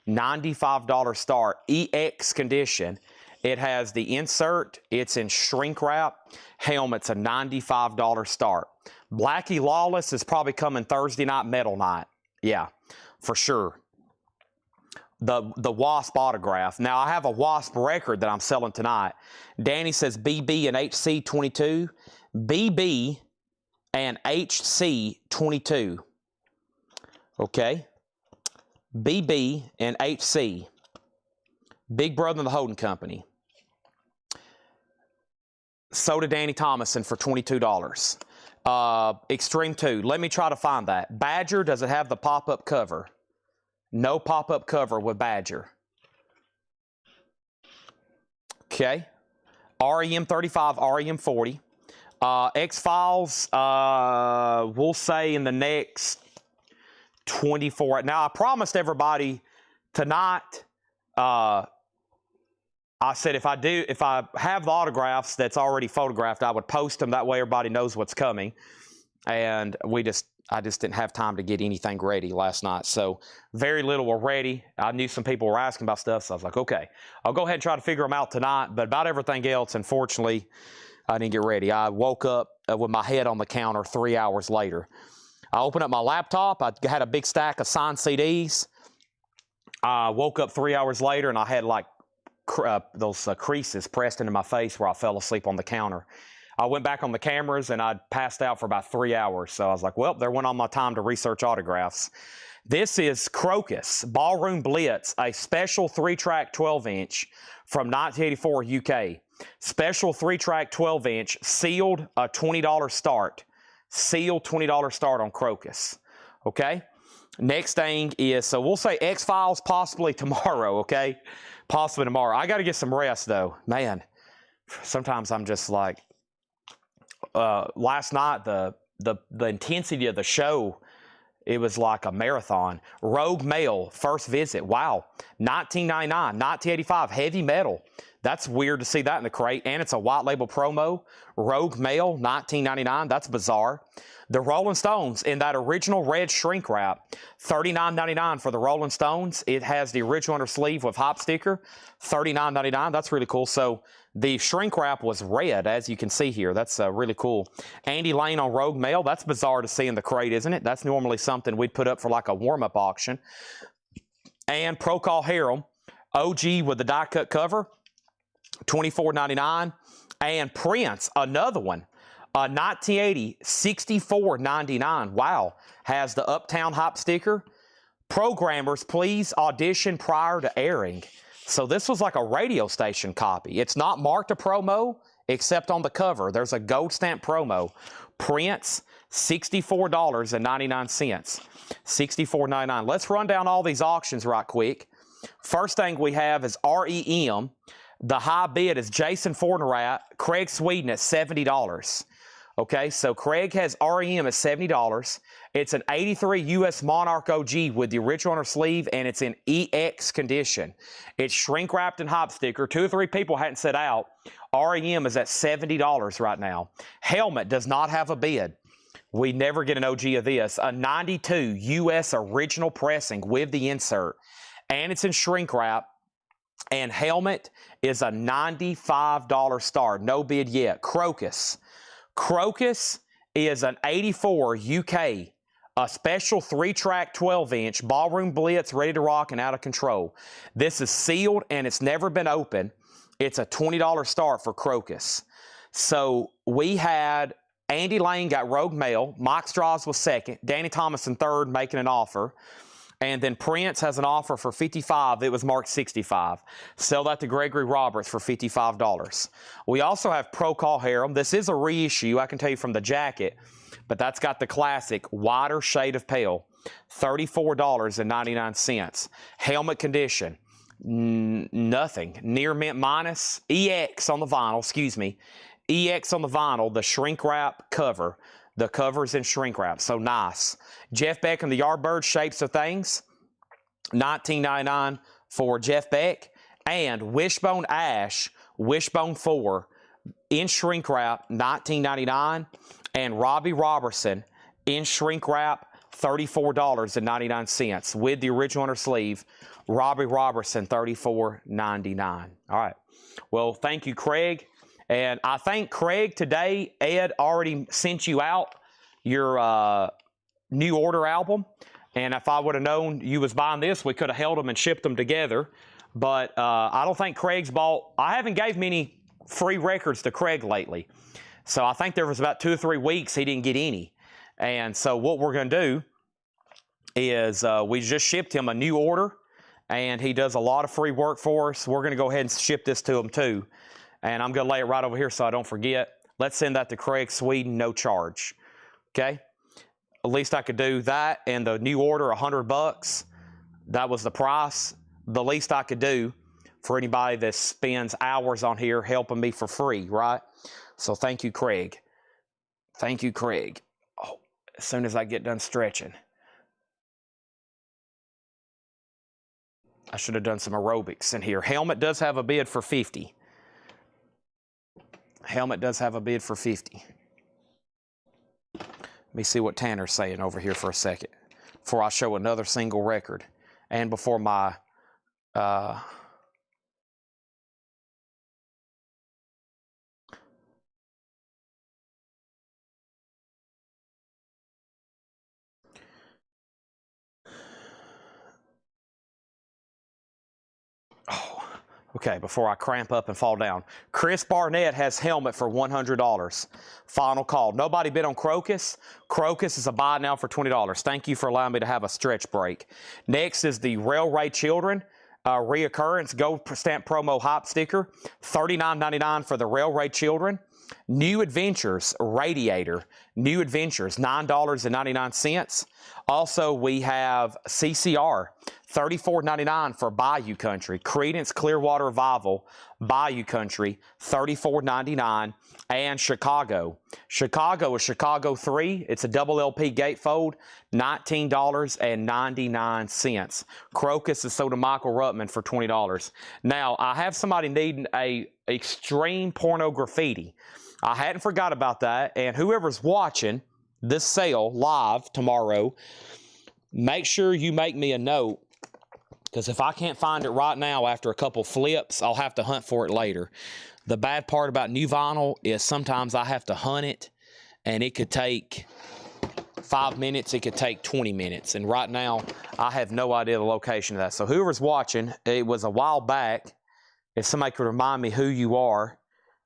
$95 start, EX condition. It has the insert. It's in shrink wrap. Helmet's a $95 start. Blackie Lawless is probably coming Thursday night, Metal Night. Yeah, for sure. The Wasp autograph. Now, I have a Wasp record that I'm selling tonight. Danny says BB and HC 22. BB and HC 22. Okay. BB and HC. Big Brother and the Holding Company. Sold to Danny Thomason for $22. Extreme 2. Let me try to find that. Badger, does it have the pop-up cover? No pop-up cover with Badger. Okay. REM 35, REM 40. X-Files, we'll say in the next 24. Now, I promised everybody tonight, I said if I have the autographs that's already photographed, I would post them. That way everybody knows what's coming. And I just didn't have time to get anything ready last night. So very little were ready. I knew some people were asking about stuff, so I was like, okay, I'll go ahead and try to figure them out tonight. But about everything else, unfortunately, I didn't get ready. I woke up with my head on the counter 3 hours later. I opened up my laptop. I had a big stack of signed CDs. I woke up 3 hours later, and I had like those creases pressed into my face where I fell asleep on the counter. I went back on the cameras and I passed out for about 3 hours. So I was like, well, there went all my time to research autographs. This is Crocus Ballroom Blitz, a special 3-track 12-inch from 1984 UK. Special 3-track 12-inch, sealed, a $20 start. Sealed $20 start on Crocus. Okay? Next thing is, so we'll say X-Files possibly tomorrow, okay? Possibly tomorrow. I got to get some rest, though. Man, sometimes I'm just like, last night, the intensity of the show, it was like a marathon. Rogue Mail, first visit. Wow. 1999, 1985, heavy metal. That's weird to see that in the crate. And it's a white label promo. Rogue Mail, 1999. That's bizarre. The Rolling Stones in that original red shrink wrap. $39.99 for the Rolling Stones. It has the original under sleeve with hop sticker. $39.99. That's really cool. So the shrink wrap was red, as you can see here. That's really cool. Andy Lane on Rogue Mail. That's bizarre to see in the crate, isn't it? That's normally something we'd put up for like a warm-up auction. And Procol Harum, OG with the die-cut cover, $24.99. And Prince, another one, 1980, $64.99. Wow. Has the Uptown Hop sticker. Programmers, please audition prior to airing. So this was like a radio station copy. It's not marked a promo, except on the cover. There's a gold stamp promo. Prince, $64.99. $64.99. Let's run down all these auctions right quick. First thing we have is REM. The high bid is Jason Fornerat, Craig Sweden at $70. Okay, so Craig has REM at $70. It's an 83 US Monarch OG with the original under sleeve, and it's in EX condition. It's shrink wrapped in hop sticker. 2 or 3 people hadn't set out. REM is at $70 right now. Helmet does not have a bid. We never get an OG of this. A 92 US original pressing with the insert, and it's in shrink wrap. And helmet is a $95 start. No bid yet. Crocus. Crocus is an 84 UK, a special 3-track 12-inch Ballroom Blitz, ready to rock and out of control. This is sealed and it's never been opened. It's a $20 start for Crocus. So we had Andy Lane got Rogue Mail. Mike Strauss was second. Danny Thomason third, making an offer. And then Prince has an offer for $55. It was marked $65. Sell that to Gregory Roberts for $55. We also have Procol Harum. This is a reissue, I can tell you from the jacket, but that's got the classic wider shade of pale. $34.99. Helmet condition. Nothing. Near mint minus. EX on the vinyl, excuse me. EX on the vinyl, the shrink wrap cover. The cover's in shrink wrap, so nice. Jeff Beck and the Yardbird Shapes of Things, $19.99 for Jeff Beck. And Wishbone Ash, Wishbone 4, in shrink wrap, $19.99. And Robbie Robertson, in shrink wrap, $34.99 with the original under sleeve. Robbie Robertson, $34.99. All right. Well, thank you, Craig. And I think Craig today, Ed already sent you out your New Order album. And if I would have known you was buying this, we could have held them and shipped them together. But I don't think Craig's bought. I haven't gave many free records to Craig lately. So I think there was about 2 or 3 weeks he didn't get any. And so what we're going to do is we just shipped him a New Order. And he does a lot of free work for us. We're going to go ahead and ship this to him too. And I'm going to lay it right over here so I don't forget. Let's send that to Craig Sweden, no charge. Okay? At least I could do that and the New Order, $100. That was the price. The least I could do for anybody that spends hours on here helping me for free, right? So thank you, Craig. Thank you, Craig. Oh, as soon as I get done stretching. I should have done some aerobics in here. Helmet does have a bid for $50. Helmet does have a bid for $50. Let me see what Tanner's saying over here for a second before I show another single record and before my Okay, before I cramp up and fall down. Chris Barnett has helmet for $100. Final call. Nobody bid on Crocus. Crocus is a buy now for $20. Thank you for allowing me to have a stretch break. Next is the Railway Children reoccurrence gold stamp promo hop sticker. $39.99 for the Railway Children. New Adventures Radiator. New Adventures, $9.99. Also, we have CCR, $34.99 for Bayou Country. Creedence Clearwater Revival, Bayou Country, $34.99. And Chicago. Chicago is Chicago 3. It's a double LP gatefold, $19.99. Crocus is sold to Michael Ruttman for $20. Now, I have somebody needing a extreme porno graffiti. I hadn't forgot about that, and whoever's watching this sale live tomorrow, make sure you make me a note, because if I can't find it right now after a couple flips, I'll have to hunt for it later. The bad part about new vinyl is sometimes I have to hunt it, and it could take 5 minutes, it could take 20 minutes, and right now I have no idea the location of that. So whoever's watching, it was a while back. If somebody could remind me who you are,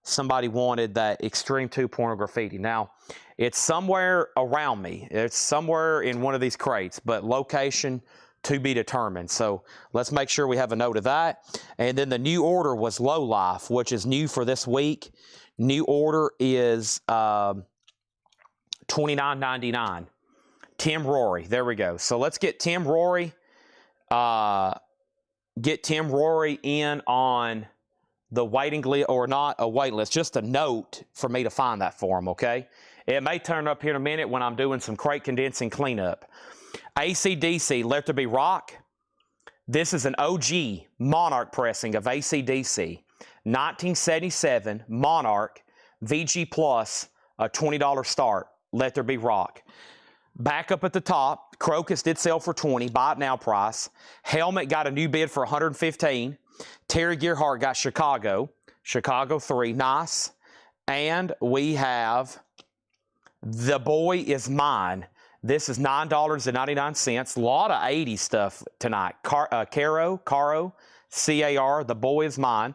somebody wanted that Extreme 2 porno graffiti. Now, it's somewhere around me. It's somewhere in one of these crates, but location to be determined. So let's make sure we have a note of that. And then the new order was Low Life, which is new for this week. New order is $29.99. Tim Rory. There we go. So let's get Tim Rory. Get Tim Rory in on the waiting list, or not a wait list, just a note for me to find that for him, okay? It may turn up here in a minute when I'm doing some crate condensing cleanup. AC/DC, Let There Be Rock. This is an OG Monarch pressing of AC/DC. 1977 Monarch VG Plus, a $20 start. Let There Be Rock. Back up at the top, Crocus did sell for $20, buy it now price. Helmet got a new bid for $115. Terry Gearhart got Chicago 3, nice. And we have The Boy Is Mine. This is $9.99. A lot of 80s stuff tonight. Caro, C-A-R, The Boy Is Mine.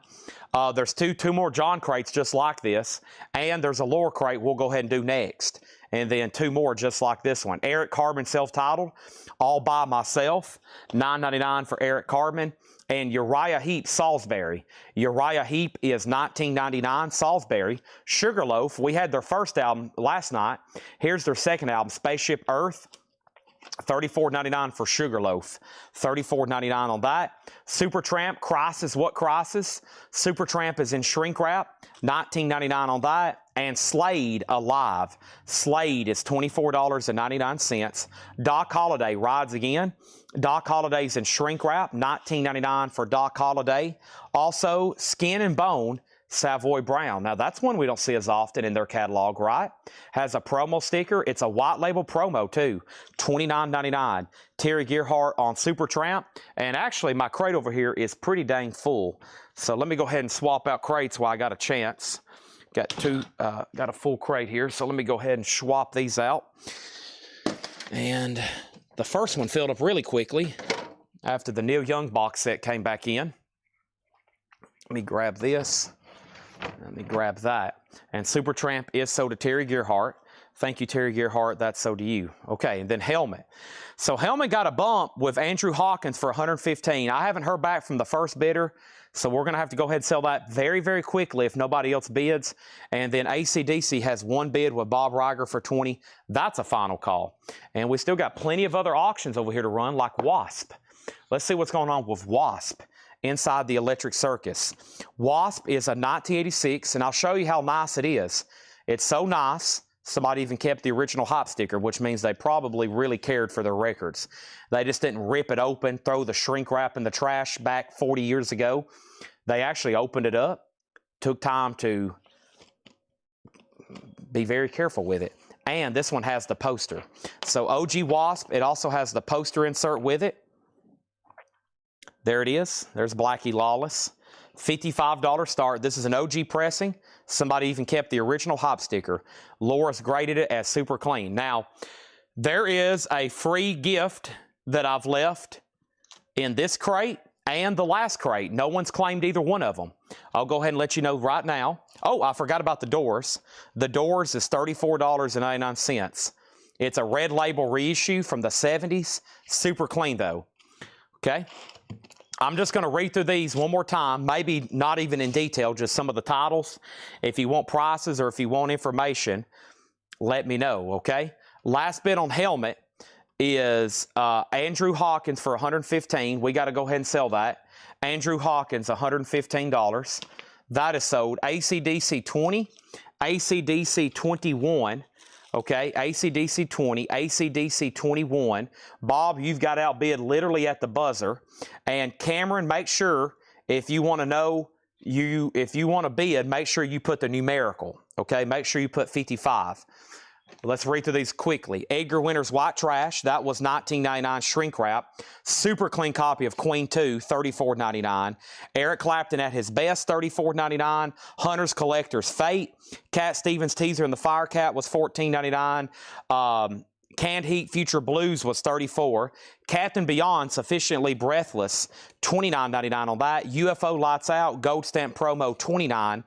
There's two more John crates just like this. And there's a lower crate we'll go ahead and do next. And then two more just like this one. Eric Carbon self-titled, All By Myself, $9.99 for Eric Carbon. And Uriah Heep Salisbury. Uriah Heep is $19.99. Salisbury. Sugarloaf, we had their first album last night. Here's their second album, Spaceship Earth. $34.99 for Sugarloaf. $34.99 on that. Supertramp, Crisis, What Crisis? Supertramp is in shrink wrap. $19.99 on that. And Slade, Alive. Slade is $24.99. Doc Holliday, Rides Again. Doc Holliday's in shrink wrap. $19.99 for Doc Holliday. Also, Skin and Bone, Savoy Brown. Now, that's one we don't see as often in their catalog, right? Has a promo sticker. It's a white label promo, too. $29.99. Terry Gearhart on Supertramp. And actually, my crate over here is pretty dang full. So let me go ahead and swap out crates while I got a chance. Got a full crate here. So let me go ahead and swap these out. And the first one filled up really quickly after the Neil Young box set came back in. Let me grab this. Let me grab that. And Supertramp is sold to Terry Gearhart. Thank you, Terry Gearhart. That's sold to you. Okay, and then Helmet. So Helmet got a bump with Andrew Hawkins for $115. I haven't heard back from the first bidder, so we're going to have to go ahead and sell that very, very quickly if nobody else bids. And then AC/DC has one bid with Bob Riger for $20. That's a final call. And we still got plenty of other auctions over here to run, like Wasp. Let's see what's going on with Wasp inside the Electric Circus. Wasp is a 1986, and I'll show you how nice it is. It's so nice, somebody even kept the original hop sticker, which means they probably really cared for their records. They just didn't rip it open, throw the shrink wrap in the trash back 40 years ago. They actually opened it up, took time to be very careful with it. And this one has the poster. So OG Wasp, it also has the poster insert with it. There it is. There's Blackie Lawless. $55 start. This is an OG pressing. Somebody even kept the original hop sticker. Loris graded it as super clean. Now, there is a free gift that I've left in this crate and the last crate. No one's claimed either one of them. I'll go ahead and let you know right now. Oh, I forgot about the doors. The doors is $34.99. It's a red label reissue from the 70s. Super clean though. Okay. I'm just going to read through these one more time, maybe not even in detail, just some of the titles. If you want prices or if you want information, let me know, okay? Last bid on helmet is Andrew Hawkins for $115. We got to go ahead and sell that. Andrew Hawkins, $115. That is sold. AC/DC 20, AC/DC 21, okay? AC/DC 20, AC/DC 21. Bob, you've got outbid literally at the buzzer. And Cameron, make sure if you want to know, if you want to bid, make sure you put the numerical, okay? Make sure you put 55. Let's read through these quickly. Edgar Winter's White Trash, that was $19.99 shrink wrap. Super clean copy of Queen 2, $34.99. Eric Clapton at his best, $34.99. Hunter's Collector's Fate. Cat Stevens Teaser and the Fire Cat was $14.99. Canned Heat Future Blues was $34. Captain Beyond Sufficiently Breathless, $29.99 on that. UFO Lights Out Gold Stamp Promo, $29.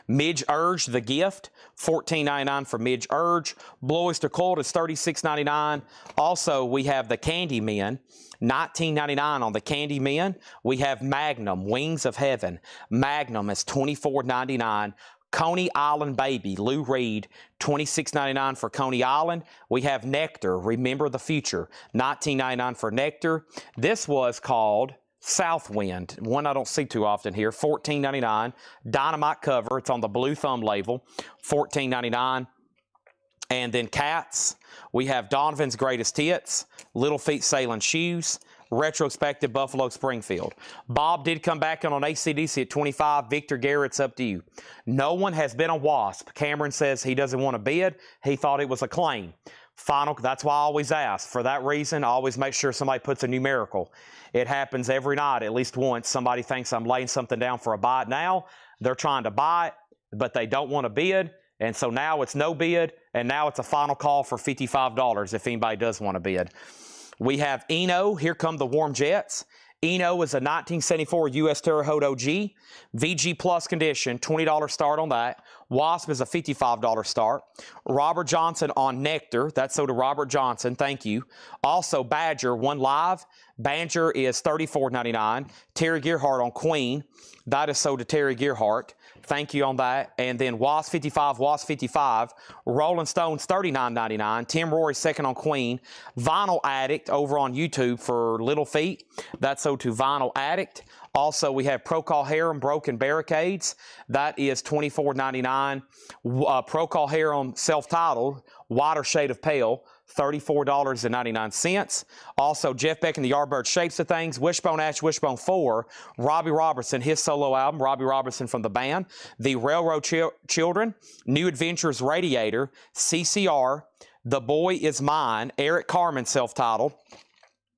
Midge Urge The Gift, $14.99 for Midge Urge. Blue Oyster Cult is $36.99. Also, we have the Candy Men, $19.99 on the Candy Men. We have Magnum, Wings of Heaven. Magnum is $24.99. Coney Island Baby, Lou Reed, $26.99 for Coney Island. We have Nectar, Remember the Future, $19.99 for Nectar. This was called Southwind, one I don't see too often here, $14.99. Dynamite cover, it's on the blue thumb label, $14.99. And then Cats, we have Donovan's Greatest Hits, Little Feet Sailing Shoes, Retrospective Buffalo Springfield. Bob did come back in on AC/DC at 25. Victor Garrett's up to you. No one has been on WASP. Cameron says he doesn't want to bid. He thought it was a claim. Final, that's why I always ask. For that reason, I always make sure somebody puts a numerical. It happens every night, at least once. Somebody thinks I'm laying something down for a buy it now. They're trying to buy it, but they don't want to bid. And so now it's no bid, and now it's a final call for $55 if anybody does want to bid. We have Eno, Here Come the Warm Jets. Eno is a 1974 U.S. Terre Haute OG. VG Plus condition, $20 start on that. Wasp is a $55 start. Robert Johnson on Nectar. That's so to Robert Johnson. Thank you. Also, Badger, one live. Badger is $34.99. Terry Gearhart on Queen. That is so to Terry Gearhart. Thank you on that. And then Wasp 55. Rolling Stones, $39.99. Tim Rory second on Queen. Vinyl Addict over on YouTube for Little Feet. That's so to Vinyl Addict. Also, we have Procol Harum Broken Barricades. That is $24.99. Procol Harum self-titled, Wider Shade of Pale, $34.99. Also, Jeff Beck and the Yardbird Shapes of Things, Wishbone Ash, Wishbone 4, Robbie Robertson, his solo album, Robbie Robertson from the band, The Railroad Children, New Adventures Radiator, CCR, The Boy Is Mine, Eric Carmen self-titled.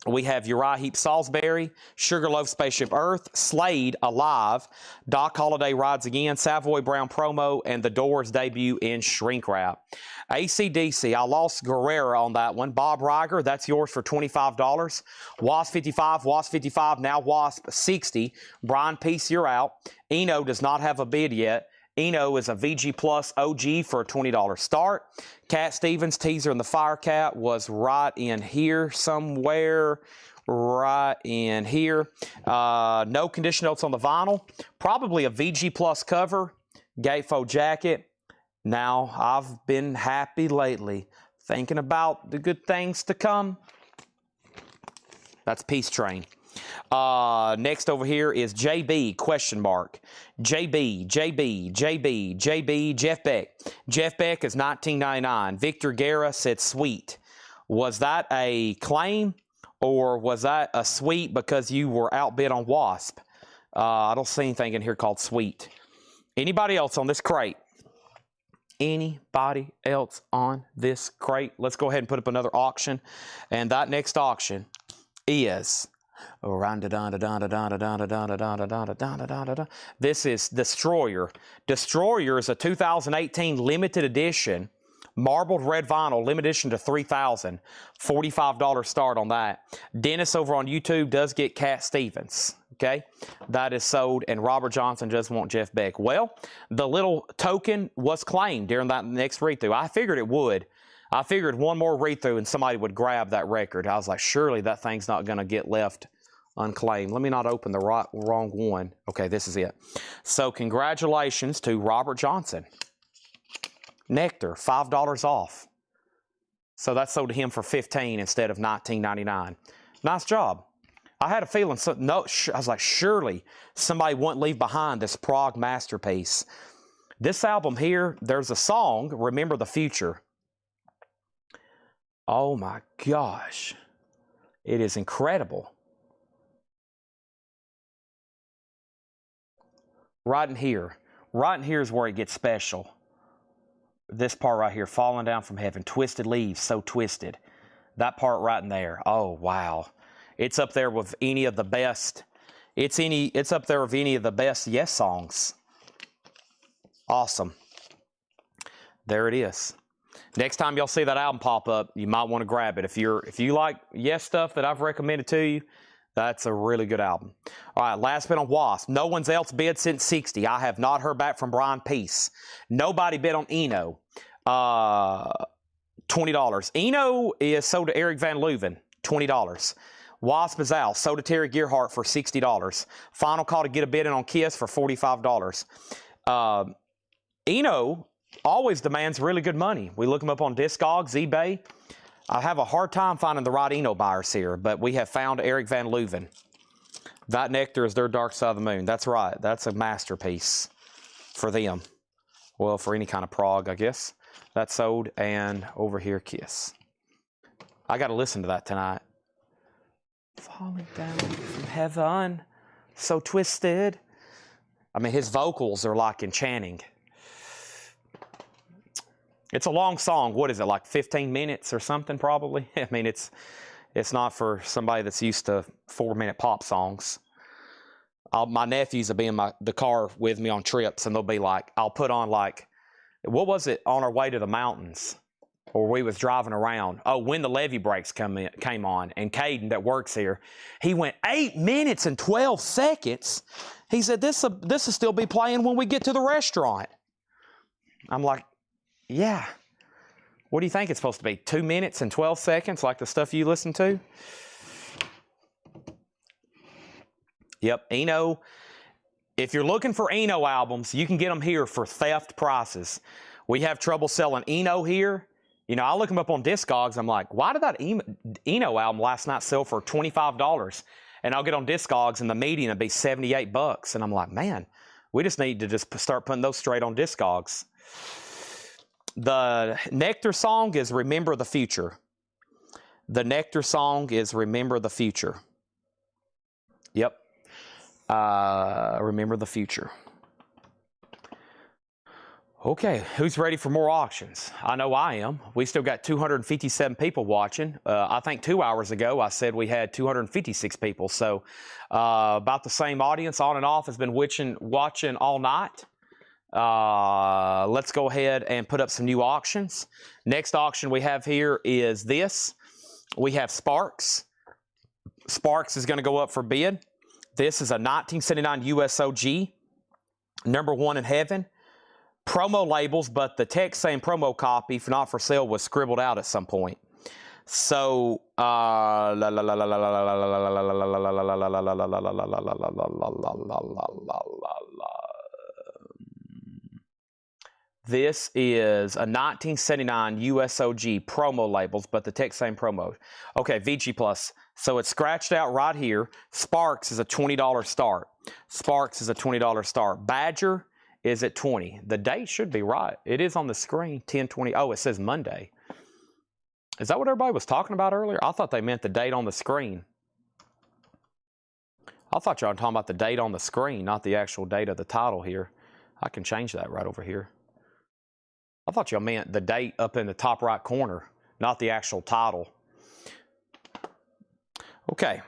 We have Uriah Heep Salisbury, Sugarloaf Spaceship Earth, Slade Alive, Doc Holliday Rides Again, Savoy Brown Promo, and The Doors debut in shrink wrap. AC/DC, I lost Guerrera on that one. Bob Riger, that's yours for $25. Wasp 55, now Wasp 60. Brian Peace, you're out. Eno does not have a bid yet. Eno is a VG Plus OG for a $20 start. Cat Stevens, Teaser and the Fire Cat was right in here somewhere. Right in here. No condition notes on the vinyl. Probably a VG Plus cover. Gatefold jacket. Now, I've been happy lately, thinking about the good things to come. That's Peace Train. Next over here is JB, question mark. JB, Jeff Beck. Jeff Beck is $19.99. Victor Guerra said sweet. Was that a claim or was that a sweet because you were outbid on Wasp? I don't see anything in here called sweet. Anybody else on this crate? Anybody else on this crate? Let's go ahead and put up another auction. And that next auction is... This is Destroyer. Destroyer is a 2018 limited edition Marbled red vinyl, limited edition to 3,000. $45 start on that. Dennis over on YouTube does get Cat Stevens. Okay, that is sold, and Robert Johnson does want Jeff Beck. Well, the little token was claimed during that next read-through. I figured it would. I figured one more read-through and somebody would grab that record. I was like, surely that thing's not going to get left unclaimed. Let me not open the wrong one. Okay, this is it. So congratulations to Robert Johnson. Nectar, $5 off. So that sold to him for $15 instead of $19.99. Nice job. I had a feeling, I was like, surely somebody wouldn't leave behind this prog masterpiece. This album here, there's a song, Remember the Future. Oh my gosh. It is incredible. Right in here is where it gets special. This part right here, Falling Down from Heaven, Twisted Leaves, So Twisted. That part right in there. Oh, wow. It's up there with any of the best. It's up there with any of the best Yes songs. Awesome. There it is. Next time y'all see that album pop up, you might want to grab it. If you like Yes stuff that I've recommended to you, that's a really good album. All right, last bid on Wasp. No one's else bid since 60. I have not heard back from Brian Peace. Nobody bid on Eno. $20. Eno is sold to Eric Van Leuven. $20. Wasp is out. Sold to Terry Gearhart for $60. Final call to get a bid in on Kiss for $45. Eno always demands really good money. We look him up on Discogs, eBay. I have a hard time finding the right Eno buyers here, but we have found Eric Van Leuven. That Nectar is their Dark Side of the Moon. That's right. That's a masterpiece for them. Well, for any kind of prog, I guess. That's sold, and over here, Kiss. I got to listen to that tonight. Falling down from heaven, so twisted. I mean, his vocals are like enchanting. It's a long song. What is it, like 15 minutes or something probably? I mean, it's not for somebody that's used to 4-minute pop songs. My nephews will be in the car with me on trips, and they'll be like, I'll put on like, what was it, On Our Way to the Mountains? Or we was driving around. Oh, When the Levee Breaks came on, and Caden that works here, he went 8 minutes and 12 seconds. He said, this will still be playing when we get to the restaurant. I'm like, yeah. What do you think it's supposed to be? 2 minutes and 12 seconds, like the stuff you listen to? Yep, Eno. If you're looking for Eno albums, you can get them here for theft prices. We have trouble selling Eno here. You know, I look them up on Discogs. I'm like, why did that Eno album last night sell for $25? And I'll get on Discogs, and the median will be $78. And I'm like, man, we just need to just start putting those straight on Discogs. The Nectar song is Remember the Future. The Nectar song is Remember the Future. Yep. Remember the Future. Okay, who's ready for more auctions? I know I am. We still got 257 people watching. I think 2 hours ago I said we had 256 people. So about the same audience on and off has been watching all night. Let's go ahead and put up some new auctions. Next auction we have here is this. We have Sparks. Sparks is going to go up for bid. This is a 1979 USOG, #1 in heaven. Promo labels, but the text saying promo copy, if not for sale, was scribbled out at some point. So, this is a 1979 USOG promo labels, but the text saying promo. Okay, VG Plus. So it's scratched out right here. Sparks is a $20 start. Sparks is a $20 start. Badger is at 20. The date should be right. It is on the screen, 10/20. Oh, it says Monday. Is that what everybody was talking about earlier? I thought they meant the date on the screen. I thought y'all were talking about the date on the screen, not the actual date of the title here. I can change that right over here. I thought y'all meant the date up in the top right corner, not the actual title. Okay,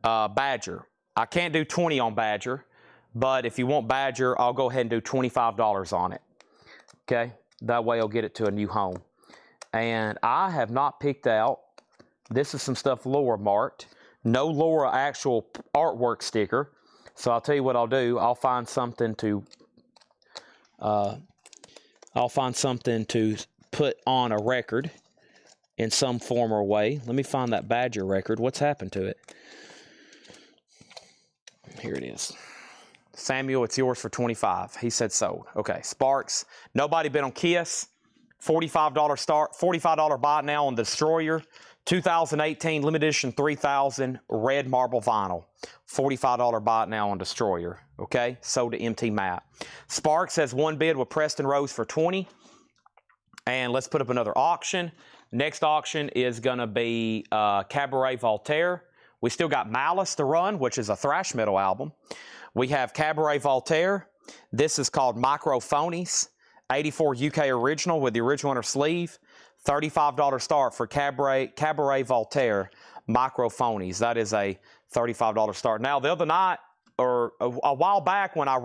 Badger. I can't do 20 on Badger. But if you want Badger, I'll go ahead and do $25 on it. Okay? That way I'll get it to a new home. And I have not picked out, this is some stuff Laura marked. No Laura actual artwork sticker. So I'll tell you what I'll do. I'll find something to put on a record in some form or way. Let me find that Badger record. What's happened to it? Here it is. Samuel, it's yours for $25. He said sold. Okay, Sparks. Nobody bid on Kiss. $45 start, $45 buy now on the Destroyer. 2018 limited edition 3000 red marble vinyl. $45 buy now on Destroyer. Okay, sold to MT Matt. Sparks has one bid with Preston Rose for 20. And let's put up another auction. Next auction is going to be Cabaret Voltaire. We still got Malice to run, which is a thrash metal album. We have Cabaret Voltaire. This is called Microphonies. 84 UK original with the original inner sleeve. $35 start for Cabaret Voltaire Microphonies. That is a $35 start. Now, the other night, or a while back when I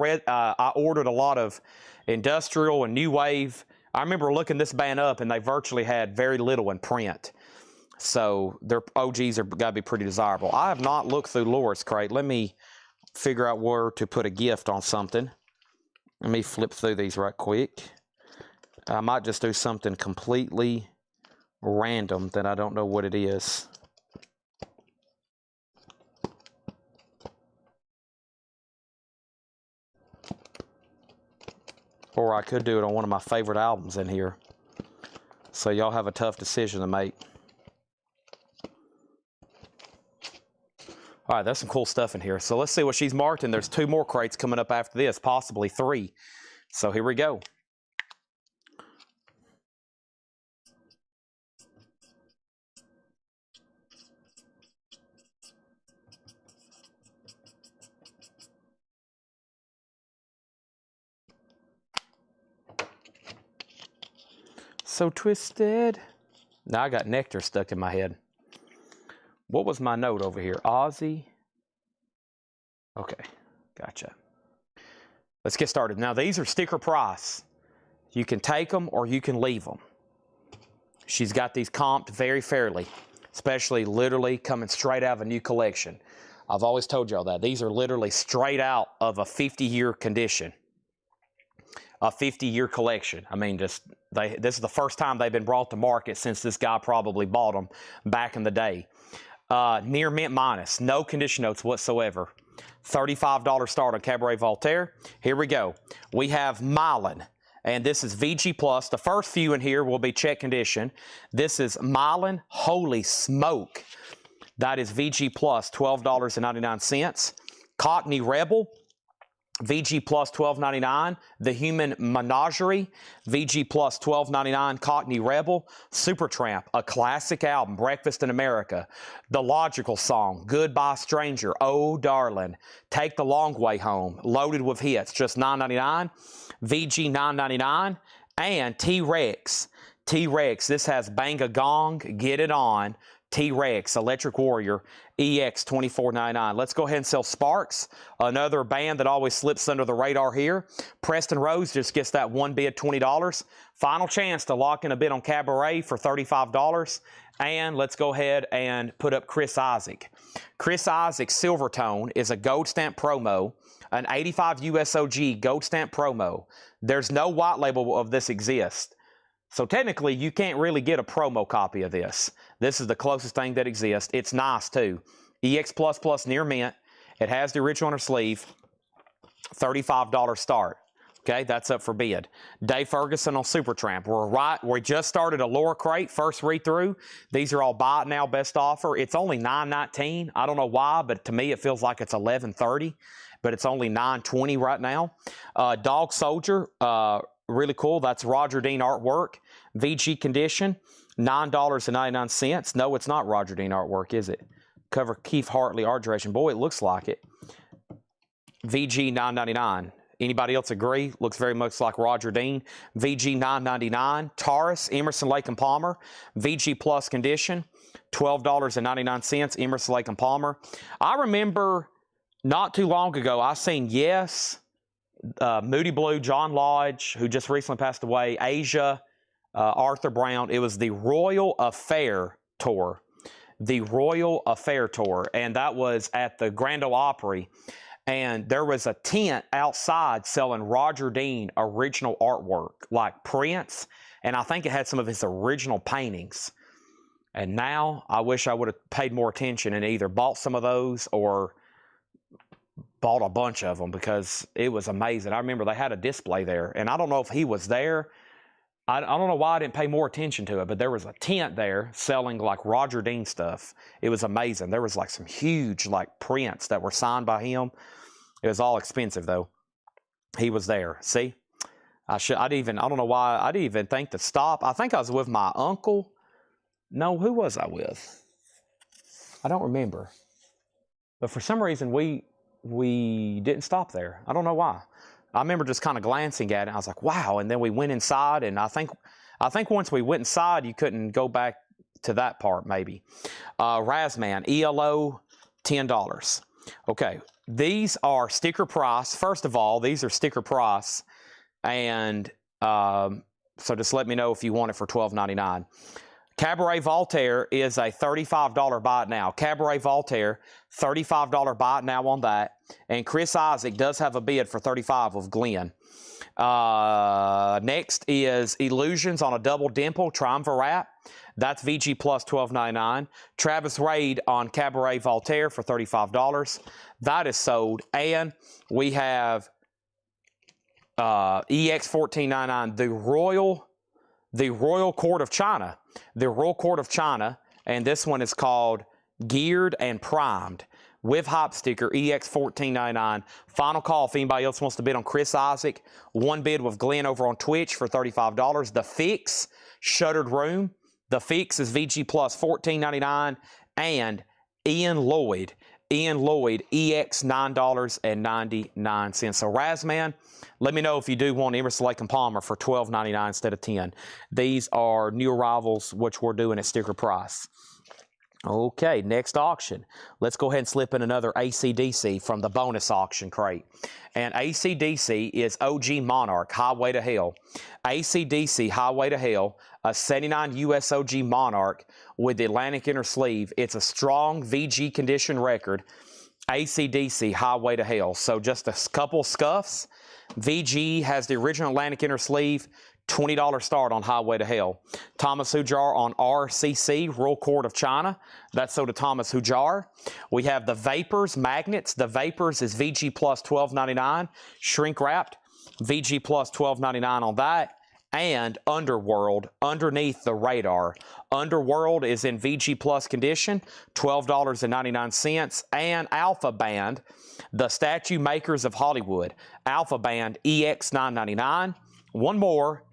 ordered a lot of industrial and new wave, I remember looking this band up and they virtually had very little in print. So their OGs are got to be pretty desirable. I have not looked through Laura's crate. Let me figure out where to put a gift on something. Let me flip through these right quick. I might just do something completely random that I don't know what it is. Or I could do it on one of my favorite albums in here. So y'all have a tough decision to make. All right, that's some cool stuff in here. So let's see what she's marked, and there's 2 more crates coming up after this, possibly 3. So here we go. So twisted. Now I got nectar stuck in my head. What was my note over here? Aussie. Okay, gotcha. Let's get started. Now these are sticker price. You can take them or you can leave them. She's got these comped very fairly, especially literally coming straight out of a new collection. I've always told y'all that. These are literally straight out of a 50-year condition. A 50-year collection. I mean, this is the first time they've been brought to market since this guy probably bought them back in the day. Near mint minus, no condition notes whatsoever. $35 start on Cabaret Voltaire. Here we go. We have Mylan, and this is VG Plus. The first few in here will be check condition. This is Mylan. Holy smoke. That is VG Plus, $12.99. Cockney Rebel, VG Plus $12.99. The Human Menagerie, VG Plus $12.99. Cockney Rebel. Supertramp, a classic album. Breakfast in America. The Logical Song. Goodbye Stranger. Oh Darling. Take the Long Way Home. Loaded with hits. Just $9.99. VG $9.99. And T-Rex. T-Rex. This has Bang a Gong. Get It On. T-Rex, Electric Warrior, EX $24.99. Let's go ahead and sell Sparks, another band that always slips under the radar here. Preston Rose just gets that one bid, $20. Final chance to lock in a bid on Cabaret for $35. And let's go ahead and put up Chris Isaak. Chris Isaak Silvertone is a gold stamp promo, an 85 USOG gold stamp promo. There's no white label of this exists. So technically, you can't really get a promo copy of this. This is the closest thing that exists. It's nice, too. EX++ near mint. It has the original inner sleeve. $35 start. Okay, that's up for bid. Dave Ferguson on Supertramp. We just started a Laura crate, first read-through. These are all buy it now, best offer. It's only $9.19. I don't know why, but to me it feels like it's $11.30. But it's only $9.20 right now. Dog Soldier, really cool. That's Roger Dean artwork. VG condition, $9.99. No, it's not Roger Dean artwork, is it? Cover Keith Hartley art direction. Boy, it looks like it. VG $9.99. Anybody else agree? Looks very much like Roger Dean. VG $9.99. Taurus, Emerson, Lake and Palmer. VG Plus condition, $12.99. Emerson, Lake and Palmer. I remember not too long ago, I seen Yes, Moody Blue, John Lodge, who just recently passed away, Asia, Arthur Brown. It was the Royal Affair Tour. The Royal Affair Tour. And that was at the Grand Ole Opry. And there was a tent outside selling Roger Dean original artwork, like prints. And I think it had some of his original paintings. And now I wish I would have paid more attention and either bought some of those or bought a bunch of them, because it was amazing. I remember they had a display there, and I don't know if he was there. I don't know why I didn't pay more attention to it, but there was a tent there selling like Roger Dean stuff. It was amazing. There was like some huge like prints that were signed by him. It was all expensive though. He was there. See, I don't know why I didn't even think to stop. I think I was with my uncle. No, who was I with? I don't remember. But for some reason we didn't stop there. I don't know why. I remember just kind of glancing at it. I was like, wow. And then we went inside, and I think once we went inside, you couldn't go back to that part maybe. Razman, ELO, $10. Okay, these are sticker price. First of all, these are sticker price. And so just let me know if you want it for $12.99. Cabaret Voltaire is a $35 buy it now. Cabaret Voltaire, $35 buy it now on that. And Chris Isaac does have a bid for $35 with Glenn. Next is Illusions on a Double Dimple Triumvirate. That's VG plus $12.99. Travis Raid on Cabaret Voltaire for $35. That is sold. And we have EX $14.99. The Royal Court of China. The Royal Court of China, and this one is called Geared and Primed with Hop Sticker, EX $14.99. Final call if anybody else wants to bid on Chris Isaac. One bid with Glenn over on Twitch for $35. The Fix, Shuttered Room. The Fix is VG plus $14.99. And Ian Lloyd, EX $9.99. So Razman, let me know if you do want Emerson, Lake & Palmer for $12.99 instead of $10. These are new arrivals, which we're doing at sticker price. Okay, next auction. Let's go ahead and slip in another AC/DC from the bonus auction crate. And AC/DC is OG Monarch, Highway to Hell. AC/DC, Highway to Hell, a 79 US OG Monarch with the Atlantic inner sleeve. It's a strong VG condition record. AC/DC, Highway to Hell. So just a couple scuffs. VG has the original Atlantic inner sleeve. $20 start on Highway to Hell. Thomas Hujar on RCC, Royal Court of China. That's sold to Thomas Hujar. We have the Vapors Magnets. The Vapors is VG plus $12.99. Shrink wrapped. VG plus $12.99 on that. And Underworld, Underneath the Radar. Underworld is in VG plus condition, $12.99. And Alpha Band, the Statue Makers of Hollywood. Alpha Band, EX $9.99. One more,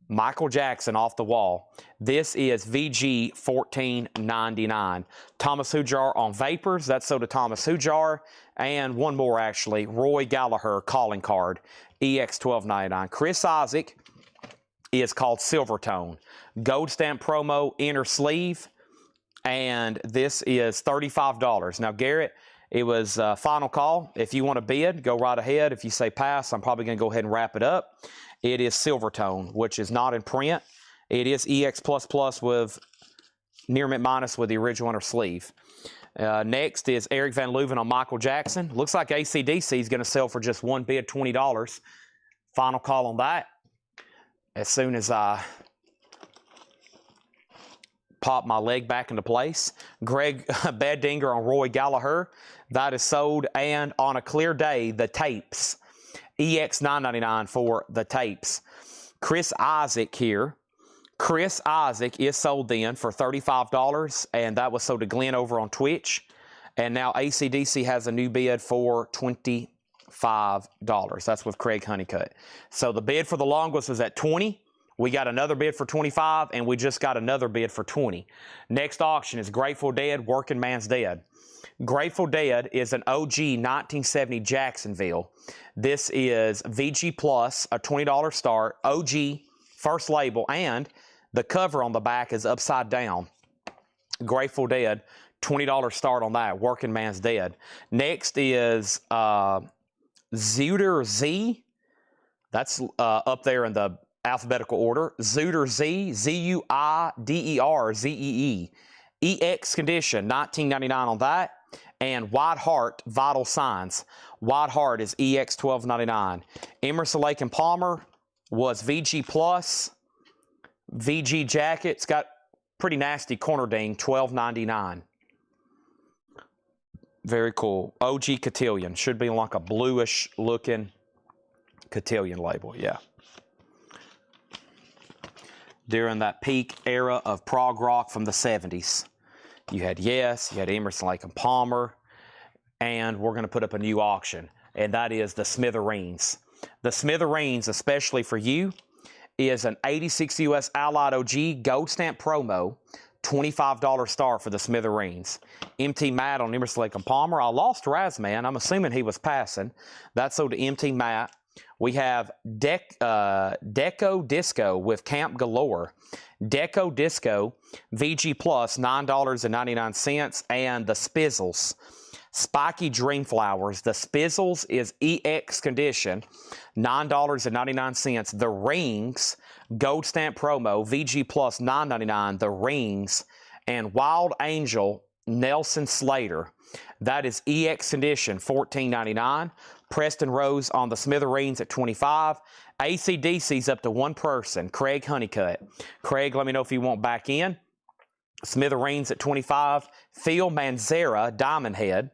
Michael Jackson off the wall. This is VG $14.99. Thomas Hujar on Vapors. That's sold to Thomas Hujar. And one more, actually, Roy Gallagher calling card, EX $12.99. Chris Isaac is called Silvertone. Gold stamp promo, inner sleeve. And this is $35. Now, Garrett, it was final call. If you want to bid, go right ahead. If you say pass, I'm probably going to go ahead and wrap it up. It is Silvertone, which is not in print. It is EX++ with near mint minus with the original inner sleeve. Next is Eric Van Leuven on Michael Jackson. Looks like AC/DC is going to sell for just one bid, $20. Final call on that. As soon as I pop my leg back into place. Greg Beddinger on Roy Gallagher. That is sold. And on a clear day, the tapes. EX $9.99 for the tapes. Chris Isaac here. Chris Isaac is sold then for $35, and that was sold to Glenn over on Twitch. And now AC/DC has a new bid for $25. That's with Craig Honeycutt. So the bid for the longest was at $20. We got another bid for $25, and we just got another bid for $20. Next auction is Grateful Dead, Working Man's Dead. Grateful Dead is an OG 1970 Jacksonville. This is VG Plus, a $20 start, OG, first label, and the cover on the back is upside down. Grateful Dead, $20 start on that, Working Man's Dead. Next is Zuder Z. That's up there in the alphabetical order. Zuider Z, Z-U-I-D-E-R, Z-E-E. EX Condition, $19.99 on that. And White Heart Vital Signs. White Heart is EX $12.99. Emerson, Lake and Palmer was VG Plus. VG Jacket's got pretty nasty corner ding, $12.99. Very cool. OG Cotillion. Should be like a bluish looking Cotillion label, yeah. During that peak era of prog rock from the 70s. You had Yes, you had Emerson, Lake and Palmer, and we're going to put up a new auction, and that is the Smithereens. The Smithereens, especially for you, is an 86 US Allied OG Gold Stamp promo, $25 star for the Smithereens. MT Matt on Emerson, Lake and Palmer. I lost Razman. I'm assuming he was passing. That's sold to MT Matt. We have Deco Disco with Camp Galore. Deco Disco, VG Plus, $9.99, and the Spizzles. Spiky Dream Flowers. The Spizzles is EX Condition, $9.99. The Rings, Gold Stamp Promo, VG Plus, $9.99. The Rings. And Wild Angel, Nelson Slater. That is EX Condition, $14.99. Preston Rose on the Smithereens at $25. AC/DC's up to one person, Craig Honeycutt. Craig, let me know if you want back in. Smithereens at $25. Phil Manzera, Diamond Head.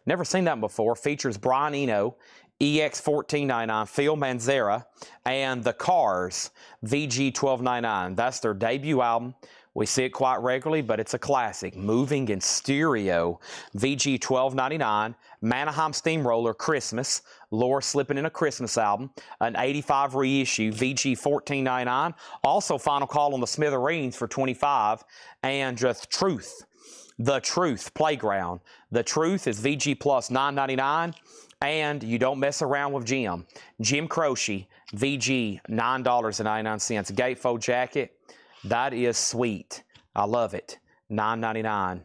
Never seen that before. Features Brian Eno, EX $14.99. Phil Manzera. And The Cars, VG $12.99. That's their debut album. We see it quite regularly, but it's a classic. Moving in Stereo, VG $12.99. Manaheim Steamroller, Christmas. Laura slipping in a Christmas album. An 85 reissue, VG $14.99. Also, Final Call on the Smithereens for $25. And just The Truth Playground. The Truth is VG Plus $9.99. And You Don't Mess Around with Jim. Jim Croce, VG $9.99. Gatefold jacket. That is sweet. I love it. $9.99.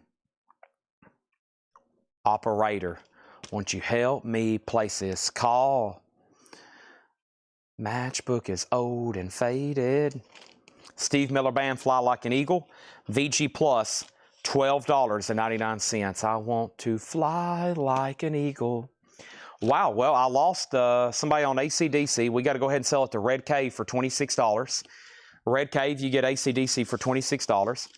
Operator, won't you help me place this call? Matchbook is old and faded. Steve Miller Band, Fly Like an Eagle. VG Plus, $12.99. I want to fly like an eagle. Wow, well, I lost somebody on AC/DC. We got to go ahead and sell it to Red Cave for $26. Red Cave, you get AC/DC for $26.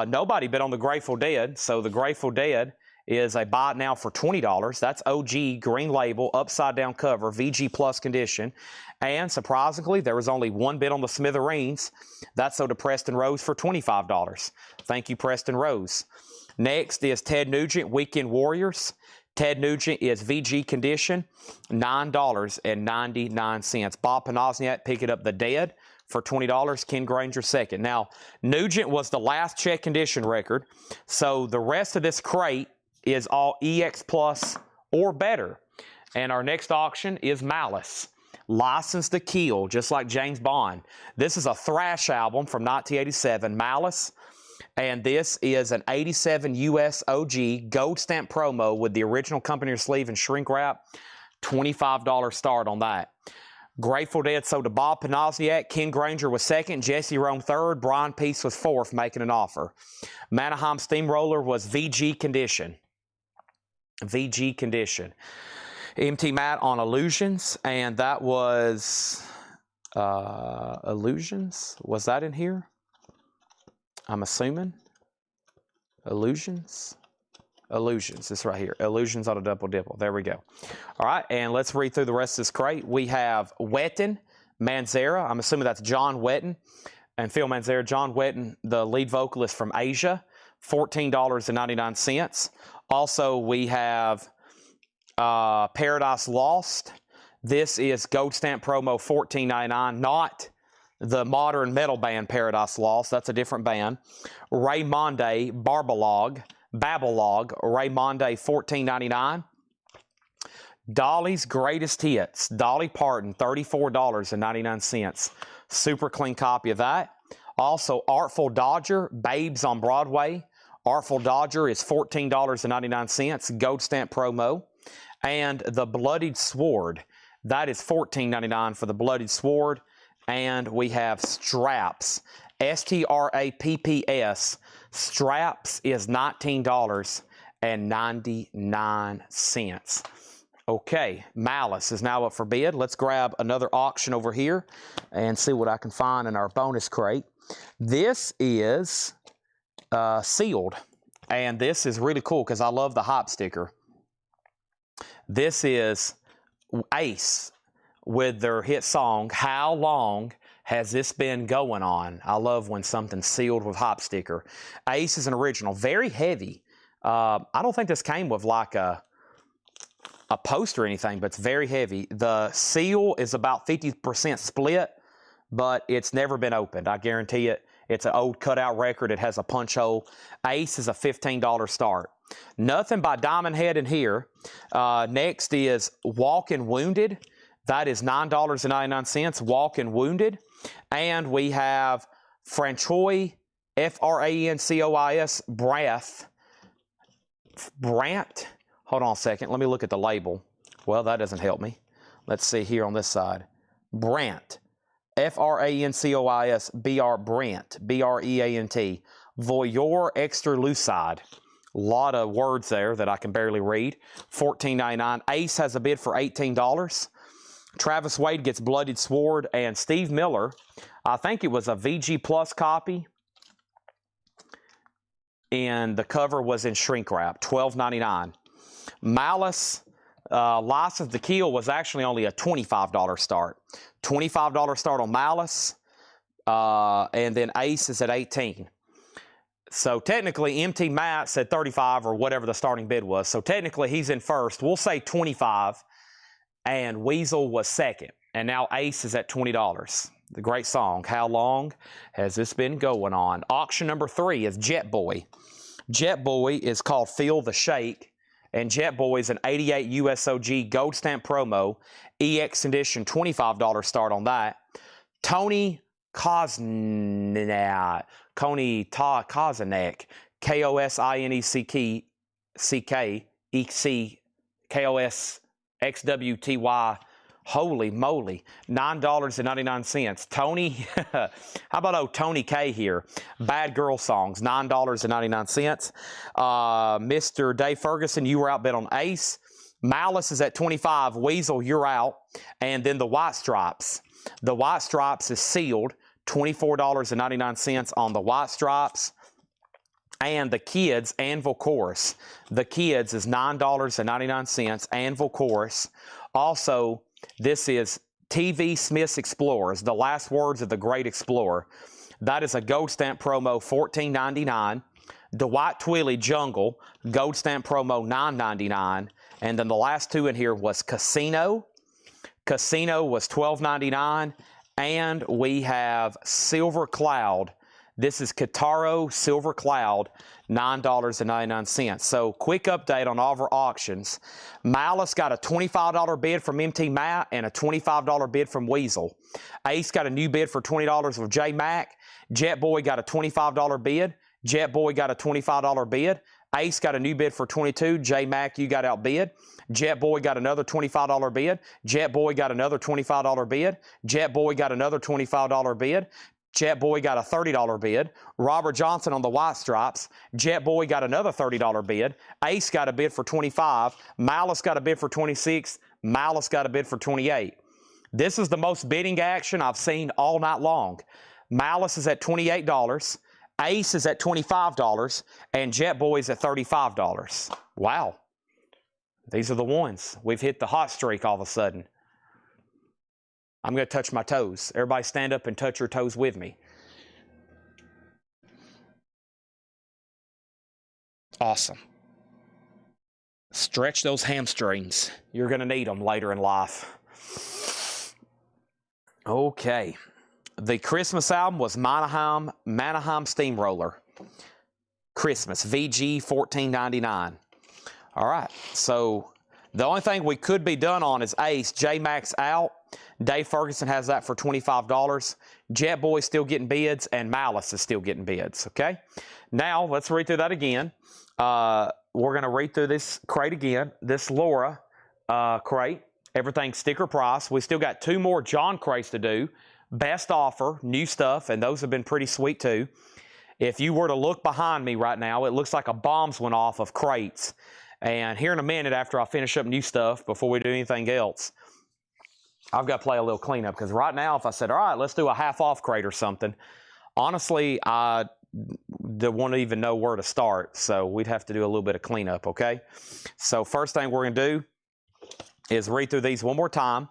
Nobody bid on the Grateful Dead, so the Grateful Dead is a buy it now for $20. That's OG, green label, upside down cover, VG Plus condition. And surprisingly, there was only one bid on the Smithereens. That's sold to Preston Rose for $25. Thank you, Preston Rose. Next is Ted Nugent, Weekend Warriors. Ted Nugent is VG condition, $9.99. Bob Panozniak picking up The Dead for $20. Ken Granger second. Now, Nugent was the last check condition record, so the rest of this crate is all EX Plus or better. And our next auction is Malice. License to Kill, just like James Bond. This is a thrash album from 1987, Malice. And this is an 87 US OG Gold Stamp promo with the original company sleeve and shrink wrap. $25 start on that. Grateful Dead sold to Bob Panozniak. Ken Granger was second. Jesse Rome third. Brian Peace was fourth, making an offer. Manaheim Steamroller was VG condition. VG condition. MT Matt on Illusions, and that was Illusions. Was that in here? I'm assuming. Illusions. Illusions. This right here. Illusions on a double dipple. There we go. All right, and let's read through the rest of this crate. We have Wetton, Manzera. I'm assuming that's John Wetton and Phil Manzera. John Wetton, the lead vocalist from Asia, $14.99. Also, we have Paradise Lost. This is Gold Stamp promo, $14.99. Not the modern metal band Paradise Lost. That's a different band. Raymonde Babylog, Raymonde, $14.99. Dolly's Greatest Hits, Dolly Parton, $34.99. Super clean copy of that. Also, Artful Dodger, Babes on Broadway. Artful Dodger is $14.99, Gold Stamp promo. And The Bloodied Sword, that is $14.99 for The Bloodied Sword. and we have Straps. S-T-R-A-P-P-S. Straps is $19.99. Okay, Malice is now up for bid. Let's grab another auction over here and see what I can find in our bonus crate. This is sealed, and this is really cool because I love the hop sticker. This is Ace with their hit song, How Long Has This Been Going On? I love when something's sealed with hop sticker. Ace is an original, very heavy. I don't think this came with like a post or anything, but it's very heavy. The seal is about 50% split, but it's never been opened. I guarantee it. It's an old cutout record. It has a punch hole. Ace is a $15 start. Nothing by Diamond Head in here. Next is Walking Wounded. That is $9.99. Walking Wounded. And we have Francois, F-R-A-N-C-O-I-S, Brant. Hold on a second. Let me look at the label. Well, that doesn't help me. Let's see here on this side. Brant. F-R-A-N-C-O-I-S, B-R Brant, B-R-E-A-N-T. Voyeur Extra Lucide. A lot of words there that I can barely read. $14.99. Ace has a bid for $18. Travis Wade gets Bloodied Sword, and Steve Miller, I think it was a VG Plus copy, and the cover was in shrink wrap, $12.99. Malice, License to Kill was actually only a $25 start. $25 start on Malice, and then Ace is at $18. So technically, MT Matt said $35 or whatever the starting bid was. So technically, he's in first. We'll say $25, and Weasel was second. And now Ace is at $20. The great song, How Long Has This Been Going On? Auction number 3 is Jet Boy. Jet Boy is called Feel the Shake. And Jet Boy is an 88 USOG Gold Stamp Promo, EX Edition, $25 start on that. Tony Kozinek, K-O-S-I-N-E-C-K-E-C-K-O-S-X-W-T-Y. Holy moly, $9.99. Tony, how about old Tony K here? Bad Girl Songs, $9.99. Mr. Dave Ferguson, you were outbid on Ace. Malice is at $25. Weasel, you're out. And then the White Stripes. The White Stripes is sealed, $24.99 on the White Stripes. And the Kids Anvil Chorus. The Kids is $9.99, Anvil Chorus. Also, this is TV Smith's Explorers, the last words of the great explorer. That is a gold stamp promo, $14.99. Dwight Twilley Jungle, gold stamp promo, $9.99. And then the last two in here was Casino. Casino was $12.99. And we have Silver Cloud. This is Kitaro Silver Cloud, $9.99. So quick update on all of our auctions. Malice got a $25 bid from MT Matt and a $25 bid from Weasel. Ace got a new bid for $20 with J Mac. Jet Boy got a $25 bid. Jet Boy got a $25 bid. Ace got a new bid for $22. J Mac, you got outbid. Jet Boy got another $25 bid. Jet Boy got another $25 bid. Jet Boy got another $25 bid. Jet Boy got a $30 bid. Robert Johnson on the White Stripes. Jet Boy got another $30 bid. Ace got a bid for $25. Malice got a bid for $26. Malice got a bid for $28. This is the most bidding action I've seen all night long. Malice is at $28. Ace is at $25. And Jet Boy is at $35. Wow. These are the ones. We've hit the hot streak all of a sudden. I'm going to touch my toes. Everybody stand up and touch your toes with me. Awesome. Stretch those hamstrings. You're going to need them later in life. Okay. The Christmas album was Mannheim Steamroller. Christmas, VG, $14.99. All right. So the only thing we could be done on is Ace. J-Max out. Dave Ferguson has that for $25. Jet Boy still getting bids, and Malice is still getting bids, okay? Now, let's read through that again. We're going to read through this crate again. This Laura crate, everything sticker price. We still got 2 more John crates to do. best offer, new stuff, and those have been pretty sweet too. If you were to look behind me right now, it looks like a bombs went off of crates. And here in a minute, after I finish up new stuff, before we do anything else, I've got to play a little cleanup. Because right now, if I said, all right, let's do a half-off crate or something, honestly, I wouldn't even know where to start. So we'd have to do a little bit of cleanup, okay? So first thing we're going to do is read through these one more time.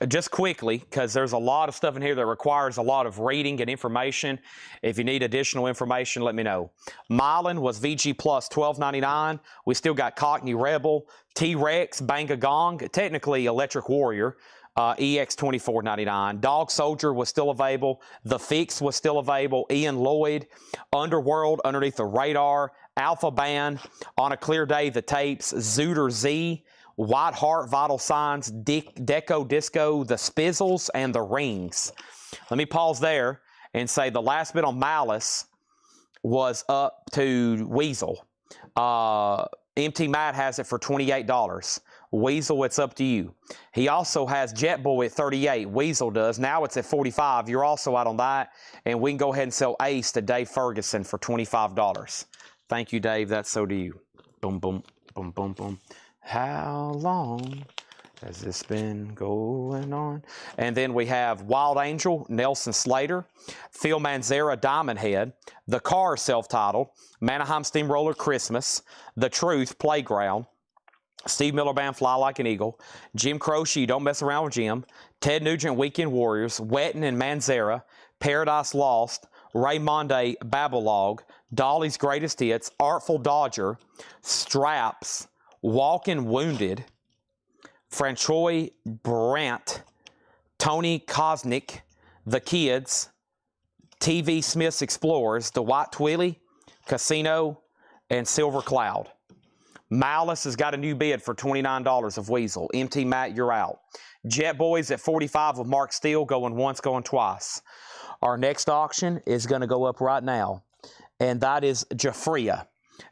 Just quickly, because there's a lot of stuff in here that requires a lot of reading and information. If you need additional information, let me know. Mylan was VG Plus $12.99. We still got Cockney Rebel, T-Rex, Banga Gong, technically Electric Warrior, EX $24.99. Dog Soldier was still available. The Fix was still available. Ian Lloyd, Underworld, Underneath the Radar, Alpha Band, On a Clear Day, The Tapes, Zooter Z, White Heart, Vital Signs, Deco Disco, The Spizzles, and The Rings. Let me pause there and say the last bit on Malice was up to Weasel. MT Matt has it for $28. Weasel, it's up to you. He also has Jet Boy at $38. Weasel does. Now it's at $45. You're also out on that. And we can go ahead and sell Ace to Dave Ferguson for $25. Thank you, Dave. That's so to you. Boom, boom, boom, boom, boom. How long has this been going on? And then we have Wild Angel, Nelson Slater, Phil Manzera, Diamond Head, The Car, self-titled, Manaheim Steamroller, Christmas, The Truth, Playground, Steve Miller Band, Fly Like an Eagle, Jim Croce, Don't Mess Around with Jim, Ted Nugent, Weekend Warriors, Wetton and Manzera, Paradise Lost, Ray Monday, Babylog, Dolly's Greatest Hits, Artful Dodger, Straps, Walking Wounded, Francois Brandt, Tony Kosnick, The Kids, TV Smith's Explorers, Dwight Twilley, Casino, and Silver Cloud. Malice has got a new bid for $29 of Weasel. MT Matt, you're out. Jet Boys at $45 with Mark Steele, going once, going twice. Our next auction is going to go up right now, and that is Jafria.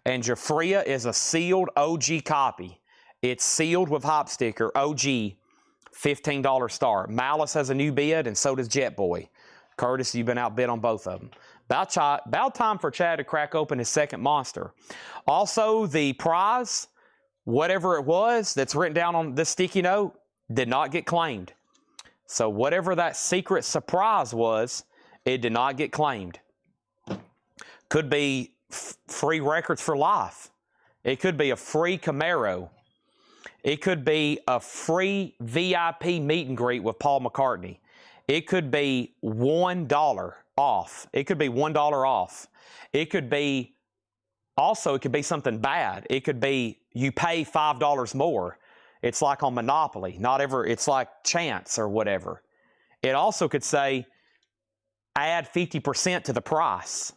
And Jafria is a sealed OG copy. It's sealed with hop sticker, OG, $15 start. Malice has a new bid, and so does Jet Boy. Curtis, you've been outbid on both of them. About time for Chad to crack open his second monster. Also, the prize, whatever it was that's written down on this sticky note, did not get claimed. So whatever that secret surprise was, it did not get claimed. Could be free records for life. It could be a free Camaro. It could be a free VIP meet and greet with Paul McCartney. It could be $1 off. It could be $1 off. It could be, also, it could be something bad. It could be you pay $5 more. It's like on Monopoly. It's like chance or whatever. It also could say add 50% to the price.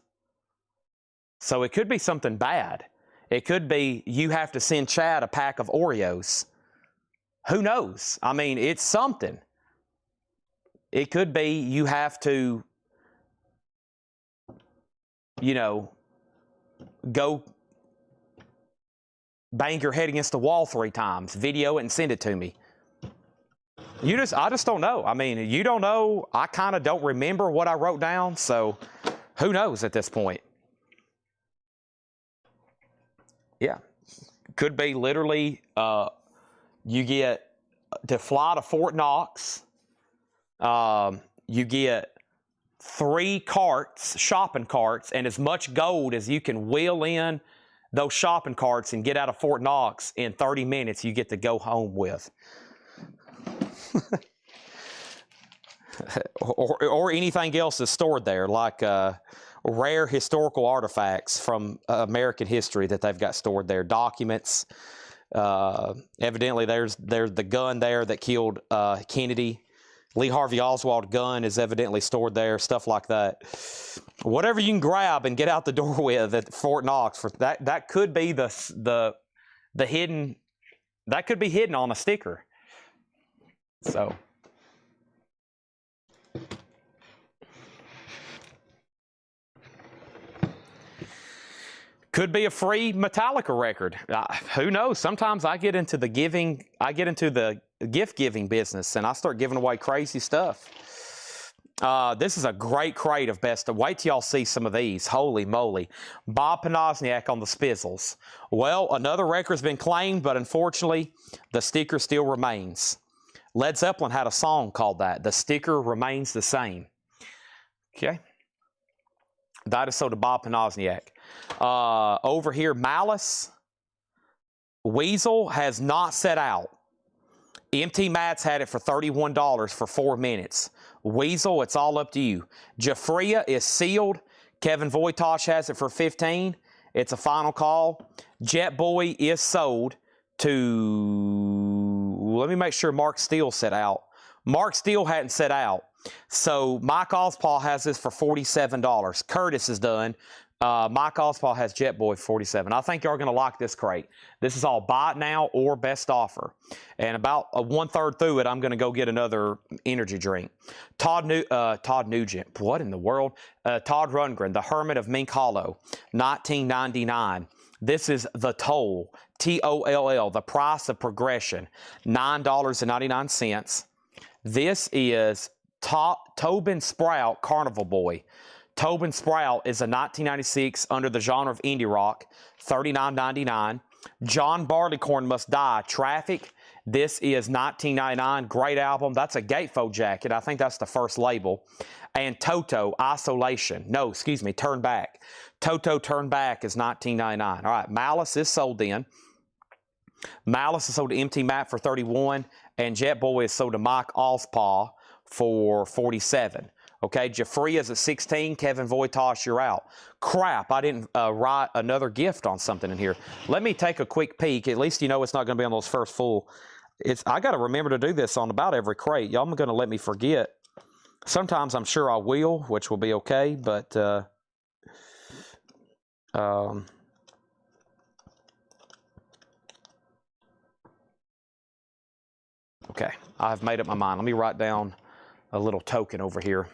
So it could be something bad. It could be you have to send Chad a pack of Oreos. Who knows? I mean, it's something. It could be you have to, you know, go bang your head against the wall 3 times, video it and send it to me. I just don't know. I mean, you don't know. I kind of don't remember what I wrote down, so who knows at this point? Yeah. Could be literally you get to fly to Fort Knox. You get 3 carts, shopping carts, and as much gold as you can wheel in those shopping carts and get out of Fort Knox in 30 minutes, you get to go home with. or anything else is stored there, like rare historical artifacts from American history that they've got stored there. Documents. Evidently, there's the gun there that killed Kennedy. Lee Harvey Oswald gun is evidently stored there, stuff like that. Whatever you can grab and get out the door with at Fort Knox, for that could be the hidden, that could be hidden on a sticker. So could be a free Metallica record. Who knows? Sometimes I get into the gift giving business, and I start giving away crazy stuff. This is a great crate of best. Wait till y'all see some of these. Holy moly. Bob Panozniak on the Spizzles. Well, another record's been claimed, but unfortunately, the sticker still remains. Led Zeppelin had a song called that. The sticker remains the same. Okay. That is so to Bob Panozniak. Over here, Malice. Weasel has not set out. MT Mats had it for $31 for 4 minutes. Weasel, it's all up to you. Jafria is sealed. Kevin Voitosh has it for $15. It's a final call. Jet Boy is sold to, let me make sure Mark Steele set out. Mark Steele hadn't set out. So Mike Ospaw has this for $47. Curtis is done. Mike Ospaw has Jet Boy for $47. I think you're going to like this crate. This is all buy it now or best offer. And about 1/3 through it, I'm going to go get another energy drink. Todd Nugent. What in the world? Todd Rundgren, The Hermit of Mink Hollow, 1999. This is The Toll, T-O-L-L, The Price of Progression, $9.99. This is Tobin Sprout, Carnival Boy. Tobin Sprout is a 1996 under the genre of indie rock, $39.99. John Barleycorn Must Die, Traffic. This is $19.99. Great album. That's a Gatefold jacket. I think that's the first label. And Toto, Isolation. No, excuse me, Turn Back. Toto, Turn Back is $19.99. All right, Malice is sold in. Malice is sold to MT Matt for $31. And Jet Boy is sold to Mike Ospaw for $47. Okay, Jafria's at 16. Kevin Voitosh, you're out. Crap, I didn't write another gift on something in here. Let me take a quick peek. At least you know it's not going to be on those first full. I got to remember to do this on about every crate. Y'all are going to let me forget. Sometimes I'm sure I will, which will be okay, but okay, I've made up my mind. Let me write down a little token over here.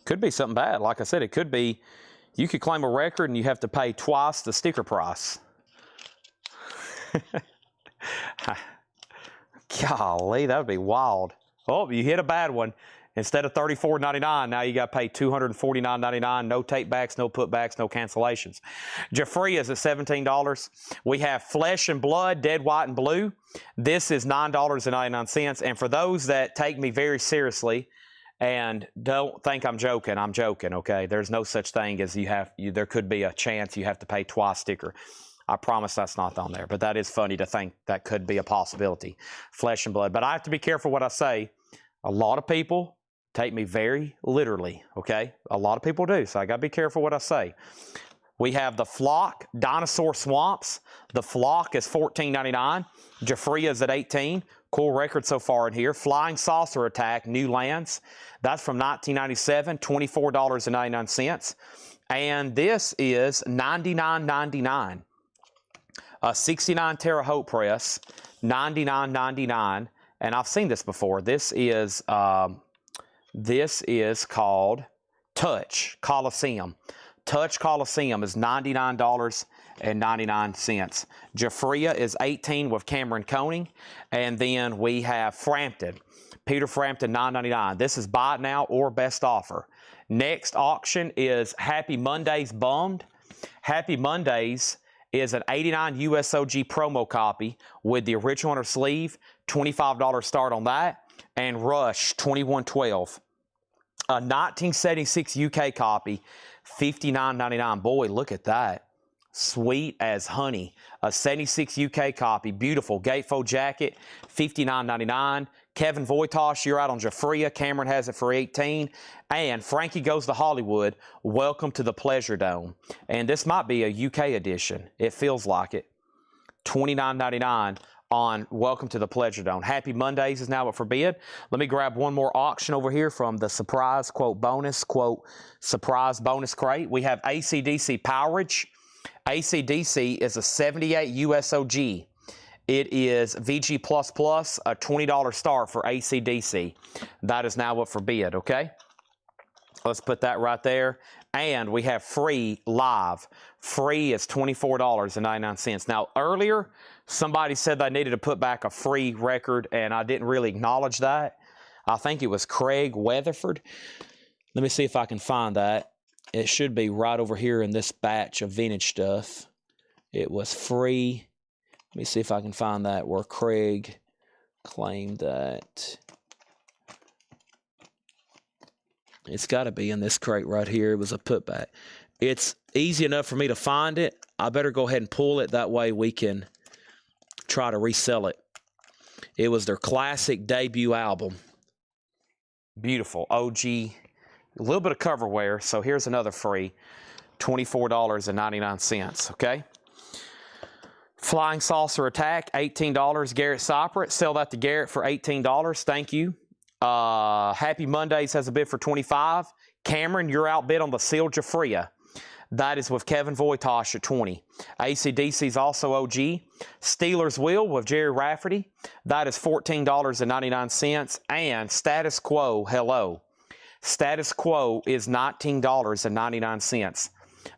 Could be something bad. Like I said, it could be you could claim a record and you have to pay twice the sticker price. Golly, that would be wild. Oh, you hit a bad one. Instead of $34.99, now you got to pay $249.99. No take backs, no putbacks, no cancellations. Jafria is at $17. We have Flesh and Blood, Dead, White, and Blue. This is $9.99. And for those that take me very seriously, and don't think I'm joking, okay? There's no such thing as there could be a chance you have to pay twice sticker. I promise that's not on there, but that is funny to think that could be a possibility. Flesh and Blood. But I have to be careful what I say. A lot of people take me very literally, okay? A lot of people do, so I got to be careful what I say. We have the Flock, Dinosaur Swamps. The Flock is $14.99. Jafria is at $18. Cool record so far in here. Flying Saucer Attack, New Lands. That's from 1997, $24.99. And this is $99.99. A 69 Terre Haute press, $99.99. And I've seen this before. This is called Touch Coliseum. Touch Coliseum is $99.99. Jafria is $18 with Cameron Koenig. And then we have Frampton. Peter Frampton, $9.99. This is buy it now or best offer. Next auction is Happy Mondays Bummed. Happy Mondays is an $89 USOG promo copy with the original on her sleeve. $25 start on that. And Rush, $21.12. A 1976 UK copy, $59.99. Boy, look at that. Sweet as honey. A 76 UK copy, beautiful gatefold jacket, $59.99. Kevin Voitosh, you're out on Jafria. Cameron has it for $18. And Frankie Goes to Hollywood, Welcome to the Pleasure Dome. And this might be a UK edition. It feels like it. $29.99 on Welcome to the Pleasure Dome. Happy Mondays is now up for bid. Let me grab one more auction over here from the surprise, quote, bonus, quote, surprise bonus crate. We have AC/DC Powerage. AC/DC is a 78 USOG. It is VG++, a $20 start for AC/DC. That is now up for bid, okay? Let's put that right there. And we have free live Free is $24.99. Now, earlier, somebody said they needed to put back a free record, and I didn't really acknowledge that. I think it was Craig Weatherford. Let me see if I can find that. It should be right over here in this batch of vintage stuff. It was free. Let me see if I can find that where Craig claimed that. It's got to be in this crate right here. It was a putback. It's easy enough for me to find it. I better go ahead and pull it. That way we can try to resell it. It was their classic debut album. Beautiful. OG. A little bit of cover wear. So here's another free. $24.99. Okay. Flying Saucer Attack, $18. Garrett Cypret. Sell that to Garrett for $18. Thank you. Happy Mondays has a bid for $25. Cameron, you're outbid on the Seal Jafria. That is with Kevin Voitosh at $20. AC/DC's also OG. Steelers Wheel with Jerry Rafferty. That is $14.99. And Status Quo, hello. Status Quo is $19.99.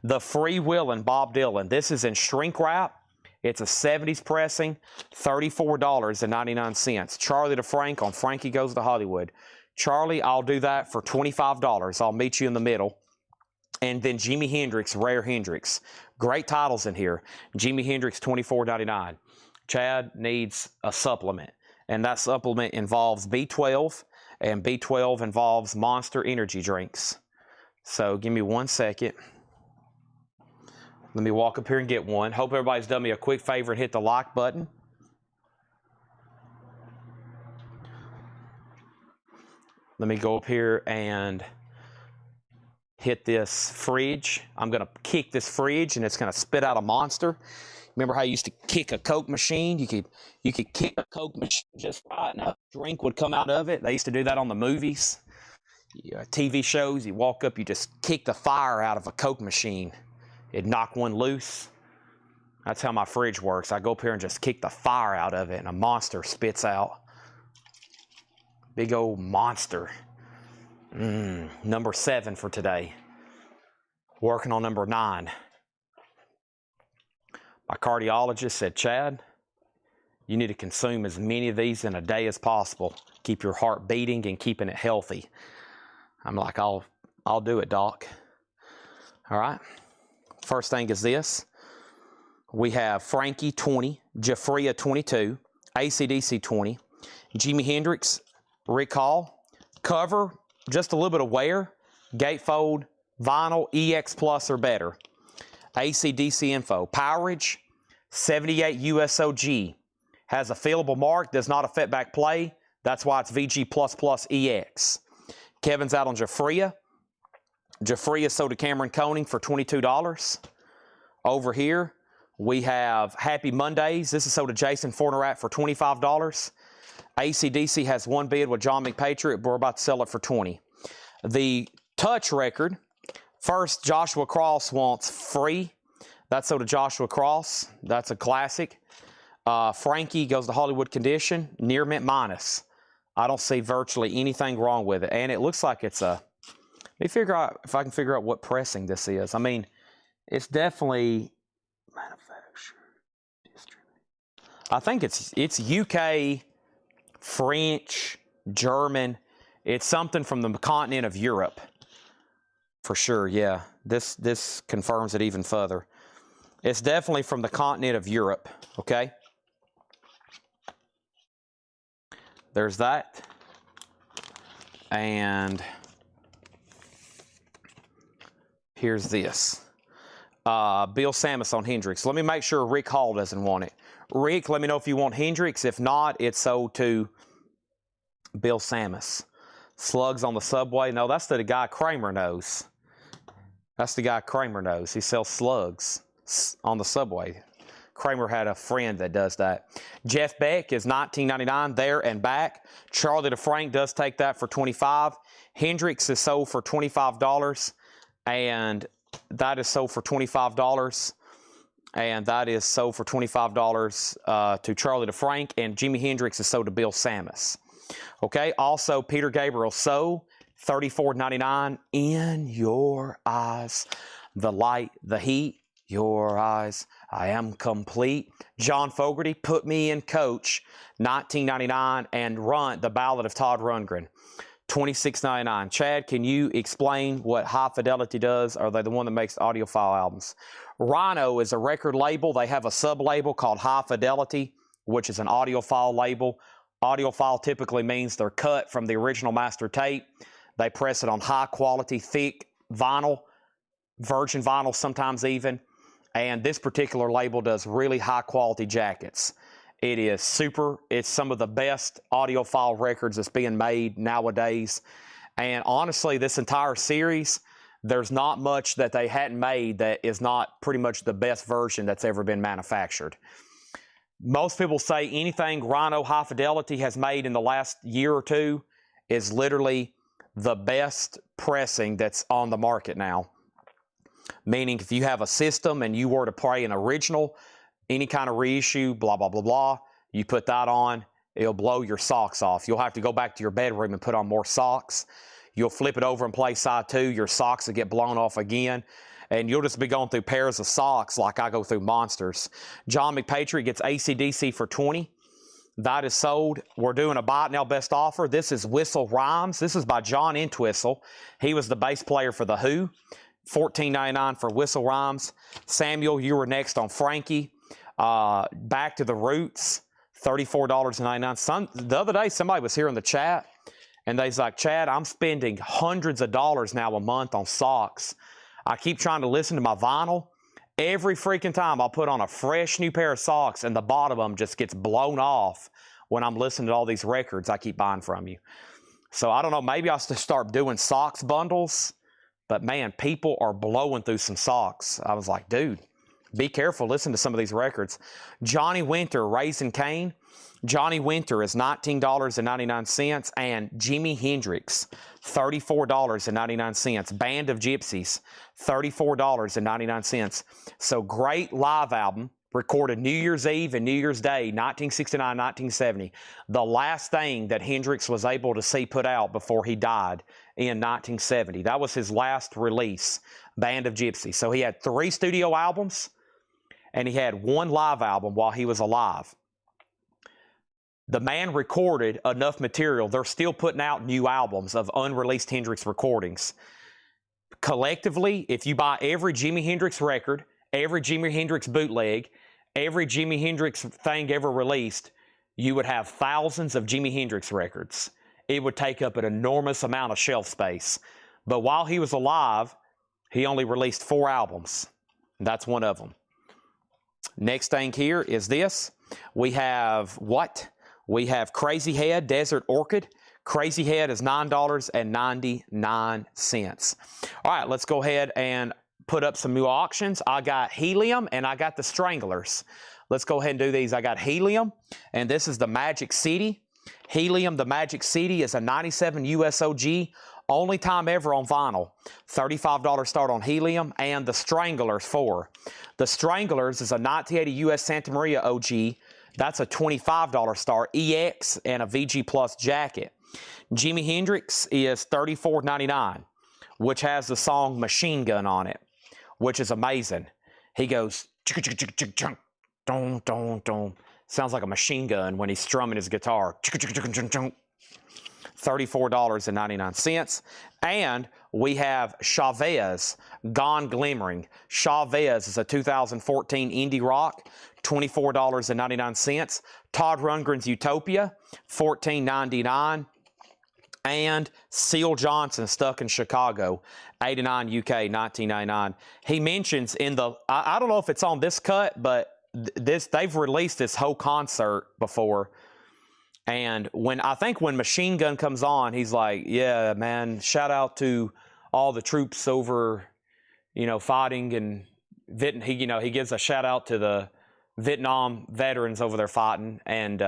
The Free Will and Bob Dylan. This is in shrink wrap. It's a 70s pressing, $34.99. Charlie DeFrank on Frankie Goes to Hollywood. Charlie, I'll do that for $25. I'll meet you in the middle. And then Jimi Hendrix, Rare Hendrix. Great titles in here. Jimi Hendrix, $24.99. Chad needs a supplement. And that supplement involves B12, and B12 involves Monster energy drinks. So give me 1 second. Let me walk up here and get one. Hope everybody's done me a quick favor and hit the like button. Let me go up here and hit this fridge. I'm going to kick this fridge and it's going to spit out a monster. Remember how you used to kick a Coke machine? You could kick a Coke machine just right and a drink would come out of it. They used to do that on the movies. TV shows, you walk up, you just kick the fire out of a Coke machine. It'd knock one loose. That's how my fridge works. I go up here and just kick the fire out of it and a monster spits out. Big old monster. Number 7 for today. Working on number 9. My cardiologist said, Chad, you need to consume as many of these in a day as possible. Keep your heart beating and keeping it healthy. I'm like, I'll do it, doc. All right. First thing is this. We have Frankie 20, Jafria 22, AC/DC 20, Jimi Hendrix, Rick Hall, cover, just a little bit of wear, gatefold, vinyl, EX Plus or better. AC/DC info, powerage, 78 USOG, has a feelable mark, does not affect back play, that's why it's VG++ EX. Kevin's out on Jafria. Jafria sold to Cameron Koenig for $22. Over here, we have Happy Mondays. This is sold to Jason Fornerat for $25. AC/DC has one bid with John McPatriot, but we're about to sell it for $20. The Touch record, first Joshua Cross wants free. That's sold to Joshua Cross. That's a classic. Frankie Goes to Hollywood condition, near mint minus. I don't see virtually anything wrong with it. And it looks like it's a... Let me figure out if I can figure out what pressing this is. I mean, it's definitely manufactured, distributed. I think it's UK, French, German. It's something from the continent of Europe. For sure, yeah. This confirms it even further. It's definitely from the continent of Europe, okay? There's that. And... here's this. Bill Samus on Hendrix. Let me make sure Rick Hall doesn't want it. Rick, let me know if you want Hendrix. If not, it's sold to Bill Samus. Slugs on the Subway. No, that's the guy Kramer knows. That's the guy Kramer knows. He sells slugs on the Subway. Kramer had a friend that does that. Jeff Beck is $19.99 there and back. Charlie DeFrank does take that for $25. Hendrix is sold for $25. And that is sold for $25. And that is sold for $25 to Charlie DeFrank. And Jimi Hendrix is sold to Bill Samus. Okay, also Peter Gabriel So, $34.99. In Your Eyes, The Light, The Heat. your eyes, I am complete. John Fogerty, Put Me in Coach, 1999, and Run, The Ballad of Todd Rundgren, $26.99. Chad, can you explain what High Fidelity does? Are they the one that makes audiophile albums? Rhino is a record label. They have a sub-label called High Fidelity, which is an audiophile label. Audiophile typically means they're cut from the original master tape. They press it on high-quality, thick vinyl, virgin vinyl sometimes even. And this particular label does really high-quality jackets. It is super. It's some of the best audiophile records that's being made nowadays. And honestly, this entire series, there's not much that they hadn't made that is not pretty much the best version that's ever been manufactured. Most people say anything Rhino High Fidelity has made in the last year or two is literally the best pressing that's on the market now. Meaning if you have a system and you were to play an original, any kind of reissue, blah, blah, blah, blah, you put that on, it'll blow your socks off. You'll have to go back to your bedroom and put on more socks. You'll flip it over and play side two, your socks will get blown off again, and you'll just be going through pairs of socks like I go through monsters. John McPatriot gets AC/DC for $20. That is sold. We're doing a buy it now best offer. This is Whistle Rhymes. This is by John Entwistle. He was the bass player for The Who. $14.99 for Whistle Rhymes. Samuel, you were next on Frankie. Back to the Roots, $34.99. The other day, somebody was here in the chat, and they's like, Chad, I'm spending hundreds of dollars now a month on socks. I keep trying to listen to my vinyl. Every freaking time I'll put on a fresh new pair of socks, and the bottom of them just gets blown off when I'm listening to all these records I keep buying from you. So I don't know, maybe I'll start doing socks bundles. But man, people are blowing through some socks. I was like, dude, be careful. Listen to some of these records. Johnny Winter, Raising Cane. Johnny Winter is $19.99. And Jimi Hendrix, $34.99. Band of Gypsies, $34.99. So great live album. Recorded New Year's Eve and New Year's Day, 1969, 1970. The last thing that Hendrix was able to see put out before he died in 1970. That was his last release, Band of Gypsies. So he had 3 studio albums, and he had 1 live album while he was alive. The man recorded enough material. They're still putting out new albums of unreleased Hendrix recordings. Collectively, if you buy every Jimi Hendrix record, every Jimi Hendrix bootleg, every Jimi Hendrix thing ever released, you would have thousands of Jimi Hendrix records. It would take up an enormous amount of shelf space. But while he was alive, he only released 4 albums. That's one of them. Next thing here is this. We have what? We have Crazy Head, Desert Orchid. Crazy Head is $9.99. All right, let's go ahead and put up some new auctions. I got Helium and I got the Stranglers. Let's go ahead and do these. I got Helium, and this is the Magic City. Helium, the Magic City, is a 97 USOG, only time ever on vinyl. $35 start on Helium, and the Stranglers 4. The Stranglers is a 1980 US Santa Maria OG. That's a $25 start, EX, and a VG Plus jacket. Jimi Hendrix is $34.99, which has the song Machine Gun on it, which is amazing. He goes, dong, dong, dong. Sounds like a machine gun when he's strumming his guitar. $34.99. And we have Chavez, Gone Glimmering. Chavez is a 2014 indie rock, $24.99. Todd Rundgren's Utopia, $14.99. And Seal Johnson, Stuck in Chicago, 89 UK, 1999. He mentions in the, I don't know if it's on this cut, but they've released this whole concert before. And I think when Machine Gun comes on, he's like, yeah, man, shout out to all the troops over, fighting, and he gives a shout out to the Vietnam veterans over there fighting. And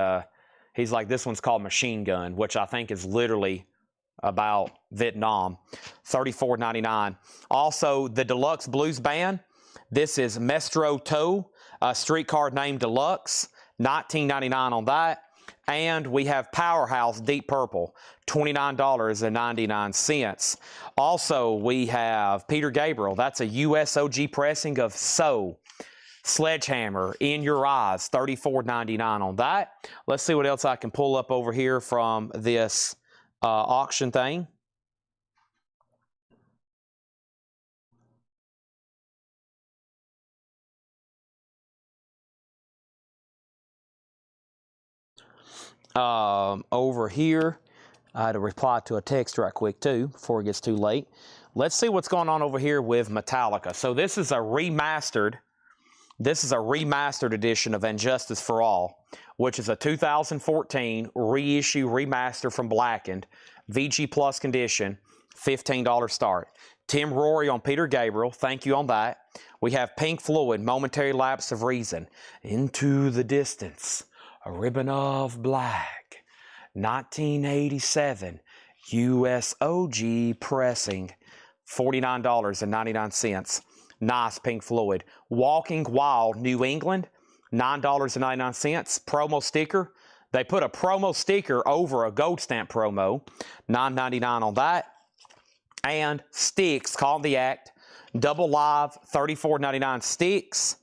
he's like, this one's called Machine Gun, which I think is literally about Vietnam. $34.99. Also, the Deluxe Blues Band. This is Mestro Toe, a streetcar named Deluxe, $19.99 on that. And we have Powerhouse Deep Purple, $29.99. Also, we have Peter Gabriel. That's a USOG pressing of So. Sledgehammer, In Your Eyes, $34.99 on that. Let's see what else I can pull up over here from this auction thing. Over here, I had to reply to a text right quick too before it gets too late. Let's see what's going on over here with Metallica. So this is a remastered edition of And Justice for All, which is a 2014 reissue remaster from Blackened, VG Plus condition, $15 start. Tim Rory on Peter Gabriel, thank you on that. We have Pink Floyd, Momentary Lapse of Reason, Into the Distance, A Ribbon of Black, 1987, USOG pressing, $49.99. Nice Pink Floyd. Walking Wild, New England, $9.99. Promo sticker. They put a promo sticker over a gold stamp promo, $9.99 on that. And Styx, Call the Act, double live, $34.99 Styx.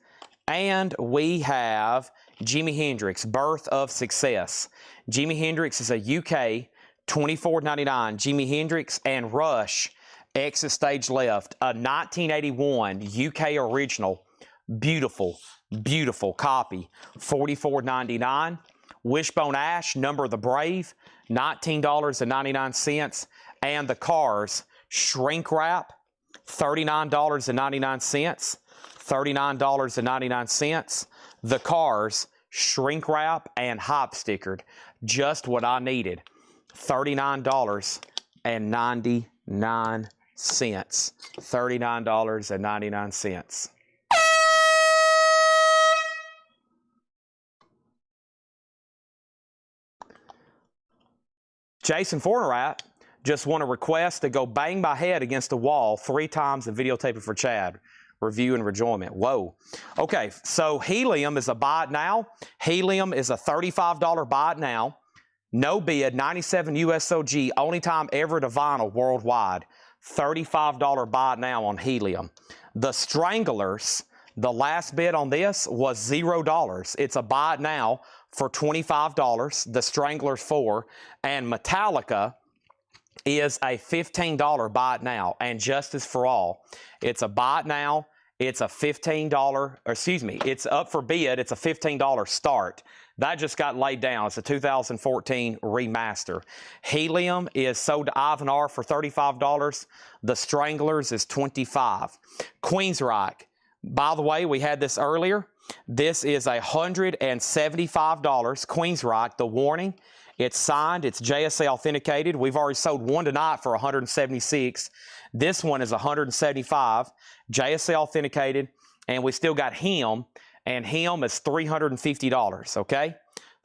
And we have Jimi Hendrix, Birth of Success. Jimi Hendrix is a UK, $24.99. Jimi Hendrix and Rush, Exit Stage Left, a 1981 UK original, beautiful, beautiful copy, $44.99. Wishbone Ash, Number of the Brave, $19.99. And the Cars, Shrink Wrap, $39.99. $39.99. The Cars, Shrink Wrap and Hop Stickered, just what I needed, $39.99. $39.99. Jason Fornerat just want to request to go bang my head against the wall 3 times and videotape it for Chad. Review and enjoyment. Whoa. Okay, so Helium is a buy it now. Helium is a $35 buy it now. No bid, 97 USOG, only time ever to vinyl worldwide. $35 buy it now on Helium. The Stranglers, the last bid on this was $0. It's a buy it now for $25. The Stranglers 4. And Metallica is a $15 buy it now. And Justice for All, it's a buy it now. It's a $15, it's up for bid. It's a $15 start. That just got laid down. It's a 2014 remaster. Helium is sold to Ivan R for $35. The Stranglers is $25. Queensryche, by the way, we had this earlier. This is $175. Queensryche, The Warning. It's signed. It's JSA authenticated. We've already sold one tonight for $176. This one is $175. JSA authenticated. And we still got Him. And Him is $350, okay?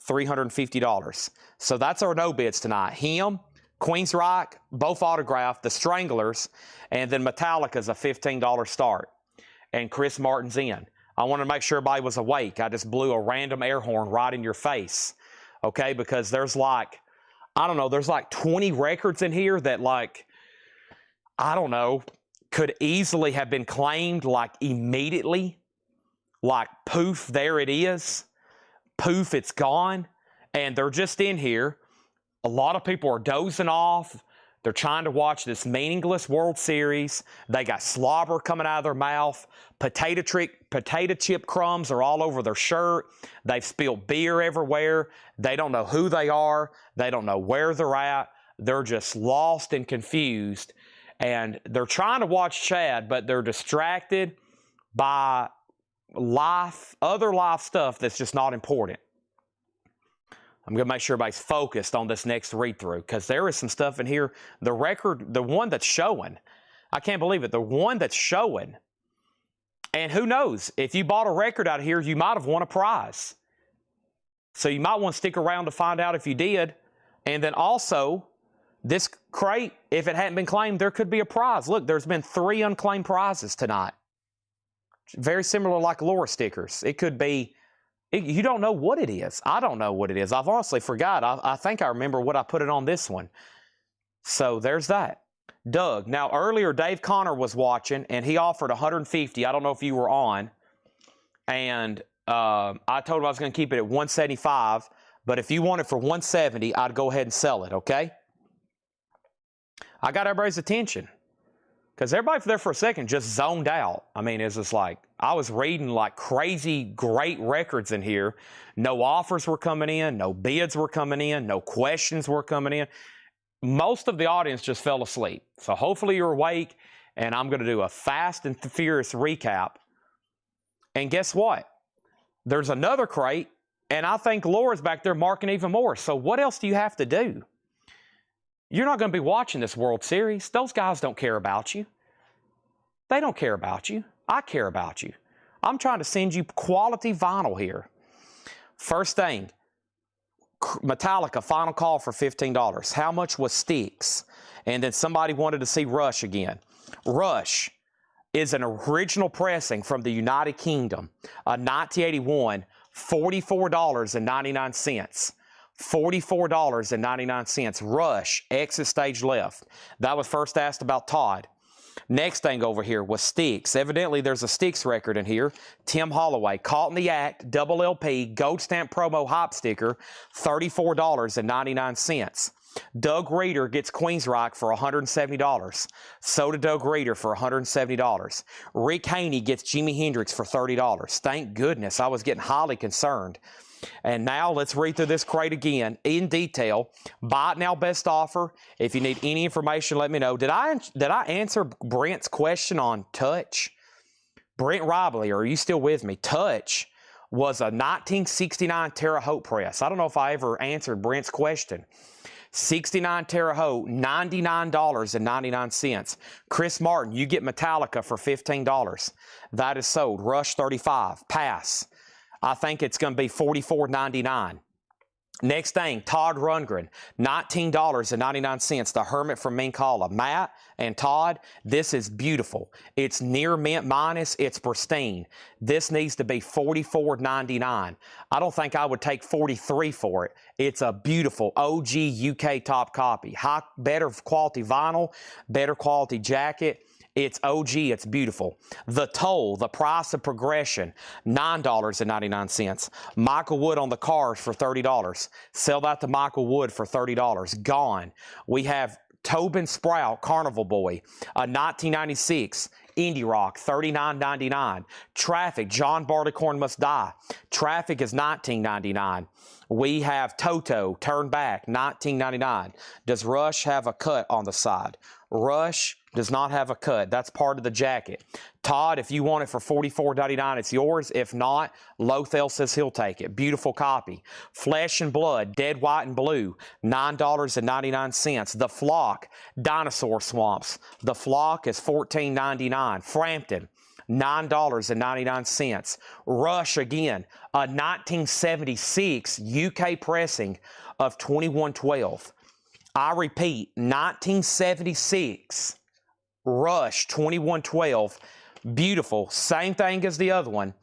$350. So that's our no bids tonight. Him, Queensryche, both autographed, the Stranglers, and then Metallica's a $15 start. And Chris Martin's in. I want to make sure everybody was awake. I just blew a random air horn right in your face, okay? Because there's like, I don't know, there's like 20 records in here that like, I don't know, could easily have been claimed like immediately. Like, poof, there it is. Poof, it's gone. And they're just in here. A lot of people are dozing off. They're trying to watch this meaningless World Series. They got slobber coming out of their mouth. Potato chip crumbs are all over their shirt. They've spilled beer everywhere. They don't know who they are. They don't know where they're at. They're just lost and confused. And they're trying to watch Chad, but they're distracted by other life stuff that's just not important. I'm going to make sure everybody's focused on this next read-through because there is some stuff in here. The record, the one that's showing, I can't believe it, the one that's showing. And who knows, if you bought a record out of here, you might have won a prize. So you might want to stick around to find out if you did. And then also, this crate, if it hadn't been claimed, there could be a prize. Look, there's been 3 unclaimed prizes tonight. Very similar like Laura stickers. It could be You don't know what it is. I don't know what it is. I've honestly forgot. I think I remember what I put it on this one. So there's that. Doug. Now, earlier, Dave Connor was watching, and he offered 150. I don't know if you were on. And I told him I was going to keep it at 175. But if you want it for 170, I'd go ahead and sell it, okay? I got everybody's attention. Because everybody there for a second just zoned out. I mean, it's just like, I was reading like crazy great records in here. No offers were coming in. No bids were coming in. No questions were coming in. Most of the audience just fell asleep. So hopefully you're awake, and I'm going to do a fast and furious recap. And guess what? There's another crate, and I think Laura's back there marking even more. So what else do you have to do? You're not going to be watching this World Series. Those guys don't care about you. They don't care about you. I care about you. I'm trying to send you quality vinyl here. First thing, Metallica, final call for $15. How much was Styx? And then somebody wanted to see Rush again. Rush is an original pressing from the United Kingdom, a 1981, $44.99. $44.99. Rush, exit stage left. That was first asked about Todd. Next thing over here was Styx. Evidently, there's a Styx record in here. Tim Holloway, Caught in the Act, double LP, gold stamp promo hop sticker, $34.99. Doug Reeder gets Queensryche for $170. So did Doug Reeder for $170. Rick Haney gets Jimi Hendrix for $30. Thank goodness, I was getting highly concerned. And now let's read through this crate again in detail. Buy it now, best offer. If you need any information, let me know. Did I answer Brent's question on Touch? Brent Robley, are you still with me? Touch was a 1969 Terre Haute press. I don't know if I ever answered Brent's question. 69 Terre Haute, $99.99. Chris Martin, you get Metallica for $15. That is sold. Rush, $35. Pass. I think it's going to be $44.99. Next thing, Todd Rundgren, $19.99. The Hermit from Minkala. Matt and Todd, this is beautiful. It's near mint minus. It's pristine. This needs to be $44.99. I don't think I would take $43 for it. It's a beautiful OG UK top copy. Better quality vinyl, better quality jacket. It's OG, it's beautiful. The Toll, the price of progression, $9.99. Michael Wood on the cars for $30. Sell that to Michael Wood for $30. Gone. We have Tobin Sprout, Carnival Boy, a 1996 Indie Rock, $39.99. Traffic, John Barleycorn Must Die. Traffic is $19.99. We have Toto, Turn Back, $19.99. Does Rush have a cut on the side? Rush does not have a cut. That's part of the jacket. Todd, if you want it for $44.99, it's yours. If not, Lothel says he'll take it. Beautiful copy. Flesh and Blood, Dead White and Blue, $9.99. The Flock, Dinosaur Swamps. The Flock is $14.99. Frampton, $9.99. Rush again, a 1976 UK pressing of 2112. I repeat, 1976 Rush 2112. Beautiful. Same thing as the other one.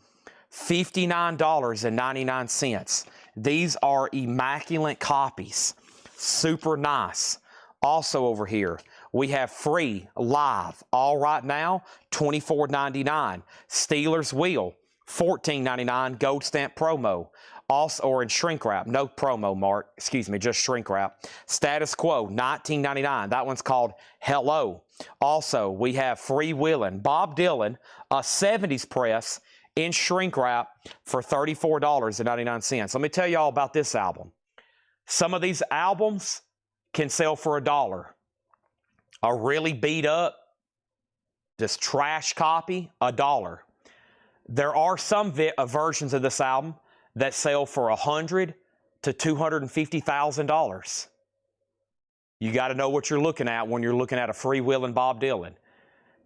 $59.99. These are immaculate copies. Super nice. Also over here, we have Free Live. All right now, $24.99. Steelers Wheel, $14.99. Gold stamp promo. Also, or in shrink wrap, no promo, Mark. Excuse me, just shrink wrap. Status Quo, $19.99. That one's called Hello. Also, we have Freewheelin', Bob Dylan, a 70s press in shrink wrap for $34.99. Let me tell you all about this album. Some of these albums can sell for $1. A really beat up, just trash copy, $1. There are some versions of this album that sell for $100,000 to $250,000. You got to know what you're looking at when you're looking at a Freewheelin' Bob Dylan.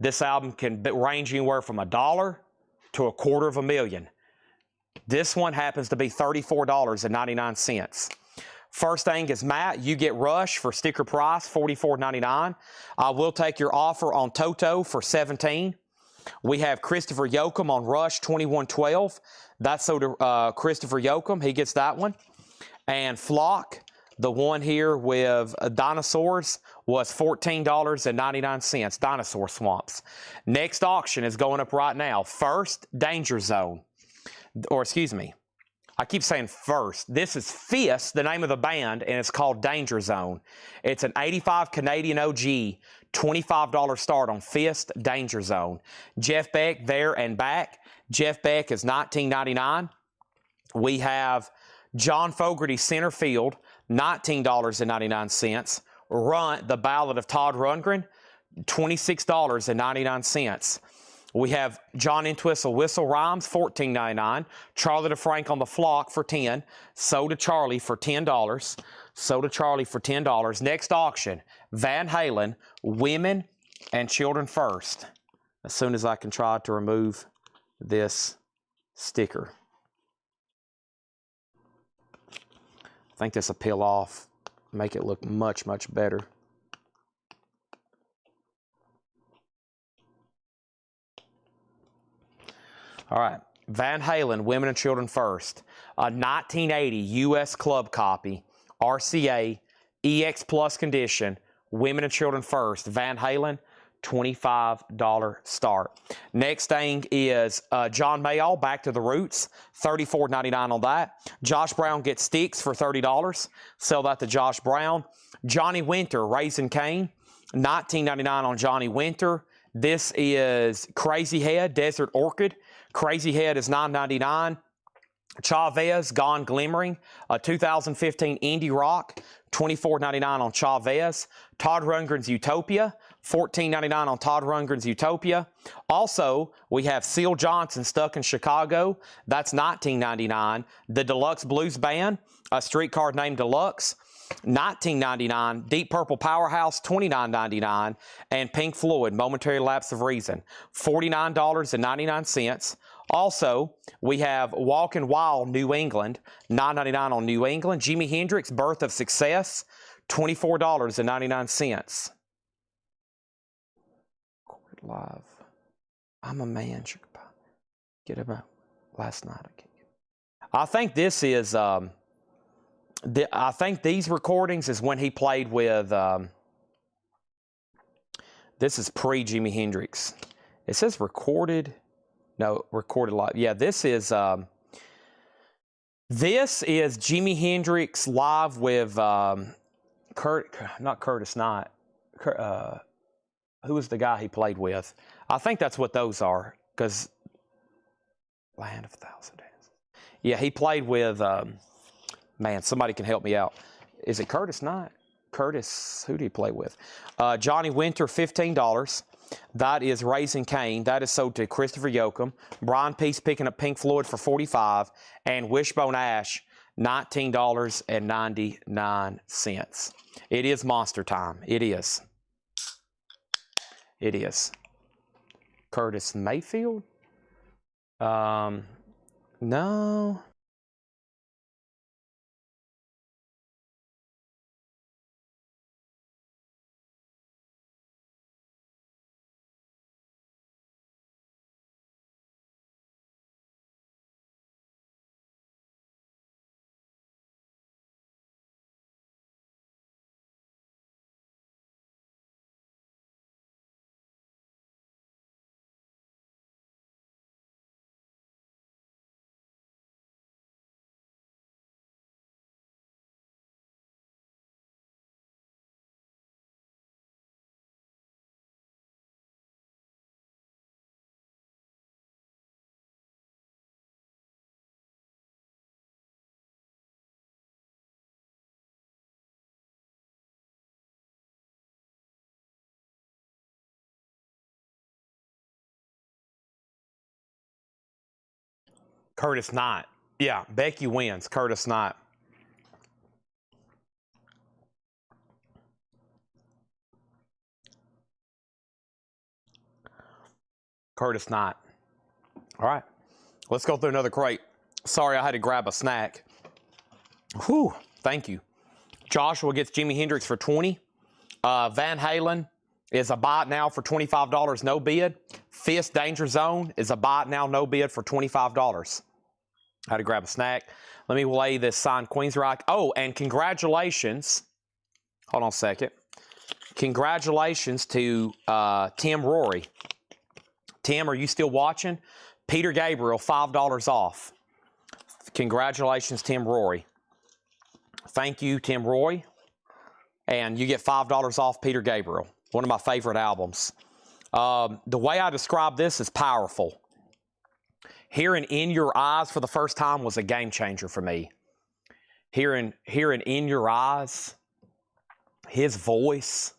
This album can range anywhere from $1 to $250,000. This one happens to be $34.99. First thing is, Matt, you get Rush for sticker price, $44.99. I will take your offer on Toto for $17. We have Christopher Yoakum on Rush 2112. That's so to Christopher Yoakum. He gets that one. And Flock, the one here with dinosaurs, was $14.99. Dinosaur Swamps. Next auction is going up right now. First, Danger Zone. Or excuse me. I keep saying first. This is Fist, the name of the band, and it's called Danger Zone. It's an 85 Canadian OG, $25 start on Fist, Danger Zone. Jeff Beck there and back. Jeff Beck is $19.99. We have John Fogerty center field, $19.99. Run, the Ballad of Todd Rundgren, $26.99. We have John Entwistle Whistle Rhymes, $14.99. Charlie DeFrank on the Flock for $10. So to Charlie for $10. So to Charlie for $10. Next auction, Van Halen, Women and Children First. As soon as I can try to remove this sticker. I think this will peel off, make it look much, much better. All right, Van Halen, Women and Children First. A 1980 U.S. Club copy, RCA, EX Plus condition, Women and Children First. Van Halen, $25 start. Next thing is John Mayall, Back to the Roots, $34.99 on that. Josh Brown gets Sticks for $30. Sell that to Josh Brown. Johnny Winter, Raising Cane, $19.99 on Johnny Winter. This is Crazy Head, Desert Orchid. Crazy Head is $9.99. Chavez, Gone Glimmering, a 2015 indie rock, $24.99 on Chavez. Todd Rundgren's Utopia, $14.99 on Todd Rundgren's Utopia. Also, we have Seal Johnson, Stuck in Chicago. That's $19.99. The Deluxe Blues Band, a streetcar named Deluxe, $19.99. Deep Purple Powerhouse, $29.99. And Pink Floyd, Momentary Lapse of Reason, $49.99. Also, we have Walkin' Wild, New England, $9.99 on New England. Jimi Hendrix, Birth of Success, $24.99. Live. I'm a man. Get about last night. I think this is. I think these recordings is when he played with. This is pre Jimi Hendrix. It says recorded. No, recorded live. Yeah, this is. This is Jimi Hendrix live with not Curtis Knight. Who was the guy he played with? I think that's what those are, because Land of a Thousand Dances. Yeah, he played with, man, somebody can help me out. Is it Curtis Knight? Curtis, who did he play with? Johnny Winter, $15. That is Raising Cane. That is sold to Christopher Yoakum. Brian Peace picking up Pink Floyd for $45. And Wishbone Ash, $19.99. It is monster time. It is. It is. Curtis Mayfield? No. Curtis Knight. Yeah, Becky wins. Curtis Knight. Curtis Knight. All right. Let's go through another crate. Sorry, I had to grab a snack. Whew. Thank you. Joshua gets Jimi Hendrix for $20. Van Halen is a buy it now for $25. No bid. Fist Danger Zone is a buy it now, no bid for $25. I had to grab a snack. Let me lay this signed Queensryche. Oh, and congratulations. Hold on a second. Congratulations to Tim Rory. Tim, are you still watching? Peter Gabriel, $5 off. Congratulations, Tim Rory. Thank you, Tim Roy. And you get $5 off Peter Gabriel, one of my favorite albums. The way I describe this is powerful. Hearing In Your Eyes for the first time was a game changer for me. Hearing In Your Eyes, his voice,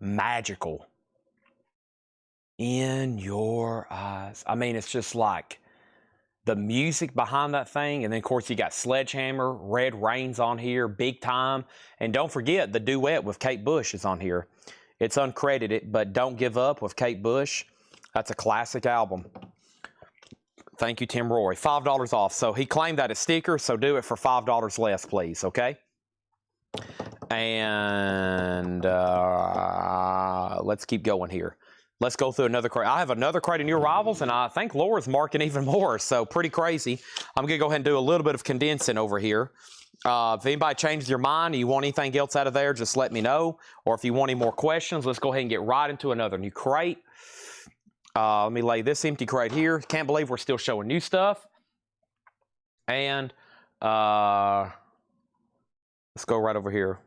magical. In Your Eyes. I mean, it's just like the music behind that thing. And then, of course, you got Sledgehammer, Red Rain's on here, Big Time. And don't forget, the duet with Kate Bush is on here. It's uncredited, but Don't Give Up with Kate Bush. That's a classic album. Thank you, Tim Roy. $5 off. So he claimed that as sticker, so do it for $5 less, please, okay? And let's keep going here. Let's go through another crate. I have another crate of new arrivals, and I think Laura's marking even more, so pretty crazy. I'm going to go ahead and do a little bit of condensing over here. If anybody changes your mind, you want anything else out of there, just let me know. Or if you want any more questions, let's go ahead and get right into another new crate. Let me lay this empty crate here. Can't believe we're still showing new stuff. And let's go right over here.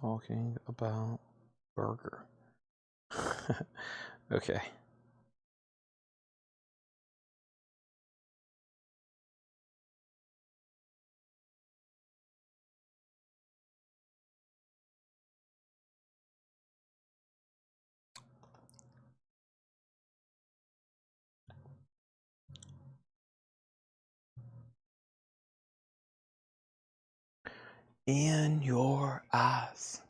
Talking about burger. Okay. In Your Eyes.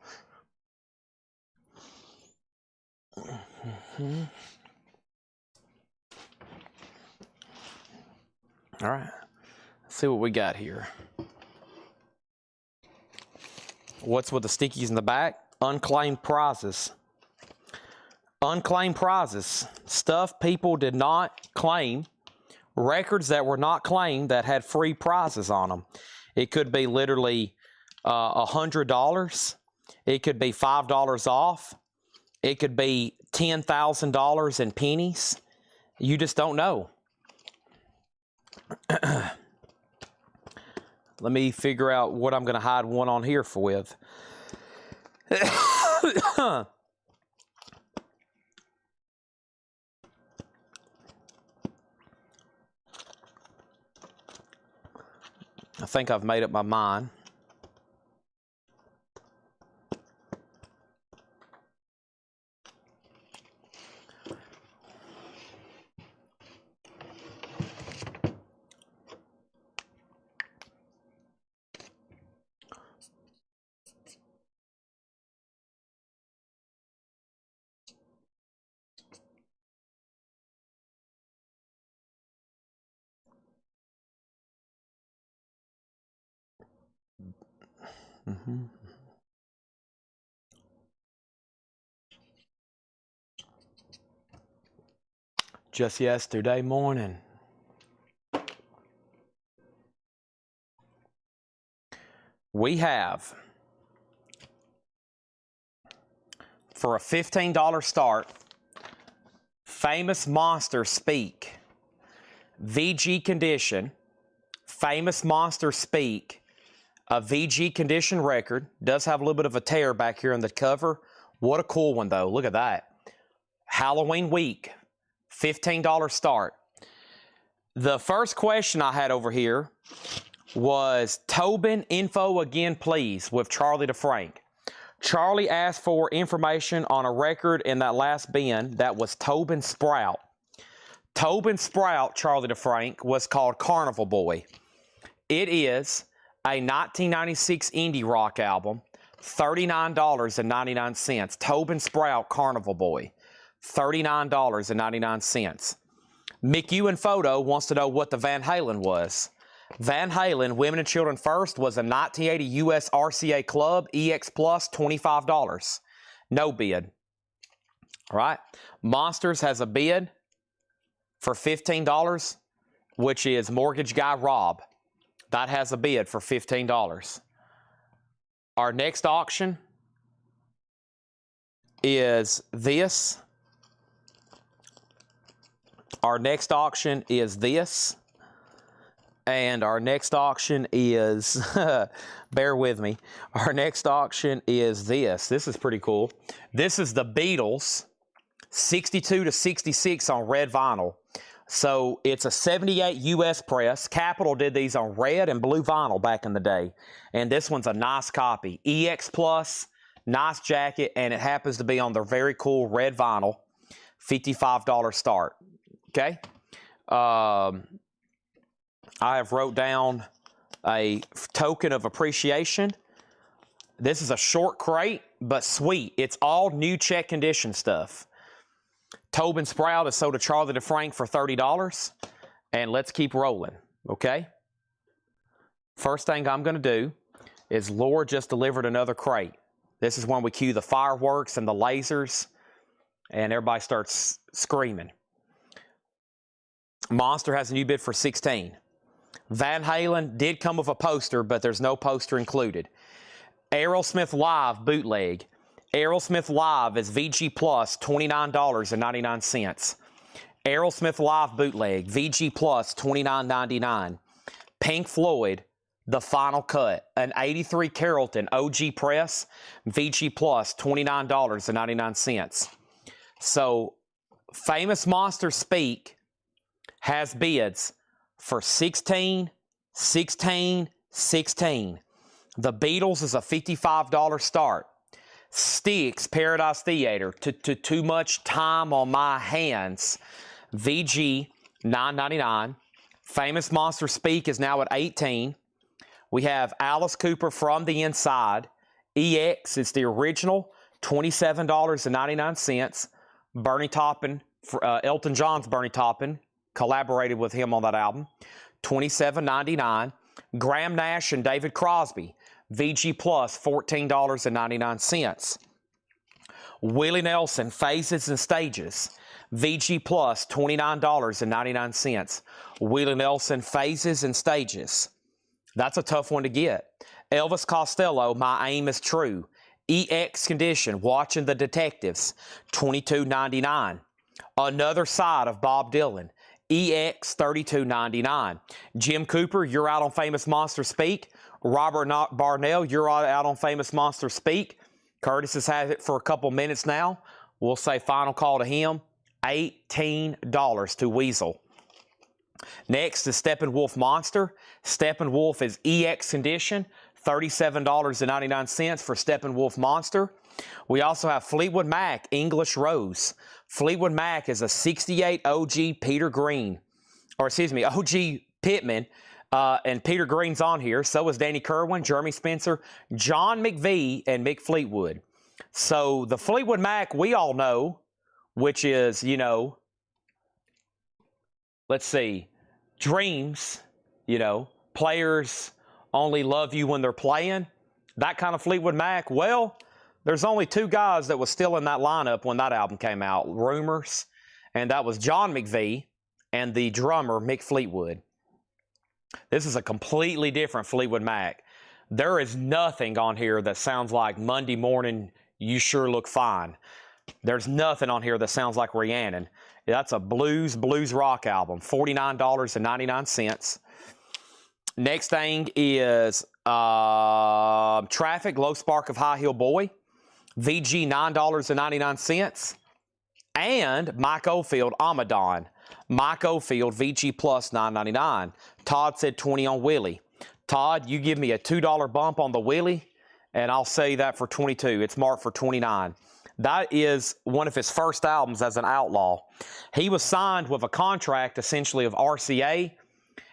All right, let's see what we got here. What's with the stickies in the back? Unclaimed prizes. Unclaimed prizes. Stuff people did not claim. Records that were not claimed that had free prizes on them. It could be literally $100. It could be $5 off. It could be $10,000 in pennies. You just don't know. Let me figure out what I'm going to hide one on here for with. I think I've made up my mind. Just yesterday morning. We have, for a $15 start, Famous Monster Speak. VG Condition. Famous Monster Speak. A VG Condition record. Does have a little bit of a tear back here on the cover. What a cool one, though. Look at that. Halloween week. $15 start. The first question I had over here was Tobin info again, please, with Charlie DeFrank. Charlie asked for information on a record in that last bin that was Tobin Sprout. Tobin Sprout, Charlie DeFrank, was called Carnival Boy. It is a 1996 indie rock album, $39.99. Tobin Sprout, Carnival Boy, $39.99. Mick Ewan Photo wants to know what the Van Halen was. Van Halen, Women and Children First, was a 1980 US RCA Club, EX Plus, $25. No bid. All right. Monsters has a bid for $15, which is Mortgage Guy Rob. That has a bid for $15. Our next auction is this. Our next auction is this. And our next auction is, bear with me, our next auction is this. This is pretty cool. This is the Beatles, 62 to 66 on red vinyl. So it's a 78 US press. Capitol did these on red and blue vinyl back in the day. And this one's a nice copy. EX Plus, nice jacket, and it happens to be on their very cool red vinyl. $55 start. Okay? I have wrote down a token of appreciation. This is a short crate, but sweet. It's all new check condition stuff. Tobin Sprout is sold to Charlie DeFrank for $30. And let's keep rolling, okay? First thing I'm going to do is Laura just delivered another crate. This is when we cue the fireworks and the lasers, and everybody starts screaming. Monster has a new bid for $16. Van Halen did come with a poster, but there's no poster included. Aerosmith Live bootleg. Aerosmith Live is VG Plus, $29.99. Aerosmith Live bootleg, VG Plus, $29.99. Pink Floyd, The Final Cut, an 83 Carrollton OG press, VG Plus, $29.99. So, Famous Monster Speak has bids for 16, 16, 16. The Beatles is a $55 start. Styx, Paradise Theater, Too Much Time on My Hands, VG, $9.99. Famous Monster Speak is now at 18. We have Alice Cooper, From the Inside. EX is the original, $27.99. Bernie Taupin, Elton John's Bernie Taupin, collaborated with him on that album, $27.99. Graham Nash and David Crosby, VG Plus, $14.99. Willie Nelson, Phases and Stages, VG Plus, $29.99. Willie Nelson, Phases and Stages. That's a tough one to get. Elvis Costello, My Aim is True. EX Condition, Watching the Detectives, $22.99. Another Side of Bob Dylan, EX, $32.99. Jim Cooper, You're Out on Famous Monster Speak. Robert Barnell, You're Out on Famous Monster Speak. Curtis has had it for a couple minutes now. We'll say final call to him, $18 to Weasel. Next is Steppenwolf Monster. Steppenwolf is EX Condition, $37.99 for Steppenwolf Monster. We also have Fleetwood Mac, English Rose. Fleetwood Mac is a 68 OG Peter Green, or excuse me, OG Pittman, and Peter Green's on here. So is Danny Kerwin, Jeremy Spencer, John McVie, and Mick Fleetwood. So the Fleetwood Mac we all know, which is, you know, let's see, Dreams, you know, players only love you when they're playing. That kind of Fleetwood Mac. Well, there's only two guys that was still in that lineup when that album came out, Rumors, and that was John McVie and the drummer Mick Fleetwood. This is a completely different Fleetwood Mac. There is nothing on here that sounds like Monday Morning, You Sure Look Fine. There's nothing on here that sounds like Rhiannon. That's a blues rock album, $49.99. Next thing is Traffic, Low Spark of High Heel Boy, VG, $9.99. And Mike Oldfield, Amadon. Mike Oldfield, VG Plus, $9.99. Todd said 20 on Willie. Todd, you give me a $2 bump on the Willie, and I'll sell you that for 22. It's marked for 29. That is one of his first albums as an outlaw. He was signed with a contract, essentially, of RCA,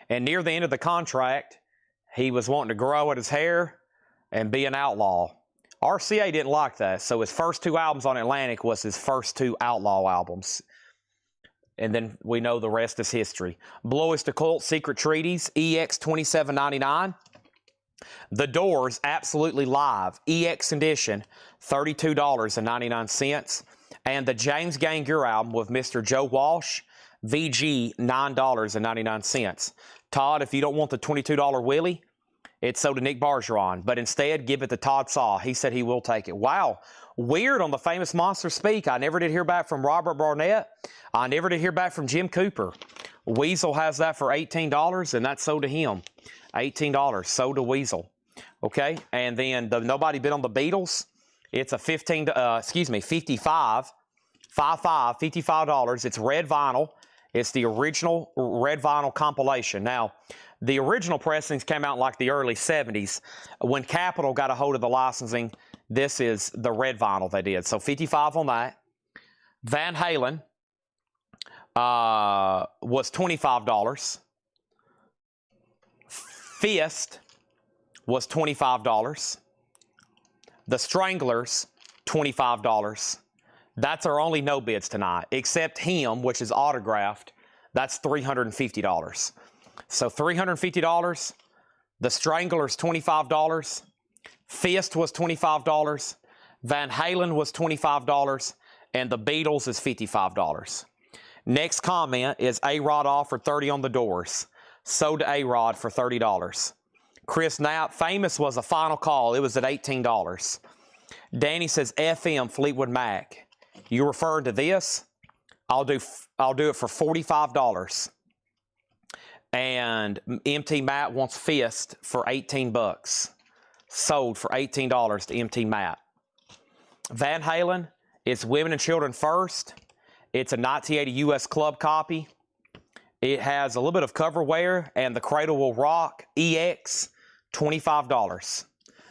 and near the end of the contract, He was wanting to grow out his hair and be an outlaw. RCA didn't like that, so his first 2 albums on Atlantic was his first 2 outlaw albums. And then we know the rest is history. Blowest Occult, Secret Treaties, EX $27.99. The Doors, Absolutely Live, EX edition, $32.99. And the James Ganger album with Mr. Joe Walsh, VG, $9.99. Todd, if you don't want the $22 Willie, it's sold to Nick Bargeron, but instead give it to Todd Saw. He said he will take it. Wow. Weird on the Famous Monster Speak. I never did hear back from Robert Barnett. I never did hear back from Jim Cooper. Weasel has that for $18, and that's sold to him. $18, sold to Weasel. Okay, and then the Nobody Bid on the Beatles. It's a $55. It's red vinyl. It's the original red vinyl compilation. Now, the original pressings came out in like the early 70s. When Capitol got a hold of the licensing, this is the red vinyl they did. So $55 on that. Van Halen was $25. Fist was $25. The Stranglers, $25. That's our only no bids tonight, except him, which is autographed. That's $350. So $350. The Stranglers, $25. Fist was $25. Van Halen was $25. And the Beatles is $55. Next comment is A-Rod offered $30 on the Doors. Sold to A-Rod for $30. Chris Knapp, Famous was a final call. It was at $18. Danny says FM Fleetwood Mac. You referring to this? I'll do it for $45. And MT Matt wants Fist for $18. Sold for $18 to MT Matt. Van Halen, it's Women and Children First. It's a 1980 US Club copy. It has a little bit of cover wear, and the Cradle Will Rock EX, $25.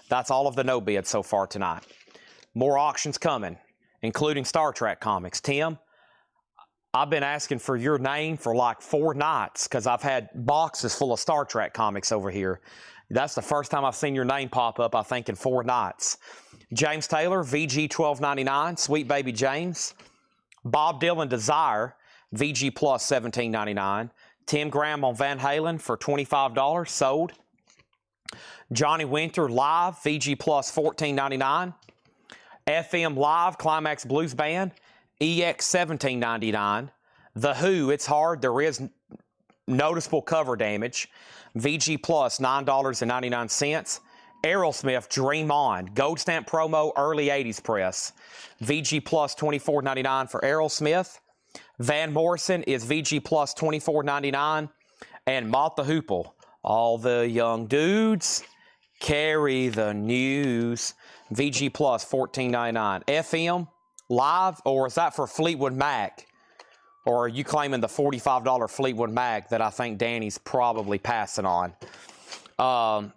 That's all of the no bid so far tonight. More auctions coming, including Star Trek comics. Tim, I've been asking for your name for like 4 nights because I've had boxes full of Star Trek comics over here. That's the first time I've seen your name pop up, I think, in 4 nights. James Taylor, VG $12.99, Sweet Baby James. Bob Dylan Desire, VG Plus $17.99. Tim Graham on Van Halen for $25, sold. Johnny Winter Live, VG Plus $14.99. FM Live, Climax Blues Band, EX $17.99. The Who, It's Hard, There Is Noticeable Cover Damage, VG Plus $9.99. Aerosmith, Dream On, Gold Stamp Promo, Early 80s Press, VG Plus $24.99 for Aerosmith. Van Morrison is VG Plus $24.99. And Mott the Hoople, All the Young Dudes Carry the News, VG Plus $14.99. FM Live, or is that for Fleetwood Mac? Or are you claiming the $45 Fleetwood Mac that I think Danny's probably passing on?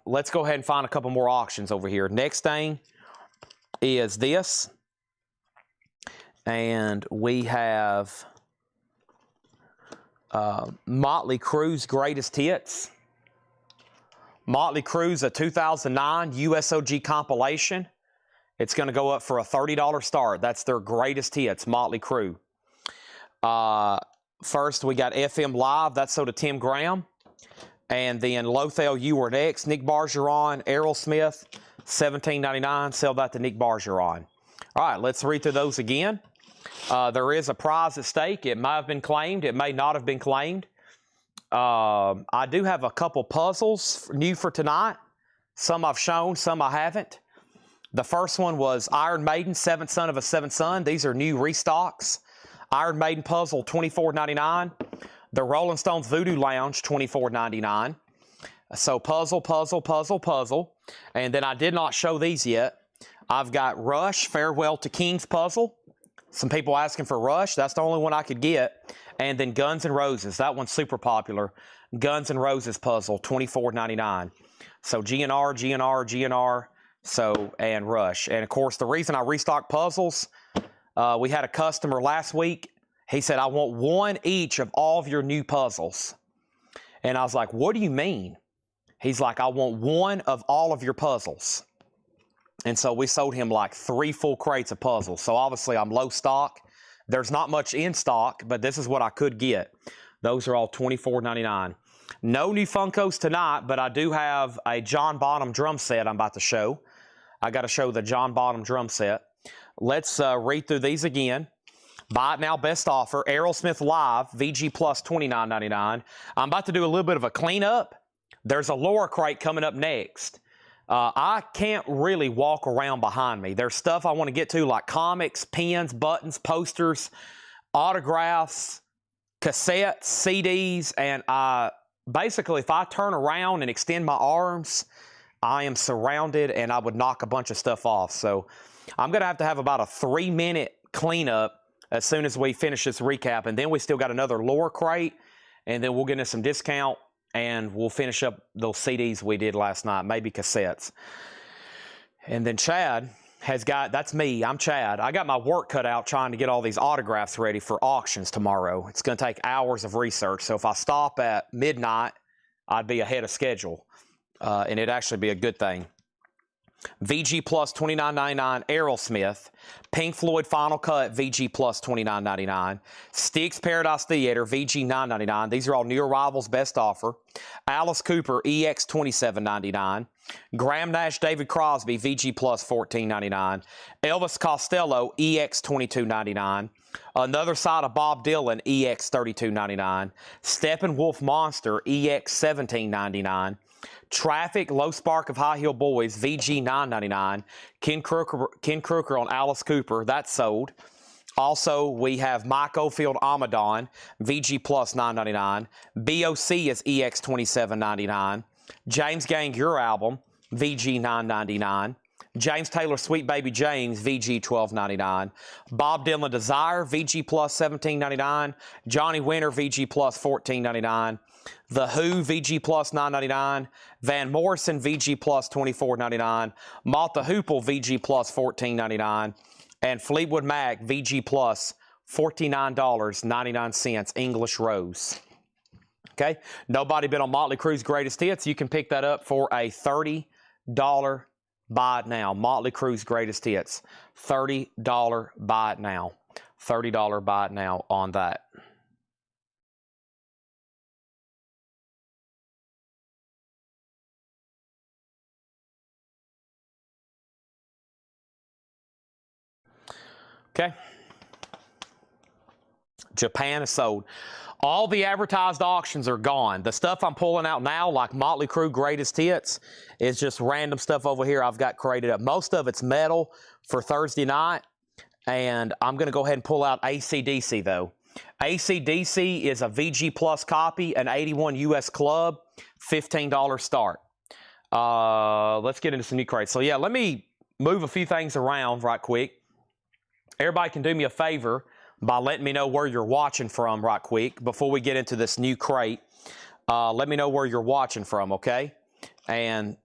Let's go ahead and find a couple more auctions over here. Next thing is this. And we have Motley Crue's Greatest Hits. Motley Crue's a 2009 USOG compilation. It's going to go up for a $30 start. That's their Greatest Hits, Motley Crue. First, we got FM Live. That's sold to Tim Graham. And then Lothel, You Were Next, Nick Bargeron, Aerosmith, $17.99. Sell that to Nick Bargeron. All right, let's read through those again. There is a prize at stake. It might have been claimed. It may not have been claimed. I do have a couple puzzles new for tonight. Some I've shown, some I haven't. The first one was Iron Maiden, Seventh Son of a Seventh Son. These are new restocks. Iron Maiden puzzle, $24.99. The Rolling Stones Voodoo Lounge, $24.99. So puzzle, puzzle, puzzle, puzzle. And then I did not show these yet. I've got Rush, Farewell to Kings puzzle. Some people asking for Rush. That's the only one I could get. And then Guns N' Roses. That one's super popular. Guns N' Roses puzzle, $24.99. So GNR, GNR, GNR. So, and Rush. And of course, the reason I restock puzzles, we had a customer last week. He said, I want one each of all of your new puzzles. And I was like, what do you mean? He's like, I want one of all of your puzzles. And so we sold him like 3 full crates of puzzles. So obviously I'm low stock. There's not much in stock, but this is what I could get. Those are all $24.99. No new Funkos tonight, but I do have a John Bonham drum set I'm about to show. I got to show the John Bonham drum set. Let's read through these again. Buy it now, best offer. Aerosmith Live, VG Plus $29.99. I'm about to do a little bit of a cleanup. There's a Laura crate coming up next. I can't really walk around behind me. There's stuff I want to get to like comics, pens, buttons, posters, autographs, cassettes, CDs, and basically if I turn around and extend my arms, I am surrounded and I would knock a bunch of stuff off. So I'm going to have about a 3-minute cleanup as soon as we finish this recap, and then we still got another Laura crate, and then we'll get into some discount and we'll finish up those CDs we did last night, maybe cassettes. And then Chad has got, that's me, I'm Chad. I got my work cut out trying to get all these autographs ready for auctions tomorrow. It's going to take hours of research. So if I stop at midnight, I'd be ahead of schedule. And it'd actually be a good thing. VG Plus $29.99 Aerosmith, Pink Floyd Final Cut VG Plus $29.99, Styx Paradise Theater VG $9.99. These are all new arrivals, best offer. Alice Cooper EX $27.99, Graham Nash David Crosby VG Plus $14.99, Elvis Costello EX $22.99, Another Side of Bob Dylan EX $32.99, Steppenwolf Monster EX $17.99. Traffic, Low Spark of High Heel Boys, VG $9.99. Ken Crooker on Alice Cooper, that's sold. Also, we have Mike Oldfield Amadon, VG Plus $9.99. BOC is EX $27.99. James Gang, Your Album, VG $9.99. James Taylor, Sweet Baby James, VG $12.99. Bob Dylan Desire, VG Plus $17.99. Johnny Winter, VG Plus $14.99. The Who, VG Plus $9.99. Van Morrison, VG Plus $24.99. Malta Hoople, VG Plus $14.99. And Fleetwood Mac, VG Plus $49.99, English Rose. Okay, nobody bid on Motley Crue's Greatest Hits. You can pick that up for a $30 buy it now. Motley Crue's Greatest Hits. $30 buy it now. $30 buy it now on that. Okay. Japan is sold. All the advertised auctions are gone. The stuff I'm pulling out now, like Motley Crue Greatest Hits, is just random stuff over here I've got crated up. Most of it's metal for Thursday night, and I'm going to go ahead and pull out AC/DC, though. AC/DC is a VG Plus copy, an 81 US Club, $15 start. Let's get into some new crates. So, yeah, let me move a few things around right quick. Everybody can do me a favor by letting me know where you're watching from right quick before we get into this new crate. Let me know where you're watching from, okay? And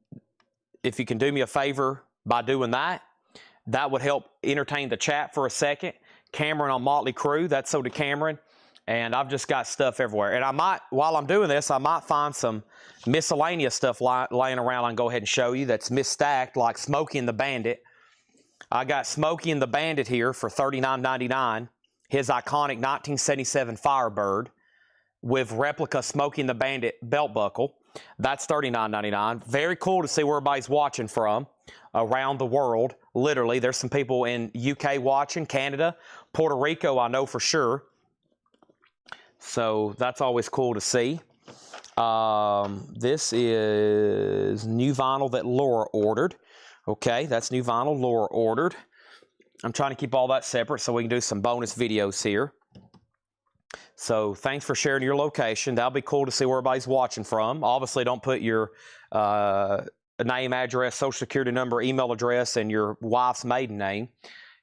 if you can do me a favor by doing that, that would help entertain the chat for a second. Cameron on Motley Crue, that's so to Cameron. And I've just got stuff everywhere. And I might, while I'm doing this, I might find some miscellaneous stuff laying around I can go ahead and show you that's misstacked, like Smokey and the Bandit. I got Smokey and the Bandit here for $39.99. His iconic 1977 Firebird with replica Smokey and the Bandit belt buckle. That's $39.99. Very cool to see where everybody's watching from around the world. Literally, there's some people in UK watching, Canada, Puerto Rico, I know for sure. So that's always cool to see. This is new vinyl that Laura ordered. Okay, that's new vinyl Laura ordered. I'm trying to keep all that separate so we can do some bonus videos here. So thanks for sharing your location. That'll be cool to see where everybody's watching from. Obviously, don't put your name, address, social security number, email address, and your wife's maiden name,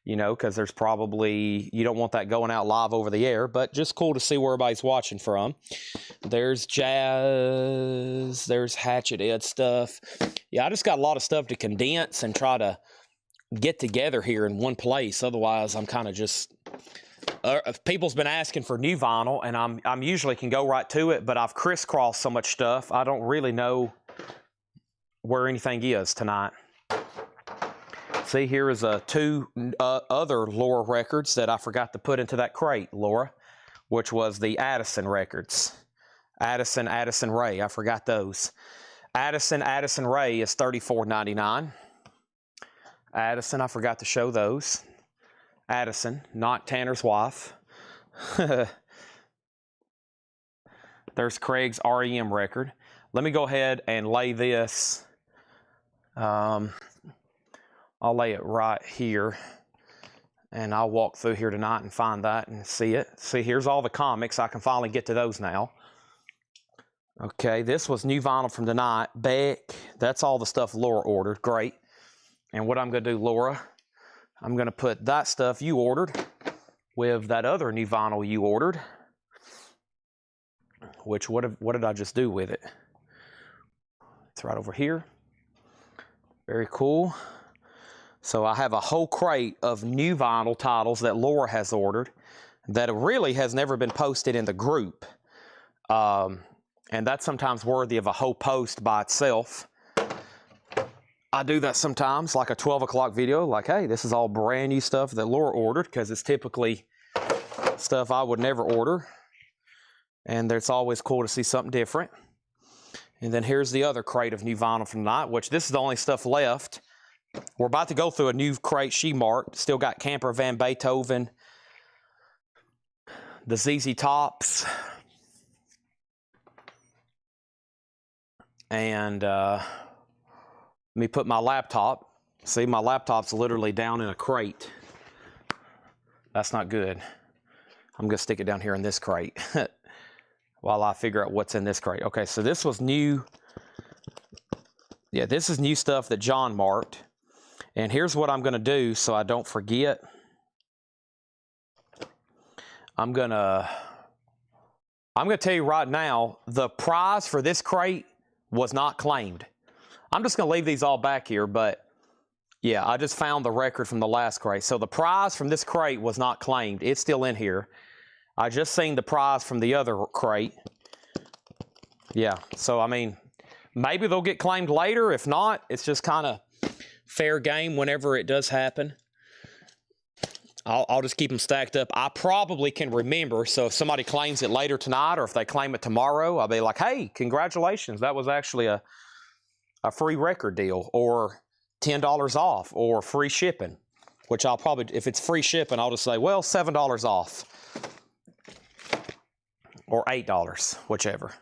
you know, because there's probably, you don't want that going out live over the air, but just cool to see where everybody's watching from. There's jazz, there's Hatchet Ed stuff. Yeah, I just got a lot of stuff to condense and try to get together here in one place. Otherwise, I'm kind of just, people's been asking for new vinyl, and I'm usually can go right to it, but I've crisscrossed so much stuff, I don't really know where anything is tonight. See, here is two other Laura records that I forgot to put into that crate, Laura, which was the Addison records. Addison Ray, I forgot those. Addison Ray is $34.99. Addison, I forgot to show those. Addison, not Tanner's wife. There's Craig's REM record. Let me go ahead and lay this. I'll lay it right here. And I'll walk through here tonight and find that and see it. See, here's all the comics. I can finally get to those now. Okay, this was new vinyl from tonight. Beck, that's all the stuff Laura ordered. Great. And what I'm going to do, Laura, I'm going to put that stuff you ordered with that other new vinyl you ordered. Which, what did I just do with it? It's right over here. Very cool. So I have a whole crate of new vinyl titles that Laura has ordered that really has never been posted in the group. And that's sometimes worthy of a whole post by itself. I do that sometimes, like a 12 o'clock video, like, hey, this is all brand new stuff that Laura ordered, because it's typically stuff I would never order. And it's always cool to see something different. And then here's the other crate of new vinyl from tonight, which this is the only stuff left. We're about to go through a new crate she marked. Still got Camper Van Beethoven, the ZZ Tops, and let me put my laptop. See, my laptop's literally down in a crate. That's not good. I'm going to stick it down here in this crate while I figure out what's in this crate. Okay, so this was new. Yeah, this is new stuff that John marked. And here's what I'm going to do so I don't forget. I'm going to tell you right now, the prize for this crate was not claimed. I'm just going to leave these all back here, but yeah, I just found the record from the last crate. So the prize from this crate was not claimed. It's still in here. I just seen the prize from the other crate. Yeah, so I mean, maybe they'll get claimed later. If not, it's just kind of fair game whenever it does happen. I'll just keep them stacked up. I probably can remember, so if somebody claims it later tonight or if they claim it tomorrow, I'll be like, hey, congratulations, that was actually a free record deal, or $10 off, or free shipping, which I'll probably, if it's free shipping, I'll just say, well, $7 off, or $8, whichever.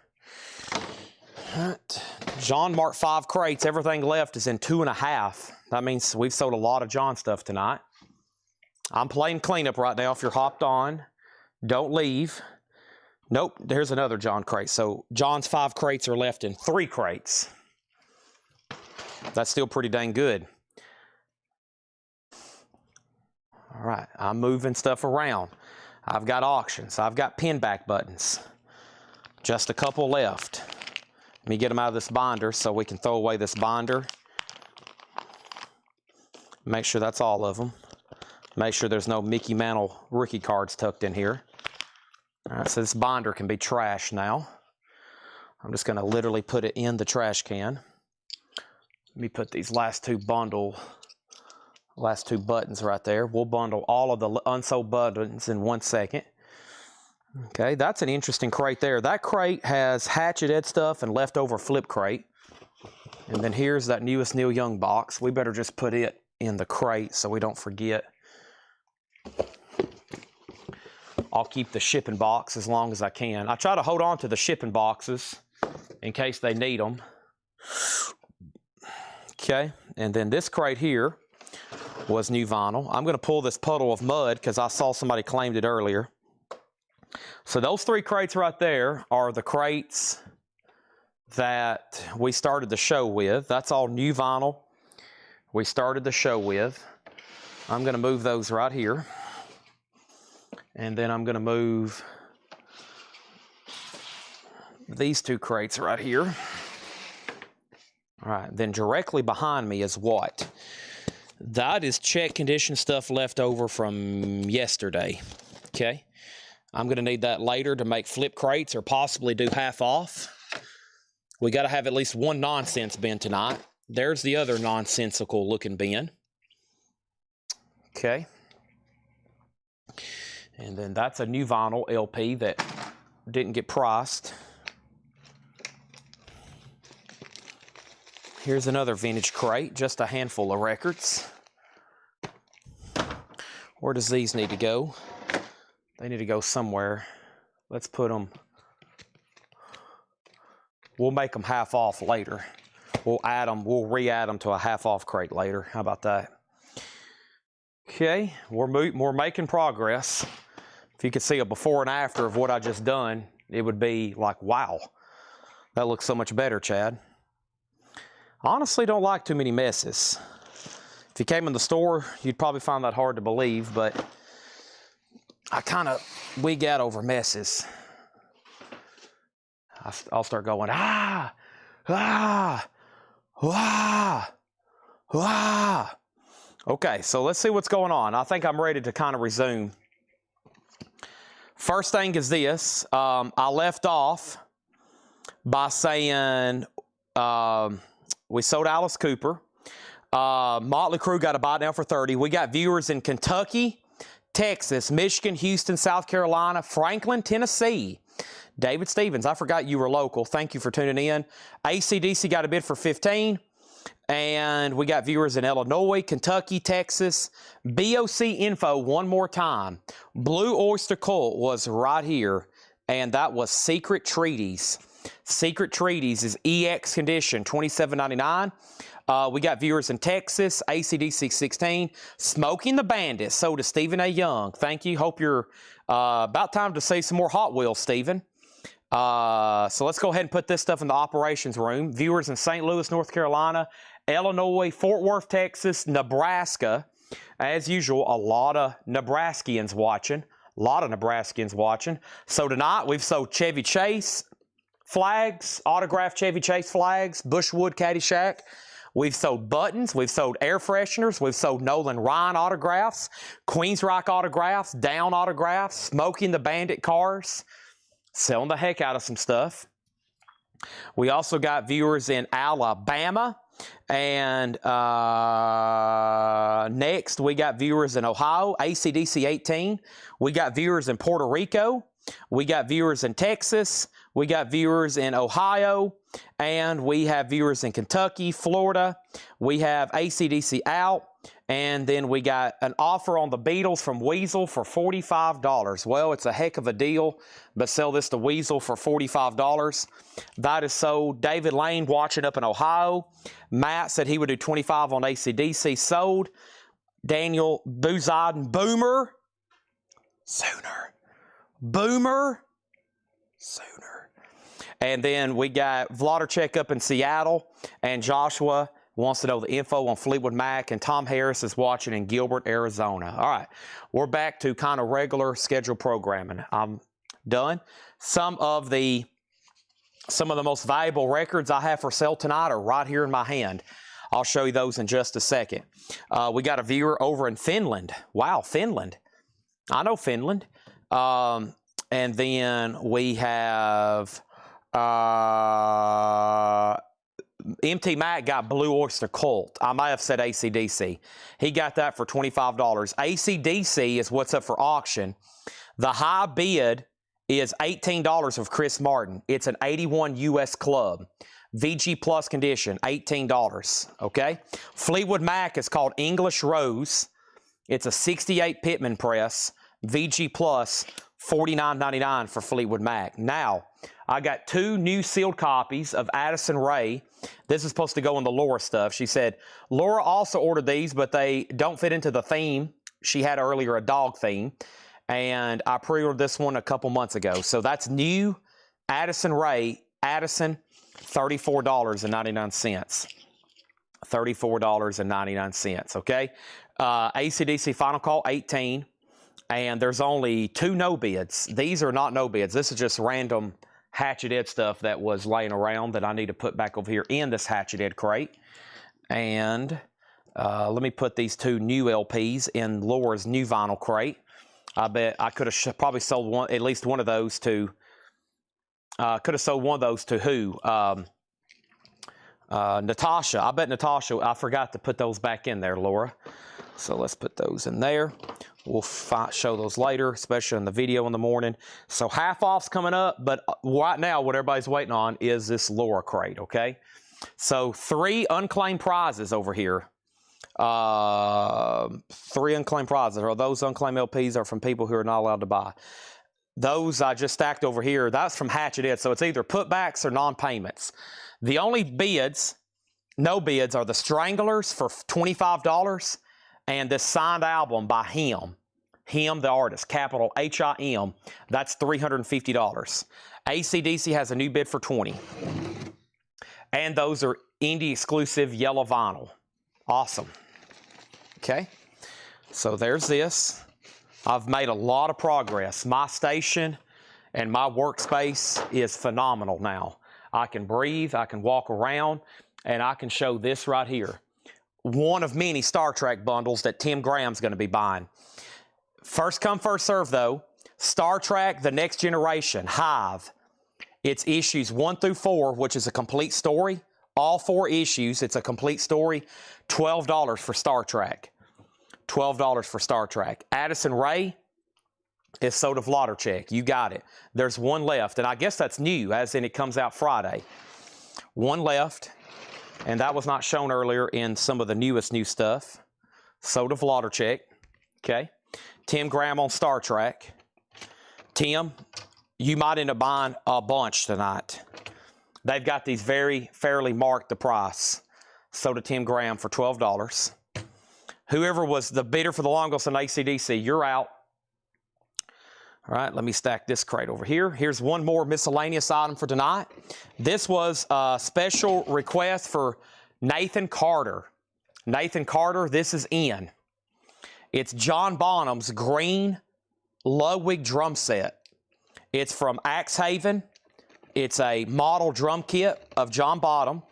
All right. John marked 5 crates. Everything left is in 2.5. That means we've sold a lot of John stuff tonight. I'm playing cleanup right now. If you're hopped on, don't leave. Nope, there's another John crate. So John's 5 crates are left in 3 crates. That's still pretty dang good. All right, I'm moving stuff around. I've got auctions. I've got pin back buttons. Just a couple left. Let me get them out of this binder so we can throw away this binder. Make sure that's all of them. Make sure there's no Mickey Mantle rookie cards tucked in here. All right, so this binder can be trashed now. I'm just going to literally put it in the trash can. Let me put these last two buttons right there. We'll bundle all of the unsold buttons in 1 second. Okay, that's an interesting crate there. That crate has Hatchet Ed stuff and leftover flip crate. And then here's that newest Neil Young box. We better just put it in the crate so we don't forget. I'll keep the shipping box as long as I can. I try to hold on to the shipping boxes in case they need them. Okay, and then this crate here was new vinyl. I'm going to pull this puddle of mud because I saw somebody claimed it earlier. So those 3 crates right there are the crates that we started the show with. That's all new vinyl we started the show with. I'm going to move those right here. And then I'm going to move these 2 crates right here. All right, then directly behind me is what? That is check condition stuff left over from yesterday. Okay. I'm going to need that later to make flip crates or possibly do half off. We got to have at least 1 nonsense bin tonight. There's the other nonsensical looking bin. Okay. And then that's a new vinyl LP that didn't get priced. Here's another vintage crate, just a handful of records. Where does these need to go? They need to go somewhere. Let's put them, we'll make them half off later. We'll add them, we'll re-add them to a half off crate later. How about that? Okay, we're making progress. If you could see a before and after of what I just done, it would be like, wow, that looks so much better, Chad. Honestly, don't like too many messes. If you came in the store, you'd probably find that hard to believe, but I kind of wig out over messes. I'll start going, ah, ah, ah, ah. Okay, so let's see what's going on. I think I'm ready to kind of resume. First thing is this. I left off by saying we sold Alice Cooper. Motley Crue got a buy down for 30. We got viewers in Kentucky, Texas, Michigan, Houston, South Carolina, Franklin, Tennessee. David Stevens, I forgot you were local. Thank you for tuning in. AC/DC got a bid for 15. And we got viewers in Illinois, Kentucky, Texas. BOC info one more time. Blue Oyster Cult was right here, and that was Secret Treaties. Secret Treaties is EX condition, $27.99. We got viewers in Texas, AC/DC 16. Smoking the Bandit, sold to Stephen A. Young. Thank you. Hope you're about time to see some more Hot Wheels, Stephen. So let's go ahead and put this stuff in the operations room. Viewers in St. Louis, North Carolina, Illinois, Fort Worth, Texas, Nebraska. As usual, a lot of Nebraskans watching. So tonight we've sold Chevy Chase flags, autographed Chevy Chase flags, Bushwood Caddyshack. We've sold buttons. We've sold air fresheners. We've sold Nolan Ryan autographs, Queensryche autographs, Down autographs, Smoking the Bandit cars. Selling the heck out of some stuff. We also got viewers in Alabama. And next, we got viewers in Ohio, AC/DC 18. We got viewers in Puerto Rico. We got viewers in Texas. We got viewers in Ohio. And we have viewers in Kentucky, Florida. We have AC/DC out. And then we got an offer on the Beatles from Weasel for $45. Well, it's a heck of a deal, but sell this to Weasel for $45. That is sold. David Lane watching up in Ohio. Matt said he would do 25 on AC/DC. Sold. Daniel Buziden, Boomer. Sooner. Boomer. Sooner. And then we got Vladarchek up in Seattle, and Joshua wants to know the info on Fleetwood Mac, and Tom Harris is watching in Gilbert, Arizona. All right, we're back to kind of regular scheduled programming. I'm done. Some of the most valuable records I have for sale tonight are right here in my hand. I'll show you those in just a second. We got a viewer over in Finland. Wow, Finland. I know Finland. And then we have MT Mac got Blue Oyster Cult. I might have said AC/DC. He got that for $25. AC/DC is what's up for auction. The high bid is $18 of Chris Martin. It's an 81 US Club. VG Plus condition, $18. Okay? Fleetwood Mac is called English Rose. It's a 68 Pittman press. VG Plus, $49.99 for Fleetwood Mac. Now, I got 2 new sealed copies of Addison Rae. This is supposed to go in the Laura stuff. She said, Laura also ordered these, but they don't fit into the theme. She had earlier a dog theme. And I pre-ordered this one a couple months ago. So that's new Addison Rae. Addison, $34.99. $34.99, okay? AC/DC Final Call, 18. And there's only 2 no bids. These are not no bids. This is just random Hatchet Ed stuff that was laying around that I need to put back over here in this Hatchet Ed crate. And let me put these 2 new LPs in Laura's new vinyl crate. I bet I could have probably sold at least one of those to, could have sold one of those to who? Natasha, I bet Natasha, I forgot to put those back in there, Laura. So let's put those in there. We'll show those later, especially in the video in the morning. So half off's coming up, but right now what everybody's waiting on is this Laura crate, okay? So 3 unclaimed prizes over here. 3 unclaimed prizes, or those unclaimed LPs are from people who are not allowed to buy. Those I just stacked over here, that's from Hatchet It, so it's either putbacks or non-payments. The only bids, no bids, are the Stranglers for $25 and this signed album by him. Him, the artist, capital H-I-M, that's $350. AC/DC has a new bid for $20. And those are indie exclusive yellow vinyl. Awesome. Okay, so there's this. I've made a lot of progress. My station and my workspace is phenomenal now. I can breathe, I can walk around, and I can show this right here. One of many Star Trek bundles that Tim Graham's going to be buying. First come, first serve though. Star Trek The Next Generation, Hive. It's issues 1 through 4, which is a complete story. All 4 issues, it's a complete story. $12 for Star Trek. $12 for Star Trek. Addison Rae is Soda Vladarchek. You got it. There's 1 left, and I guess that's new, as in it comes out Friday. 1 left, and that was not shown earlier in some of the newest new stuff. Soda Vladarchek. Okay. Tim Graham on Star Trek. Tim, you might end up buying a bunch tonight. They've got these very fairly marked the price. Soda Tim Graham for $12. Whoever was the bidder for the longest on AC/DC, you're out. All right, let me stack this crate over here. Here's one more miscellaneous item for tonight. This was a special request for Nathan Carter. Nathan Carter, this is in. It's John Bonham's green Ludwig drum set. It's from Axe Haven. It's a model drum kit of John Bonham,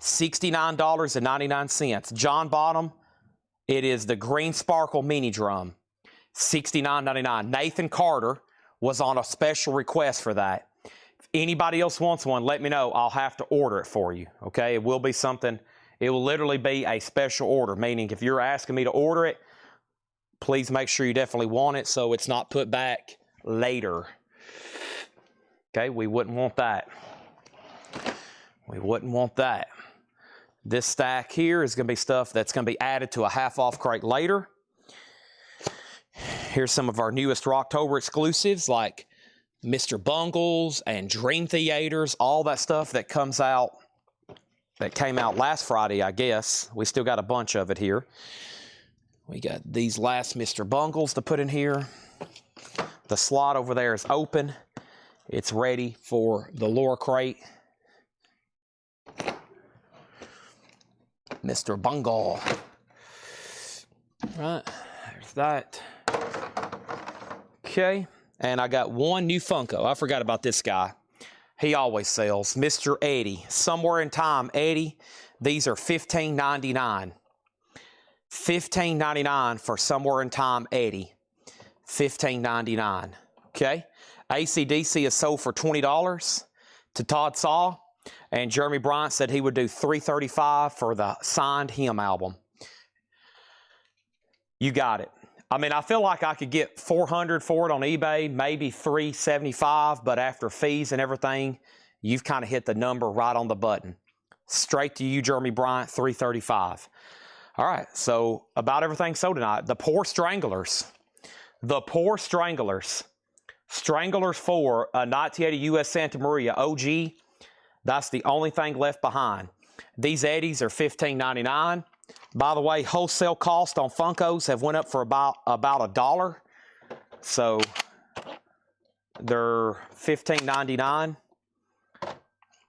$69.99. John Bonham, it is the green sparkle mini drum, $69.99. Nathan Carter was on a special request for that. If anybody else wants one, let me know. I'll have to order it for you, okay? It will be something, it will literally be a special order, meaning if you're asking me to order it, please make sure you definitely want it so it's not put back later. Okay, we wouldn't want that. We wouldn't want that. This stack here is going to be stuff that's going to be added to a half-off crate later. Here's some of our newest Rocktober exclusives like Mr. Bungles and Dream Theaters, all that stuff that comes out, that came out last Friday, I guess. We still got a bunch of it here. We got these last Mr. Bungles to put in here. The slot over there is open. It's ready for the Lore crate. Mr. Bungle. Right, there's that. Okay, and I got one new Funko. I forgot about this guy. He always sells. Mr. Eddie. Somewhere in Time, Eddie. These are $15.99. $15.99 for Somewhere in Time, Eddie. $15.99. Okay. AC/DC is sold for $20 to Todd Saw, and Jeremy Bryant said he would do $335 for the signed Him album. You got it. I mean, I feel like I could get $400 for it on eBay, maybe $375, but after fees and everything, you've kind of hit the number right on the button. Straight to you, Jeremy Bryant, $335. All right, so about everything sold tonight. The Poor Stranglers. The Poor Stranglers. Stranglers 4, a 1980 U.S. Santa Maria OG. That's the only thing left behind. These Eddies are $15.99. By the way, wholesale cost on Funkos have went up for about $1. So they're $15.99.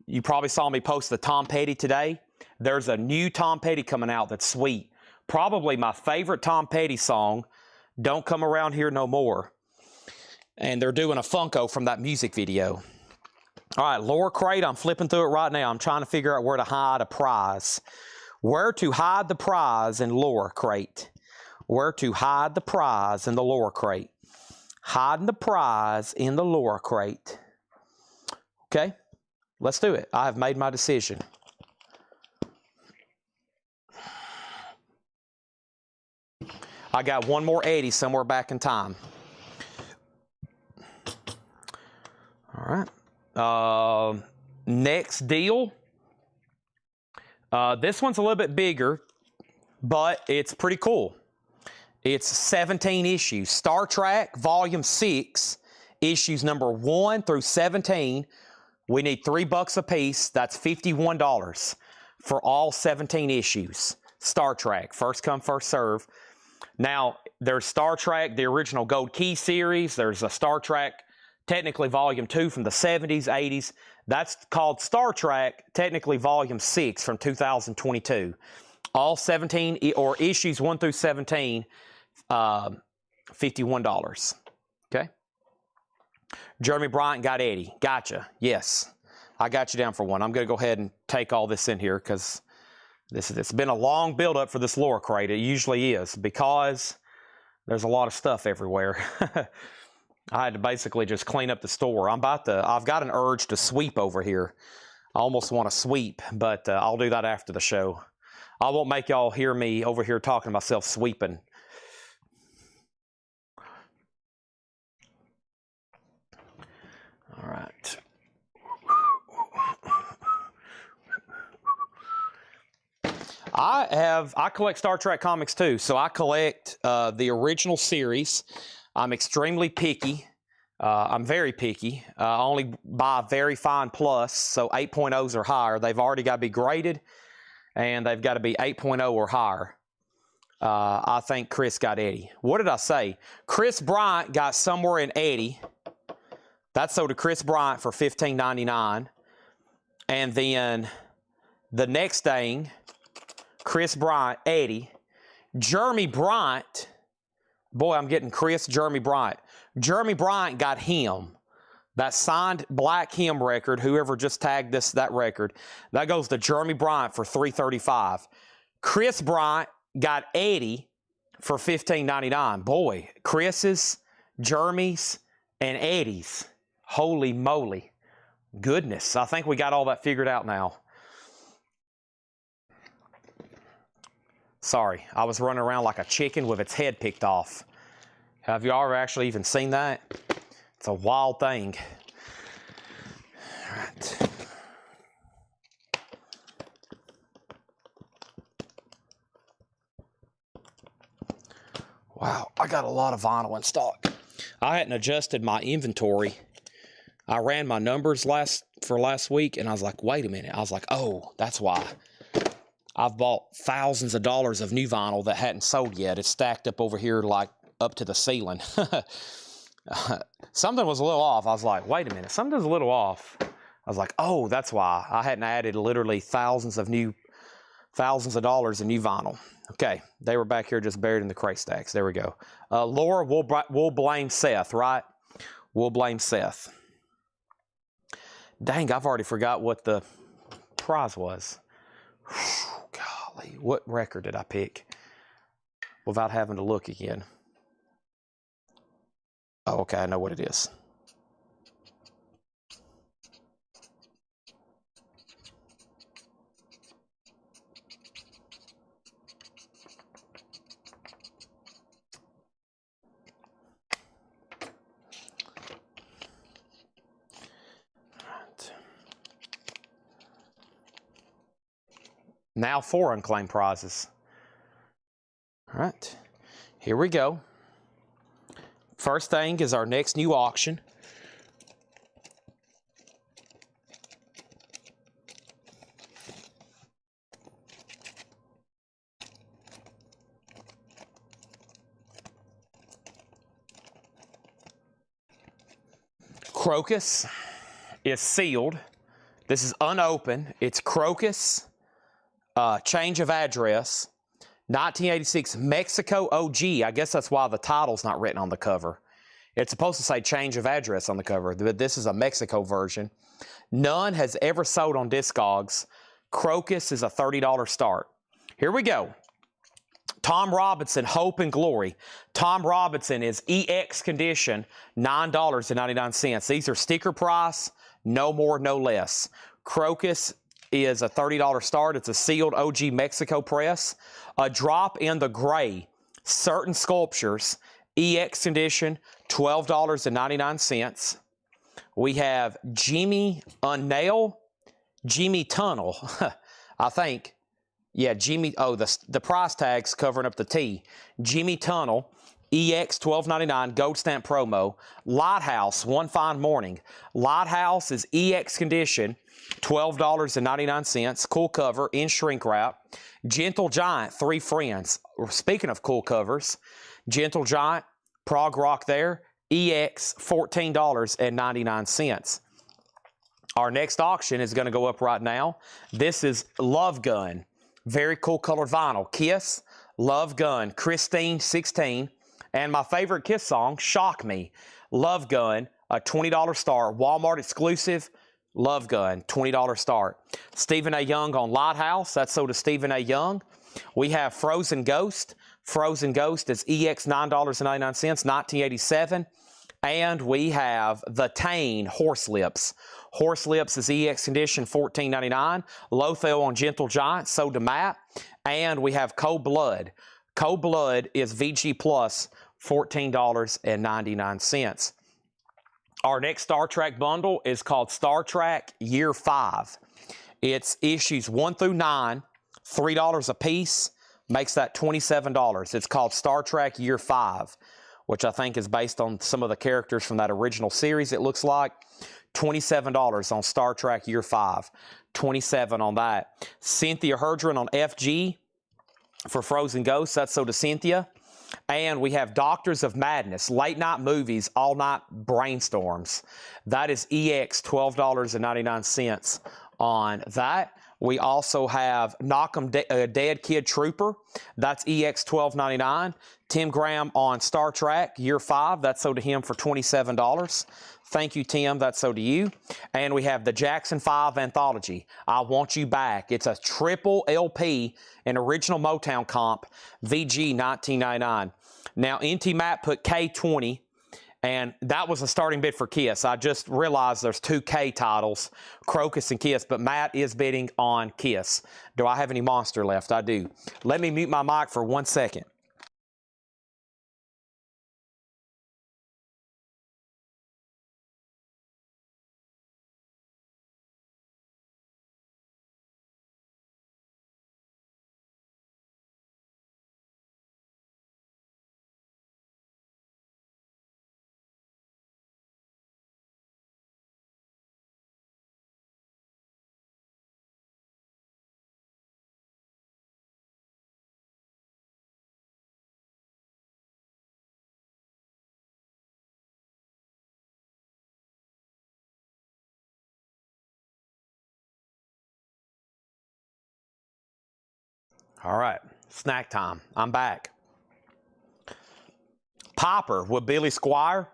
You probably saw me post the Tom Petty today. There's a new Tom Petty coming out that's sweet. Probably my favorite Tom Petty song, Don't Come Around Here No More. And they're doing a Funko from that music video. All right, Lore crate, I'm flipping through it right now. I'm trying to figure out where to hide a prize. Where to hide the prize in Lore crate. Where to hide the prize in the Lore crate. Hiding the prize in the Lore crate. Okay, let's do it. I have made my decision. I got one more Eddie somewhere back in time. All right. Next deal. This one's a little bit bigger, but it's pretty cool. It's 17 issues. Star Trek Volume 6, issues number 1 through 17. We need $3 a piece. That's $51 for all 17 issues. Star Trek, first come, first serve. Now, there's Star Trek, the original Gold Key series. There's a Star Trek, technically Volume 2 from the 70s, 80s. That's called Star Trek, technically Volume 6 from 2022. All 17, or issues 1 through 17, $51. Okay? Jeremy Bryant got Eddie. Gotcha. Yes. I got you down for one. I'm going to go ahead and take all this in here because it's been a long build-up for this lore crate. It usually is because there's a lot of stuff everywhere. I had to basically just clean up the store. I've got an urge to sweep over here. I almost want to sweep, but I'll do that after the show. I won't make y'all hear me over here talking to myself sweeping. All right. I collect Star Trek comics too, so I collect the original series. I'm extremely picky. I'm very picky. I only buy very fine plus, so 8.0s or higher. They've already got to be graded, and they've got to be 8.0 or higher. I think Chris got Eddie. What did I say? Chris Bryant got somewhere in Eddie. That's sold to Chris Bryant for $15.99. And then the next thing, Chris Bryant, Eddie. Jeremy Bryant, boy, I'm getting Chris, Jeremy Bryant. Jeremy Bryant got him. That signed black hymn record, whoever just tagged that record, that goes to Jeremy Bryant for $335. Chris Bryant got Eddie for $15.99. Boy, Chris's, Jeremy's, and Eddie's. Holy moly. Goodness, I think we got all that figured out now. Sorry, I was running around like a chicken with its head picked off. Have you ever actually even seen that? It's a wild thing. All right. Wow, I got a lot of vinyl in stock. I hadn't adjusted my inventory. I ran my numbers for last week, and I was like, wait a minute. I was like, oh, that's why. I've bought thousands of dollars of new vinyl that hadn't sold yet. It's stacked up over here like up to the ceiling. Something was a little off. I was like, wait a minute, something's a little off. I was like, oh, that's why. I hadn't added literally thousands of dollars in new vinyl. Okay, they were back here just buried in the crate stacks. There we go. Laura, we'll blame Seth, right? We'll blame Seth. Dang, I've already forgot what the prize was. Golly, what record did I pick without having to look again? Oh, okay, I know what it is. Now 4 unclaimed prizes. All right, here we go. First thing is our next new auction. Crocus is sealed. This is unopened. It's Crocus. Change of address, 1986 Mexico OG. I guess that's why the title's not written on the cover. It's supposed to say change of address on the cover, but this is a Mexico version. None has ever sold on Discogs. Crocus is a $30 start. Here we go. Tom Robinson, Hope and Glory. Tom Robinson is EX condition, $9.99. These are sticker price, no more, no less. Crocus is a $30 start. It's a sealed OG Mexico press. A Drop in the Gray, certain sculptures, EX edition, $12.99. We have Jimmy Tunnel, I think. Yeah, Jimmy, oh, the price tag's covering up the T. Jimmy Tunnel, EX $12.99, gold stamp promo. Lighthouse, One Fine Morning. Lighthouse is EX condition, $12.99. Cool cover in shrink wrap. Gentle Giant, Three Friends. Speaking of cool covers, Gentle Giant, prog rock there, EX $14.99. Our next auction is going to go up right now. This is Love Gun. Very cool colored vinyl. Kiss, Love Gun, Christine 16. And my favorite Kiss song, Shock Me. Love Gun, a $20 start. Walmart exclusive, Love Gun, $20 start. Stephen A. Young on Lighthouse. That's sold to Stephen A. Young. We have Frozen Ghost. Frozen Ghost is EX $9.99, 1987. And we have The Tane Horse Lips. Horse Lips is EX condition, $14.99. Lothel on Gentle Giant, sold to Matt. And we have Cold Blood. Cold Blood is VG Plus, $14.99. Our next Star Trek bundle is called Star Trek Year 5. It's issues 1 through 9, $3 a piece, makes that $27. It's called Star Trek Year 5, which I think is based on some of the characters from that original series, it looks like. $27 on Star Trek Year 5. $27 on that. Cynthia Herdron on FG for Frozen Ghosts. That's so to Cynthia. And we have Doctors of Madness, late night movies, all night brainstorms. That is EX $12.99 on that. We also have Knock 'em Dead Kid Trooper. That's EX $12.99. Tim Graham on Star Trek Year 5. That's sold to him for $27. Thank you, Tim. That's so to you. And we have the Jackson 5 Anthology, I Want You Back. It's a triple LP, an original Motown comp, VG $19.99. Now, NT Matt put K20, and that was a starting bid for Kiss. I just realized there's 2 K titles, Crocus and Kiss, but Matt is bidding on Kiss. Do I have any Monster left? I do. Let me mute my mic for 1 second. All right, snack time. I'm back. Popper with Billy Squire.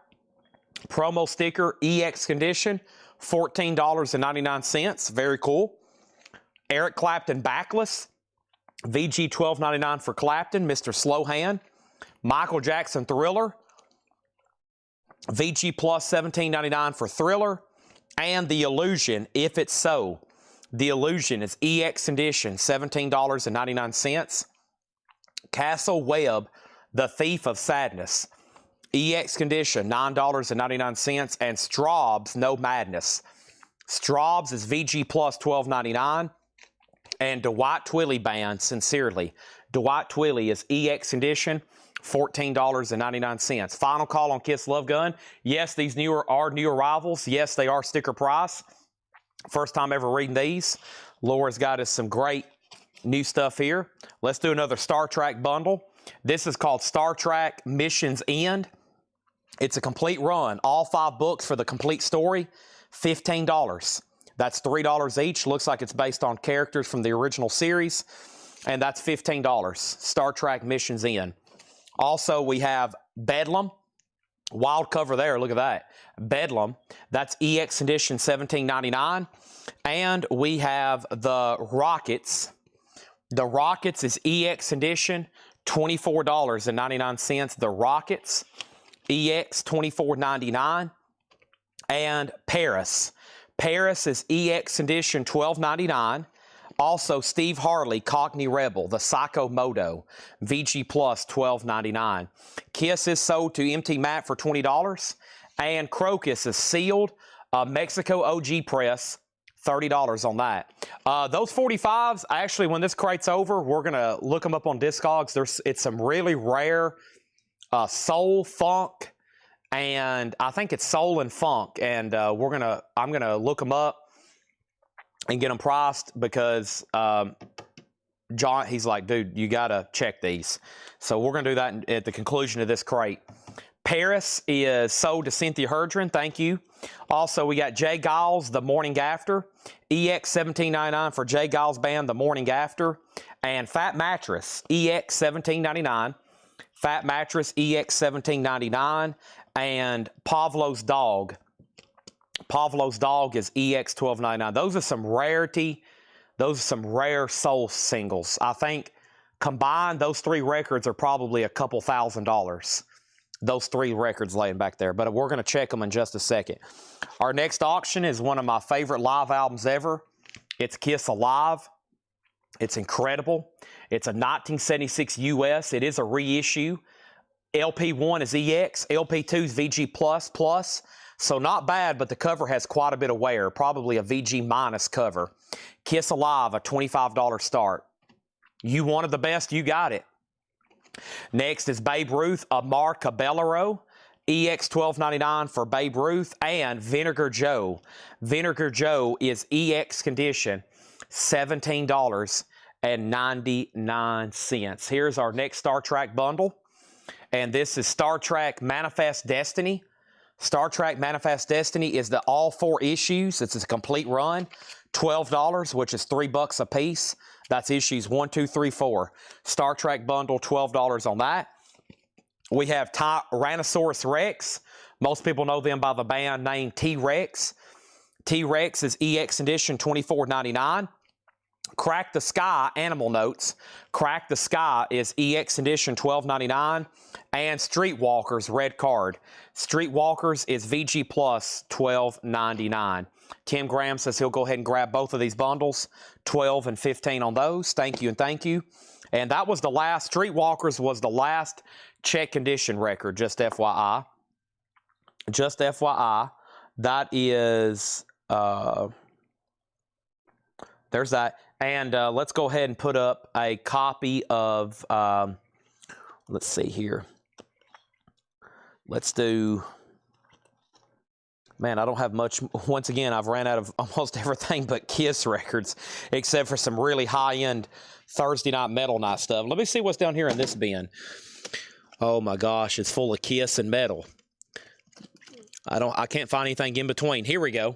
Promo sticker, EX condition, $14.99. Very cool. Eric Clapton backless. VG $12.99 for Clapton, Mr. Slowhand. Michael Jackson Thriller. VG Plus $17.99 for Thriller. And The Illusion, If It's So. The Illusion is EX edition, $17.99. Castle Webb, The Thief of Sadness, EX condition, $9.99. And Straub's No Madness. Straub's is VG Plus $12.99. And Dwight Twilley Band, Sincerely. Dwight Twilley is EX edition, $14.99. Final call on Kiss Love Gun. Yes, these are new arrivals. Yes, they are sticker price. First time ever reading these. Laura's got us some great new stuff here. Let's do another Star Trek bundle. This is called Star Trek Missions End. It's a complete run. All 5 books for the complete story, $15. That's $3 each. Looks like it's based on characters from the original series. And that's $15. Star Trek Missions End. Also, we have Bedlam. Wild cover there. Look at that. Bedlam. That's EX edition, $17.99. And we have the Rockets. The Rockets is EX edition, $24.99. The Rockets, EX $24.99. And Paris. Paris is EX edition, $12.99. Also, Steve Harley, Cockney Rebel, the Psycho Moto, VG Plus, $12.99. Kiss is sold to MT Matt for $20. And Crocus is sealed, Mexico OG press, $30 on that. Those 45s, actually, when this crate's over, we're going to look them up on Discogs. It's some really rare soul, funk, and I think it's soul and funk. And I'm going to look them up and get them priced because John, he's like, dude, you got to check these. So we're going to do that at the conclusion of this crate. Paris is sold to Cynthia Herdron. Thank you. Also, we got Jay Giles, The Morning After. EX $17.99 for Jay Giles Band, The Morning After. And Fat Mattress, EX $17.99. Fat Mattress, EX $17.99. And Pavlo's Dog. Pavlo's Dog is EX $12.99. Those are some rarity. Those are some rare soul singles. I think combined, those three records are probably a couple $1,000s. Those three records laying back there. But we're going to check them in just a second. Our next auction is one of my favorite live albums ever. It's Kiss Alive. It's incredible. It's a 1976 US. It is a reissue. LP1 is EX. LP2 is VG++. So not bad, but the cover has quite a bit of wear. Probably a VG minus cover. Kiss Alive, a $25 start. You wanted the best, you got it. Next is Babe Ruth, Amar Caballero. EX $12.99 for Babe Ruth. And Vinegar Joe. Vinegar Joe is EX condition, $17.99. Here's our next Star Trek bundle. And this is Star Trek Manifest Destiny. Star Trek Manifest Destiny is the all 4 issues. It's a complete run. $12, which is $3 a piece. That's issues 1, 2, 3, 4. Star Trek bundle, $12 on that. We have Tyrannosaurus Rex. Most people know them by the band name T-Rex. T-Rex is EX edition, $24.99. Crack the Sky, Animal Notes. Crack the Sky is EX edition, $12.99. And Streetwalkers, Red Card. Streetwalkers is VG Plus, $12.99. Tim Graham says he'll go ahead and grab both of these bundles, 12 and 15 on those. Thank you and thank you. And that was the last, Streetwalkers was the last check condition record, just FYI. Just FYI. That is, there's that. And let's go ahead and put up a copy of, let's see here. Let's do, man, I don't have much. Once again, I've ran out of almost everything but Kiss records, except for some really high-end Thursday Night Metal Night stuff. Let me see what's down here in this bin. Oh my gosh, it's full of Kiss and metal. I can't find anything in between. Here we go.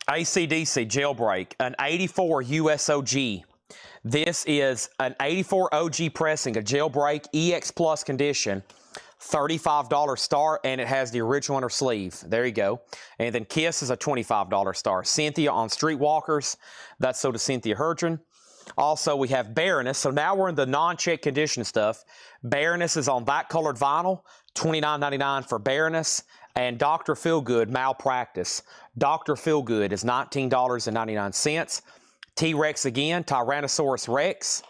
AC/DC Jailbreak, an 84 USOG. This is an 84 OG pressing, a Jailbreak EX Plus condition, $35 start, and it has the original inner sleeve. There you go. And then Kiss is a $25 start. Cynthia on Streetwalkers, that's so to Cynthia Herdron. Also, we have Baroness. So now we're in the non-check condition stuff. Baroness is on that colored vinyl, $29.99 for Baroness. And Dr. Feelgood, Malpractice. Dr. Feelgood is $19.99. T-Rex again, Tyrannosaurus Rex,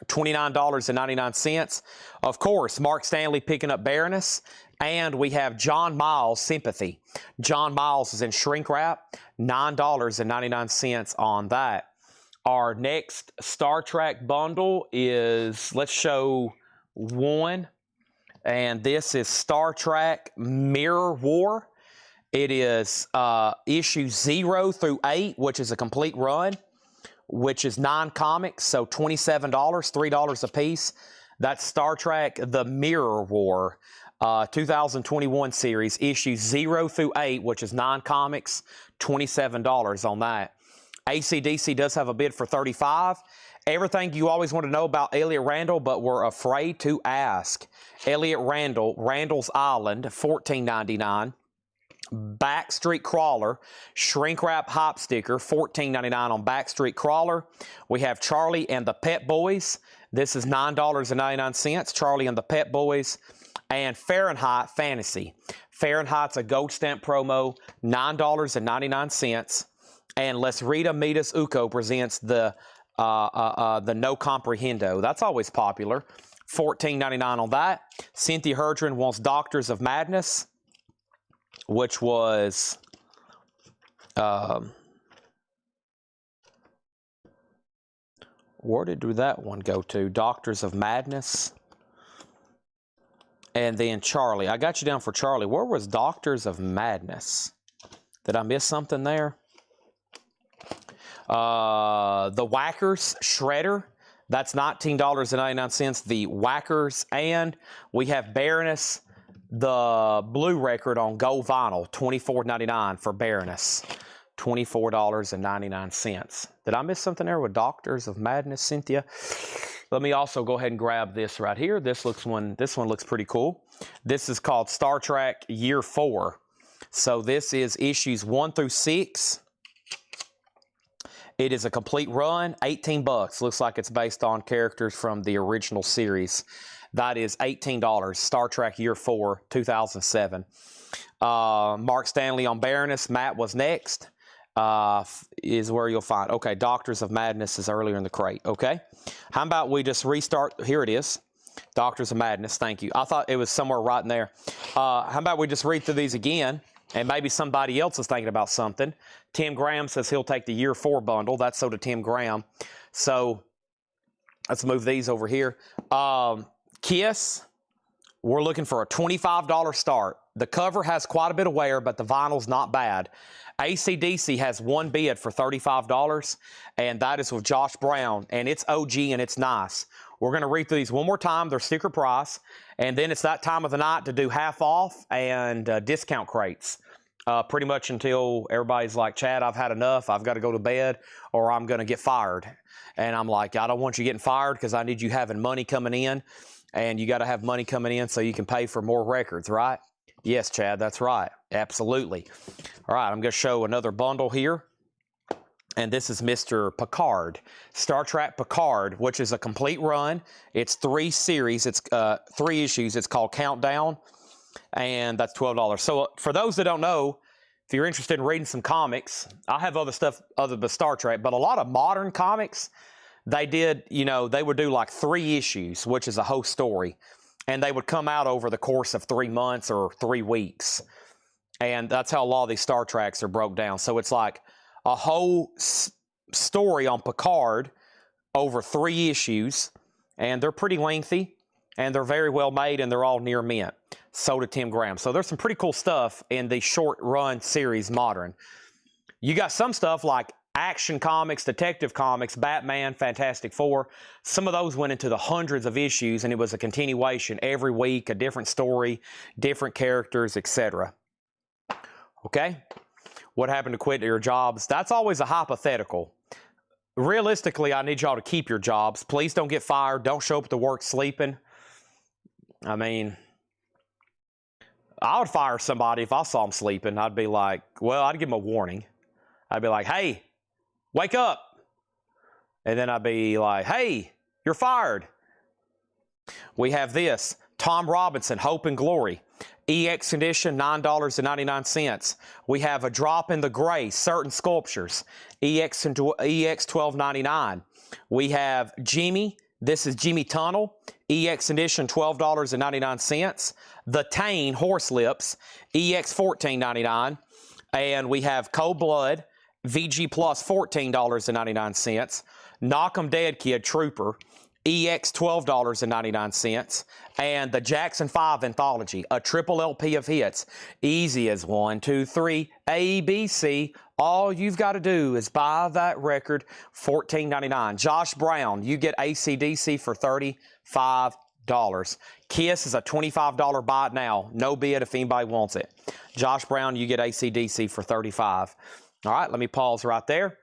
$29.99. Of course, Mark Stanley picking up Baroness. And we have John Miles, Sympathy. John Miles is in shrink wrap, $9.99 on that. Our next Star Trek bundle is, let's show one. And this is Star Trek Mirror War. It is issue 0 through 8, which is a complete run, which is non-comics, so $27, $3 a piece. That's Star Trek The Mirror War, 2021 series, issue 0 through 8, which is non-comics, $27 on that. AC/DC does have a bid for $35. Everything you always want to know about Elliot Randall, but we're afraid to ask. Elliot Randall, Randall's Island, $14.99. Backstreet Crawler, shrink wrap hop sticker, $14.99 on Backstreet Crawler. We have Charlie and the Pet Boys. This is $9.99. Charlie and the Pet Boys. And Fahrenheit Fantasy. Fahrenheit's a gold stamp promo, $9.99. And Les Rita Midas Uco presents the No Comprehendo. That's always popular. $14.99 on that. Cynthia Herdron wants Doctors of Madness, which was where did that one go to? Doctors of Madness. And then Charlie. I got you down for Charlie. Where was Doctors of Madness? Did I miss something there? The Whackers Shredder. That's $19.99. The Whackers. And we have Baroness, the blue record on gold vinyl. $24.99 for Baroness. $24.99. Did I miss something there with Doctors of Madness, Cynthia? Let me also go ahead and grab this right here. This one looks pretty cool. This is called Star Trek Year 4. So this is issues 1 through 6. It is a complete run, 18 bucks. Looks like it's based on characters from the original series. That is $18. Star Trek Year 4, 2007. Mark Stanley on Baroness. Matt was next. Is where you'll find. Okay, Doctors of Madness is earlier in the crate. Okay, how about we just restart? Here it is. Doctors of Madness. Thank you. I thought it was somewhere right in there. How about we just read through these again? And maybe somebody else is thinking about something. Tim Graham says he'll take the Year 4 bundle. That's so to Tim Graham. So let's move these over here. Kiss, we're looking for a $25 start. The cover has quite a bit of wear, but the vinyl's not bad. AC/DC has one bid for $35, and that is with Josh Brown, and it's OG and it's nice. We're going to read through these one more time. They're sticker price, and then it's that time of the night to do half off and discount crates. Pretty much until everybody's like, Chad, I've had enough. I've got to go to bed or I'm going to get fired. And I'm like, I don't want you getting fired because I need you having money coming in, and you got to have money coming in so you can pay for more records, right? Yes, Chad, that's right. Absolutely. All right, I'm going to show another bundle here. And this is Mr. Picard. Star Trek Picard, which is a complete run. It's 3 series. It's 3 issues. It's called Countdown. And that's $12. So for those that don't know, if you're interested in reading some comics, I have other stuff other than Star Trek, but a lot of modern comics, they did, they would do like 3 issues, which is a whole story. And they would come out over the course of 3 months or 3 weeks. And that's how a lot of these Star Treks are broke down. So it's like a whole story on Picard over 3 issues. And they're pretty lengthy. And they're very well made. And they're all near mint. So did Tim Graham. So there's some pretty cool stuff in the short run series modern. You got some stuff like Action Comics, Detective Comics, Batman, Fantastic Four. Some of those went into the hundreds of issues, and it was a continuation every week, a different story, different characters, etc. Okay? What happened to quit your jobs? That's always a hypothetical. Realistically, I need y'all to keep your jobs. Please don't get fired. Don't show up to work sleeping. I mean, I would fire somebody if I saw them sleeping. I'd be like, well, I'd give them a warning. I'd be like, hey, wake up. And then I'd be like, hey, you're fired. We have this. Tom Robinson, Hope and Glory. EX edition, $9.99. We have A Drop in the Gray, Certain Sculptures. EX $12.99. We have Jimmy. This is Jimmy Tunnel. EX edition, $12.99. The Tane, Horse Lips. EX $14.99. And we have Cold Blood. VG Plus, $14.99. Knock 'em Dead Kid, Trooper. EX, $12.99. And the Jackson 5 Anthology, a triple LP of hits. Easy as 1, 2, 3, ABC. All you've got to do is buy that record, $14.99. Josh Brown, you get AC/DC for $35. Kiss is a $25 buy it now. No bid if anybody wants it. Josh Brown, you get AC/DC for $35. All right, let me pause right there.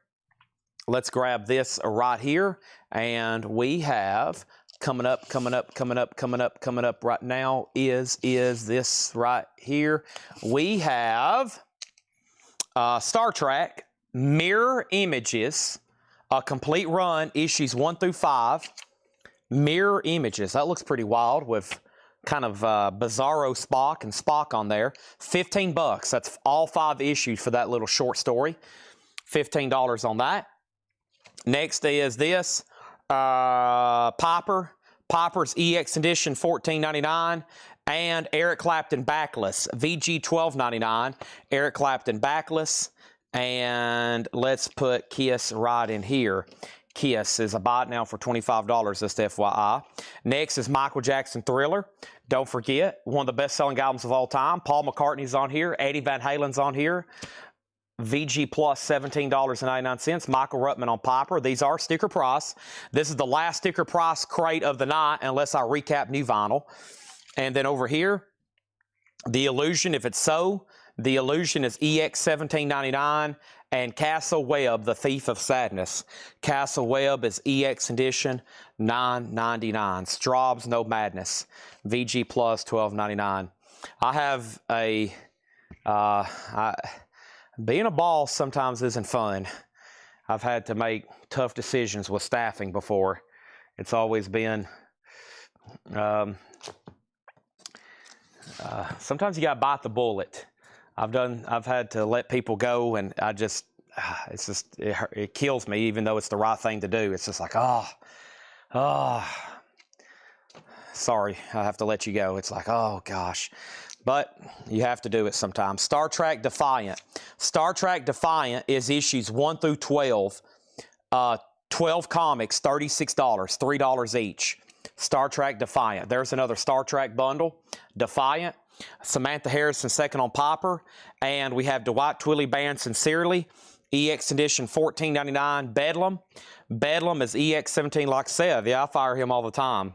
Let's grab this right here. And we have coming up right now is this right here. We have Star Trek Mirror Images, a complete run, issues 1 through 5. Mirror Images. That looks pretty wild with kind of Bizarro Spock and Spock on there. $15. That's all 5 issues for that little short story. $15 on that. Next is this Piper. Piper's EX Edition, $14.99. And Eric Clapton Backless, VG $12.99. Eric Clapton Backless. And let's put Kiss right in here. Kiss is a bot now for $25, just FYI. Next is Michael Jackson Thriller. Don't forget, one of the best-selling albums of all time. Paul McCartney's on here. Eddie Van Halen's on here. VG Plus, $17.99. Michael Ruttman on Piper. These are sticker price. This is the last sticker price crate of the night, unless I recap new vinyl. And then over here, The Illusion, if it's so, The Illusion is EX $17.99. And Castle Webb, The Thief of Sadness. Castle Webb is EX Edition, $9.99. Straub's No Madness, VG Plus, $12.99. I have a, being a boss sometimes isn't fun. I've had to make tough decisions with staffing before. It's always been, sometimes you gotta bite the bullet. I've had to let people go, and it kills me, even though it's the right thing to do. It's just like, sorry, I have to let you go. It's like, oh gosh. But you have to do it sometimes. Star Trek Defiant. Star Trek Defiant is issues 1 through 12. 12 comics, $36, $3 each. Star Trek Defiant. There's another Star Trek bundle. Defiant. Samantha Harrison second on Piper. And we have Dwight Twilley Band Sincerely. EX Edition $14.99. Bedlam. Bedlam is EX 17, like I said. Yeah, I fire him all the time.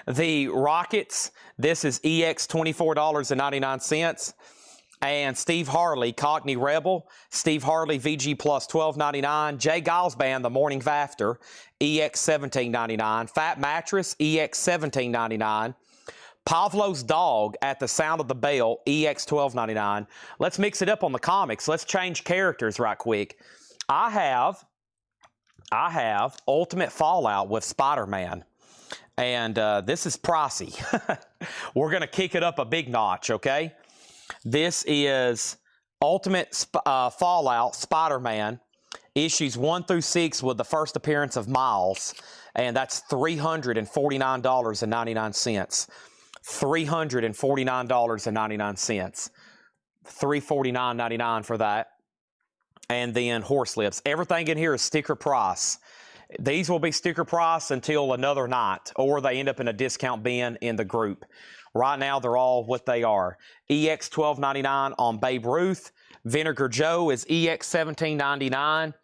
The Rockets. This is EX $24.99. And Steve Harley, Cockney Rebel. Steve Harley, VG Plus $12.99. Jay Giles Band, The Morning After, EX $17.99. Fat Mattress, EX $17.99. Pavlov's Dog, At the Sound of the Bell, EX $12.99. Let's mix it up on the comics. Let's change characters right quick. I have Ultimate Fallout with Spider-Man. And this is pricey. We're going to kick it up a big notch, okay? This is Ultimate Fallout Spider-Man, issues 1 through 6 with the first appearance of Miles. And that's $349.99. $349.99. $349.99 for that. And then horse lips. Everything in here is sticker price. These will be sticker price until another night, or they end up in a discount bin in the group. Right now, they're all what they are. EX $12.99 on Babe Ruth. Vinegar Joe is EX $17.99.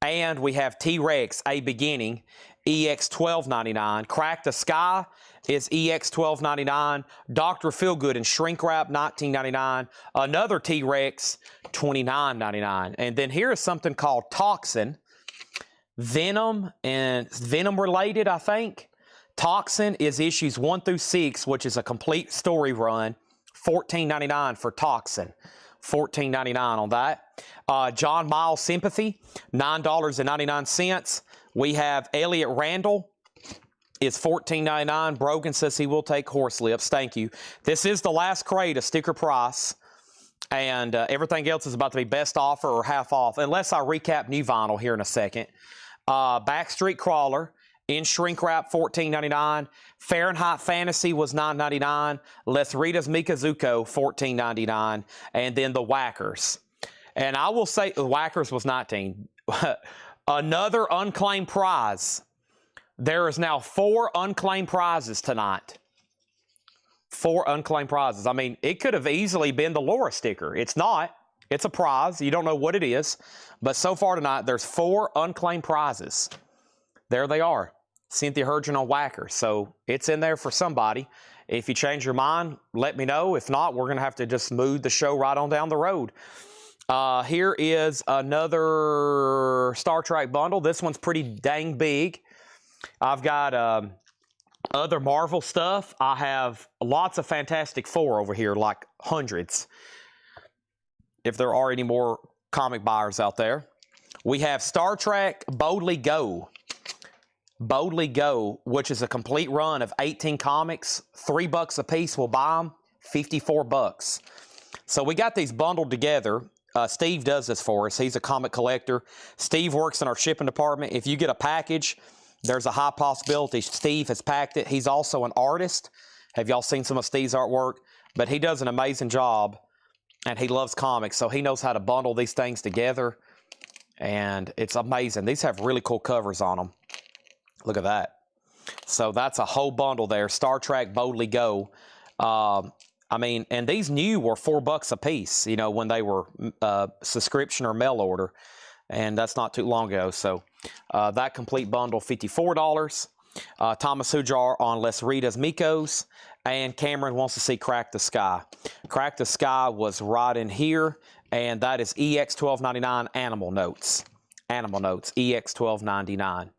And we have T-Rex, A Beginning, EX $12.99. Crack the Sky is EX $12.99. Dr. Feelgood and Shrink Wrap, $19.99. Another T-Rex, $29.99. And then here is something called Toxin. Venom and Venom related, I think. Toxin is issues 1 through 6, which is a complete story run. $14.99 for Toxin. $14.99 on that. John Miles Sympathy, $9.99. We have Elliot Randall. It's $14.99. Brogan says he will take horse lips. Thank you. This is the last crate of sticker price. And everything else is about to be best offer or half off, unless I recap new vinyl here in a second. Backstreet Crawler in shrink wrap, $14.99. Fahrenheit Fantasy was $9.99. Les Ritas Mikazuko, $14.99. And then the Whackers. And I will say the Whackers was $19. Another unclaimed prize. There is now 4 unclaimed prizes tonight. 4 unclaimed prizes. I mean, it could have easily been the Laura sticker. It's not. It's a prize. You don't know what it is. But so far tonight, there's 4 unclaimed prizes. There they are. Cynthia Hurgeon on Whacker. So it's in there for somebody. If you change your mind, let me know. If not, we're going to have to just move the show right on down the road. Here is another Star Trek bundle. This one's pretty dang big. I've got other Marvel stuff. I have lots of Fantastic Four over here, like hundreds. If there are any more comic buyers out there. We have Star Trek Boldly Go. Boldly Go, which is a complete run of 18 comics. $3 a piece. We'll buy them. $54. So we got these bundled together. Steve does this for us. He's a comic collector. Steve works in our shipping department. If you get a package, there's a high possibility Steve has packed it. He's also an artist. Have y'all seen some of Steve's artwork? But he does an amazing job, and he loves comics, so he knows how to bundle these things together, and it's amazing. These have really cool covers on them. Look at that. So that's a whole bundle there. Star Trek Boldly Go. I mean, and these new were $4 a piece, you know, when they were subscription or mail order, and that's not too long ago. So that complete bundle, $54. Thomas Hujar on Let's Read as Mikos, and Cameron wants to see Crack the Sky. Crack the Sky was right in here, and that is EX 1299 Animal Notes. Animal Notes, EX 1299.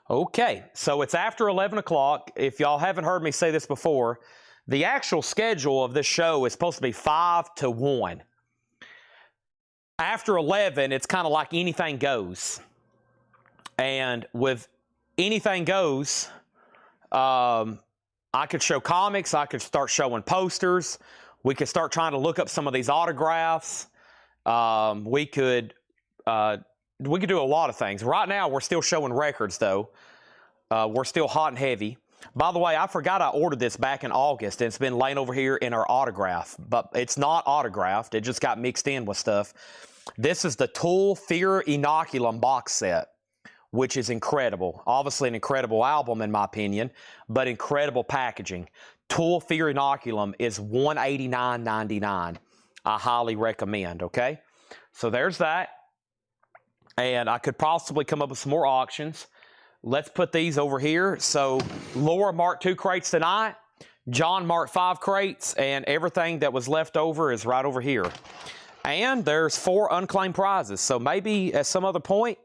Okay, so it's after 11 o'clock. If y'all haven't heard me say this before, the actual schedule of this show is supposed to be 5 to 1. After 11, it's kind of like anything goes. And with anything goes, I could show comics. I could start showing posters. We could start trying to look up some of these autographs. We could do a lot of things. Right now, we're still showing records, though. We're still hot and heavy. By the way, I forgot I ordered this back in August, and it's been laying over here in our autograph. But it's not autographed. It just got mixed in with stuff. This is the Tool Fear Inoculum box set, which is incredible. Obviously, an incredible album, in my opinion, but incredible packaging. Tool Fear Inoculum is $189.99. I highly recommend, okay? So there's that. And I could possibly come up with some more auctions. Let's put these over here. So Laura Mark II crates tonight, John Mark V crates, and everything that was left over is right over here. And there's 4 unclaimed prizes. So maybe at some other point,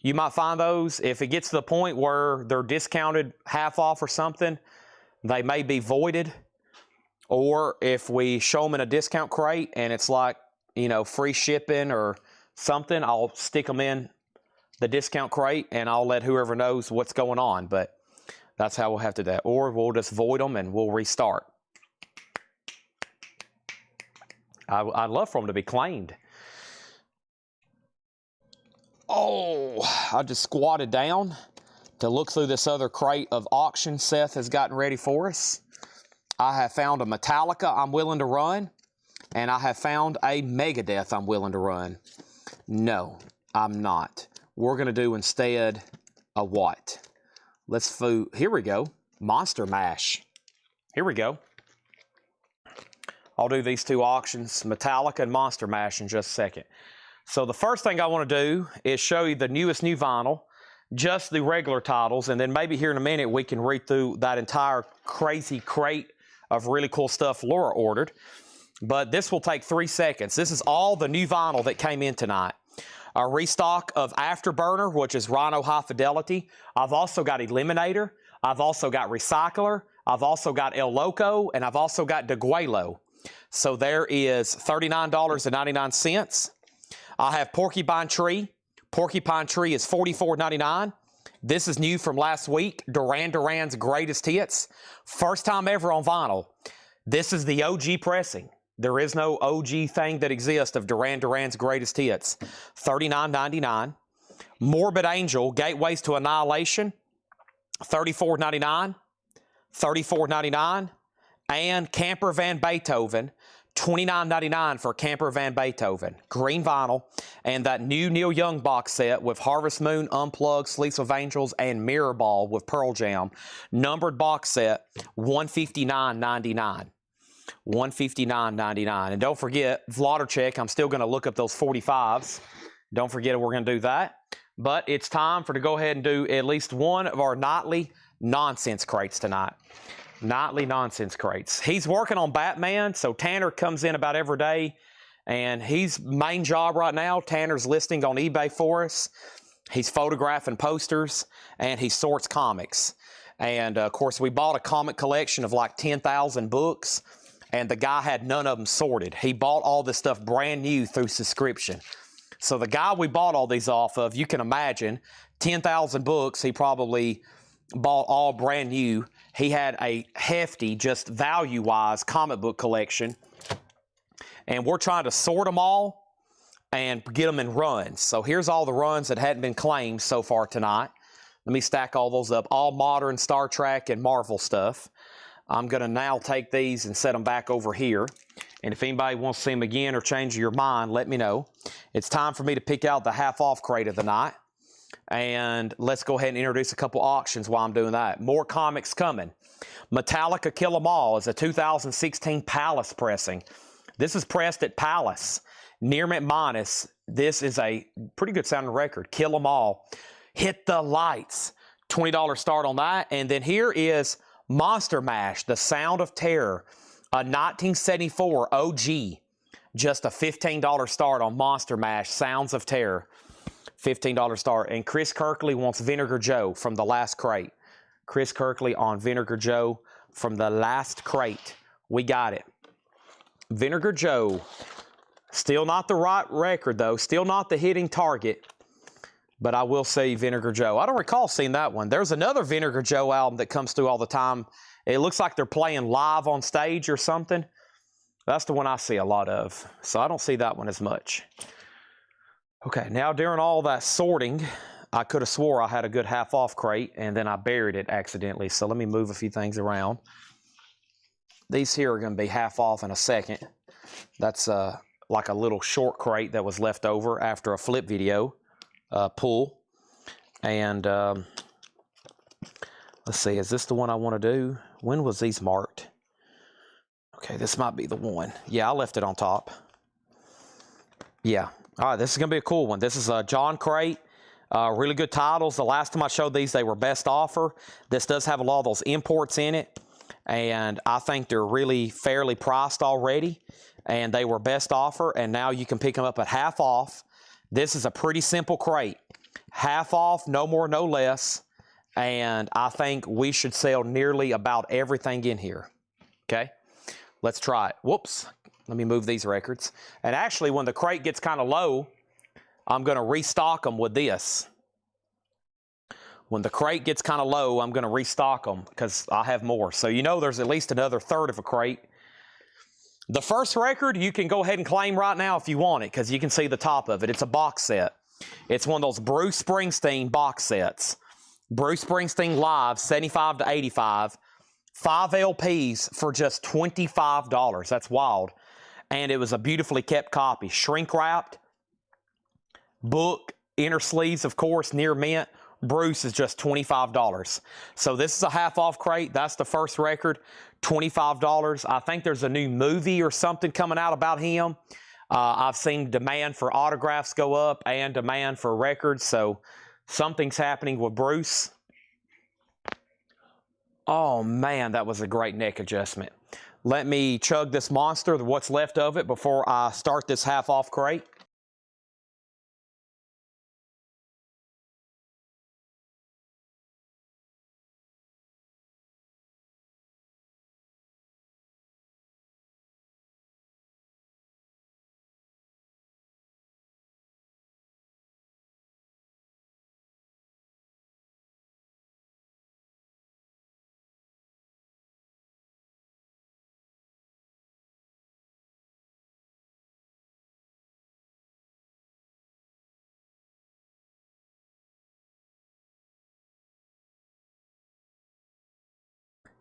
you might find those. If it gets to the point where they're discounted half off or something, they may be voided. Or if we show them in a discount crate and it's like, you know, free shipping or something, I'll stick them in the discount crate and I'll let whoever knows what's going on. But that's how we'll have to do that. Or we'll just void them and we'll restart. I'd love for them to be claimed. Oh, I just squatted down to look through this other crate of auction Seth has gotten ready for us. I have found a Metallica I'm willing to run, and I have found a Megadeth I'm willing to run. No, I'm not. We're going to do instead a what? Here we go. Monster Mash. Here we go. I'll do these 2 auctions, Metallica and Monster Mash, in just a second. So the first thing I want to do is show you the newest new vinyl, just the regular titles, and then maybe here in a minute we can read through that entire crazy crate of really cool stuff Laura ordered. But this will take 3 seconds. This is all the new vinyl that came in tonight. A restock of Afterburner, which is Rhino High Fidelity. I've also got Eliminator. I've also got Recycler. I've also got El Loco, and I've also got Deguelo. So there is $39.99. I have Porcupine Tree. Porcupine Tree is $44.99. This is new from last week. Duran Duran's Greatest Hits. First time ever on vinyl. This is the OG pressing. There is no OG thing that exists of Duran Duran's Greatest Hits. $39.99. Morbid Angel, Gateways to Annihilation. $34.99. $34.99. And Camper Van Beethoven. $29.99 for Camper Van Beethoven. Green vinyl. And that new Neil Young box set with Harvest Moon, Unplugged, Sleeps of Angels, and Mirror Ball with Pearl Jam. Numbered box set, $159.99. $159.99. And don't forget, Vloddercheck, I'm still going to look up those 45s. Don't forget we're going to do that. But it's time to go ahead and do at least one of our nightly nonsense crates tonight. Nightly nonsense crates. He's working on Batman, so Tanner comes in about every day, and his main job right now, Tanner's listing on eBay for us. He's photographing posters, and he sorts comics. And, of course, we bought a comic collection of like 10,000 books, and the guy had none of them sorted. He bought all this stuff brand new through subscription. So the guy we bought all these off of, you can imagine, 10,000 books, he probably bought all brand new. He had a hefty, just value-wise, comic book collection. And we're trying to sort them all and get them in runs. So here's all the runs that hadn't been claimed so far tonight. Let me stack all those up. All modern Star Trek and Marvel stuff. I'm going to now take these and set them back over here. And if anybody wants to see them again or change your mind, let me know. It's time for me to pick out the half-off crate of the night. And let's go ahead and introduce a couple auctions while I'm doing that. More comics coming. Metallica Kill 'Em All is a 2016 Palace pressing. This is pressed at Palace. Near Minus. This is a pretty good sounding record. Kill 'Em All. Hit the Lights. $20 start on that. And then here is Monster Mash, The Sound of Terror. A 1974 OG. Just a $15 start on Monster Mash, Sounds of Terror. $15 start. And Chris Kirkley wants Vinegar Joe from the last crate. Chris Kirkley on Vinegar Joe from the last crate. We got it. Vinegar Joe. Still not the right record, though. Still not the hitting target. But I will say Vinegar Joe. I don't recall seeing that one. There's another Vinegar Joe album that comes through all the time. It looks like they're playing live on stage or something. That's the one I see a lot of. So I don't see that one as much. Okay, now during all that sorting, I could have swore I had a good half-off crate, and then I buried it accidentally. So let me move a few things around. These here are going to be half off in a second. That's like a little short crate that was left over after a flip video pull. And let's see, is this the one I want to do? When was these marked? Okay, this might be the one. Yeah, I left it on top. Yeah. All right, this is going to be a cool one. This is a John crate. Really good titles. The last time I showed these, they were best offer. This does have a lot of those imports in it. And I think they're really fairly priced already. And they were best offer. And now you can pick them up at half off. This is a pretty simple crate. Half off, no more, no less. And I think we should sell nearly about everything in here. Okay? Let's try it. Whoops. Let me move these records. And actually, when the crate gets kind of low, I'm going to restock them with this. When the crate gets kind of low, I'm going to restock them because I have more. So you know there's at least another third of a crate. The first record, you can go ahead and claim right now if you want it because you can see the top of it. It's a box set. It's one of those Bruce Springsteen box sets. Bruce Springsteen Live, 75 to 85. 5 LPs for just $25. That's wild. And it was a beautifully kept copy. Shrink wrapped. Book, inner sleeves, of course, near mint. Bruce is just $25. So this is a half off crate. That's the first record, $25. I think there's a new movie or something coming out about him. I've seen demand for autographs go up and demand for records. So something's happening with Bruce. Oh, man, that was a great neck adjustment. Let me chug this monster, what's left of it, before I start this half off crate.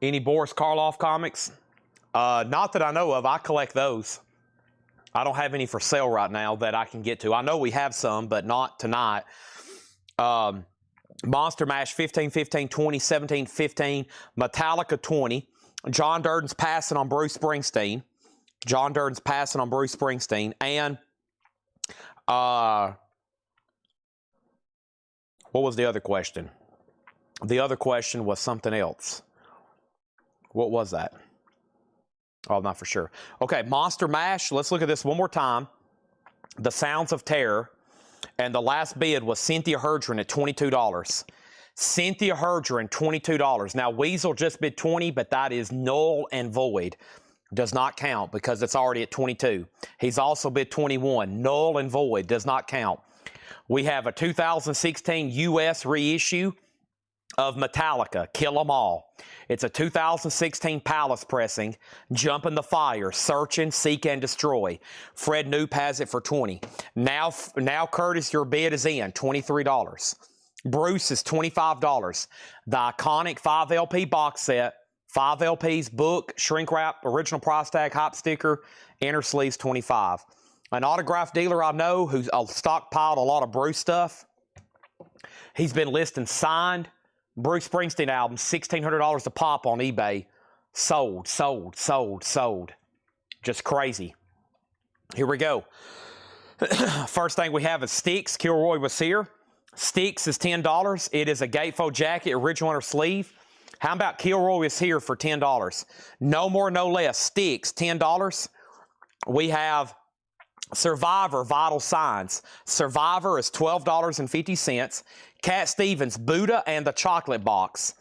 Any Boris Karloff comics? Not that I know of. I collect those. I don't have any for sale right now that I can get to. I know we have some, but not tonight. Monster Mash 15, 15, 20, 17, 15. Metallica 20. John Durden's Passing on Bruce Springsteen. John Durden's Passing on Bruce Springsteen. And what was the other question? The other question was something else. What was that? Oh, I'm not for sure. Okay, Monster Mash. Let's look at this one more time. The Sounds of Terror. And the last bid was Cynthia Herdron at $22. Cynthia Herdron, $22. Now, Weasel just bid $20, but that is null and void. Does not count because it's already at $22. He's also bid $21. Null and void. Does not count. We have a 2016 U.S. reissue of Metallica, Kill 'Em All. It's a 2016 Palace pressing, Jump in the Fire, Search and Seek and Destroy. Fred Knoop has it for $20. Now Curtis, your bid is in, $23. Bruce is $25. The iconic 5 LP box set, 5 LPs, book, shrink wrap, original price tag, hop sticker, inner sleeves, $25. An autograph dealer I know who's stockpiled a lot of Bruce stuff. He's been listing signed Bruce Springsteen albums, $1,600 a pop on eBay. Sold. Just crazy. Here we go. First thing we have is Styx. Kilroy was here. Styx is $10. It is a gatefold jacket, original inner sleeve. How about Kilroy is here for $10? No more, no less. Styx, $10. We have Survivor, Vital Signs. Survivor is $12.50. Cat Stevens, Buddha and the Chocolate Box,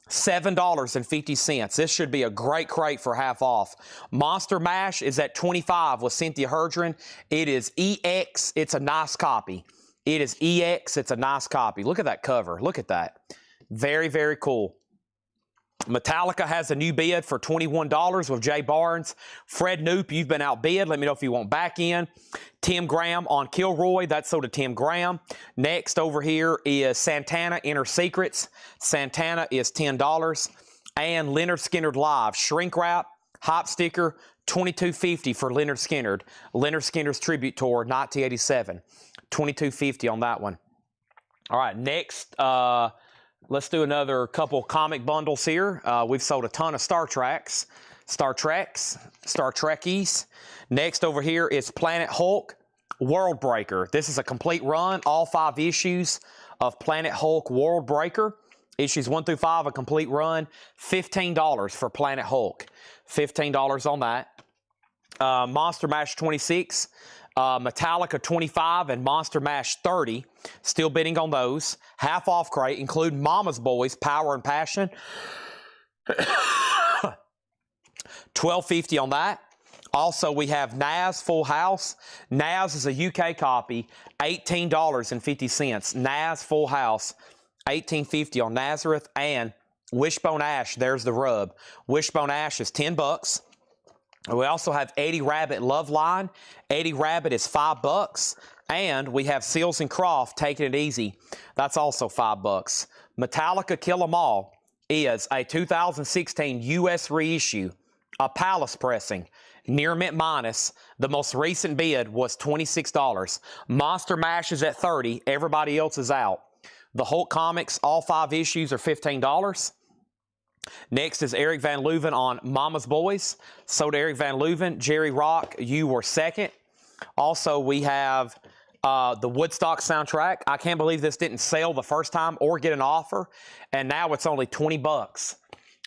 $7.50. This should be a great crate for half off. Monster Mash is at $25 with Cynthia Herdron. It is EX. It's a nice copy. It is EX. It's a nice copy. Look at that cover. Look at that. Very, very cool. Metallica has a new bid for $21 with Jay Barnes. Fred Knoop, you've been outbid. Let me know if you want back in. Tim Graham on Kilroy. That's sold to Tim Graham. Next over here is Santana Inner Secrets. Santana is $10. And Leonard Skinner Live. Shrink wrap, hop sticker, $22.50 for Leonard Skinner. Leonard Skinner's Tribute Tour, 1987. $22.50 on that one. All right, next, let's do another couple comic bundles here. We've sold a ton of Star Treks, Star Trekkies. Next over here is Planet Hulk, World Breaker. This is a complete run, all 5 issues of Planet Hulk World Breaker. Issues 1 through 5, a complete run. $15 for Planet Hulk. $15 on that. Monster Mash 26. Metallica 25 and Monster Mash 30. Still bidding on those. Half off crate, include Mama's Boys, Power and Passion. $12.50 on that. Also, we have Naz Full House. Naz is a UK copy, $18.50. Naz Full House, $18.50 on Nazareth. And Wishbone Ash, there's the rub. Wishbone Ash is $10. We also have Eddie Rabbit Love Line. Eddie Rabbit is $5. And we have Seals and Croft, Taking It Easy. That's also $5. Metallica Kill 'Em All is a 2016 U.S. reissue, a Palace pressing, near mint minus. The most recent bid was $26. Monster Mash is at $30. Everybody else is out. The Hulk comics, all 5 issues are $15. Next is Eric Van Leuven on Mama's Boys. So to Eric Van Leuven. Jerry Rock, you were second. Also, we have the Woodstock soundtrack. I can't believe this didn't sell the first time or get an offer, and now it's only $20.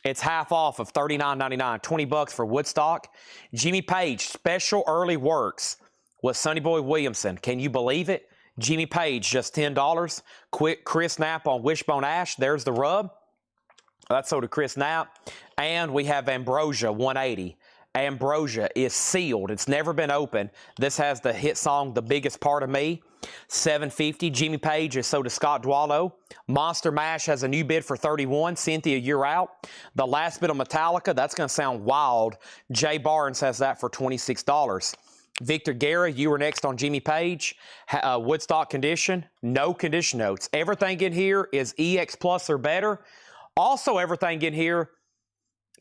It's half off of $39.99. $20 for Woodstock. Jimmy Page, Special Early Works with Sonny Boy Williamson. Can you believe it? Jimmy Page, just $10. Quick Chris Knapp on Wishbone Ash. There's the rub. That's sold to Chris Knapp. And we have Ambrosia, $180. Ambrosia is sealed. It's never been opened. This has the hit song, The Biggest Part of Me, $7.50. Jimmy Page is sold to Scott Dwallow. Monster Mash has a new bid for $31. Cynthia, you're out. The last bid of Metallica, that's going to sound wild. Jay Barnes has that for $26. Victor Guerra, you were next on Jimmy Page. Woodstock condition, no condition notes. Everything in here is EX Plus or better. Also, everything in here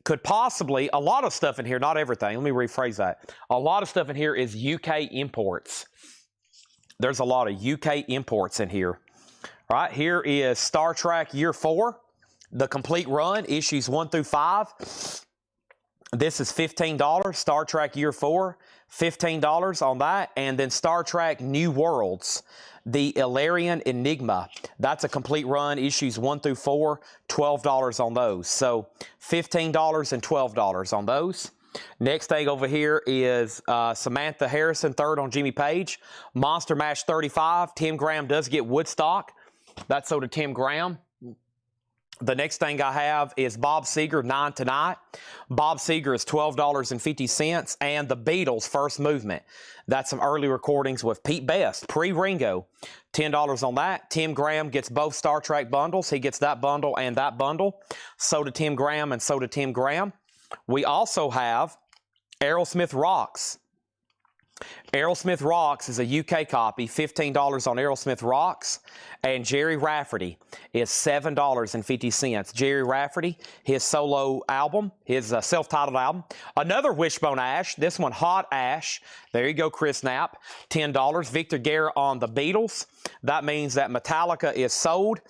could possibly, a lot of stuff in here, not everything, let me rephrase that. A lot of stuff in here is UK imports. There's a lot of UK imports in here. All right, here is Star Trek Year 4, the complete run, issues 1 through 5. This is $15. Star Trek Year 4, $15 on that. And then Star Trek New Worlds, the Illyrian Enigma. That's a complete run, issues 1 through 4, $12 on those. So $15 and $12 on those. Next thing over here is Samantha Harrison, third on Jimmy Page. Monster Mash 35. Tim Graham does get Woodstock. That's sold to Tim Graham. The next thing I have is Bob Seger, 9 Tonight. Bob Seger is $12.50, and the Beatles, First Movement. That's some early recordings with Pete Best, pre-Ringo. $10 on that. Tim Graham gets both Star Trek bundles. He gets that bundle and that bundle. So did Tim Graham, and so did Tim Graham. We also have Aerosmith Rocks. Aerosmith Rocks is a UK copy, $15 on Aerosmith Rocks, and Jerry Rafferty is $7.50. Jerry Rafferty, his solo album, his self-titled album. Another Wishbone Ash, this one Hot Ash. There you go, Chris Knapp, $10. Victor Guerra on the Beatles. That means that Metallica is sold,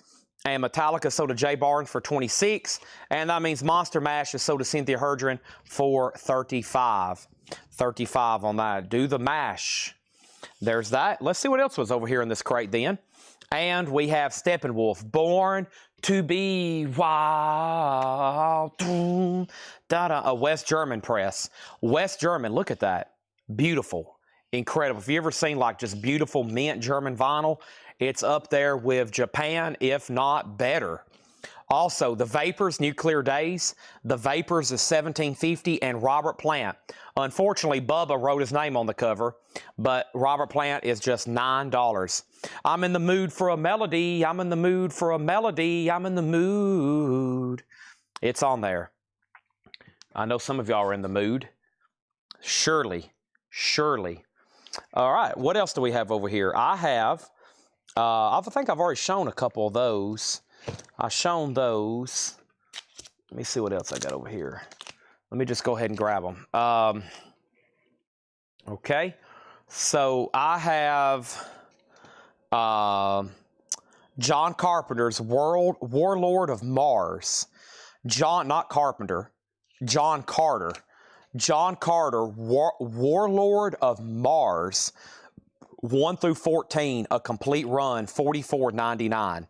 and Metallica sold to Jay Barnes for $26, and that means Monster Mash is sold to Cynthia Herdren for $35. $35 on that. Do the mash. There's that. Let's see what else was over here in this crate then. And we have Steppenwolf, Born to be Wild. A West German press. West German, look at that. Beautiful. Incredible. If you ever seen like just beautiful mint German vinyl, it's up there with Japan, if not better. Also, the Vapors, Nuclear Days. The Vapors is $17.50, and Robert Plant. Unfortunately, Bubba wrote his name on the cover, but Robert Plant is just $9. I'm in the mood for a melody. I'm in the mood for a melody. I'm in the mood. It's on there. I know some of y'all are in the mood. Surely. Surely. All right, what else do we have over here? I have, I think I've already shown a couple of those. I've shown those. Let me see what else I got over here. Let me just go ahead and grab them. Okay, so I have John Carpenter's Warlord of Mars. Not Carpenter, John Carter. John Carter, Warlord of Mars, 1 through 14, a complete run, $44.99.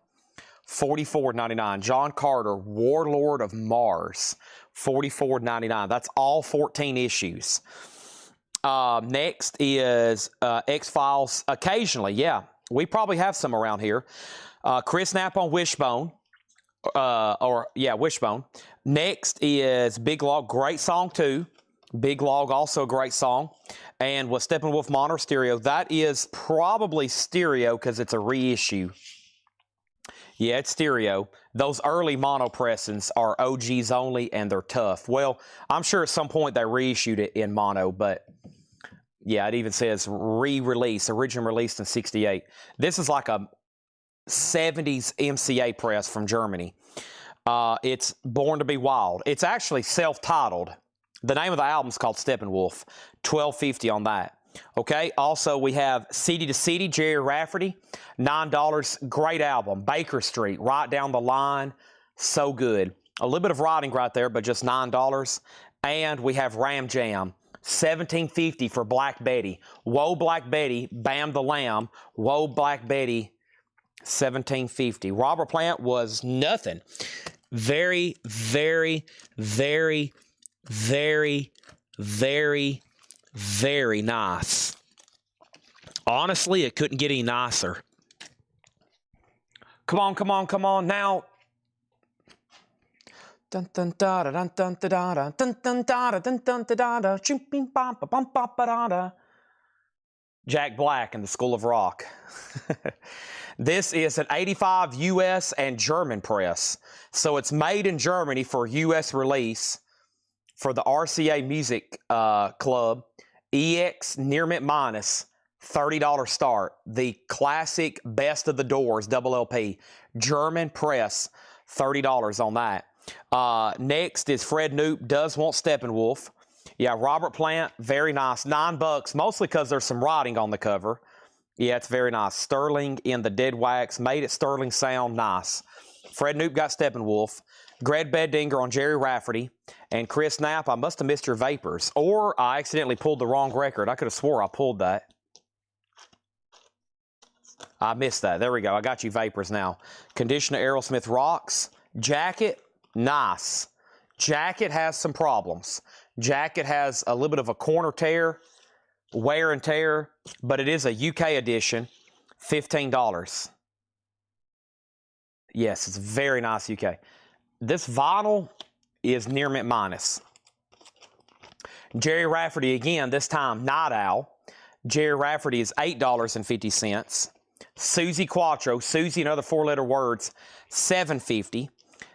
$44.99. John Carter, Warlord of Mars, $44.99. That's all 14 issues. Next is X-Files. Occasionally, yeah. We probably have some around here. Chris Knapp on Wishbone. Wishbone. Next is Big Log. Great song, too. Big Log, also a great song. And with Steppenwolf Mono Stereo. That is probably stereo because it's a reissue. Yeah, it's stereo. Those early mono pressings are OGs only, and they're tough. Well, I'm sure at some point they reissued it in mono, but yeah, it even says re-release, originally released in '68. This is like a 70s MCA press from Germany. It's Born to be Wild. It's actually self-titled. The name of the album is called Steppenwolf. $12.50 on that. Okay, also we have City to City, Jerry Rafferty, $9. Great album. Baker Street, right down the line. So good. A little bit of writing right there, but just $9. And we have Ram Jam, $17.50 for Black Betty. Whoa, Black Betty, Bam the Lamb. Whoa, Black Betty, $17.50. Robert Plant was nothing. Very, very, very, very, very, very nice. Honestly, it couldn't get any nicer. Come on, come on, come on now. Dun dun da da dun dun da da dun dun da da dun dun da da chimping bum bum bum ba da. Jack Black and the School of Rock. This is an 85 U.S. and German press. So it's made in Germany for U.S. release for the RCA Music Club. EX Near Mint Minus, $30 start. The classic Best of the Doors double LP. German press, $30 on that. Next is Fred Knoop Does Want Steppenwolf. Yeah, Robert Plant, very nice. $9, mostly because there's some writing on the cover. Yeah, it's very nice. Sterling in the dead wax. Made it Sterling sound nice. Fred Knoop got Steppenwolf. Greg Beddinger on Jerry Rafferty. And Chris Knapp, I must have missed your Vapors. Or I accidentally pulled the wrong record. I could have swore I pulled that. I missed that. There we go. I got you Vapors now. Conditioner Aerosmith Rocks. Jacket, nice. Jacket has some problems. Jacket has a little bit of a corner tear, wear and tear, but it is a UK edition, $15. Yes, it's very nice UK. this vinyl is near mint minus. Jerry Rafferty again, this time Night Owl. Jerry Rafferty is $8.50. Susie Quattro, Susie and other four-letter words, $7.50.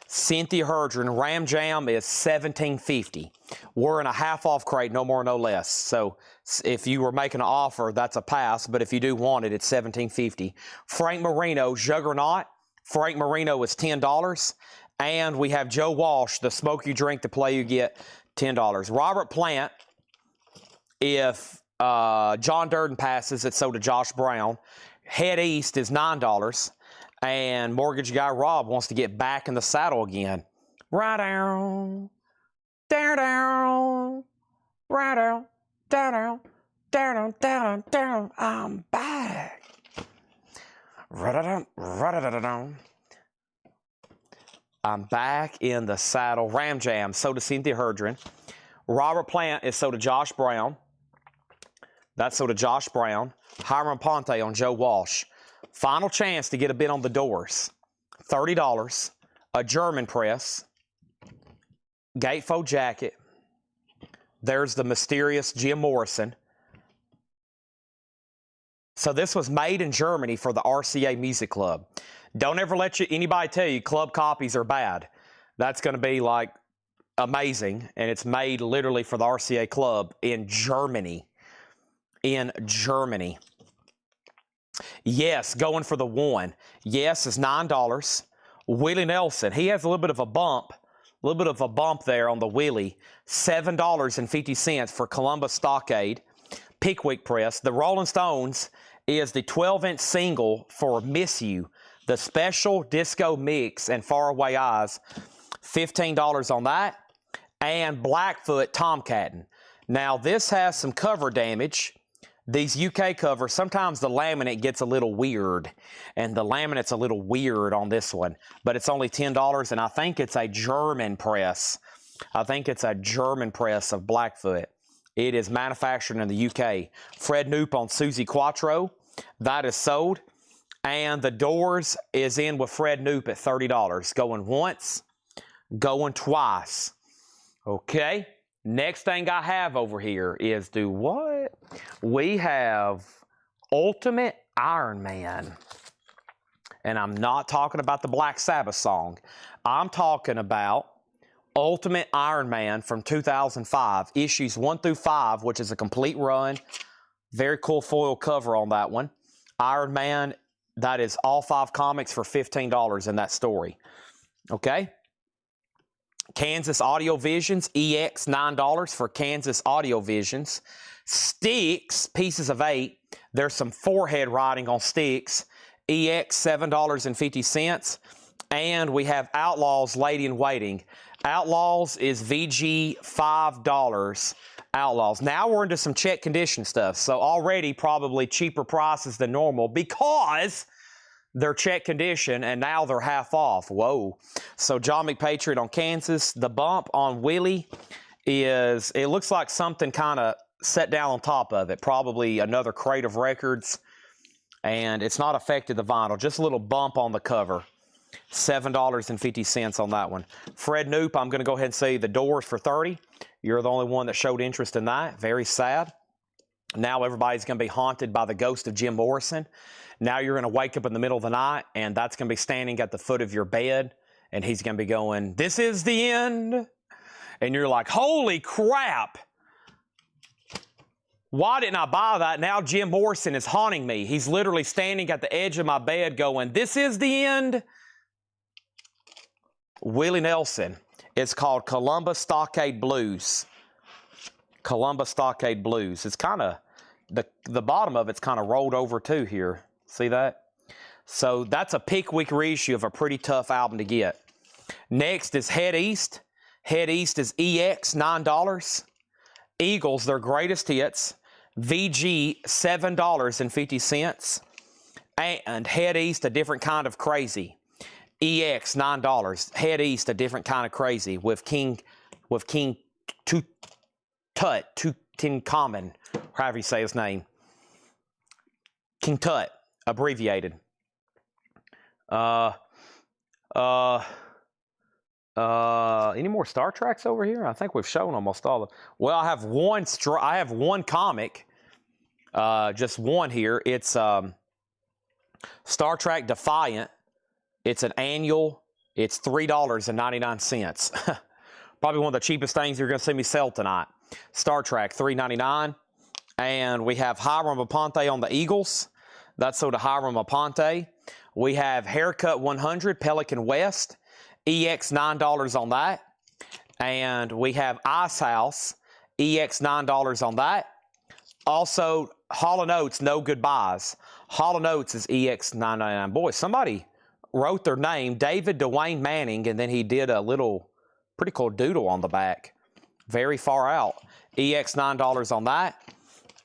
Cynthia Herdron, Ram Jam is $17.50. We're in a half-off crate, no more, no less. So if you were making an offer, that's a pass, but if you do want it, it's $17.50. Frank Marino, Juggernaut. Frank Marino is $10. And we have Joe Walsh, the smoke you drink, the play you get, $10. Robert Plant, if John Durden passes, it's sold to Josh Brown. Head East is $9. And mortgage guy Rob wants to get back in the saddle again. Right down, down, down, right down, down, down, down, down, down. I'm back. Right down. I'm back in the saddle. Ram Jam, so to Cynthia Herdron. Robert Plant is so to Josh Brown. That's so to Josh Brown. Hiram Ponte on Joe Walsh. Final chance to get a bid on the Doors. $30. A German press. Gatefold jacket. There's the mysterious Jim Morrison. So this was made in Germany for the RCA Music Club. Don't ever let anybody tell you club copies are bad. That's going to be like amazing. And it's made literally for the RCA Club in Germany. In Germany. Yes, going for the one. Yes is $9. Willie Nelson, he has a little bit of a bump there on the Willie. $7.50 for Columbus Stockade. Pickwick Press. The Rolling Stones is the 12-inch single for Miss You. The special disco mix and Faraway Eyes. $15 on that. And Blackfoot Tomcatting. Now this has some cover damage. These UK covers, sometimes the laminate gets a little weird, and the laminate's a little weird on this one, but it's only $10, and I think it's a German press. I think it's a German press of Blackfoot. It is manufactured in the UK. Fred Knoop on Susie Quattro, that is sold, and the Doors is in with Fred Knoop at $30. Going once, going twice. Okay. Next thing I have over here is do what? We have Ultimate Iron Man. And I'm not talking about the Black Sabbath song. I'm talking about Ultimate Iron Man from 2005. Issues 1 through 5, which is a complete run. Very cool foil cover on that one. Iron Man, that is all 5 comics for $15 in that story. Okay? Kansas Audio Visions, EX, $9 for Kansas Audio Visions. Sticks, pieces of 8. There's some forehead writing on Sticks. EX, $7.50. And we have Outlaws, Lady in Waiting. Outlaws is VG, $5. Outlaws. Now we're into some check condition stuff. So already probably cheaper prices than normal because they're check condition, and now they're half off. Whoa. So John McPatriot on Kansas. The bump on Willie is, it looks like something kind of set down on top of it. Probably another crate of records. And it's not affected the vinyl. Just a little bump on the cover. $7.50 on that one. Fred Knoop, I'm going to go ahead and say the Doors for $30. You're the only one that showed interest in that. Very sad. Now everybody's going to be haunted by the ghost of Jim Morrison. Now you're going to wake up in the middle of the night, and that's going to be standing at the foot of your bed, and he's going to be going, "This is the end." And you're like, holy crap. Why didn't I buy that? Now Jim Morrison is haunting me. He's literally standing at the edge of my bed going, "This is the end." Willie Nelson. It's called Columbus Stockade Blues. Columbus Stockade Blues. It's kind of, the bottom of it's kind of rolled over too here. See that? So that's a Pickwick reissue of a pretty tough album to get. Next is Head East. Head East is EX, $9. Eagles, their greatest hits. VG, $7.50. And Head East, a different kind of crazy. EX, $9. Head East, a different kind of crazy with King Tutankhamun, however you say his name. King Tut, abbreviated. Any more Star Treks over here? I think we've shown almost all of them. Well, I have one comic. Just one here. It's Star Trek Defiant. It's an annual. It's $3.99. Probably one of the cheapest things you're going to see me sell tonight. Star Trek, $3.99. And we have Hiram Aponte on the Eagles. That's sold to Hiram Aponte. We have Haircut 100, Pelican West. EX $9 on that. And we have Ice House, EX $9 on that. Also, Hall & Oates, No Goodbyes. Hall & Oates is EX $9.99. Boy, somebody wrote their name, David Dwayne Manning, and then he did a little pretty cool doodle on the back. Very far out. EX $9 on that.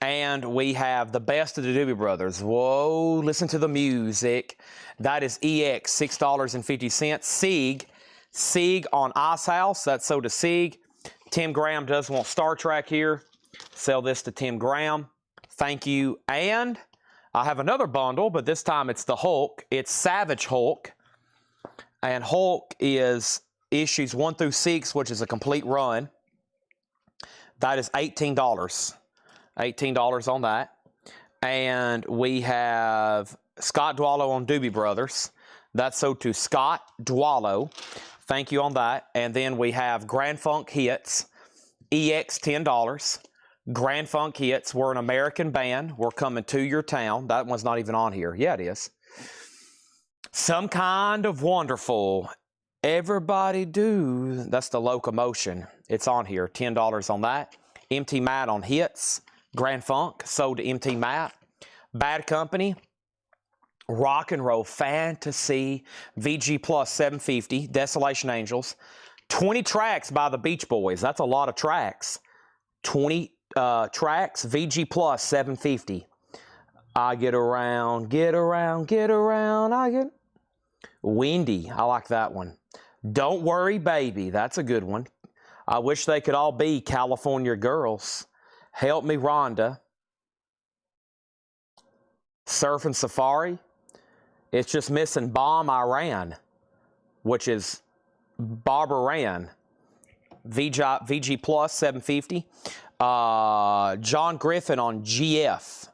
And we have the best of the Doobie Brothers. Whoa, listen to the music. That is EX, $6.50. Sieg on Ice House. That's sold to Sieg. Tim Graham does want Star Trek here. Sell this to Tim Graham. Thank you. And I have another bundle, but this time it's the Hulk. It's Savage Hulk. And Hulk is issues 1 through 6, which is a complete run. That is $18. $18 on that. And we have Scott Dwallow on Doobie Brothers. That's sold to Scott Dwallow. Thank you on that. And then we have Grand Funk Hits, EX $10. Grand Funk Hits, we're an American band. We're coming to your town. That one's not even on here. Yeah, it is. Some Kind of Wonderful. Everybody Do. That's the Locomotion. It's on here. $10 on that. MT Matt on Hits. Grand Funk, sold to MT Matt. Bad Company. Rock and Roll Fantasy. VG Plus $7.50. Desolation Angels. 20 tracks by the Beach Boys. That's a lot of tracks. 20 tracks. VG Plus $7.50. I get around, get around, get around. I get Windy. I like that one. Don't Worry Baby. That's a good one. I wish they could all be California Girls. Help Me Rhonda. Surfing Safari. It's just missing Bomb Iran, which is Barbara Ran. VG Plus $7.50. John Griffin on GF,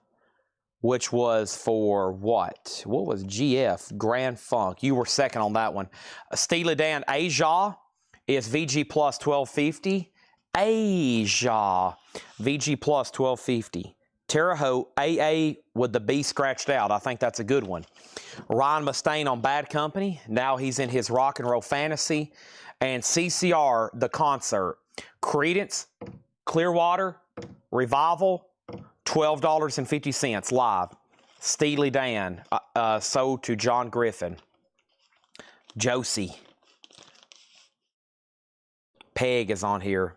which was for what? What was GF? Grand Funk. You were second on that one. Steely Dan Aja is VG Plus $12.50. Aja. VG Plus $12.50. Terre Haute AA with the B scratched out. I think that's a good one. Ryan Mustaine on Bad Company. Now he's in his Rock and Roll Fantasy. And CCR, the concert. Creedence, Clearwater, Revival, $12.50 live. Steely Dan, sold to John Griffin. Josie. Peg is on here.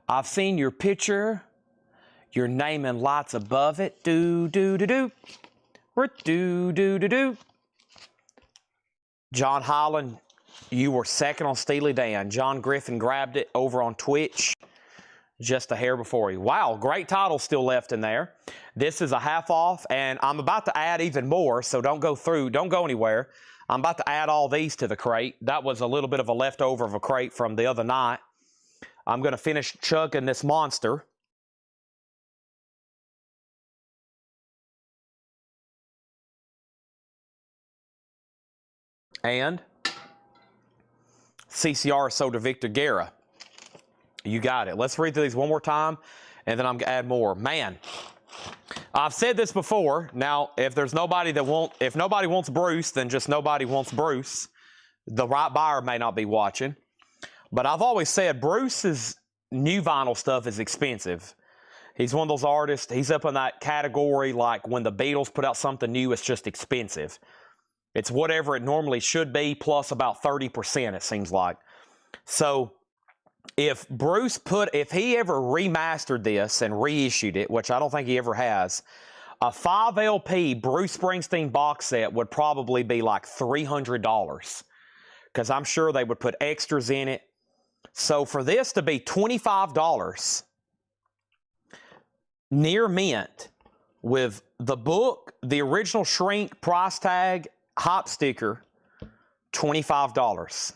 I've seen your picture. Your name and lights above it. Do, do, do, do. Do, do, do, do. John Holland, you were second on Steely Dan. John Griffin grabbed it over on Twitch just a hair before you. Wow, great title still left in there. This is a half off, and I'm about to add even more, so don't go anywhere. I'm about to add all these to the crate. That was a little bit of a leftover of a crate from the other night. I'm going to finish chugging this monster. And CCR sold to Victor Guerra. You got it. Let's read through these one more time, and then I'm going to add more. Man, I've said this before. Now, if nobody wants Bruce, then just nobody wants Bruce. The right buyer may not be watching. But I've always said Bruce's new vinyl stuff is expensive. He's one of those artists. He's up in that category like when the Beatles put out something new, it's just expensive. It's whatever it normally should be plus about 30%, it seems like. So if he ever remastered this and reissued it, which I don't think he ever has, a 5 LP Bruce Springsteen box set would probably be like $300 because I'm sure they would put extras in it. So for this to be $25 near mint with the book, the original shrink price tag, hop sticker, $25.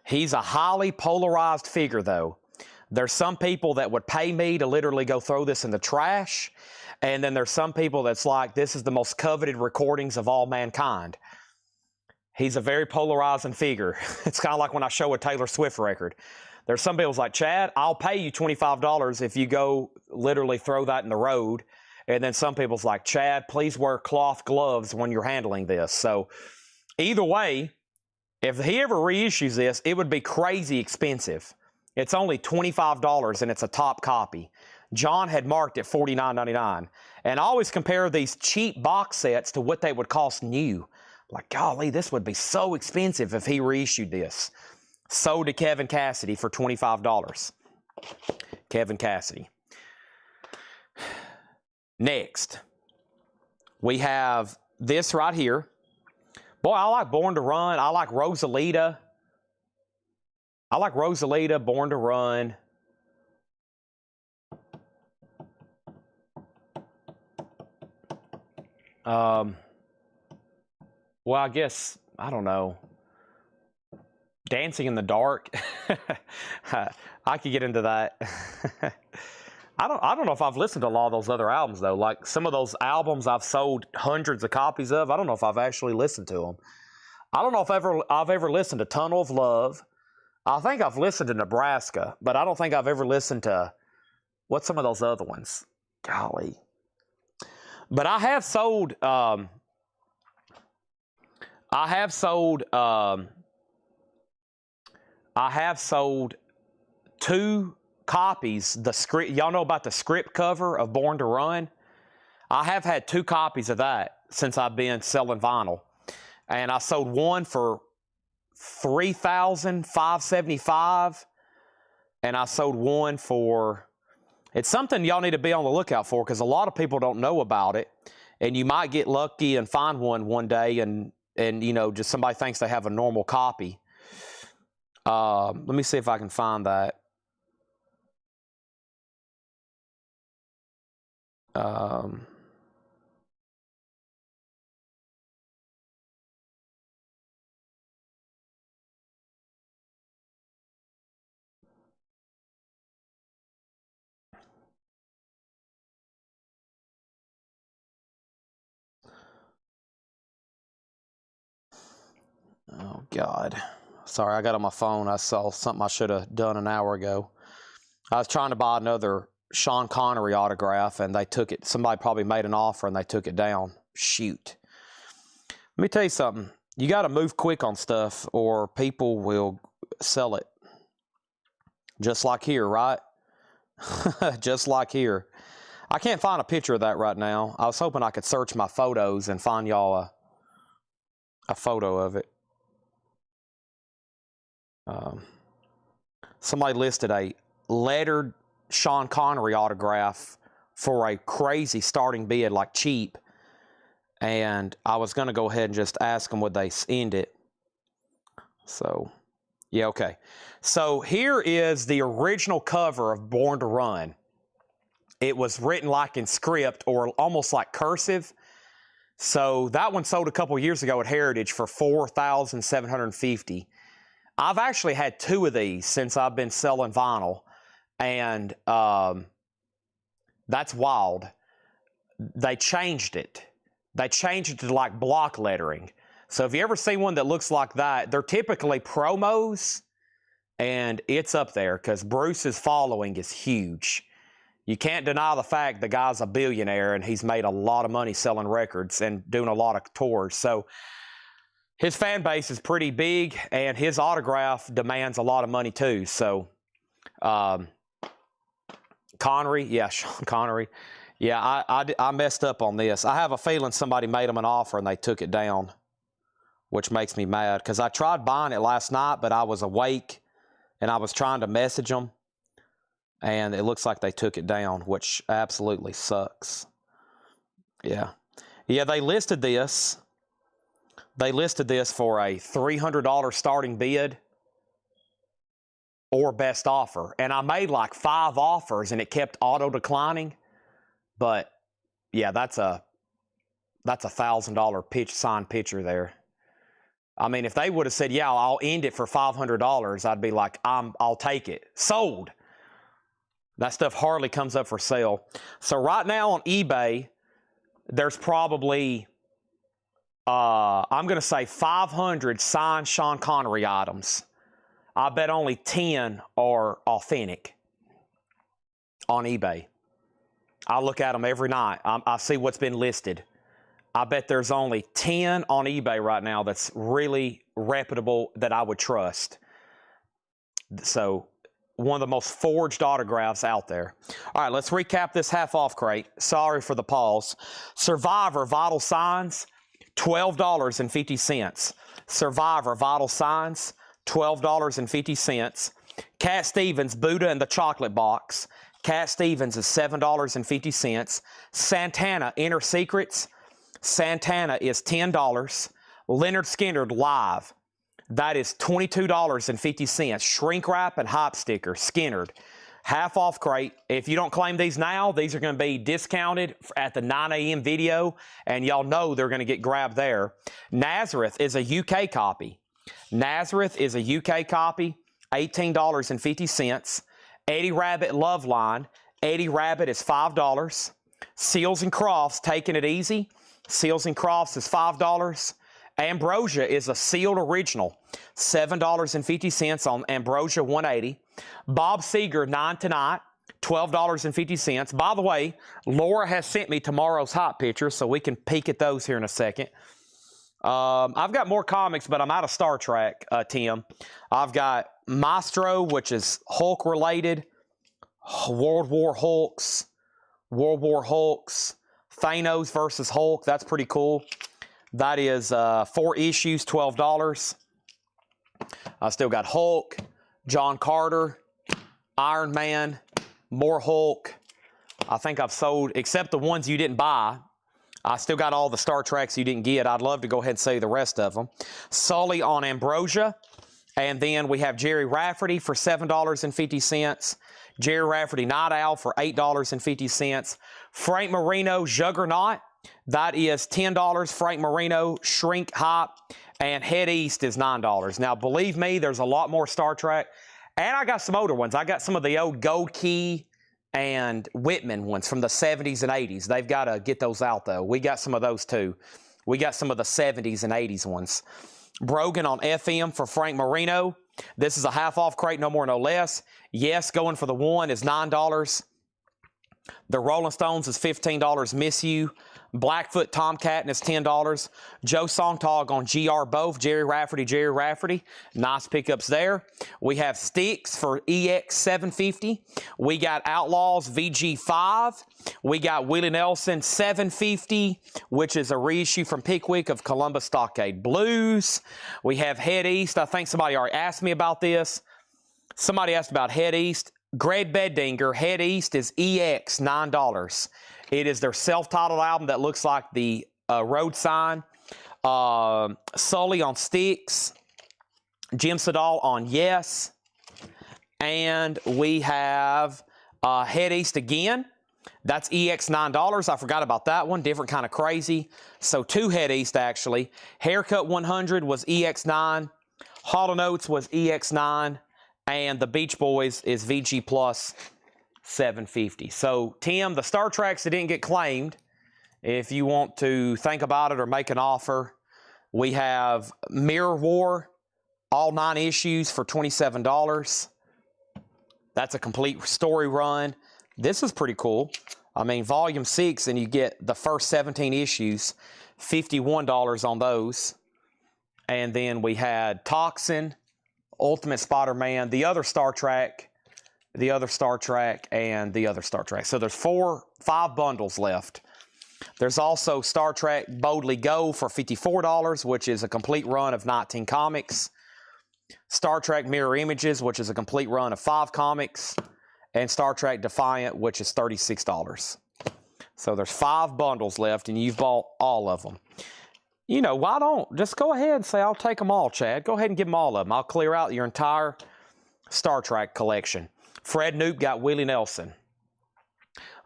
He's a highly polarized figure, though. There's some people that would pay me to literally go throw this in the trash. And then there's some people that's like, this is the most coveted recordings of all mankind. He's a very polarizing figure. It's kind of like when I show a Taylor Swift record. There's some people's like, Chad, I'll pay you $25 if you go literally throw that in the road. And then some people's like, Chad, please wear cloth gloves when you're handling this. So either way, if he ever reissues this, it would be crazy expensive. It's only $25 and it's a top copy. John had marked it $49.99. And I always compare these cheap box sets to what they would cost new. Like, golly, this would be so expensive if he reissued this. Sold to Kevin Cassidy for $25. Kevin Cassidy. Next, we have this right here. Boy, I like Born to Run. I like Rosalita. I like Rosalita, Born to Run. Well, I guess, I don't know. Dancing in the Dark. I could get into that. I don't know if I've listened to a lot of those other albums, though. Like, some of those albums I've sold hundreds of copies of, I don't know if I've actually listened to them. I don't know if I've ever listened to Tunnel of Love. I think I've listened to Nebraska, but I don't think I've ever listened to, what's some of those other ones? Golly. But I have sold, two copies, the script. Y'all know about the script cover of Born to Run? I have had two copies of that since I've been selling vinyl. And I sold one for $3,575, and I sold one for, it's something y'all need to be on the lookout for because a lot of people don't know about it, and you might get lucky and find one day, and you know, just somebody thinks they have a normal copy. Let me see if I can find that. Oh, God. Sorry, I got on my phone. I saw something I should have done an hour ago. I was trying to buy another Sean Connery autograph, and they took it. Somebody probably made an offer, and they took it down. Shoot. Let me tell you something. You got to move quick on stuff, or people will sell it. Just like here, right? Just like here. I can't find a picture of that right now. I was hoping I could search my photos and find y'all a photo of it. Somebody listed a lettered Sean Connery autograph for a crazy starting bid, like cheap. And I was going to go ahead and just ask them would they end it. So, yeah, okay. So here is the original cover of Born to Run. It was written like in script or almost like cursive. So that one sold a couple years ago at Heritage for $4,750. I've actually had two of these since I've been selling vinyl, and that's wild. They changed it. They changed it to like block lettering. So if you ever see one that looks like that, they're typically promos, and it's up there because Bruce's following is huge. You can't deny the fact the guy's a billionaire and he's made a lot of money selling records and doing a lot of tours. So his fan base is pretty big, and his autograph demands a lot of money too. So, Connery, yeah, Sean Connery. Yeah, I messed up on this. I have a feeling somebody made him an offer and they took it down, which makes me mad because I tried buying it last night, but I was awake and I was trying to message them, and it looks like they took it down, which absolutely sucks. Yeah. Yeah, they listed this. They listed this for a $300 starting bid or best offer. And I made like 5 offers and it kept auto declining. But yeah, that's a $1,000 signed picture there. I mean, if they would have said, yeah, I'll end it for $500, I'd be like, I'll take it. Sold. That stuff hardly comes up for sale. So right now on eBay, there's probably, I'm going to say 500 signed Sean Connery items. I bet only 10 are authentic on eBay. I look at them every night. I see what's been listed. I bet there's only 10 on eBay right now that's really reputable that I would trust. So, one of the most forged autographs out there. All right, let's recap this half-off crate. Sorry for the pause. Survivor Vital Signs, $12.50. Survivor Vital Signs, $12.50. Cat Stevens Buddha and the Chocolate Box. Cat Stevens is $7.50. Santana Inner Secrets. Santana is $10. Leonard Skinner Live. That is $22.50. Shrink wrap and hype sticker. Skinnerd. Half off crate. If you don't claim these now, these are going to be discounted at the 9 a.m. video, and y'all know they're going to get grabbed there. Nazareth is a UK copy. Nazareth is a UK copy, $18.50. Eddie Rabbit Love Line. Eddie Rabbit is $5. Seals and Crofts, Taking It Easy. Seals and Crofts is $5. Ambrosia is a sealed original, $7.50 on Ambrosia 180. Bob Seger, 9 Tonight, $12.50. By the way, Laura has sent me tomorrow's hot pictures, so we can peek at those here in a second. I've got more comics, but I'm out of Star Trek, Tim. I've got Maestro, which is Hulk-related, World War Hulks, Thanos versus Hulk. That's pretty cool. That is 4 issues, $12. I still got Hulk, John Carter, Iron Man, more Hulk. I think I've sold, except the ones you didn't buy. I still got all the Star Treks you didn't get. I'd love to go ahead and sell you the rest of them. Sully on Ambrosia. And then we have Jerry Rafferty for $7.50. Jerry Rafferty Night Owl for $8.50. Frank Marino Juggernaut. That is $10. Frank Marino Shrink Hype. And Head East is $9. Now, believe me, there's a lot more Star Trek. And I got some older ones. I got some of the old Gold Key and Whitman ones from the 70s and 80s. They've got to get those out, though. We got some of those, too. We got some of the 70s and 80s ones. Brogan on FM for Frank Marino. This is a half-off crate, no more, no less. Yes, going for the one is $9. The Rolling Stones is $15. Miss You. Blackfoot Tomcat is $10. Joe Sontag on GR both. Jerry Rafferty. Nice pickups there. We have Sticks for EX 750. We got Outlaws VG5. We got Willie Nelson 750, which is a reissue from Pickwick of Columbus Stockade Blues. We have Head East. I think somebody already asked me about this. Somebody asked about Head East. Greg Beddinger, Head East is EX, $9. It is their self-titled album that looks like the road sign. Sully on Sticks. Jim Sedal on Yes. And we have Head East again. That's EX $9. I forgot about that one. Different kind of crazy. So 2 Head East, actually. Haircut 100 was EX 9. Hall & Oates was EX 9. And the Beach Boys is VG Plus 750. So, Tim, the Star Treks that didn't get claimed, if you want to think about it or make an offer, we have Mirror War, all 9 issues for $27. That's a complete story run. This is pretty cool. I mean, Volume 6, and you get the first 17 issues, $51 on those. And then we had Toxin, Ultimate Spider-Man, the other Star Trek, and the other Star Trek. So there's 5 bundles left. There's also Star Trek Boldly Go for $54, which is a complete run of 19 comics. Star Trek Mirror Images, which is a complete run of 5 comics. And Star Trek Defiant, which is $36. So there's 5 bundles left, and you've bought all of them. You know, why don't just go ahead and say, I'll take them all, Chad. Go ahead and give them all of them. I'll clear out your entire Star Trek collection. Fred Newt got Willie Nelson.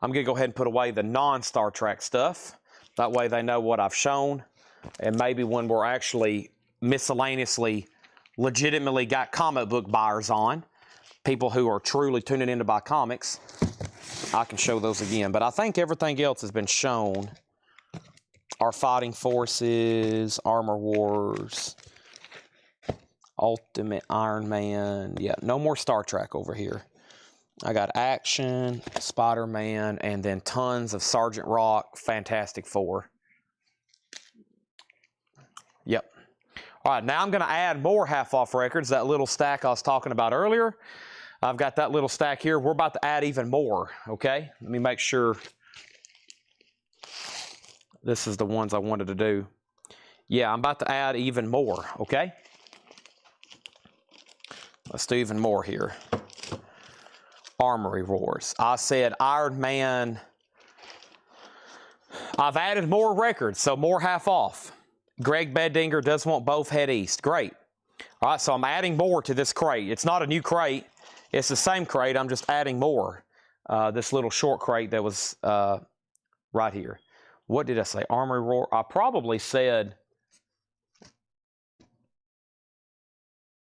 I'm going to go ahead and put away the non-Star Trek stuff. That way they know what I've shown. And maybe when we're actually miscellaneously, legitimately got comic book buyers on, people who are truly tuning in to buy comics. I can show those again, but I think everything else has been shown. Our Fighting Forces, Armor Wars, Ultimate Iron Man. Yeah, no more Star Trek over here. I got Action, Spider-Man, and then tons of Sergeant Rock, Fantastic Four. Yep. All right, now I'm going to add more half-off records, that little stack I was talking about earlier. I've got that little stack here. We're about to add even more, okay? Let me make sure this is the ones I wanted to do. Yeah, I'm about to add even more, okay? Let's do even more here. Armory Wars. I said Iron Man. I've added more records, so more half off. Greg Beddinger does want both head east. Great. All right, so I'm adding more to this crate. It's not a new crate. It's the same crate. I'm just adding more. This little short crate that was right here. What did I say? Armory Roar. I probably said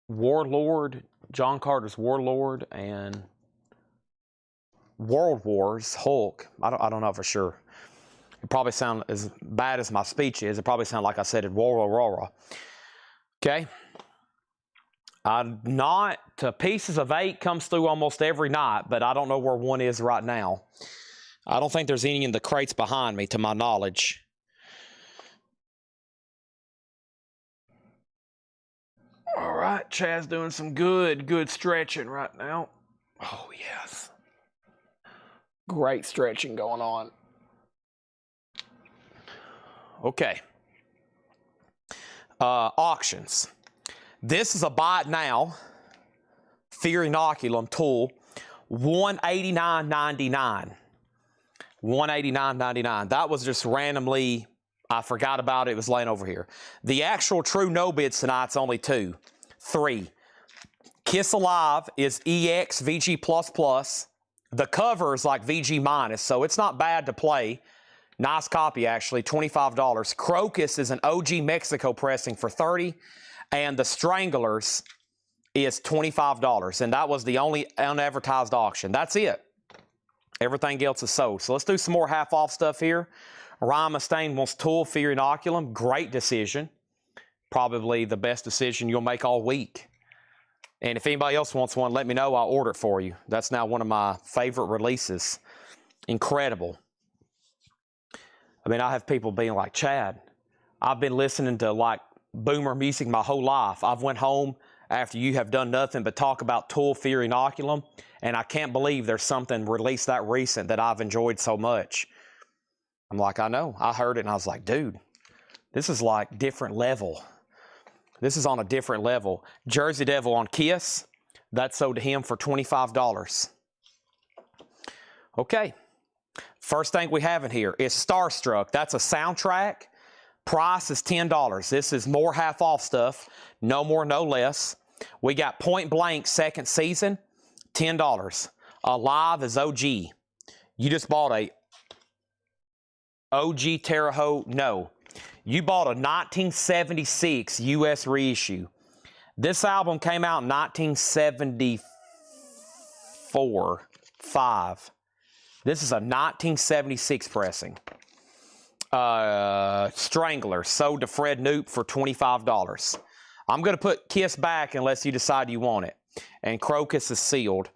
Warlord, John Carter's Warlord, and World Wars, Hulk. I don't know for sure. It probably sound as bad as my speech is. It probably sound like I said it. Aurora. Okay. Not Pieces of 8 comes through almost every night, but I don't know where one is right now. I don't think there's any in the crates behind me, to my knowledge. All right, Chad's doing some good stretching right now. Oh, yes. Great stretching going on. Okay. Auctions. This is a buy it now. Fear Inoculum tool. $189.99. $189.99. That was just randomly, I forgot about it. It was laying over here. The actual true no bids tonight's only 2. 3. Kiss Alive is EX VG++. The cover is like VG-, so it's not bad to play. Nice copy, actually, $25. Crocus is an OG Mexico pressing for $30. And the Stranglers is $25. And that was the only unadvertised auction. That's it. Everything else is sold. So let's do some more half-off stuff here. Ryan Mustaine wants Tool Fear Inoculum. Great decision. Probably the best decision you'll make all week. And if anybody else wants one, let me know. I'll order it for you. That's now one of my favorite releases. Incredible. I mean, I have people being like, Chad, I've been listening to like boomer music my whole life. I've went home after you have done nothing but talk about Tool Fear Inoculum, and I can't believe there's something released that recent that I've enjoyed so much. I'm like, I know. I heard it, and I was like, dude, this is like different level. This is on a different level. Jersey Devil on Kiss. That sold to him for $25. Okay. First thing we have in here is Starstruck. That's a soundtrack. Price is $10. This is more half-off stuff. No more, no less. We got Point Blank second season, $10. Alive is OG. You just bought a OG Terre Haute? No. You bought a 1976 U.S. reissue. This album came out in 1974, 5. This is a 1976 pressing. Strangler, sold to Fred Knoop for $25. I'm going to put Kiss back unless you decide you want it. And Crocus is sealed.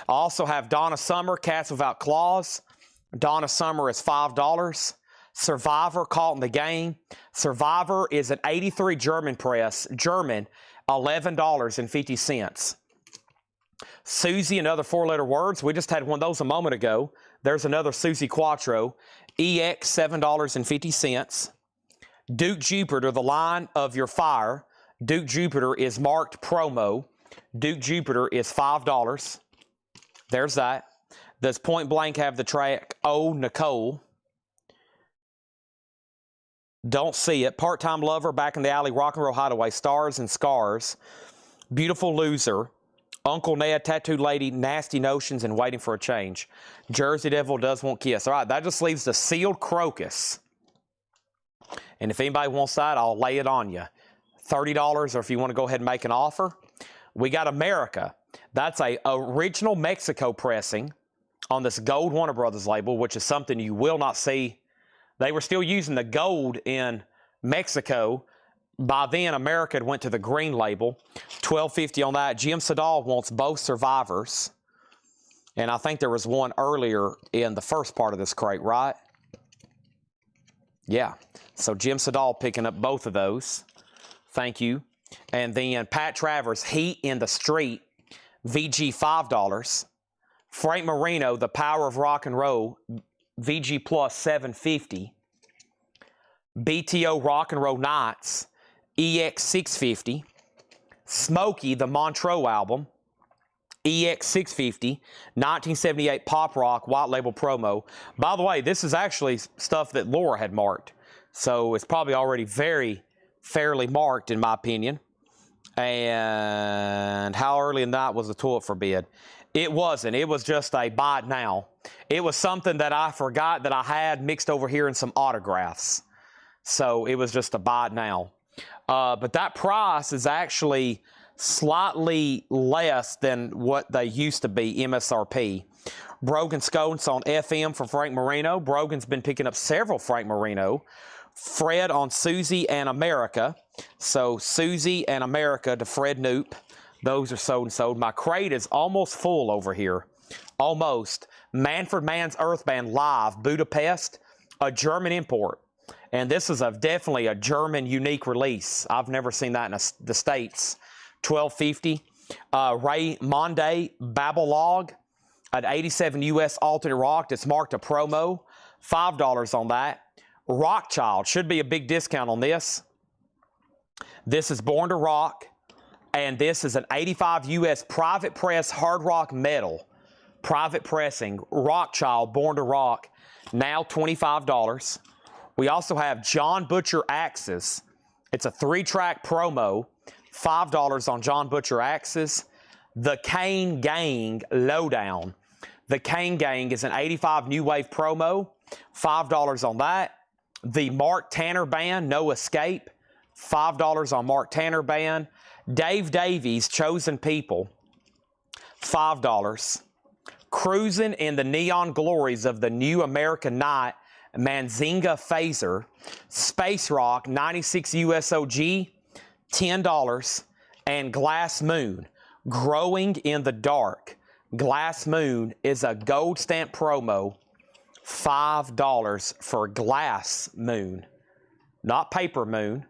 I also have Donna Summer, Cats Without Claws. Donna Summer is $5. Survivor, Caught in the Game. Survivor is an 83 German press. German, $11.50. Susie, another 4-letter words. We just had one of those a moment ago. There's another Susie Quattro. EX, $7.50. Duke Jupiter, the line of your fire. Duke Jupiter is marked promo. Duke Jupiter is $5. There's that. Does Point Blank have the track Oh Nicole? Don't see it. Part-Time Lover, Back in the Alley, Rock and Roll Hideaway, Stars and Scars. Beautiful Loser. Uncle Ned, Tattooed Lady, Nasty Notions, and Waiting for a Change. Jersey Devil does want Kiss. All right, that just leaves the sealed Crocus. And if anybody wants that, I'll lay it on you. $30, or if you want to go ahead and make an offer. We got America. That's a original Mexico pressing on this gold Warner Brothers label, which is something you will not see. They were still using the gold in Mexico. By then, America had went to the green label. $12.50 on that. Jim Sedal wants both survivors. And I think there was one earlier in the first part of this crate, right? Yeah. So Jim Sedal picking up both of those. Thank you. And then Pat Travers, Heat in the Street, VG $5. Frank Marino, The Power of Rock and Roll, VG Plus $7.50. BTO Rock and Roll Nights, EX $6.50. Smokey, the Montreux album, EX $6.50. 1978 Pop Rock White Label promo. By the way, this is actually stuff that Laura had marked, so it's probably already very fairly marked in my opinion. And how early in the night was the toilet for bid? It wasn't. It was just a buy it now. It was something that I forgot that I had mixed over here in some autographs. So it was just a buy it now. But that price is actually slightly less than what they used to be, MSRP. Brogan Scones on FM for Frank Marino. Brogan's been picking up several Frank Marino. Fred on Susie and America. So Susie and America to Fred Knoop. Those are sold and sold. My crate is almost full over here. Almost. Manfred Mann's Earth Band Live, Budapest, a German import. And this is definitely a German unique release. I've never seen that in the States. $12.50. Ray Monday, Babylog, an 87 US alternate rock that's marked a promo. $5 on that. Rockchild, should be a big discount on this. This is Born to Rock. And this is an 85 US private press hard rock metal. Private pressing. Rockchild, Born to Rock. Now $25. We also have John Butcher Axes. It's a 3-track promo. $5 on John Butcher Axes. The Kane Gang Lowdown. The Kane Gang is an 85 New Wave promo. $5 on that. The Mark Tanner Band, No Escape. $5 on Mark Tanner Band. Dave Davies, Chosen People, $5. Cruising in the Neon Glories of the New American Night, Manzinga Phaser. Space Rock, 96 USOG, $10. And Glass Moon, Growing in the Dark. Glass Moon is a gold stamp promo, $5 for Glass Moon. Not Paper Moon,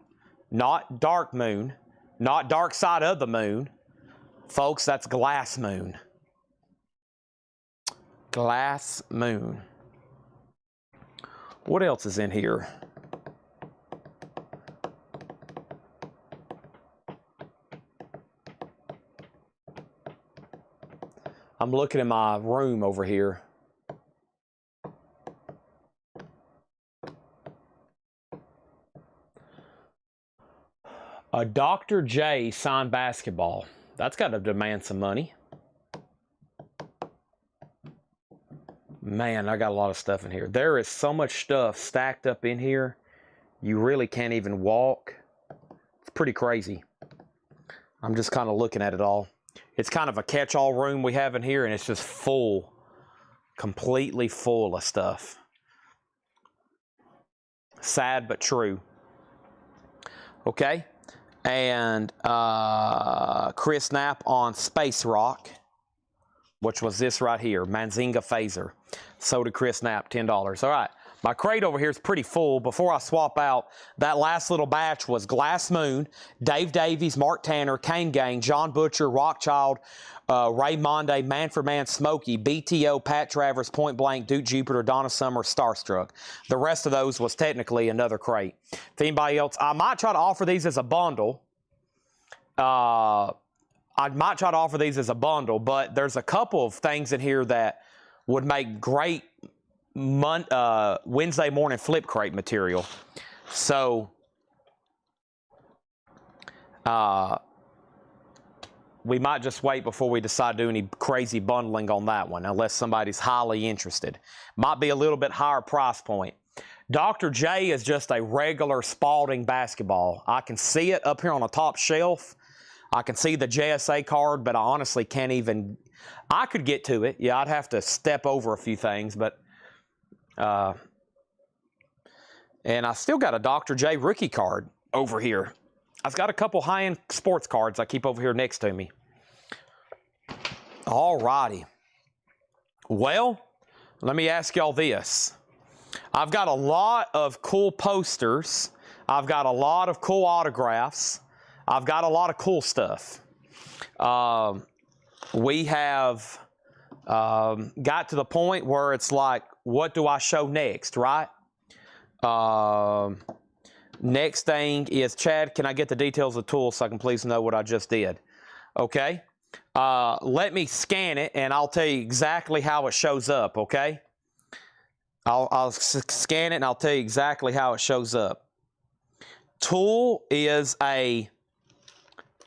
not Dark Moon, not Dark Side of the Moon. Folks, that's Glass Moon. Glass Moon. What else is in here? I'm looking in my room over here. A Dr. J signed basketball. That's got to demand some money. Man, I got a lot of stuff in here. There is so much stuff stacked up in here, you really can't even walk. It's pretty crazy. I'm just kind of looking at it all. It's kind of a catch-all room we have in here, and it's just full, completely full of stuff. Sad but true. Okay. And Chris Knapp on Space Rock, which was this right here, Manzinga Phaser. So did Chris Knapp, $10. All right, my crate over here is pretty full. Before I swap out, that last little batch was Glass Moon, Dave Davies, Mark Tanner, Kane Gang, John Butcher, Rockchild, Ray Monday, Manfred Mann, Smokey, BTO, Pat Travers, Point Blank, Duke Jupiter, Donna Summer, Starstruck. The rest of those was technically another crate. If anybody else, I might try to offer these as a bundle. I might try to offer these as a bundle, but there's a couple of things in here that would make great Wednesday morning flip crate material. So, we might just wait before we decide to do any crazy bundling on that one, unless somebody's highly interested. Might be a little bit higher price point. Dr. J is just a regular Spalding basketball. I can see it up here on the top shelf. I can see the JSA card, but I honestly can't even, I could get to it. Yeah, I'd have to step over a few things, but, and I still got a Dr. J rookie card over here. I've got a couple high-end sports cards I keep over here next to me. All righty. Well, let me ask y'all this. I've got a lot of cool posters. I've got a lot of cool autographs. I've got a lot of cool stuff. We have got to the point where it's like, what do I show next, right? Next thing is, Chad, can I get the details of the tool so I can please know what I just did? Okay. Let me scan it, and I'll tell you exactly how it shows up, okay? I'll scan it, and I'll tell you exactly how it shows up. Tool is a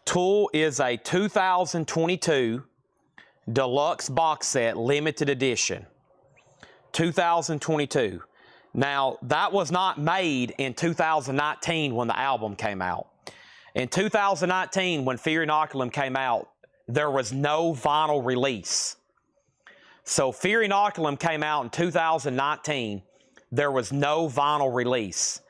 2022 deluxe box set, limited edition. 2022. Now, that was not made in 2019 when the album came out. In 2019, when Fear Inoculum came out, there was no vinyl release. So Fear Inoculum came out in 2019. There was no vinyl release.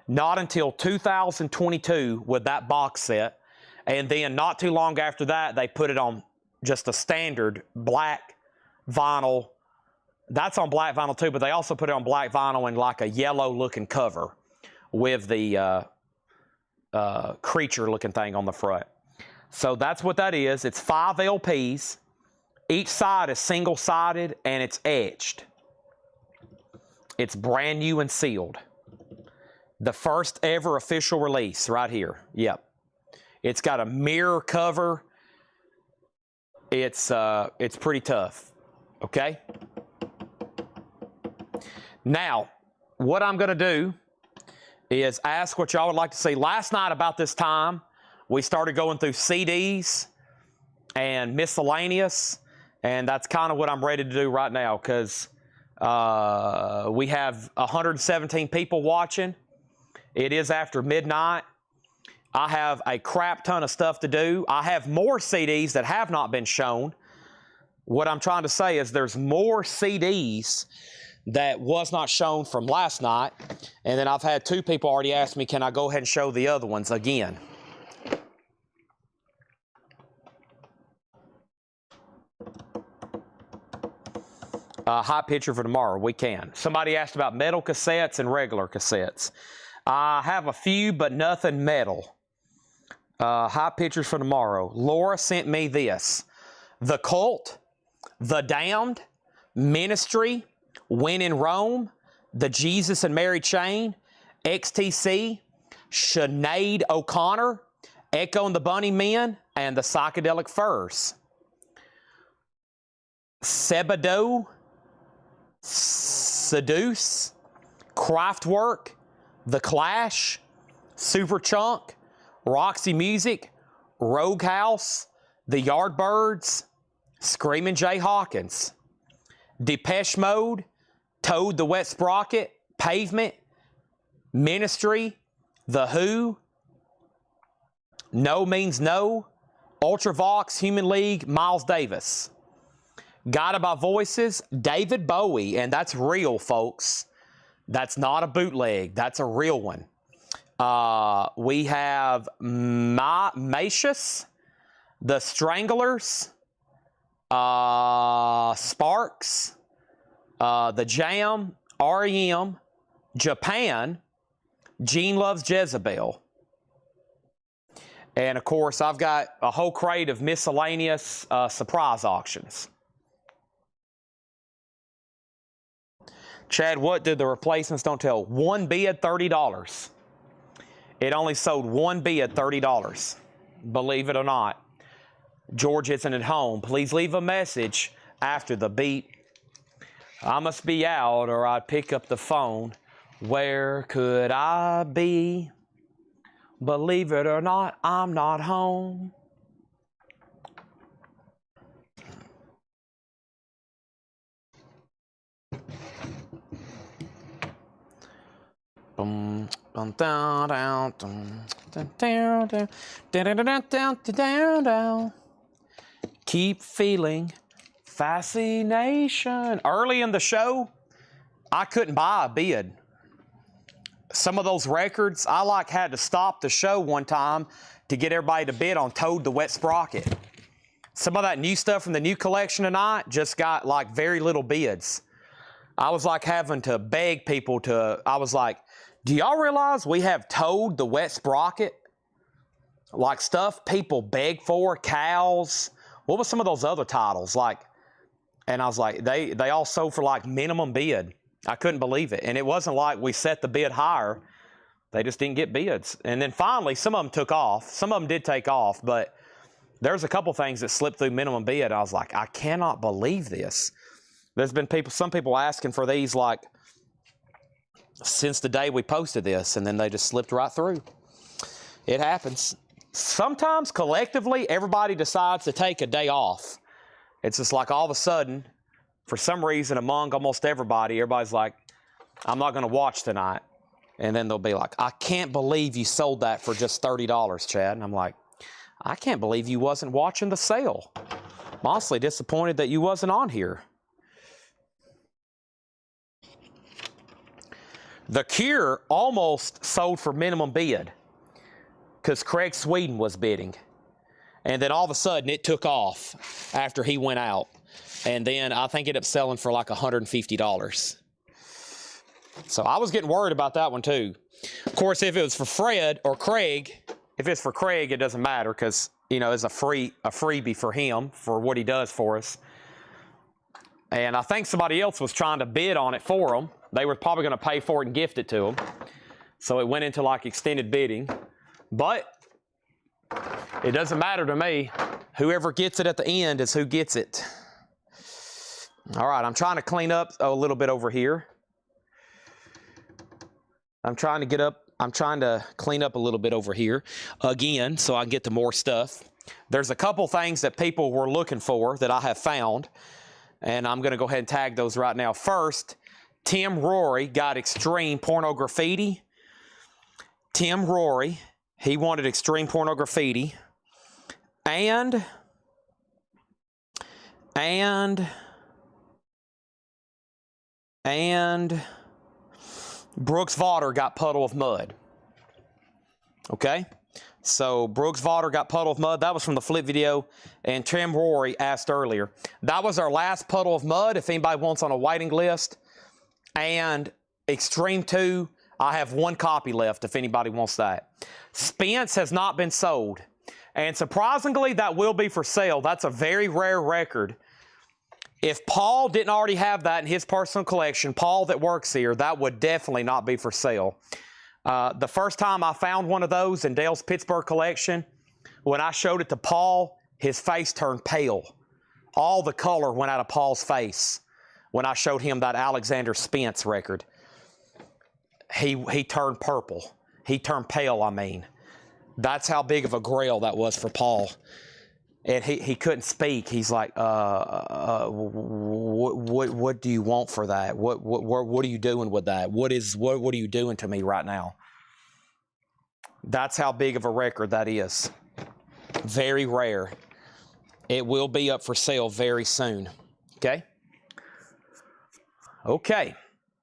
Not until 2022 with that box set. And then not too long after that, they put it on just a standard black vinyl. That's on black vinyl too, but they also put it on black vinyl and like a yellow looking cover with the creature looking thing on the front. So that's what that is. It's 5 LPs. Each side is single-sided and it's etched. It's brand new and sealed. The first ever official release right here. Yep. It's got a mirror cover. It's pretty tough. Okay? Now, what I'm going to do is ask what y'all would like to see. Last night about this time, we started going through CDs and miscellaneous, and that's kind of what I'm ready to do right now because we have 117 people watching. It is after midnight. I have a crap ton of stuff to do. I have more CDs that have not been shown. What I'm trying to say is there's more CDs that was not shown from last night. And then I've had 2 people already ask me, can I go ahead and show the other ones again? Hot picture for tomorrow. We can. Somebody asked about metal cassettes and regular cassettes. I have a few, but nothing metal. Hot pictures for tomorrow. Laura sent me this. The Cult, The Damned, Ministry, When in Rome, The Jesus and Mary Chain, XTC, Sinead O'Connor, Echo and the Bunny Men, and the Psychedelic Furs. Sebado, Seduce, Kraftwerk, The Clash, Superchunk, Roxy Music, Rogue House, The Yardbirds, Screamin' Jay Hawkins, Depeche Mode, Toad the Wet Sprocket, Pavement, Ministry, The Who, No Means No, Ultravox, Human League, Miles Davis. Guided by Voices, David Bowie, and that's real, folks. That's not a bootleg. That's a real one. We have Macius, The Stranglers, Sparks, The Jam, REM, Japan, Gene Loves Jezebel. And, of course, I've got a whole crate of miscellaneous surprise auctions. Chad, what did the replacements don't tell? One bid, $30. It only sold one bid, $30. Believe it or not. George isn't at home. Please leave a message after the beep. I must be out or I'd pick up the phone. Where could I be? Believe it or not, I'm not home. Dun, dun, dun, dun, dun, dun, dun, dun, dun, dun, dun, dun, dun. Keep feeling fascination. Early in the show, I couldn't buy a bid. Some of those records, I had to stop the show one time to get everybody to bid on Toad the Wet Sprocket. Some of that new stuff from the new collection tonight just got very little bids. I was having to beg people to, I was like, do y'all realize we have Toad the Wet Sprocket? Stuff people beg for, cows. What was some of those other titles? And I was like, they all sold for minimum bid. I couldn't believe it. And it wasn't like we set the bid higher. They just didn't get bids. And then finally, some of them took off. Some of them did take off, but there's a couple things that slipped through minimum bid. I was like, I cannot believe this. There's been some people asking for these since the day we posted this, and then they just slipped right through. It happens. Sometimes collectively, everybody decides to take a day off. It's just all of a sudden, for some reason, among almost everybody's like, I'm not going to watch tonight. And then they'll be like, I can't believe you sold that for just $30, Chad. And I'm like, I can't believe you wasn't watching the sale. I'm honestly disappointed that you wasn't on here. The Cure almost sold for minimum bid because Craig Sweden was bidding. And then all of a sudden it took off after he went out. And then I think it ended up selling for $150. So I was getting worried about that one too. Of course, if it was for Fred or Craig, if it's for Craig, it doesn't matter because, it's a freebie for him for what he does for us. And I think somebody else was trying to bid on it for him. They were probably going to pay for it and gift it to him. So it went into extended bidding. But it doesn't matter to me. Whoever gets it at the end is who gets it. All right, I'm trying to clean up a little bit over here. I'm trying to clean up a little bit over here again so I can get to more stuff. There's a couple things that people were looking for that I have found, and I'm going to go ahead and tag those right now. First, Tim Rory got extreme pornography. Tim Rory, he wanted extreme pornography. And Brooks Vaughter got Puddle of Mud. Okay? So Brooks Vaughter got Puddle of Mud. That was from the flip video. And Tim Rory asked earlier. That was our last Puddle of Mud, if anybody wants on a waiting list. And Extreme 2, I have one copy left if anybody wants that. Spence has not been sold. And surprisingly, that will be for sale. That's a very rare record. If Paul didn't already have that in his personal collection, Paul that works here, that would definitely not be for sale. The first time I found one of those in Dale's Pittsburgh collection, when I showed it to Paul, his face turned pale. All the color went out of Paul's face when I showed him that Alexander Spence record. He turned purple. He turned pale, I mean. That's how big of a grail that was for Paul. And he couldn't speak. He's like, what do you want for that? What are you doing with that? What are you doing to me right now? That's how big of a record that is. Very rare. It will be up for sale very soon. Okay? Okay.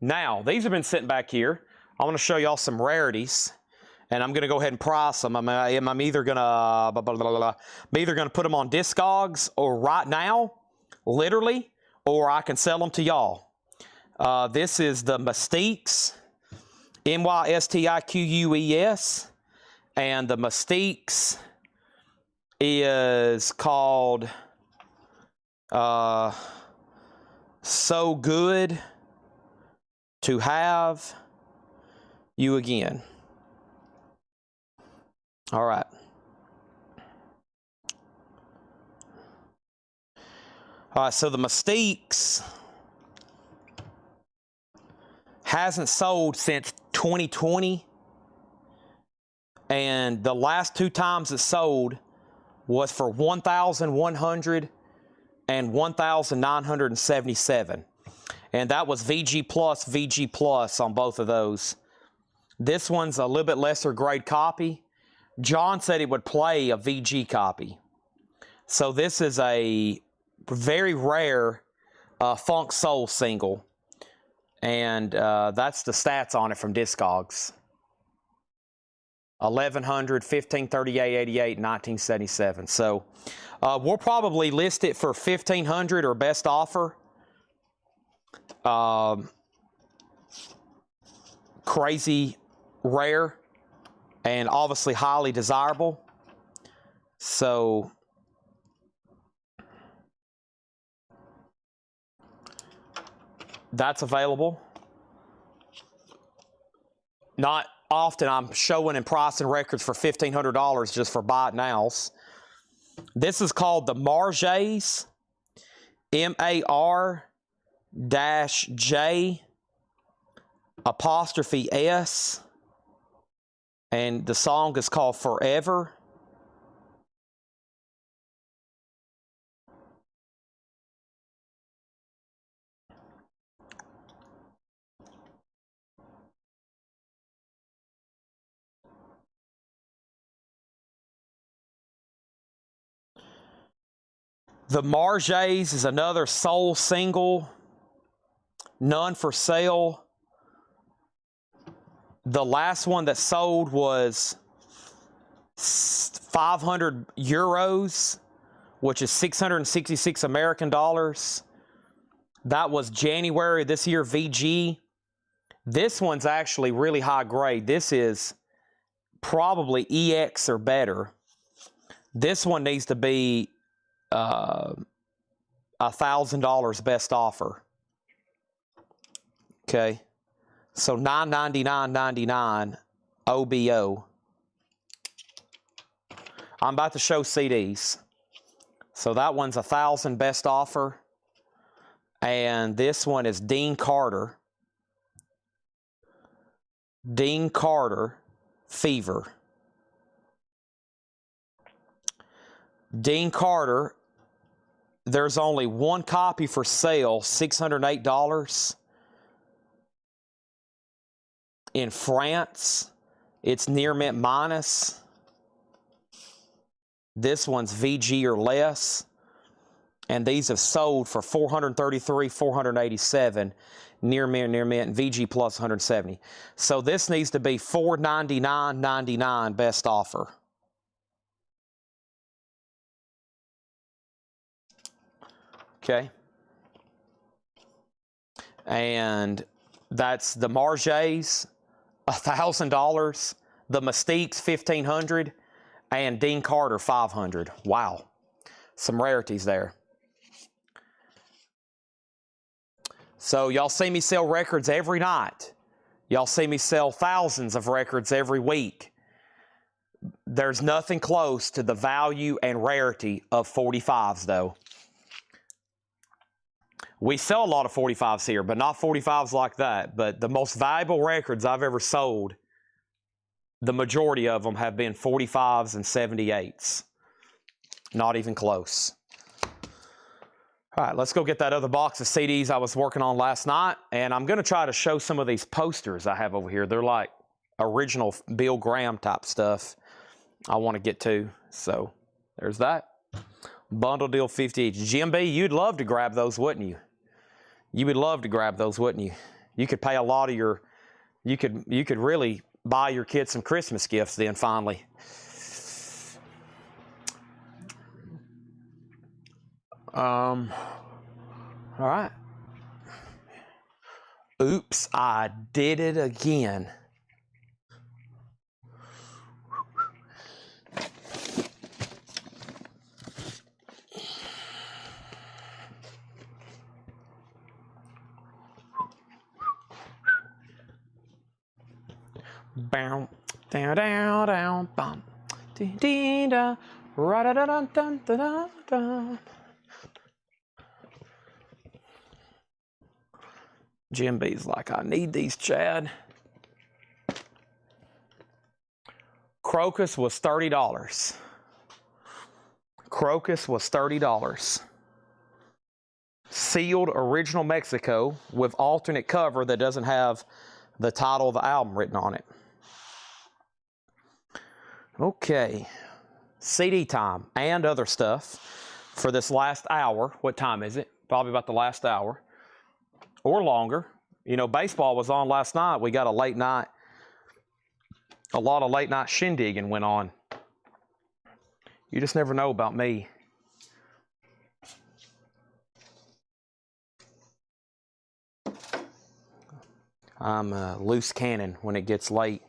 Now, these have been sitting back here. I want to show y'all some rarities. And I'm going to go ahead and price them. I'm either going to put them on Discogs or right now, literally, or I can sell them to y'all. This is the Mystiques, Mystiques, and the Mystiques is called So Good to Have You Again. All right. All right, so the Mystiques hasn't sold since 2020. And the last two times it sold was for 1,100 and 1,977. And that was VG plus on both of those. This one's a little bit lesser grade copy. John said he would play a VG copy. So this is a very rare funk soul single. And that's the stats on it from Discogs. 1100, 1538, 88, 1977. So we'll probably list it for 1500 or best offer. Crazy rare and obviously highly desirable. So that's available. Not often I'm showing and pricing records for $1,500 just for buy it nows. This is called the Marjays, MAR-J''S, and the song is called Forever. The Marjays is another soul single, none for sale. The last one that sold was 500 euros, which is 666 American dollars. That was January this year, VG. This one's actually really high grade. This is probably EX or better. This one needs to be $1,000 best offer. Okay, so $999.99 OBO. I'm about to show CDs. So that one's $1,000 best offer, and this one is Dean Carter. Dean Carter, Fever. Dean Carter. There's only one copy for sale, $608. In France, it's near mint minus. This one's VG or less. And these have sold for $433, $487, near mint, and VG plus 170. So this needs to be $499.99 best offer. Okay, and that's the Marjays, $1,000, the Mystiques, $1,500, and Dean Carter, $500. Wow, some rarities there. So y'all see me sell records every night. Y'all see me sell thousands of records every week. There's nothing close to the value and rarity of 45s, though. We sell a lot of 45s here, but not 45s like that. But the most valuable records I've ever sold, the majority of them have been 45s and 78s. Not even close. All right, let's go get that other box of CDs I was working on last night. And I'm going to try to show some of these posters I have over here. They're like original Bill Graham type stuff I want to get to. So there's that. Bundle deal 50 each. Jim B, you'd love to grab those, wouldn't you? You would love to grab those, wouldn't you? You could pay a lot of your, you could really buy your kids some Christmas gifts then finally. All right. Oops, I did it again. Bow, down, down, down, bum, dee, dee, da, ra da da da da da da. Jim B's like, I need these, Chad. Crocus was $30. Crocus was $30. Sealed original Mexico with alternate cover that doesn't have the title of the album written on it. Okay, CD time and other stuff for this last hour. What time is it? Probably about the last hour or longer. You know, baseball was on last night. We got a late night, a lot of late night shindigging went on. You just never know about me. I'm a loose cannon when it gets late.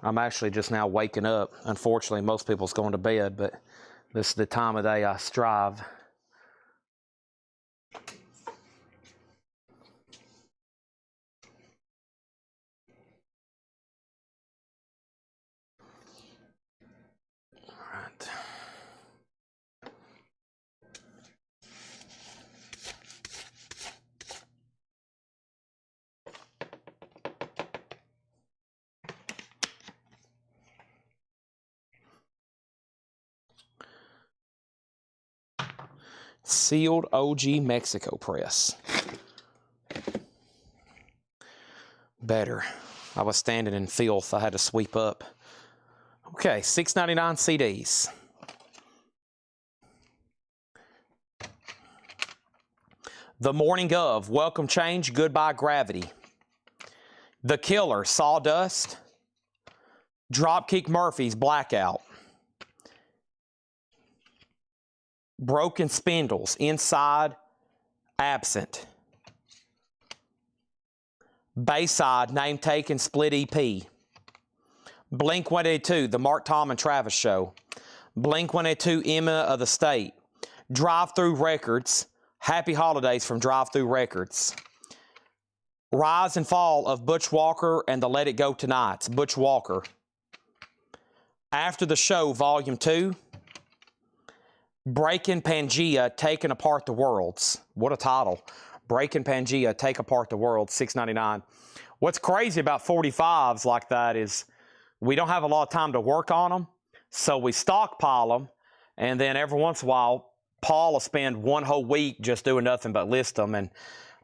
I'm actually just now waking up. Unfortunately, most people's going to bed, but this is the time of day I strive. All right. Sealed OG Mexico press. Better. I was standing in filth. I had to sweep up. Okay, $6.99 CDs. The Morning of, Welcome Change, Goodbye Gravity. The Killer, Sawdust. Dropkick Murphys, Blackout. Broken Spindles, Inside, Absent. Bayside, Name Taken, Split EP. Blink-182, The Mark, Tom, and Travis Show. Blink-182, Emma of the State. Drive-Thru Records, Happy Holidays from Drive-Thru Records. Rise and Fall of Butch Walker and the Let It Go Tonights, Butch Walker. After the Show, Volume 2. Breaking Pangea, Taking Apart the Worlds. What a title. Breaking Pangea, Take Apart the World, $6.99. What's crazy about 45s like that is we don't have a lot of time to work on them, so we stockpile them, and then every once in a while, Paul will spend one whole week just doing nothing but list them, and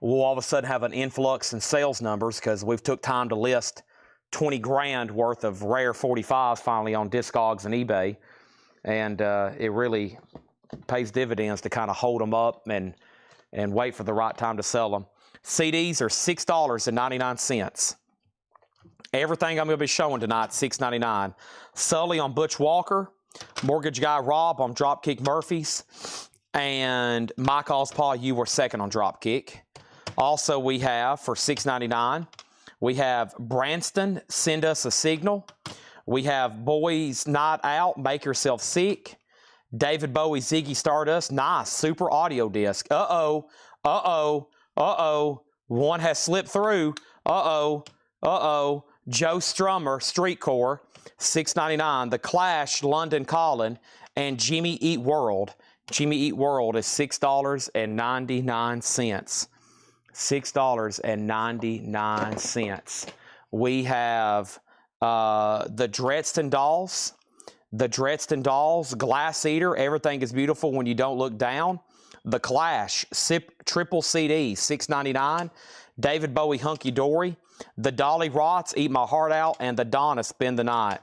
we'll all of a sudden have an influx in sales numbers because we've took time to list 20 grand worth of rare 45s finally on Discogs and eBay, and it really pays dividends to kind of hold them up and wait for the right time to sell them. CDs are $6.99. Everything I'm going to be showing tonight, $6.99. Sully on Butch Walker, Mortgage Guy Rob on Dropkick Murphys, and Mike Ospaw, You Were Second on Dropkick. Also, we have, for $6.99, we have Branston, Send Us a Signal. We have Boys Night Out, Make Yourself Sick. David Bowie, Ziggy Stardust. Nice, super audio disc. Uh-oh, uh-oh, uh-oh. One has slipped through. Uh-oh, uh-oh. Joe Strummer, Streetcore, $6.99. The Clash, London Calling, and Jimmy Eat World. Jimmy Eat World is $6.99. $6.99. We have the Dresden Dolls. The Dresden Dolls, Glass Eater, Everything is Beautiful When You Don't Look Down. The Clash, Triple CD, $6.99. David Bowie, Hunky Dory. The Dolly Rots, Eat My Heart Out, and the Donna, Spend the Night.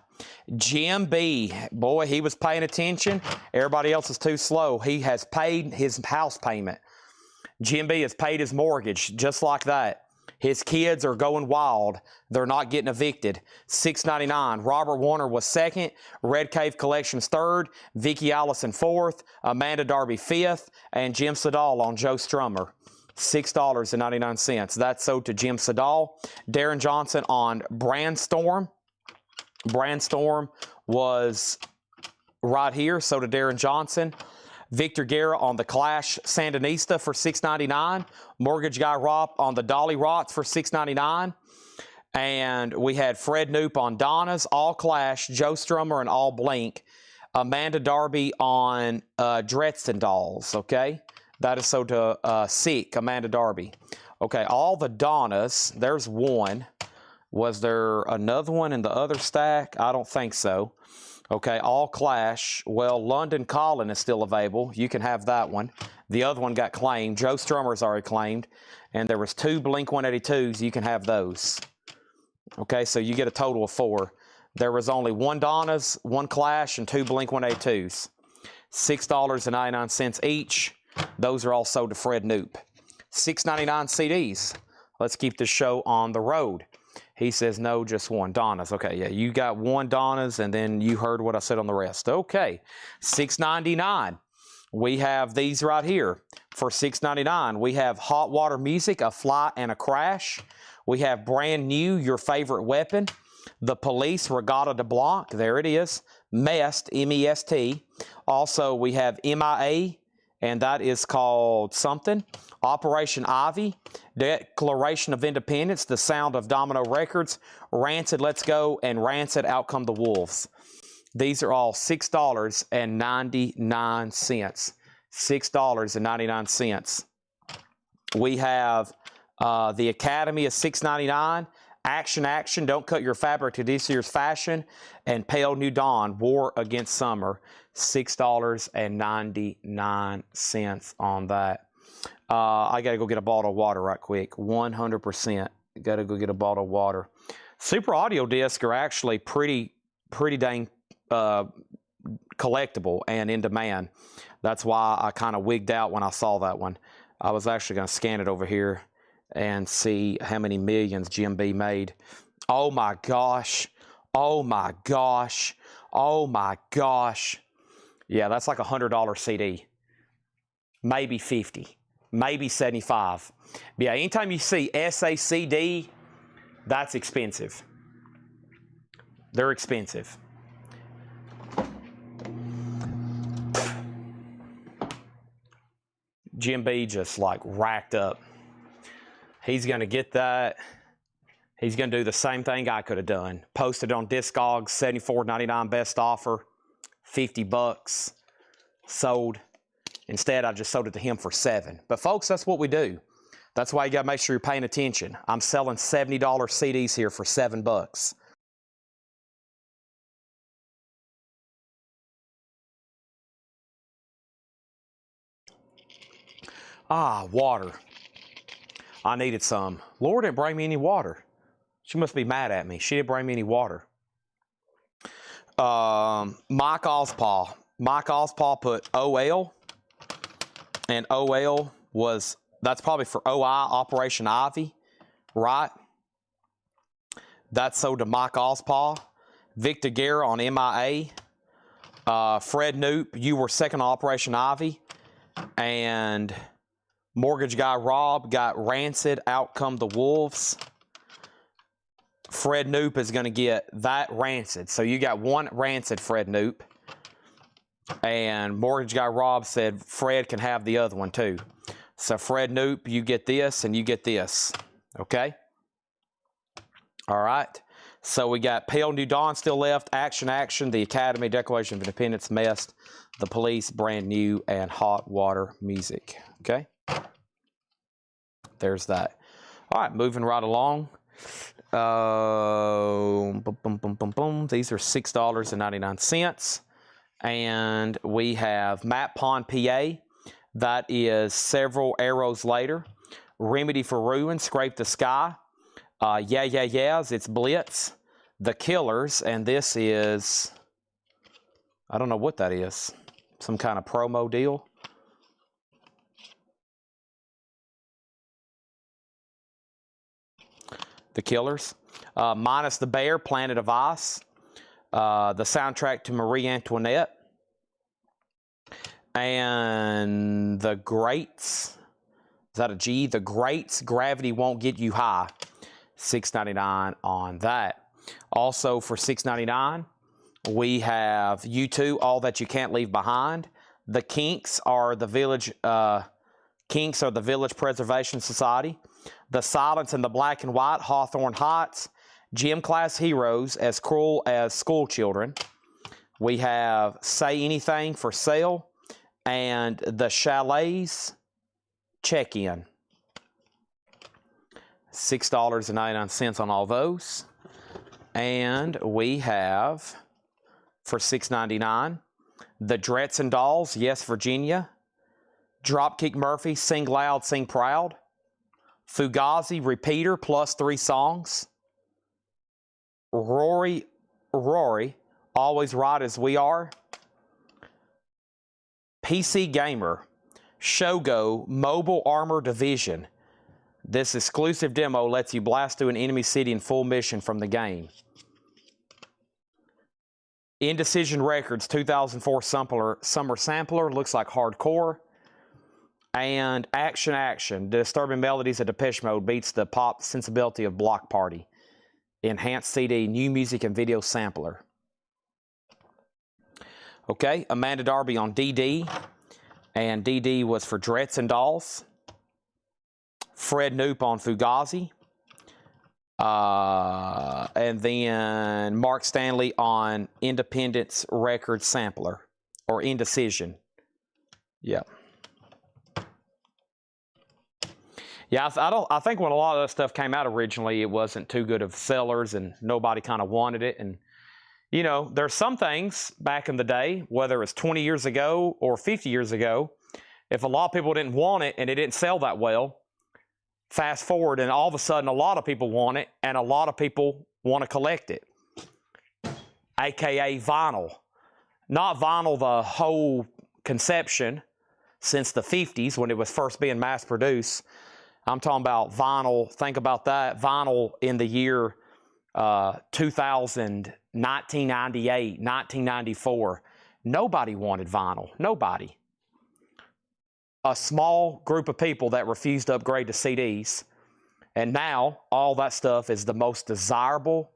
Jim B, boy, he was paying attention. Everybody else is too slow. He has paid his house payment. Jim B has paid his mortgage, just like that. His kids are going wild. They're not getting evicted. $6.99. Robert Warner was second. Red Cave Collections third. Vicki Allison fourth. Amanda Darby fifth. And Jim Sedal on Joe Strummer. $6.99. That's sold to Jim Sedal. Darren Johnson on Brandstorm. Brandstorm was right here. So to Darren Johnson. Victor Guerra on the Clash Sandinista for $6.99. Mortgage Guy Rob on the Dolly Rots for $6.99. And we had Fred Knoop on Donna's, All Clash, Joe Strummer, and All Blink. Amanda Darby on Dresden Dolls, okay? That is so to Seek, Amanda Darby. Okay, all the Donnas, there's one. Was there another one in the other stack? I don't think so. Okay, All Clash. Well, London Calling is still available. You can have that one. The other one got claimed. Joe Strummer's already claimed. And there was 2 Blink-182s. You can have those. Okay, so you get a total of 4. There was only 1 Donna's, 1 Clash, and 2 Blink-182s. $6.99 each. Those are all sold to Fred Knoop. $6.99 CDs. Let's keep this show on the road. He says, no, just 1 Donna's. Okay, yeah, you got 1 Donna's, and then you heard what I said on the rest. Okay, $6.99. We have these right here for $6.99. We have Hot Water Music, A Fly and a Crash. We have Brand New, Your Favorite Weapon. The Police, Regatta de Blanc. There it is. Mest, M-E-S-T. Also, we have MIA, and that is called something. Operation Ivy, Declaration of Independence, The Sound of Domino Records, Rancid, Let's Go, and Rancid, Out Come the Wolves. These are all $6.99. $6.99. We have the Academy of $6.99. Action, Don't Cut Your Fabric to This Year's Fashion, and Pale New Dawn, War Against Summer, $6.99 on that. I got to go get a bottle of water right quick. 100%. Got to go get a bottle of water. Super audio discs are actually pretty dang collectible and in demand. That's why I kind of wigged out when I saw that one. I was actually going to scan it over here and see how many millions Jim B made. Oh my gosh. Oh my gosh. Oh my gosh. Yeah, that's like a $100 CD. Maybe 50. Maybe 75. But yeah, anytime you see SACD, that's expensive. They're expensive. Jim B just like racked up. He's going to get that. He's going to do the same thing I could have done. Posted on Discogs, $74.99 best offer, $50. Sold. Instead, I just sold it to him for $7. But folks, that's what we do. That's why you got to make sure you're paying attention. I'm selling $70 CDs here for $7. Ah, water. I needed some. Laura didn't bring me any water. She must be mad at me. She didn't bring me any water. Mike Ospaw. Mike Ospaw put OL. And OL was, that's probably for OI, Operation Ivy, right? That's sold to Mike Ospaw. Victor Guerra on MIA. Fred Knoop, you were second on Operation Ivy. And Mortgage Guy Rob got Rancid, Out Come the Wolves. Fred Knoop is going to get that Rancid. So you got 1 Rancid, Fred Knoop. And Mortgage Guy Rob said Fred can have the other one too. So Fred Knoop, you get this and you get this. Okay? All right. So we got Pale New Dawn still left. Action, the Academy, Declaration of Independence, Mest, The Police, Brand New, and Hot Water Music. Okay? There's that. All right, moving right along. These are $6.99. And we have Matt Pond, PA. That is Several Arrows Later. Remedy for Ruin, Scrape the Sky. Yeah, Yeahs, it's Blitz. The Killers, and this is, I don't know what that is. Some kind of promo deal. The Killers. Minus the Bear, Planet of Ice. The soundtrack to Marie Antoinette. And The Greats. Is that a G? The Greats, Gravity Won't Get You High. $6.99 on that. Also for $6.99, we have U2, All That You Can't Leave Behind. The Kinks are the Village Preservation Society. The Silence and the Black and White, Hawthorne Heights. Gym Class Heroes, As Cruel as School Children. We have Say Anything for Sale. And The Chalets, Check-In. $6.99 on all those. And we have, for $6.99, The Dretson Dolls, Yes, Virginia. Dropkick Murphy, Sing Loud, Sing Proud. Fugazi, Repeater, plus 3 songs. Rory Rory, always right as we are. PC Gamer, Shogo Mobile Armor Division. This exclusive demo lets you blast through an enemy city in full mission from the game. Indecision Records 2004 Summer Sampler, looks like hardcore. And Action, the disturbing melodies of Depeche Mode beats the pop sensibility of Block Party. Enhanced CD, new music and video sampler. Okay, Amanda Darby on DD. And DD was for Dreads and Dolls. Fred Knoop on Fugazi. And then Mark Stanley on Independence Record Sampler. Or Indecision. Yep. Yeah, I think when a lot of that stuff came out originally, it wasn't too good of sellers and nobody kind of wanted it. And, you know, there's some things back in the day, whether it's 20 years ago or 50 years ago, if a lot of people didn't want it and it didn't sell that well, fast forward and all of a sudden a lot of people want it and a lot of people want to collect it. AKA vinyl. Not vinyl the whole conception since the 50s when it was first being mass produced. I'm talking about vinyl. Think about that. Vinyl in the year 2000, 1998, 1994. Nobody wanted vinyl. Nobody. A small group of people that refused to upgrade to CDs. And now all that stuff is the most desirable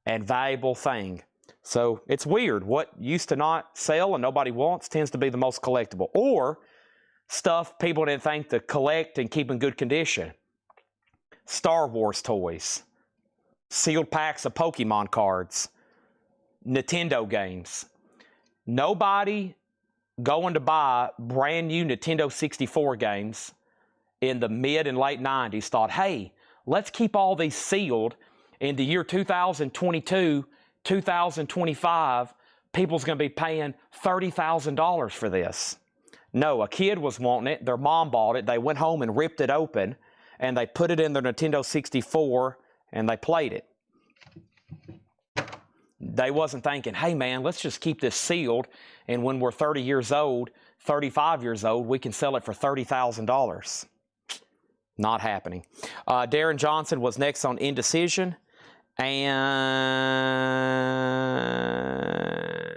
and valuable thing. So it's weird. What used to not sell and nobody wants tends to be the most collectible. Or stuff people didn't think to collect and keep in good condition. Star Wars toys. Sealed packs of Pokemon cards. Nintendo games. Nobody going to buy brand new Nintendo 64 games in the mid and late 90s thought, hey, let's keep all these sealed. In the year 2022, 2025, people's going to be paying $30,000 for this. No, a kid was wanting it. Their mom bought it. They went home and ripped it open, and they put it in their Nintendo 64, and they played it. They wasn't thinking, hey, man, let's just keep this sealed, and when we're 30 years old, 35 years old, we can sell it for $30,000. Not happening. Darren Johnson was next on Indecision, and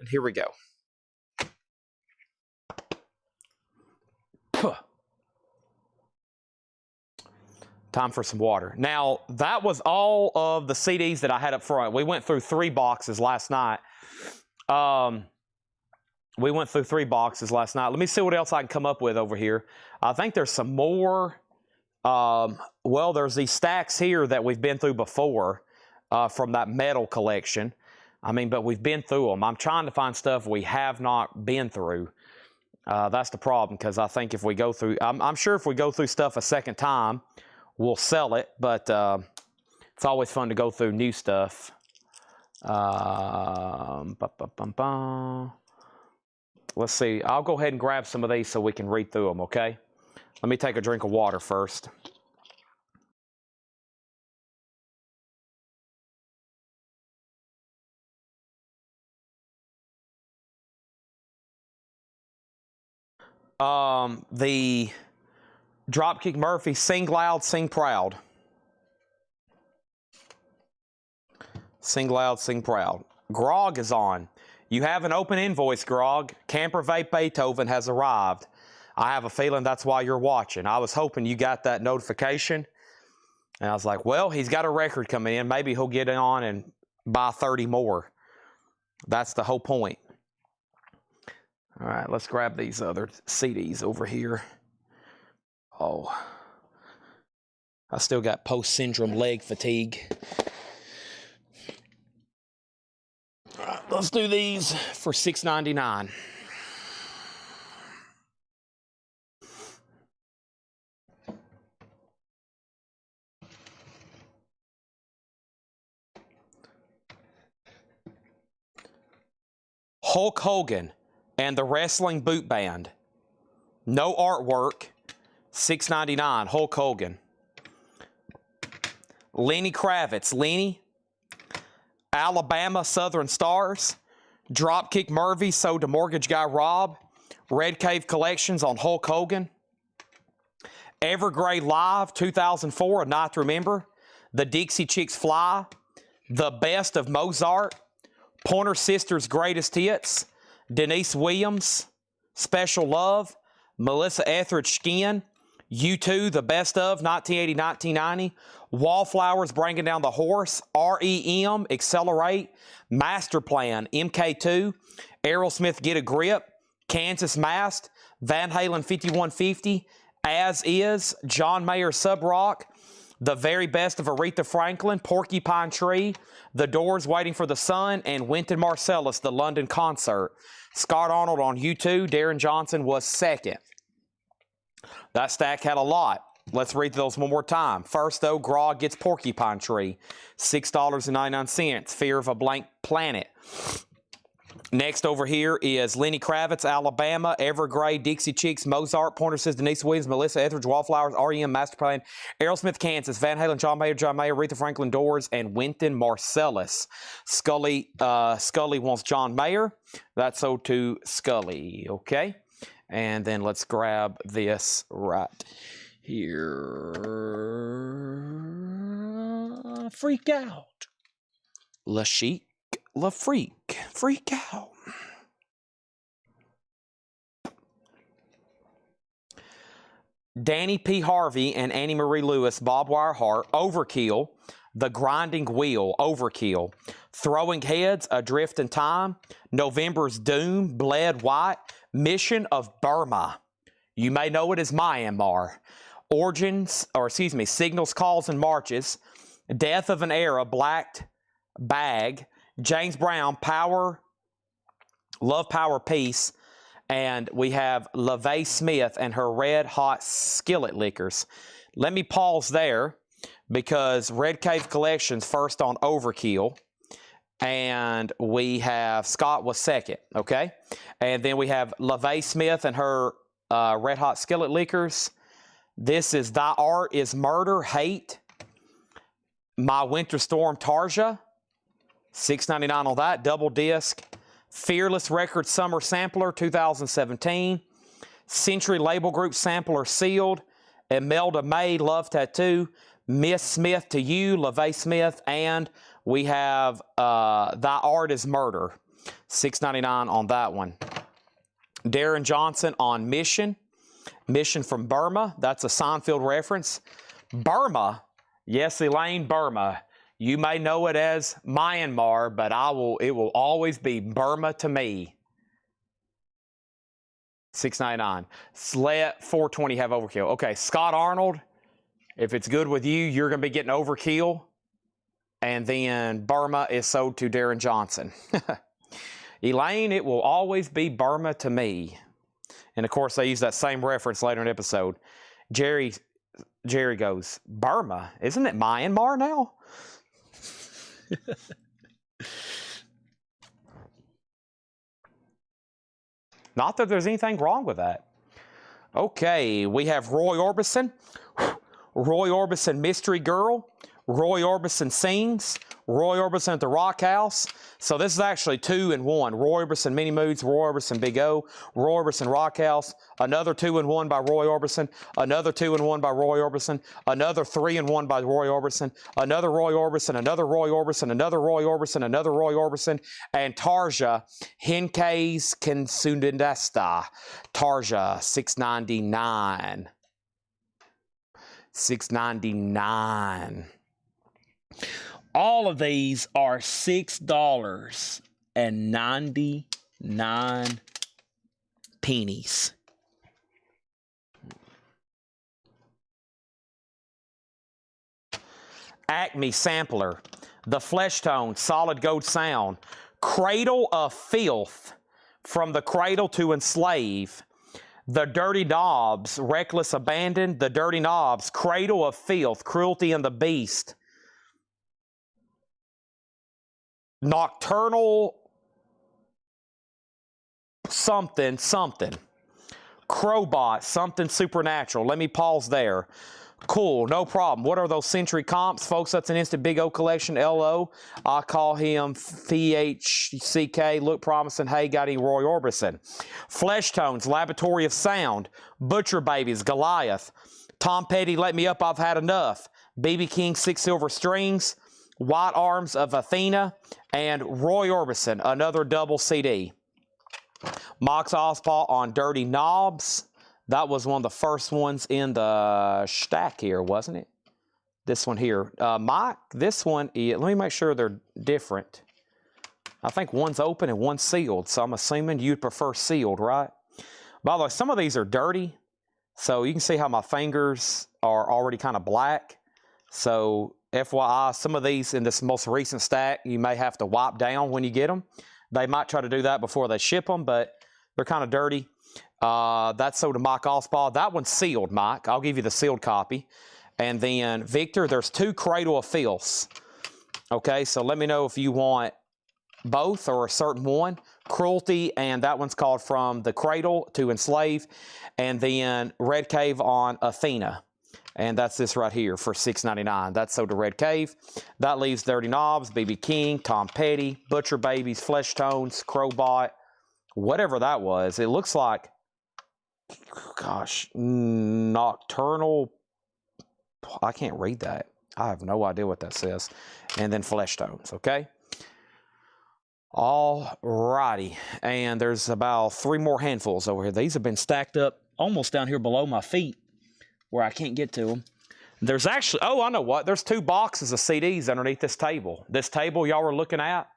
here we go. Time for some water. Now, that was all of the CDs that I had up front. We went through 3 boxes last night. Let me see what else I can come up with over here. I think there's some more. Well, there's these stacks here that we've been through before from that metal collection. I mean, but we've been through them. I'm trying to find stuff we have not been through. That's the problem, because I think if we go through, I'm sure if we go through stuff a second time, we'll sell it, but it's always fun to go through new stuff. Let's see. I'll go ahead and grab some of these so we can read through them, okay? Let me take a drink of water first. The Dropkick Murphy, Sing Loud, Sing Proud. Sing Loud, Sing Proud. Grog is on. You have an open invoice, Grog. Camper Vape Beethoven has arrived. I have a feeling that's why you're watching. I was hoping you got that notification. And I was like, well, he's got a record coming in. Maybe he'll get on and buy 30 more. That's the whole point. All right, let's grab these other CDs over here. Oh, I still got post-syndrome leg fatigue. All right, let's do these for $6.99. Hulk Hogan and the Wrestling Boot Band. No artwork. $6.99. Hulk Hogan. Lenny Kravitz. Lenny, Alabama Southern Stars, Dropkick Murphy sold to Mortgage Guy Rob, Red Cave Collections on Hulk Hogan, Evergrey Live 2004, A Night to Remember, The Dixie Chicks Fly, The Best of Mozart, Pointer Sisters Greatest Hits, Denise Williams, Special Love, Melissa Etheridge Skin, U2, The Best of 1980-1990, Wallflowers Bringing Down the Horse, REM, Accelerate, Master Plan, MK2, Aerosmith Get a Grip, Kansas Mast, Van Halen 5150, As Is, John Mayer Sub Rock, The Very Best of Aretha Franklin, Porcupine Tree, The Doors Waiting for the Sun, and Wynton Marsalis, The London Concert. Scott Arnold on U2, Darren Johnson was second. That stack had a lot. Let's read those one more time. First, though, Grog gets Porcupine Tree, $6.99. Fear of a Blank Planet. Next over here is Lenny Kravitz, Alabama, Evergrey, Dixie Chicks, Mozart, Pointer Sisters, Denise Williams, Melissa Etheridge, Wallflowers, REM, Master Plan, Aerosmith, Kansas, Van Halen, John Mayer, Aretha Franklin, Doors, and Wynton Marsalis. Scully wants John Mayer. That's sold to Scully, okay? And then let's grab this right here. Freak out. La Chic, La Freak, Freak out. Danny P. Harvey and Annie Marie Lewis, Bob Wire Hart, Overkill, The Grinding Wheel, Overkill, Throwing Heads, Adrift in Time, November's Doom, Bled White, Mission of Burma. You may know it as Myanmar. Signals, Calls, and Marches, Death of an Era, Black Bag, James Brown, Power, Love, Power, Peace, and we have LaVey Smith and her Red Hot Skillet Lickers. Let me pause there because Red Cave Collections first on Overkill, and we have Scott was second, okay? And then we have LaVey Smith and her Red Hot Skillet Lickers. This is Thy Art is Murder, Hate, My Winter Storm, Tarja, $6.99 on that, double disc. Fearless Records Summer Sampler 2017, Century Label Group Sampler Sealed, Imelda May Love Tattoo, Miss Smith to You, LaVey Smith, and we have Thy Art is Murder, $6.99 on that one. Darren Johnson on Mission, Mission from Burma, that's a Seinfeld reference. Burma, yes, Elaine, Burma. You may know it as Myanmar, but it will always be Burma to me. $6.99. Slet 420 have Overkill. Okay, Scott Arnold, if it's good with you, you're going to be getting Overkill. And then Burma is sold to Darren Johnson. Elaine, it will always be Burma to me. And of course, they use that same reference later in the episode. Jerry goes, Burma? Isn't it Myanmar now? Not that there's anything wrong with that. Okay, we have Roy Orbison, Roy Orbison Mystery Girl, Roy Orbison Sings, Roy Orbison at the Rock House. So this is actually 2 in 1. Roy Orbison Mini Moods, Roy Orbison Big O, Roy Orbison Rock House, another 2 in 1 by Roy Orbison, another 2 in 1 by Roy Orbison, another 3 in 1 by Roy Orbison, another Roy Orbison, another Roy Orbison, another Roy Orbison, another Roy Orbison, and Tarja, Henkes Kensundasta. Tarja, $6.99. $6.99. All of these are $6.99. Acme Sampler, The Flesh Tone, Solid Gold Sound, Cradle of Filth, From the Cradle to Enslave, The Dirty Knobs, Reckless Abandon, The Dirty Knobs, Cradle of Filth, Cruelty and the Beast, Nocturnal something, Crowbot, something supernatural. Let me pause there. Cool, no problem. What are those Century comps? Folks, that's an instant Big O collection, LO. I call him PHCK, look promising. Hey, got any Roy Orbison? Flesh Tones, Laboratory of Sound, Butcher Babies, Goliath, Tom Petty, Let Me Up, I've Had Enough, BB King, 6 Silver Strings, White Arms of Athena, and Roy Orbison, another double CD. Mox Ospaw on Dirty Knobs. That was one of the first ones in the stack here, wasn't it? This one here. Mike, this one, let me make sure they're different. I think one's open and one's sealed, so I'm assuming you'd prefer sealed, right? By the way, some of these are dirty, so you can see how my fingers are already kind of black. So FYI, some of these in this most recent stack, you may have to wipe down when you get them. They might try to do that before they ship them, but they're kind of dirty. That's sold to Mike Ospaw. That one's sealed, Mike. I'll give you the sealed copy. And then, Victor, there's 2 Cradle of Filths. Okay, so let me know if you want both or a certain one. Cruelty, and that one's called From the Cradle to Enslave. And then Red Cave on Athena. And that's this right here for $6.99. That's sold to Red Cave. That leaves Dirty Knobs, BB King, Tom Petty, Butcher Babies, Flesh Tones, Crowbot, whatever that was. It looks like, gosh, Nocturnal. I can't read that. I have no idea what that says. And then Flesh Tones, okay? All righty. And there's about 3 more handfuls over here. These have been stacked up almost down here below my feet where I can't get to them. There's actually, oh, I know what. There's 2 boxes of CDs underneath this table. This table y'all were looking at,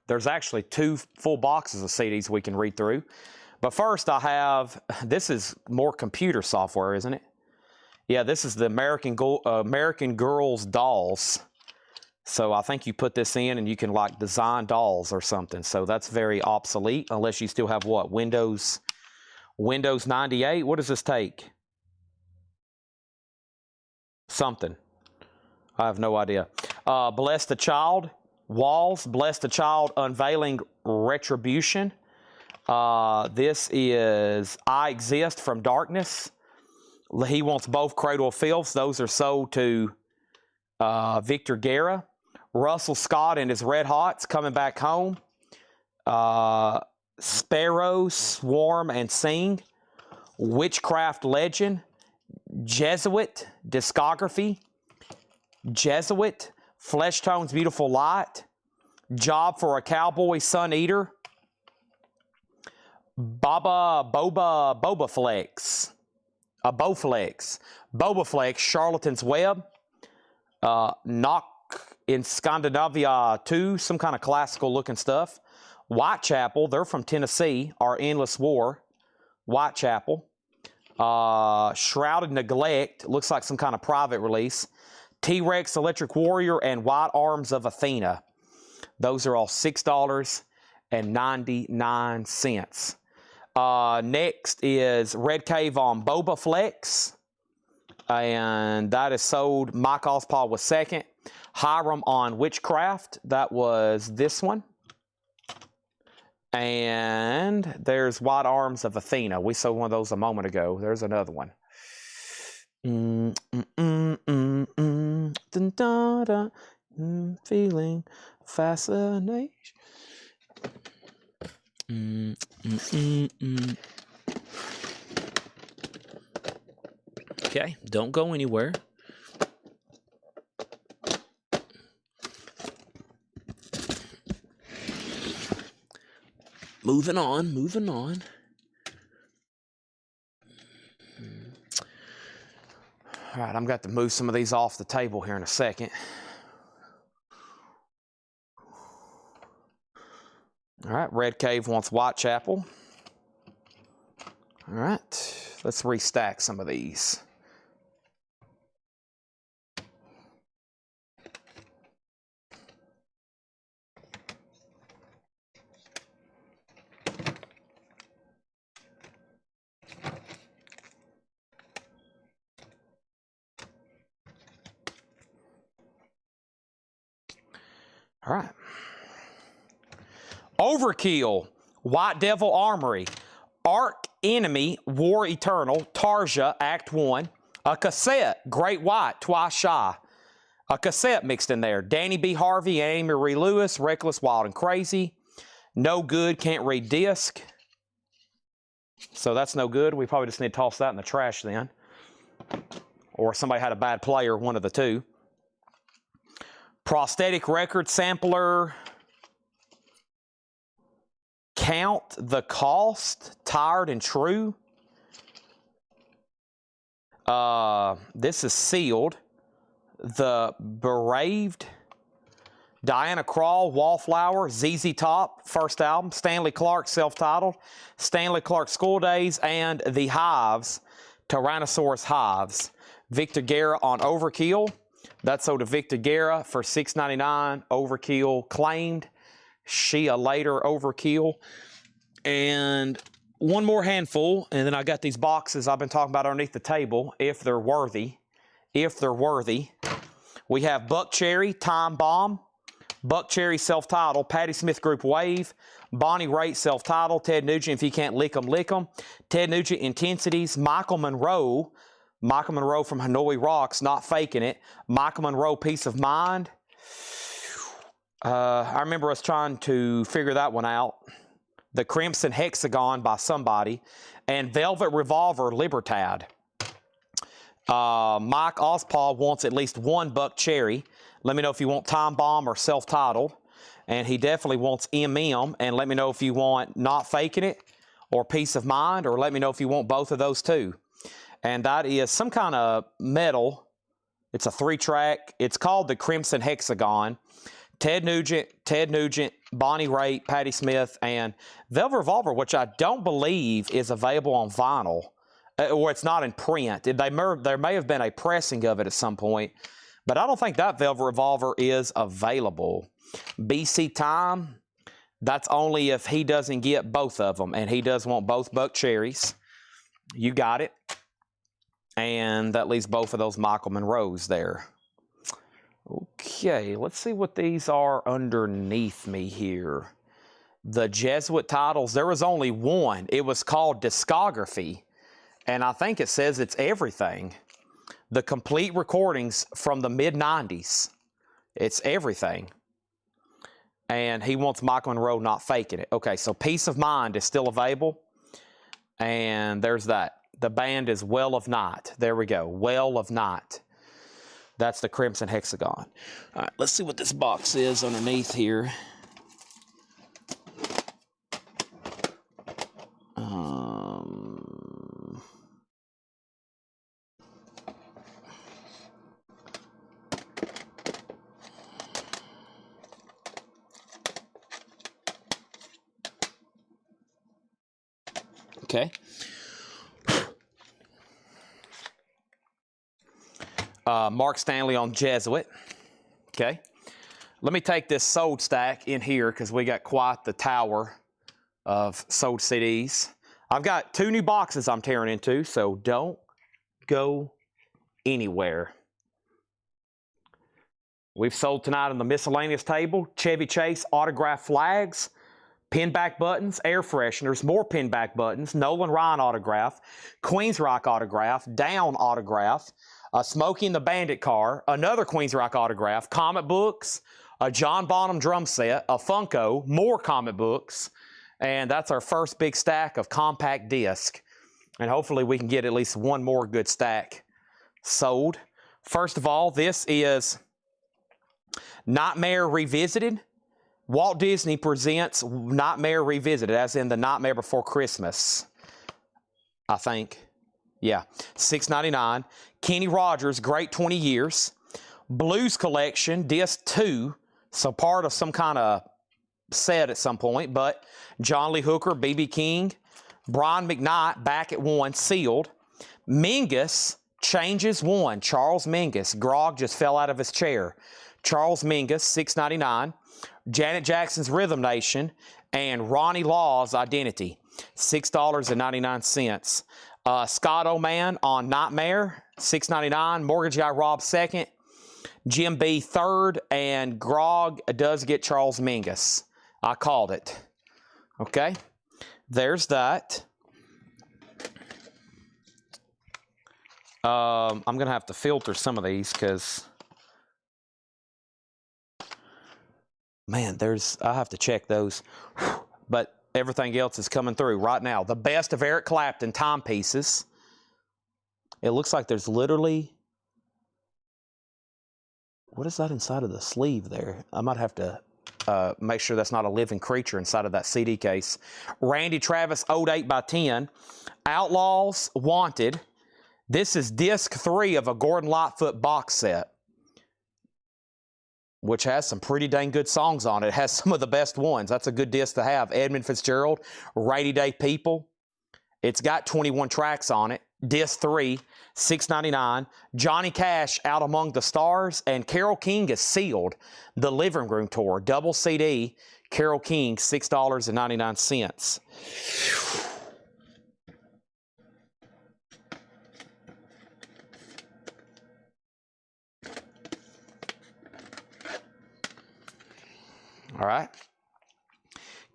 there's actually 2 full boxes of CDs we can read through. But first I have, this is more computer software, isn't it? Yeah, this is the American Girls dolls. So I think you put this in and you can like design dolls or something. So that's very obsolete unless you still have what? Windows 98? What does this take? Something. I have no idea. Bless the Child. Walls. Bless the Child. Unveiling Retribution. This is I Exist from Darkness. He wants both Cradle of Filths. Those are sold to Victor Guerra. Russell Scott and his Red Hots, Coming Back Home. Sparrow, Swarm, and Sing. Witchcraft Legend. Jesuit, Discography. Jesuit, Flesh Tones, Beautiful Light. Job for a Cowboy, Sun Eater. Boba Flex. Bowflex. Boba Flex, Charlatan's Web. Knock in Scandinavia 2, some kind of classical looking stuff. Whitechapel, they're from Tennessee. Our Endless War. Whitechapel. Shrouded Neglect, looks like some kind of private release. T-Rex, Electric Warrior, and White Arms of Athena. Those are all $6.99. Next is Red Cave on Boba Flex. And that is sold. Mike Ospaw was second. Hiram on Witchcraft. That was this one. And there's White Arms of Athena. We saw one of those a moment ago. There's another one. Feeling fascination. Okay, don't go anywhere. Moving on. All right, I'm going to have to move some of these off the table here in a second. All right, Red Cave wants Whitechapel. All right, let's restack some of these. All right. Overkill, White Devil Armory, Arch Enemy, War Eternal, Tarja, Act 1, A cassette, Great White, Twice Shy. A cassette mixed in there. Danny B. Harvey, Amy Marie Lewis, Reckless, Wild, and Crazy. No Good, Can't Read Disc. So that's no good. We probably just need to toss that in the trash then. Or somebody had a bad player, one of the two. Prosthetic Record Sampler. Count the Cost, Tired and True. This is sealed. The Beraved. Diana Krall, Wallflower, ZZ Top, first album. Stanley Clarke, self-titled. Stanley Clarke School Days, and The Hives, Tyrannosaurus Hives. Victor Guerra on Overkill. That sold to Victor Guerra for $6.99. Overkill claimed. She a later Overkill. And one more handful, and then I got these boxes I've been talking about underneath the table, if they're worthy. If they're worthy. We have Buck Cherry, Time Bomb. Buck Cherry, self-titled. Patti Smith Group, Wave. Bonnie Raitt, self-titled. Ted Nugent, If You Can't Lick 'Em, Lick 'Em. Ted Nugent, Intensities. Michael Monroe. Michael Monroe from Hanoi Rocks, Not Faking It. Michael Monroe, Peace of Mind. I remember us trying to figure that one out. The Crimson Hexagon by somebody. And Velvet Revolver, Libertad. Mike Ospaw wants at least one Buck Cherry. Let me know if you want Time Bomb or self-titled. And he definitely wants MM. And let me know if you want Not Faking It or Peace of Mind. Or let me know if you want both of those too. And that is some kind of metal. It's a 3-track. It's called the Crimson Hexagon. Ted Nugent, Bonnie Raitt, Patti Smith, and Velvet Revolver, which I don't believe is available on vinyl. Or it's not in print. There may have been a pressing of it at some point. But I don't think that Velvet Revolver is available. BC Time, that's only if he doesn't get both of them. And he does want both Buck Cherries. You got it. And that leaves both of those Michael Monroes there. Okay, let's see what these are underneath me here. The Jesuit titles, there was only one. It was called Discography. And I think it says it's everything. The complete recordings from the mid-90s. It's everything. And he wants Michael Monroe, Not Faking It. Okay, so Peace of Mind is still available. And there's that. The band is Well of Night. There we go. Well of Night. That's the Crimson Hexagon. All right, let's see what this box is underneath here. Okay. Mark Stanley on Jesuit. Okay. Let me take this sold stack in here because we got quite the tower of sold CDs. I've got 2 new boxes I'm tearing into, so don't go anywhere. We've sold tonight on the miscellaneous table Chevy Chase autograph flags, pinback buttons, air fresheners, more pinback buttons, Nolan Ryan autograph, Queensryche autograph, Down autograph, a Smokey and the Bandit car, another Queensryche autograph, comic books, a John Bonham drum set, a Funko, more comic books, and that's our first big stack of compact disc. And hopefully we can get at least one more good stack sold. First of all, this is Nightmare Revisited. Walt Disney presents Nightmare Revisited, as in the Nightmare Before Christmas, I think. Yeah, $6.99. Kenny Rogers, Great 20 Years. Blues Collection, Disc 2, so part of some kind of set at some point, but John Lee Hooker, B.B. King. Brian McKnight, Back at 1, sealed. Mingus, Changes 1, Charles Mingus. Grog just fell out of his chair. Charles Mingus, $6.99. Janet Jackson's Rhythm Nation, and Ronnie Law's Identity, $6.99. Scott O'Man on Nightmare, $6.99. Mortgage Guy Rob second. Jim B third, and Grog does get Charles Mingus. I called it. Okay, there's that. I'm going to have to filter some of these because, man, I have to check those. But everything else is coming through right now. The best of Eric Clapton timepieces. It looks like there's literally, what is that inside of the sleeve there? I might have to make sure that's not a living creature inside of that CD case. Randy Travis Ode 8x10. Outlaws Wanted. This is disc 3 of a Gordon Lightfoot box set, which has some pretty dang good songs on it. It has some of the best ones. That's a good disc to have. Edmund Fitzgerald, Rainy Day People. It's got 21 tracks on it. Disc 3, $6.99. Johnny Cash, Out Among the Stars, and Carole King is sealed. The Living Room Tour, double CD. Carole King, $6.99. All right.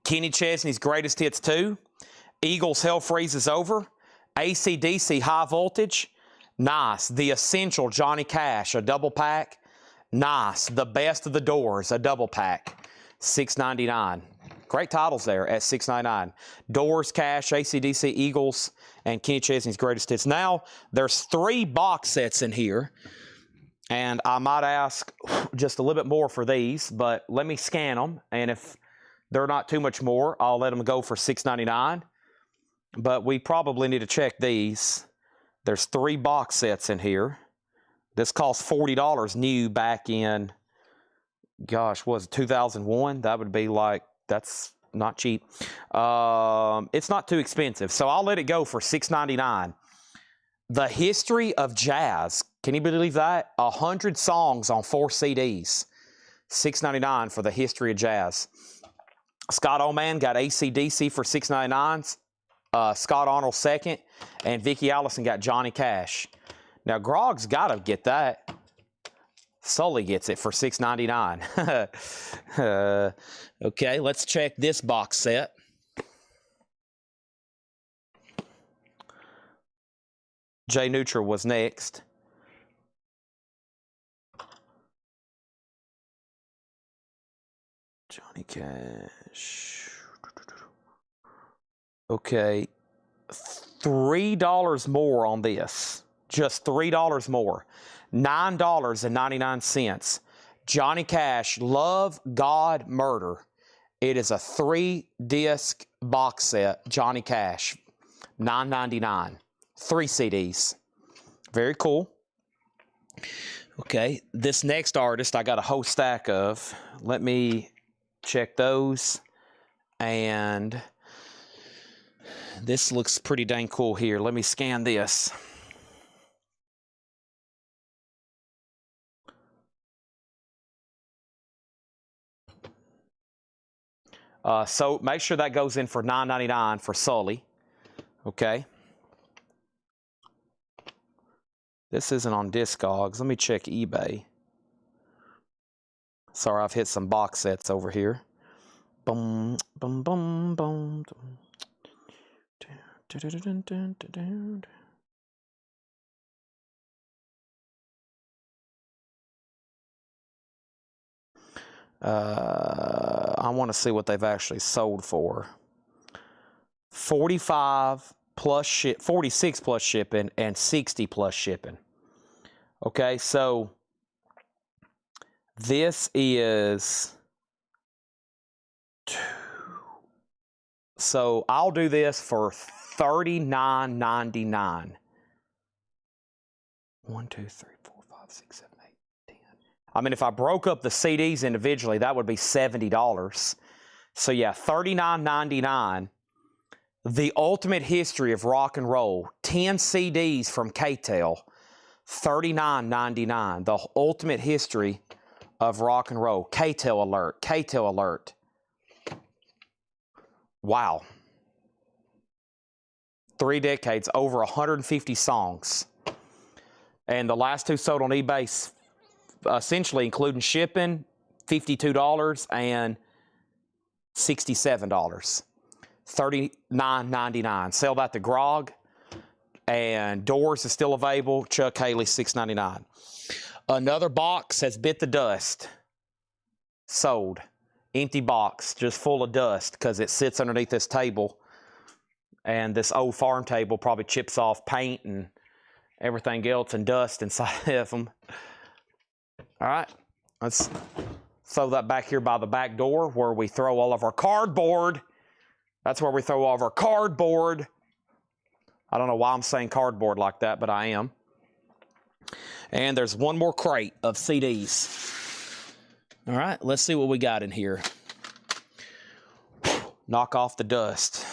Kenny Chesney's Greatest Hits 2. Eagles Hell Freezes Over. AC/DC High Voltage. Nice. The Essential Johnny Cash, a double pack. Nice. The Best of the Doors, a double pack. $6.99. Great titles there at $6.99. Doors, Cash, AC/DC, Eagles, and Kenny Chesney's Greatest Hits. Now, there's 3 box sets in here. And I might ask just a little bit more for these, but let me scan them. And if they're not too much more, I'll let them go for $6.99. But we probably need to check these. There's 3 box sets in here. This cost $40 new back in, gosh, was it 2001? That would be like, that's not cheap. It's not too expensive. So I'll let it go for $6.99. The History of Jazz. Can you believe that? 100 songs on 4 CDs. $6.99 for The History of Jazz. Scott Oman got AC/DC for $6.99. Scott Arnold second. And Vicki Allison got Johnny Cash. Now, Grog's got to get that. Sully gets it for $6.99. Okay, let's check this box set. Jay Neutra was next. Johnny Cash. Okay. $3 more on this. Just $3 more. $9.99. Johnny Cash, Love, God, Murder. It is a 3-disc box set. Johnny Cash. $9.99. 3 CDs. Very cool. Okay, this next artist I got a whole stack of. Let me check those. And this looks pretty dang cool here. Let me scan this. So make sure that goes in for $9.99 for Sully. Okay. This isn't on Discogs. Let me check eBay. Sorry, I've hit some box sets over here. Boom, boom, boom, boom. I want to see what they've actually sold for. 45 plus 46 plus shipping and 60 plus shipping. Okay, so this is, so I'll do this for $39.99. 1, 2, 3, 4, 5, 6, 7, 8, 10. I mean, if I broke up the CDs individually, that would be $70. So yeah, $39.99. The Ultimate History of Rock and Roll, 10 CDs from K-Tel, $39.99. The Ultimate History of Rock and Roll. K-Tel alert, K-Tel alert. Wow. 3 decades, over 150 songs. And the last 2 sold on eBay, essentially including shipping, $52 and $67. $39.99. Sell that to Grog. And Doors is still available. Chuck Haley, $6.99. Another box has bit the dust. Sold. Empty box, just full of dust because it sits underneath this table. And this old farm table probably chips off paint and everything else and dust inside of them. All right, let's throw that back here by the back door where we throw all of our cardboard. That's where we throw all of our cardboard. I don't know why I'm saying cardboard like that, but I am. And there's one more crate of CDs. All right, let's see what we got in here. Knock off the dust.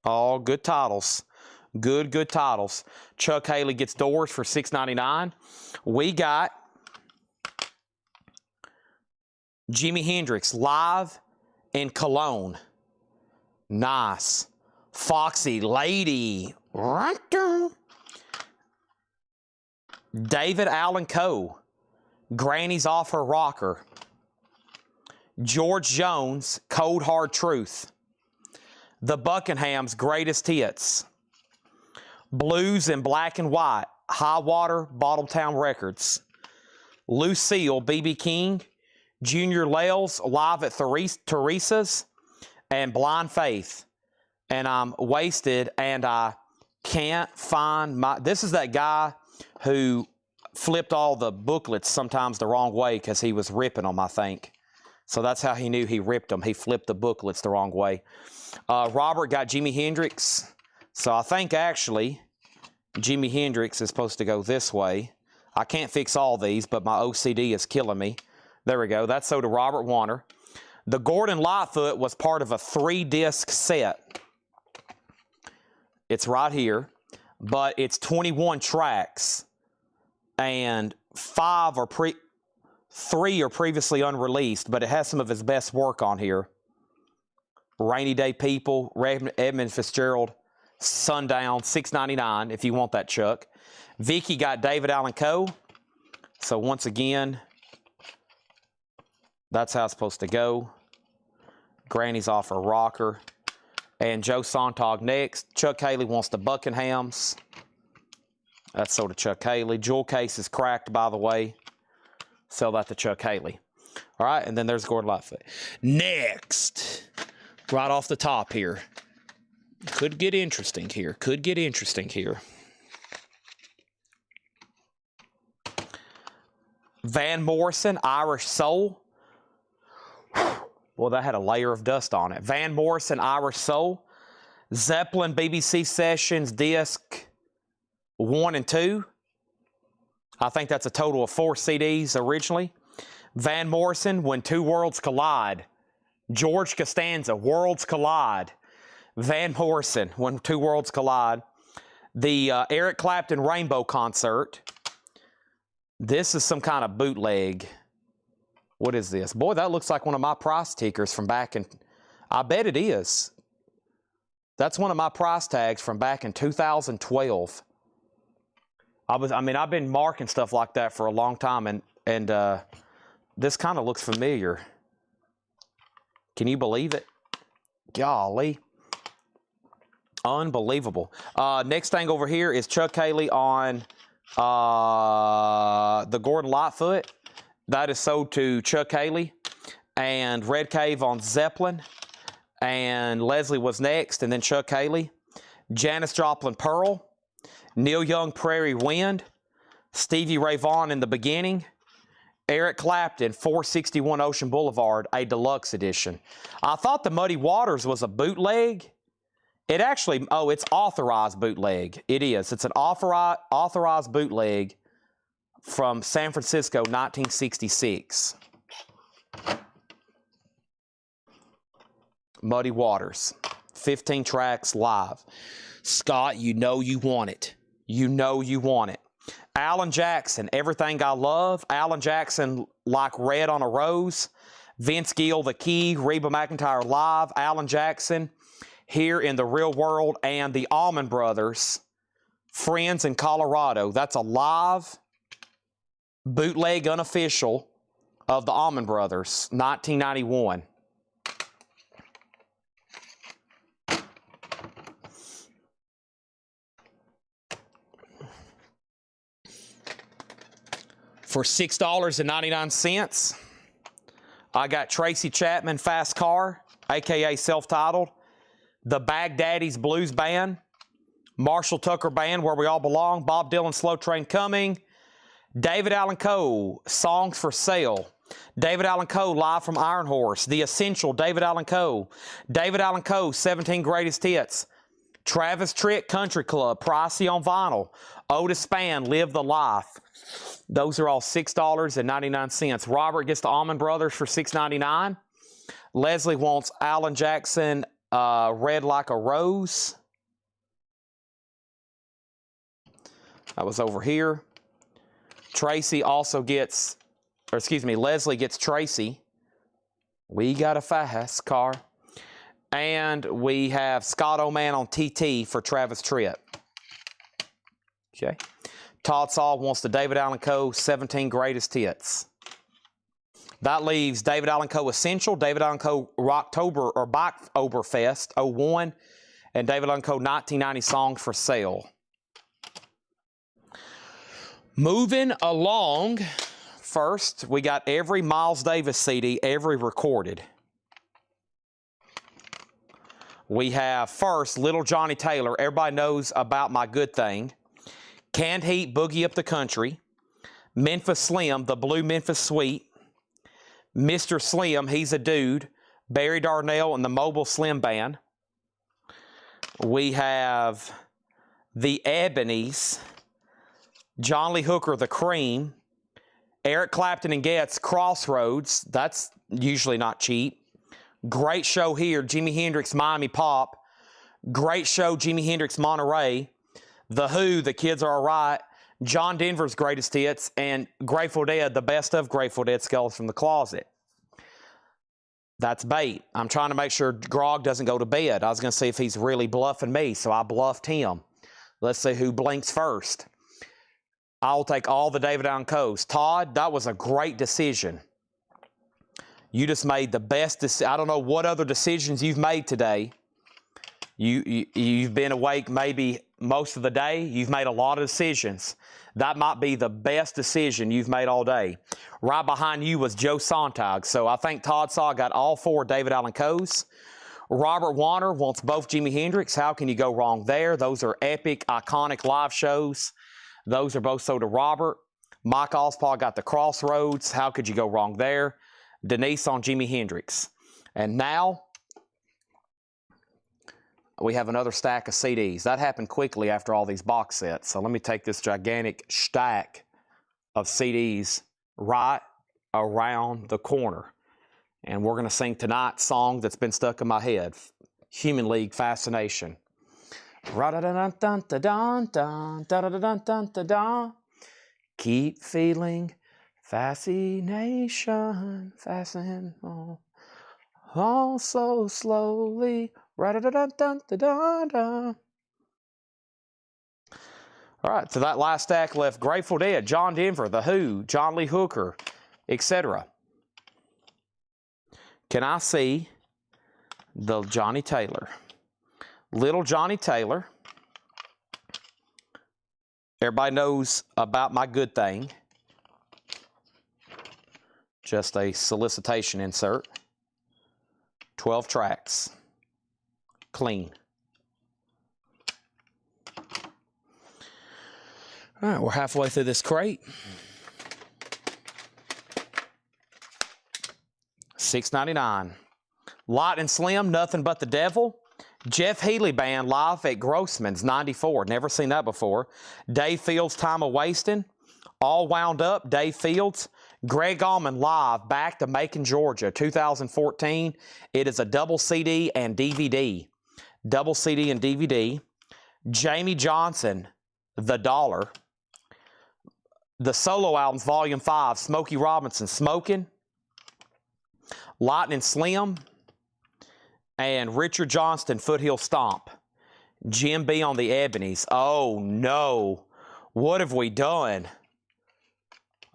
All good titles. Good titles. Chuck Haley gets Doors for $6.99. We got Jimi Hendrix live in Cologne. Nice. Foxy Lady. David Allan Coe. Granny's Off Her Rocker. George Jones, Cold Hard Truth. The Buckinghams' Greatest Hits. Blues in Black and White, High Water, Bottletown Records. Lucille, B.B. King. Junior Lales, Live at Teresa's. And Blind Faith. And I'm wasted and I can't find my... This is that guy who flipped all the booklets sometimes the wrong way because he was ripping them, I think. So that's how he knew he ripped them. He flipped the booklets the wrong way. Robert got Jimi Hendrix. So I think actually Jimi Hendrix is supposed to go this way. I can't fix all these, but my OCD is killing me. There we go. That's so to Robert Warner. The Gordon Lightfoot was part of a 3-disc set. It's right here, but it's 21 tracks, and 3 are previously unreleased, but it has some of his best work on here. Rainy Day People, Edmund Fitzgerald, Sundown, $6.99 if you want that, Chuck. Vicky got David Allan Coe. So once again, that's how it's supposed to go. Granny's Off Her Rocker. And Joe Sontag next. Chuck Haley wants the Buckinghams. That's sold to Chuck Haley. Jewel case is cracked, by the way. Sell that to Chuck Haley. All right, and then there's Gordon Lightfoot. Next, right off the top here. Could get interesting here. Could get interesting here. Van Morrison, Irish Soul. Well, that had a layer of dust on it. Van Morrison, Irish Soul. Zeppelin, BBC Sessions, disc 1 and 2. I think that's a total of 4 CDs originally. Van Morrison, When Two Worlds Collide. George Costanza, Worlds Collide. Van Morrison, When Two Worlds Collide. The Eric Clapton Rainbow Concert. This is some kind of bootleg. What is this? Boy, that looks like one of my price tickers from back in... I bet it is. That's one of my price tags from back in 2012. I've been marking stuff like that for a long time, and this kind of looks familiar. Can you believe it? Golly. Unbelievable. Next thing over here is Chuck Haley on the Gordon Lightfoot. That is sold to Chuck Haley. And Red Cave on Zeppelin. And Leslie was next, and then Chuck Haley. Janis Joplin Pearl. Neil Young Prairie Wind. Stevie Ray Vaughan In the Beginning. Eric Clapton 461 Ocean Boulevard, a deluxe edition. I thought the Muddy Waters was a bootleg. It actually, it's authorized bootleg. It is. It's an authorized bootleg from San Francisco, 1966. Muddy Waters, 15 tracks live. Scott, you know you want it. You know you want it. Alan Jackson, Everything I Love. Alan Jackson, Like Red on a Rose. Vince Gill, The Key. Reba McEntire Live. Alan Jackson, Here in the Real World. And the Allman Brothers, Friends in Colorado. That's a live bootleg unofficial of the Allman Brothers, 1991. For $6.99, I got Tracy Chapman Fast Car, a.k.a. self-titled, the Baghdaddies Blues Band, Marshall Tucker Band, Where We All Belong, Bob Dylan Slow Train Coming, David Allan Coe, Songs for Sale, David Allan Coe Live from Iron Horse, The Essential, David Allan Coe, 17 Greatest Hits, Travis Tritt Country Club, Pricey on Vinyl, Otis Spann, Live the Life. Those are all $6.99. Robert gets the Allman Brothers for $6.99. Leslie wants Alan Jackson, Red Like a Rose. That was over here. Tracy also gets, or excuse me, Leslie gets Tracy. We got a fast car. And we have Scott O'Man on TT for Travis Tritt. Okay. Todd Saul wants the David Allan Coe 17 Greatest Hits. That leaves David Allan Coe Essential, David Allan Coe Rocktober or Bikeoberfest 01, and David Allan Coe 1990 Songs for Sale. Moving along, first we got every Miles Davis CD, every recorded. We have first Little Johnny Taylor. Everybody knows about My Good Thing. Canned Heat, Boogie Up the Country. Memphis Slim, the Blue Memphis Suite. Mr. Slim, He's a Dude. Barry Darnell and the Mobile Slim Band. We have the Ebonies. John Lee Hooker, The Cream. Eric Clapton and Getz, Crossroads. That's usually not cheap. Great Show Here, Jimi Hendrix, Miami Pop. Great Show, Jimi Hendrix, Monterey. The Who, The Kids Are Alright. John Denver's Greatest Hits. And Grateful Dead, the best of Grateful Dead, Skeletons from the Closet. That's bait. I'm trying to make sure Grog doesn't go to bed. I was going to see if he's really bluffing me, so I bluffed him. Let's see who blinks first. I'll take all the David Allan Coes. Todd, that was a great decision. You just made the best decision. I don't know what other decisions you've made today. You've been awake maybe most of the day. You've made a lot of decisions. That might be the best decision you've made all day. Right behind you was Joe Sontag. So I think Todd Saw got all four David Allan Coes. Robert Warner wants both Jimi Hendrix. How can you go wrong there? Those are epic, iconic live shows. Those are both sold to Robert. Mike Ospaw got the Crossroads. How could you go wrong there? Denise on Jimi Hendrix. And now we have another stack of CDs. That happened quickly after all these box sets. So let me take this gigantic stack of CDs right around the corner. And we're going to sing tonight's song that's been stuck in my head, Human League Fascination. Keep feeling fascination, fasten all so slowly. All right, so that last stack left Grateful Dead, John Denver, The Who, John Lee Hooker, etc. Can I see the Johnny Taylor? Little Johnny Taylor. Everybody knows about My Good Thing. Just a solicitation insert. 12 tracks. Clean. All right, we're halfway through this crate. $6.99. Light and Slim, Nothing But the Devil. Jeff Healey Band live at Grossman's, 94. Never seen that before. Dave Fields, Time of Wasting. All Wound Up, Dave Fields. Greg Allman live, back to Macon, Georgia, 2014. It is a double CD and DVD. Double CD and DVD. Jamie Johnson, The Dollar. The solo albums, Volume 5, Smokey Robinson, Smokin'. Lightning Slim. And Richard Johnston, Foothill Stomp. Jim B on the Ebonies. Oh, no. What have we done?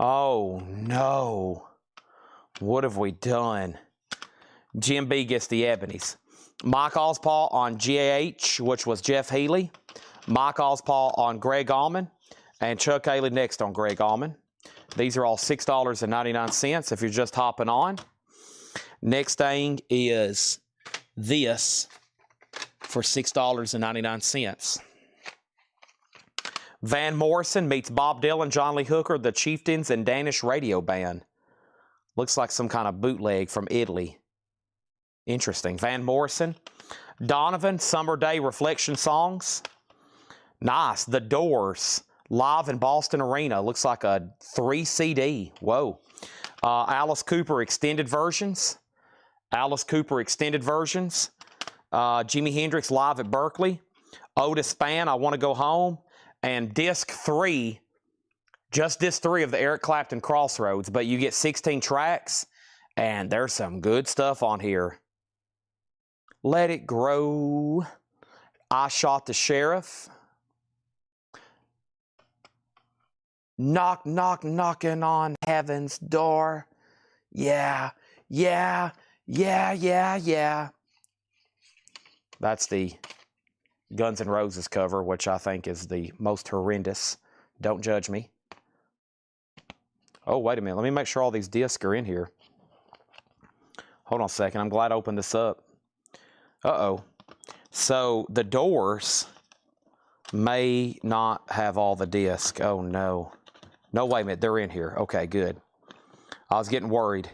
Oh, no. What have we done? Jim B gets the Ebonies. Mike Ospaw on GAH, which was Jeff Healey. Mike Ospaw on Greg Allman. And Chuck Haley next on Greg Allman. These are all $6.99 if you're just hopping on. Next thing is this for $6.99. Van Morrison meets Bob Dylan, John Lee Hooker, the Chieftains, and Danish Radio Band. Looks like some kind of bootleg from Italy. Interesting. Van Morrison. Donovan, Summer Day Reflection Songs. Nice. The Doors, live in Boston Arena. Looks like a 3 CD. Whoa. Alice Cooper extended versions. Alice Cooper extended versions. Jimi Hendrix live at Berkeley. Otis Spann, I Want to Go Home. And disc 3, just disc 3 of the Eric Clapton Crossroads, but you get 16 tracks, and there's some good stuff on here. Let It Grow. I Shot the Sheriff. Knock, knock, knocking on heaven's door. Yeah, yeah, yeah, yeah, yeah. That's the Guns N' Roses cover, which I think is the most horrendous. Don't judge me. Oh, wait a minute. Let me make sure all these discs are in here. Hold on a second. I'm glad I opened this up. Uh-oh. So the Doors may not have all the discs. Oh, no. No, wait a minute. They're in here. Okay, good. I was getting worried.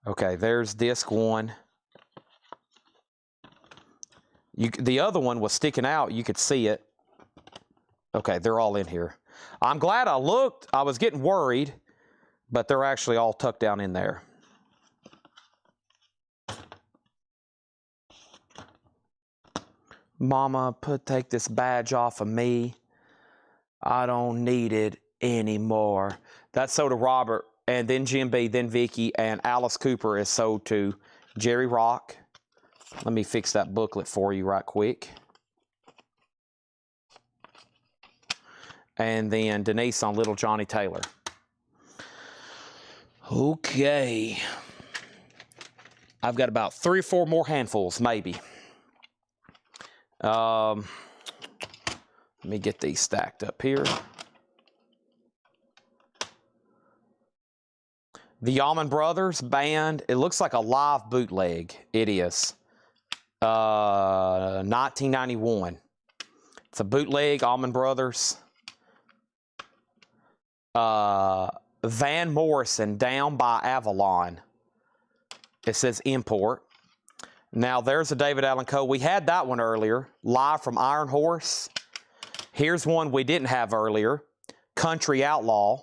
Okay, there's disc 1. The other one was sticking out. You could see it. Okay, they're all in here. I'm glad I looked. I was getting worried, but they're actually all tucked down in there. Mama, take this badge off of me. I don't need it anymore. That's sold to Robert, and then Jim B, then Vicky, and Alice Cooper is sold to Jerry Rock. Let me fix that booklet for you right quick. And then Denise on Little Johnny Taylor. Okay. I've got about 3 or 4 more handfuls, maybe. Let me get these stacked up here. The Allman Brothers Band. It looks like a live bootleg. It is. 1991. It's a bootleg, Allman Brothers. Van Morrison, Down by Avalon. It says import. Now there's a David Allan Coe. We had that one earlier, live from Iron Horse. Here's one we didn't have earlier, Country Outlaw.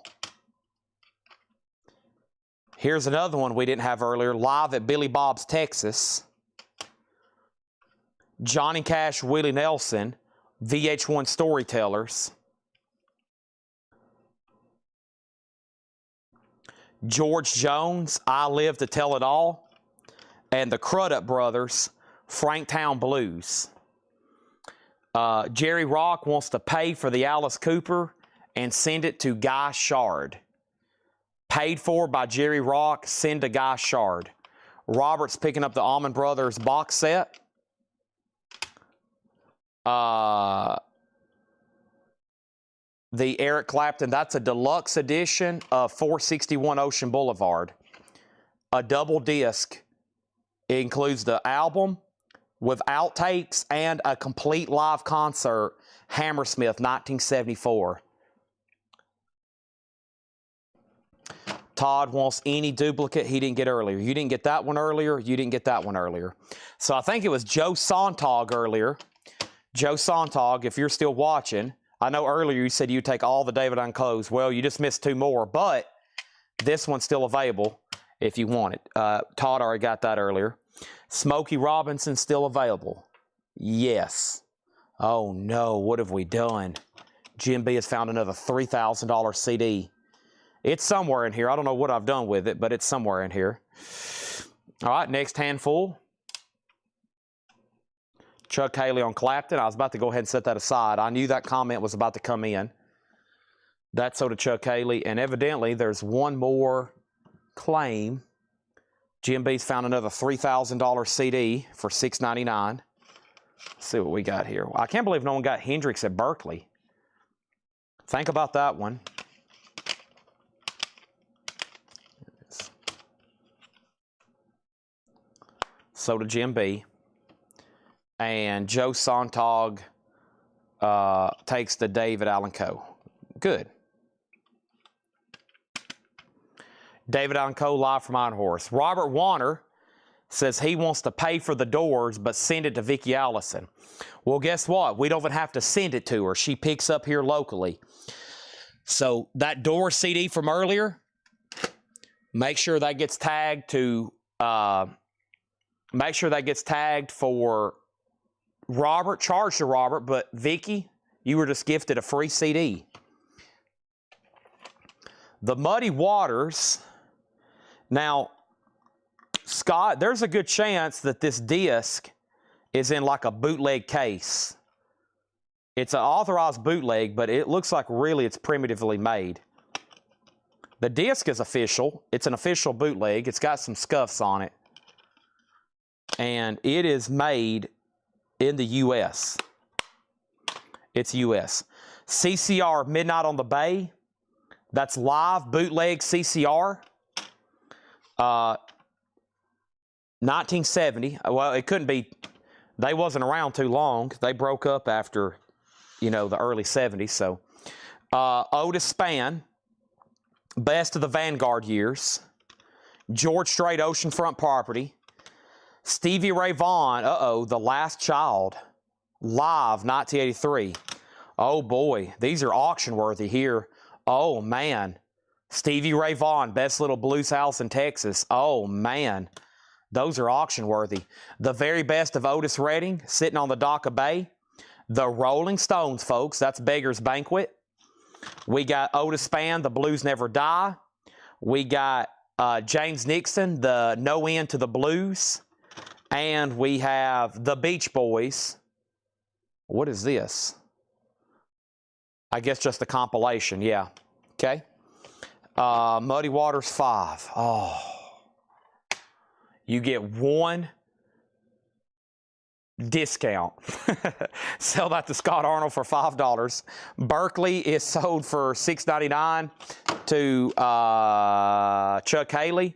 Here's another one we didn't have earlier, live at Billy Bob's, Texas. Johnny Cash, Willie Nelson, VH1 Storytellers. George Jones, I Live to Tell It All. And the Crudup Brothers, Franktown Blues. Jerry Rock wants to pay for the Alice Cooper and send it to Guy Shard. Paid for by Jerry Rock, send to Guy Shard. Robert's picking up the Allman Brothers box set. The Eric Clapton, that's a deluxe edition of 461 Ocean Boulevard. A double disc. It includes the album with outtakes and a complete live concert, Hammersmith, 1974. Todd wants any duplicate he didn't get earlier. You didn't get that one earlier. You didn't get that one earlier. So I think it was Joe Sontag earlier. Joe Sontag, if you're still watching, I know earlier you said you'd take all the David Allan Coes. Well, you just missed 2 more, but this one's still available if you want it. Todd already got that earlier. Smokey Robinson still available. Yes. Oh no, what have we done? Jim B has found another $3,000 CD. It's somewhere in here. I don't know what I've done with it, but it's somewhere in here. All right, next handful. Chuck Haley on Clapton. I was about to go ahead and set that aside. I knew that comment was about to come in. That's so to Chuck Haley. And evidently, there's one more claim. Jim B's found another $3,000 CD for $6.99. Let's see what we got here. I can't believe no one got Hendrix at Berkeley. Think about that one. So did Jim B. And Joe Sontag takes the David Allan Coe. Good. David Allan Coe live from Iron Horse. Robert Warner says he wants to pay for the Doors but send it to Vicki Allison. Well, guess what? We don't even have to send it to her. She picks up here locally. So that Doors CD from earlier, make sure that gets tagged to, make sure that gets tagged for Robert, charge to Robert, but Vicki, you were just gifted a free CD. The Muddy Waters. Now, Scott, there's a good chance that this disc is in like a bootleg case. It's an authorized bootleg, but it looks like really it's primitively made. The disc is official. It's an official bootleg. It's got some scuffs on it. And it is made in the U.S. It's U.S. CCR Midnight on the Bay. That's live bootleg CCR. 1970. Well, it couldn't be. They wasn't around too long. They broke up after, you know, the early 70s. So, Otis Spann, Best of the Vanguard Years. George Strait, Oceanfront Property. Stevie Ray Vaughan, The Last Child, live, 1983. Oh boy, these are auction worthy here. Oh man, Stevie Ray Vaughan, Best Little Blues House in Texas. Oh man, those are auction worthy. The Very Best of Otis Redding, sitting on the dock of Bay. The Rolling Stones, folks, that's Beggar's Banquet. We got Otis Spann, The Blues Never Die. We got James Nixon, The No End to the Blues. And we have the Beach Boys. What is this? I guess just a compilation, yeah. Okay. Muddy Waters 5. Oh. You get one discount. Sell that to Scott Arnold for $5. Berkeley is sold for $6.99 to Chuck Haley.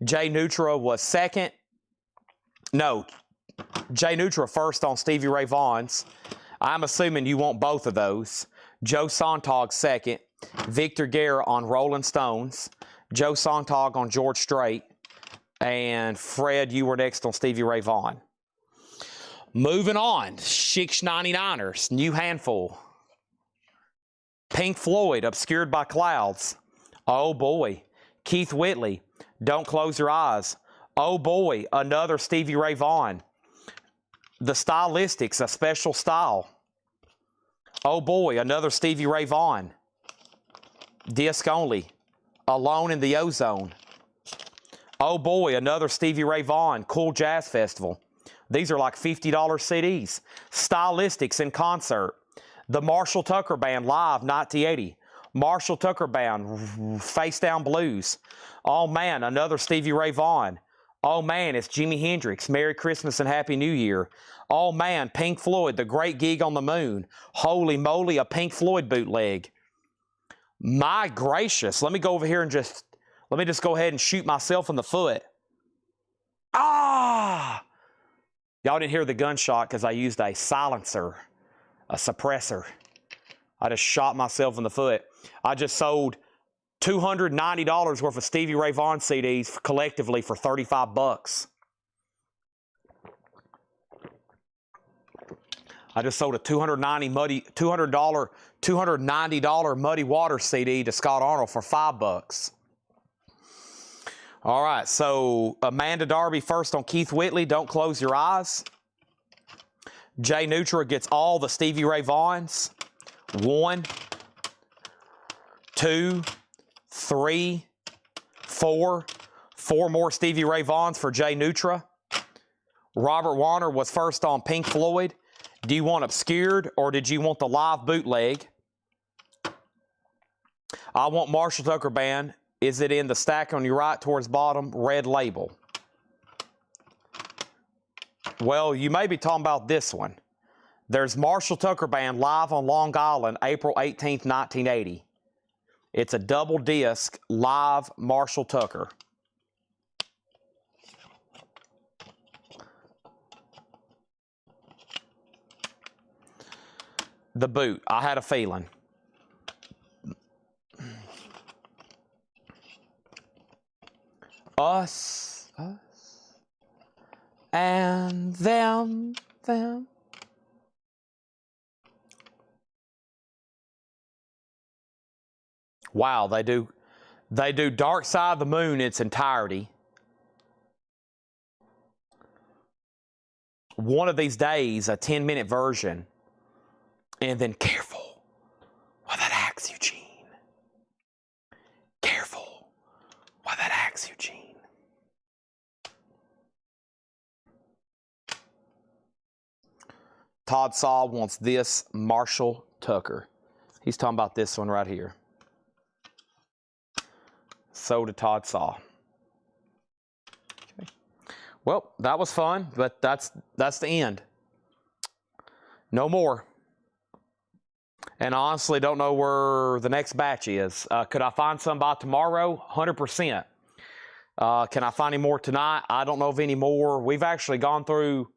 Jay Nutra was second. No, Jay Nutra first on Stevie Ray Vaughan's. I'm assuming you want both of those. Joe Sontag second. Victor Guerra on Rolling Stones. Joe Sontag on George Strait. And Fred, you were next on Stevie Ray Vaughan. Moving on, $6.99ers, new handful. Pink Floyd, Obscured by Clouds. Oh boy. Keith Whitley, Don't Close Your Eyes. Oh boy, another Stevie Ray Vaughan. The Stylistics, A Special Style. Oh boy, another Stevie Ray Vaughan. Disc only. Alone in the Ozone. Oh boy, another Stevie Ray Vaughan, Cool Jazz Festival. These are like $50 CDs. Stylistics in concert. The Marshall Tucker Band live, 1980. Marshall Tucker Band, Face Down Blues. Oh man, another Stevie Ray Vaughan. Oh man, it's Jimi Hendrix, Merry Christmas and Happy New Year. Oh man, Pink Floyd, The Great Gig on the Moon. Holy moly, a Pink Floyd bootleg. My gracious, let me go over here and let me just go ahead and shoot myself in the foot. Ah! Y'all didn't hear the gunshot because I used a silencer, a suppressor. I just shot myself in the foot. I just sold $290 worth of Stevie Ray Vaughan CDs collectively for $35. I just sold a $290 Muddy Waters CD to Scott Arnold for $5. All right, so Amanda Darby first on Keith Whitley, Don't Close Your Eyes. Jay Nutra gets all the Stevie Ray Vaughans. 1, 2, 3, 4. 4 more Stevie Ray Vaughans for Jay Nutra. Robert Warner was first on Pink Floyd. Do you want Obscured or did you want the live bootleg? I want Marshall Tucker Band. Is it in the stack on your right towards bottom, red label? Well, you may be talking about this one. There's Marshall Tucker Band live on Long Island, April 18th, 1980. It's a double disc live Marshall Tucker. The boot. I had a feeling. Us, and them. Wow, they do Dark Side of the Moon its entirety. One of these days, a 10-minute version. And then careful with that axe, Eugene. Careful with that axe, Eugene. Todd Saw wants this Marshall Tucker. He's talking about this one right here. So did Todd Saw. Okay. Well, that was fun, but that's the end. No more. And I honestly don't know where the next batch is. Could I find some by tomorrow? 100%. Can I find any more tonight? I don't know of any more. We've actually gone through,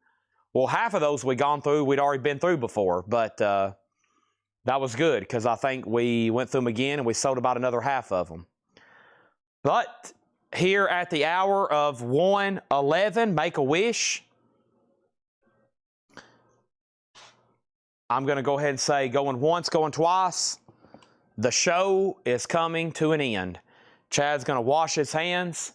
well, half of those we'd already been through before, but that was good because I think we went through them again and we sold about another half of them. But here at the hour of 1:11, make a wish. I'm going to go ahead and say going once, going twice. The show is coming to an end. Chad's going to wash his hands.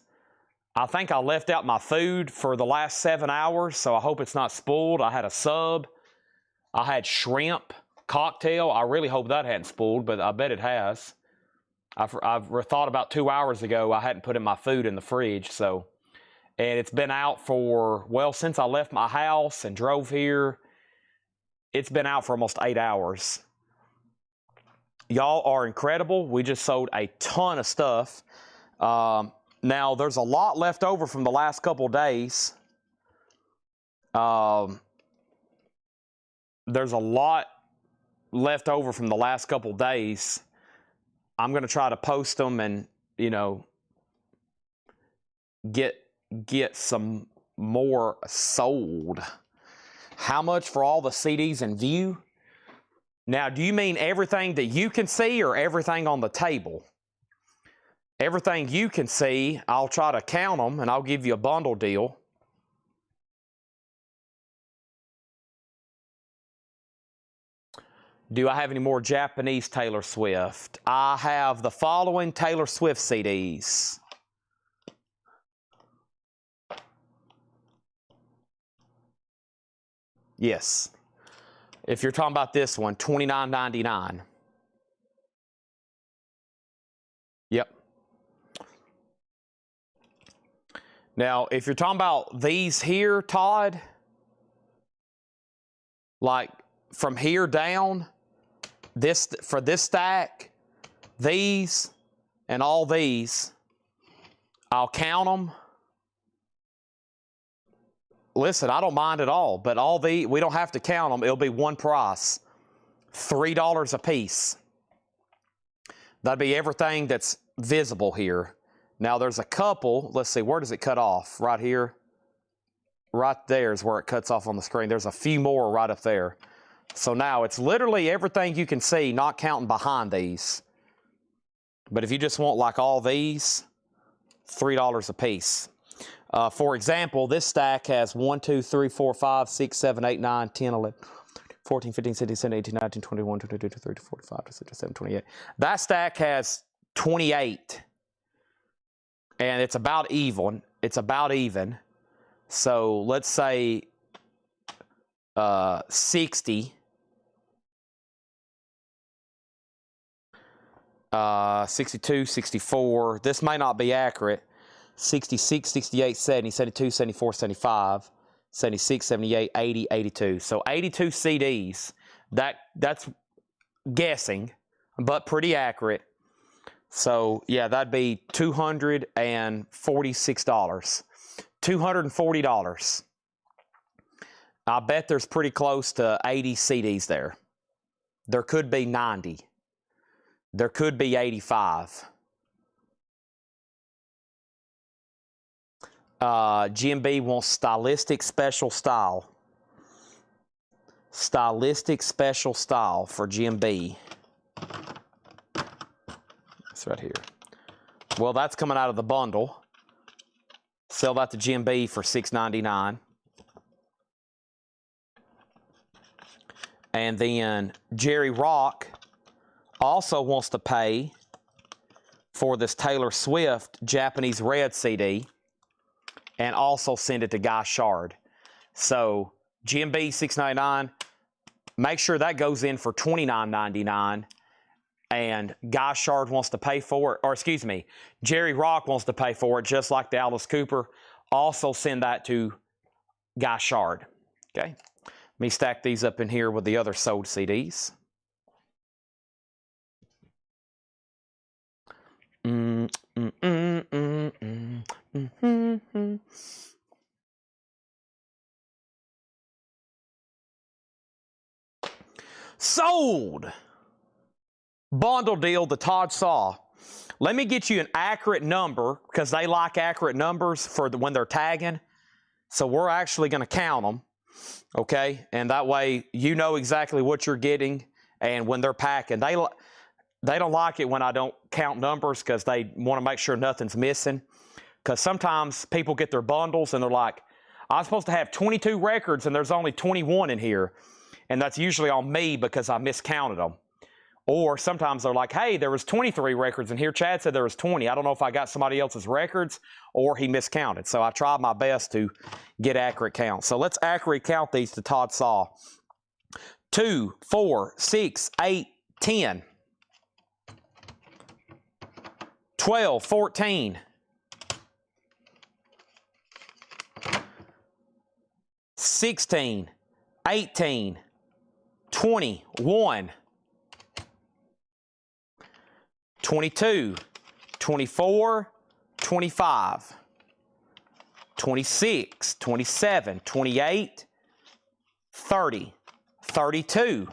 I think I left out my food for the last 7 hours, so I hope it's not spoiled. I had a sub. I had shrimp cocktail. I really hope that hadn't spoiled, but I bet it has. I've thought about 2 hours ago I hadn't put my food in the fridge, so. And it's been out for, well, since I left my house and drove here, it's been out for almost 8 hours. Y'all are incredible. We just sold a ton of stuff. Now, there's a lot left over from the last couple days. There's a lot left over from the last couple days. I'm going to try to post them and, you know, get some more sold. How much for all the CDs in view? Now, do you mean everything that you can see or everything on the table? Everything you can see, I'll try to count them and I'll give you a bundle deal. Do I have any more Japanese Taylor Swift? I have the following Taylor Swift CDs. Yes. If you're talking about this one, $29.99. Yep. Now, if you're talking about these here, Todd, like from here down, for this stack, these and all these, I'll count them. Listen, I don't mind at all, but we don't have to count them. It'll be one price, $3 a piece. That'd be everything that's visible here. Now there's a couple, let's see, where does it cut off? Right here. Right there is where it cuts off on the screen. There's a few more right up there. So now it's literally everything you can see, not counting behind these. But if you just want like all these, $3 a piece. For example, this stack has 1, 2, 3, 4, 5, 6, 7, 8, 9, 10, 11, 14, 15, 16, 17, 18, 19, 21, 22, 23, 24, 25, 26, 27, 28. That stack has 28. And it's about even. It's about even. So let's say 60. 62, 64. This may not be accurate. 66, 68, 70, 72, 74, 75, 76, 78, 80, 82. So 82 CDs. That's guessing, but pretty accurate. So yeah, that'd be $246. $240. I bet there's pretty close to 80 CDs there. There could be 90. There could be 85. Jim B wants stylistic special style. Stylistic Special Style for GMB. It's right here. Well, that's coming out of the bundle. Sell that to GMB for $6.99. And then Jerry Rock also wants to pay for this Taylor Swift Japanese Red CD and also send it to Guy Shard. So GMB $6.99. Make sure that goes in for $29.99. And Guy Shard wants to pay for it, or excuse me, Jerry Rock wants to pay for it, just like the Alice Cooper. Also send that to Guy Shard. Okay. Let me stack these up in here with the other sold CDs. Sold! Bundle deal, the Todd Saw. Let me get you an accurate number, because they like accurate numbers for when they're tagging. So we're actually going to count them, okay? And that way you know exactly what you're getting. And when they're packing, they don't like it when I don't count numbers, because they want to make sure nothing's missing. Because sometimes people get their bundles and they're like, I'm supposed to have 22 records and there's only 21 in here. And that's usually on me because I miscounted them. Or sometimes they're like, hey, there was 23 records in here. Chad said there was 20. I don't know if I got somebody else's records or he miscounted. So I tried my best to get accurate counts. So let's accurately count these to Todd Saw. 2, 4, 6, 8, 10. 12, 14. 16, 18, 21. 22, 24, 25, 26, 27, 28, 30, 32,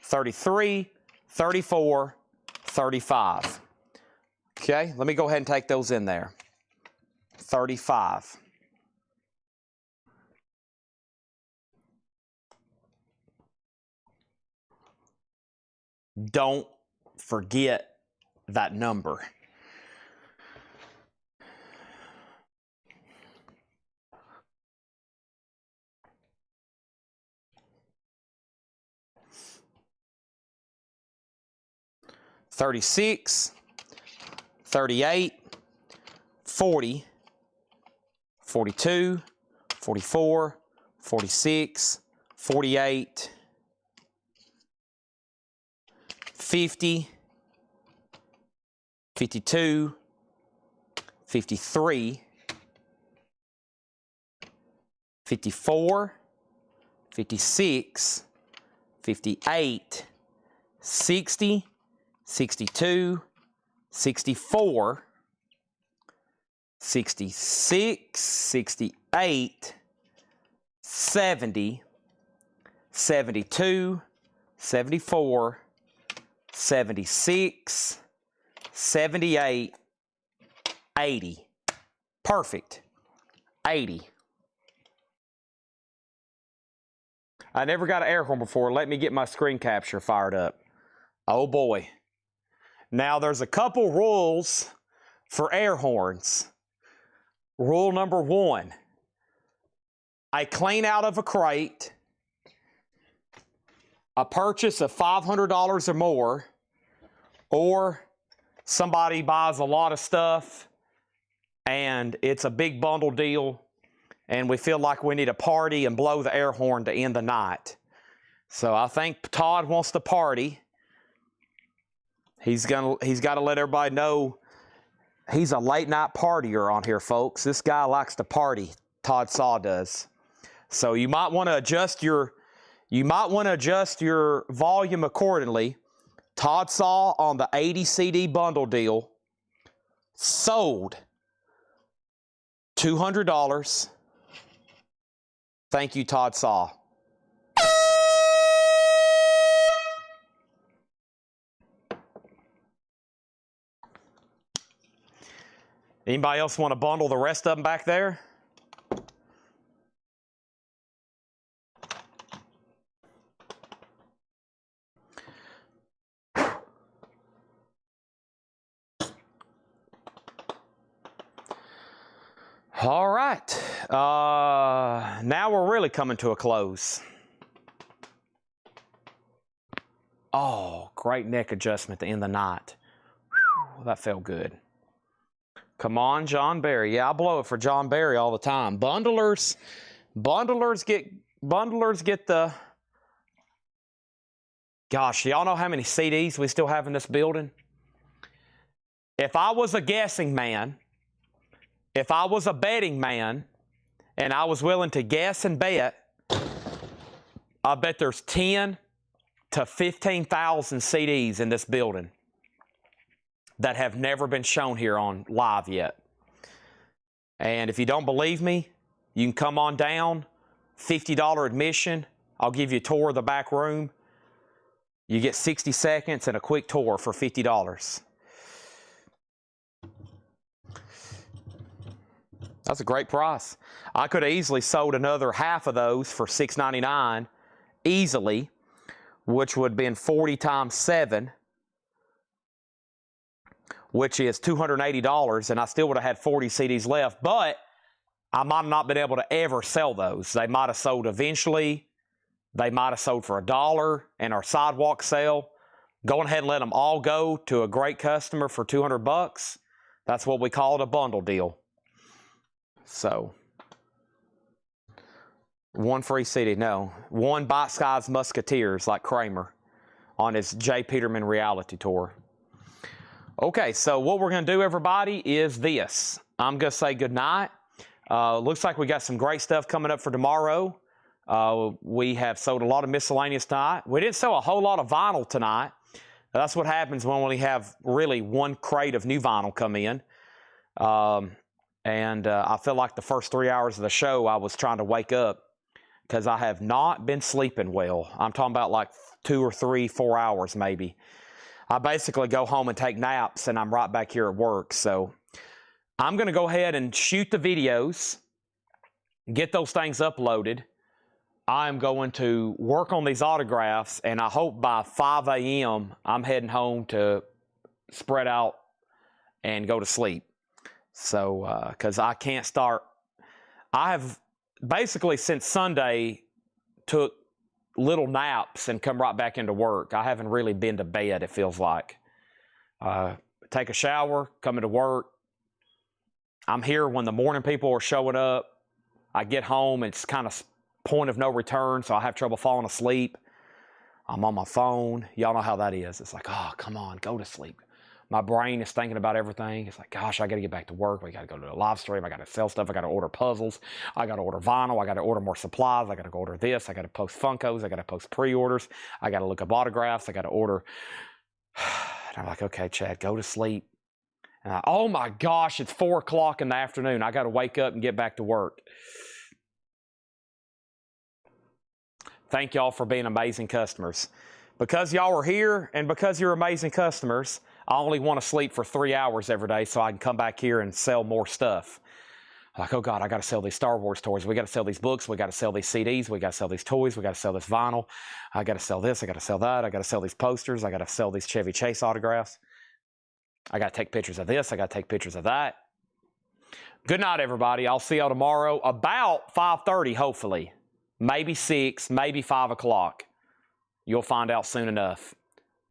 33, 34, 35. Okay, let me go ahead and take those in there. 35. Don't forget that number. $36, $38, $40, $42, $44, $46, $48, $50, $52, $53, $54, $56, $58, $60, $62, $64, $66, $68, $70, $72, $74, $76, $78, $80. Perfect. $80. I never got an air horn before. Let me get my screen capture fired up. Oh boy. Now there's a couple rules for air horns. Rule number 1. A clean out of a crate, a purchase of $500 or more, or somebody buys a lot of stuff and it's a big bundle deal and we feel like we need a party and blow the air horn to end the night. So I think Todd wants to party. He's got to let everybody know he's a late night partier on here, folks. This guy likes to party. Todd Saw does. So you might want to adjust your volume accordingly. Todd Saw on the 80 CD bundle deal sold $200. Thank you, Todd Saw. Anybody else want to bundle the rest of them back there? All right. Now we're really coming to a close. Oh, great neck adjustment to end the night. Whew, that felt good. Come on, John Barry. Yeah, I blow it for John Barry all the time. Bundlers get the... Gosh, y'all know how many CDs we still have in this building? If I was a guessing man, if I was a betting man, and I was willing to guess and bet, I bet there's 10 to 15,000 CDs in this building that have never been shown here on live yet. And if you don't believe me, you can come on down, $50 admission. I'll give you a tour of the back room. You get 60 seconds and a quick tour for $50. That's a great price. I could have easily sold another half of those for $6.99 easily, which would have been 40 times 7, which is $280, and I still would have had 40 CDs left, but I might have not been able to ever sell those. They might have sold eventually. They might have sold for $1 in our sidewalk sale. Going ahead and let them all go to a great customer for $200. That's what we call it, a bundle deal. So, one free CD, no. One Bite Skies Musketeers like Kramer on his J. Peterman reality tour. Okay, so what we're going to do, everybody, is this. I'm going to say goodnight. Looks like we got some great stuff coming up for tomorrow. We have sold a lot of miscellaneous tonight. We didn't sell a whole lot of vinyl tonight. That's what happens when we have really one crate of new vinyl come in. I feel like the first 3 hours of the show I was trying to wake up because I have not been sleeping well. I'm talking about like 2 or 3, 4 hours maybe. I basically go home and take naps and I'm right back here at work. So I'm going to go ahead and shoot the videos, get those things uploaded. I'm going to work on these autographs, and I hope by 5 a.m. I'm heading home to spread out and go to sleep. So, because I can't start, I have basically since Sunday took little naps and come right back into work. I haven't really been to bed, it feels like. Take a shower, come into work. I'm here when the morning people are showing up. I get home, it's kind of point of no return, so I have trouble falling asleep. I'm on my phone. Y'all know how that is. It's like, oh, come on, go to sleep. My brain is thinking about everything. It's like, gosh, I got to get back to work. We got to go to the live stream. I got to sell stuff. I got to order puzzles. I got to order vinyl. I got to order more supplies. I got to go order this. I got to post Funkos. I got to post pre-orders. I got to look up autographs. I got to order. And I'm like, okay, Chad, go to sleep. And oh my gosh, it's 4 o'clock in the afternoon. I got to wake up and get back to work. Thank y'all for being amazing customers. Because y'all are here and because you're amazing customers, I only want to sleep for 3 hours every day so I can come back here and sell more stuff. Like, oh God, I got to sell these Star Wars toys. We got to sell these books. We got to sell these CDs. We got to sell these toys. We got to sell this vinyl. I got to sell this. I got to sell that. I got to sell these posters. I got to sell these Chevy Chase autographs. I got to take pictures of this. I got to take pictures of that. Good night, everybody. I'll see y'all tomorrow about 5:30, hopefully. Maybe 6, maybe 5 o'clock. You'll find out soon enough.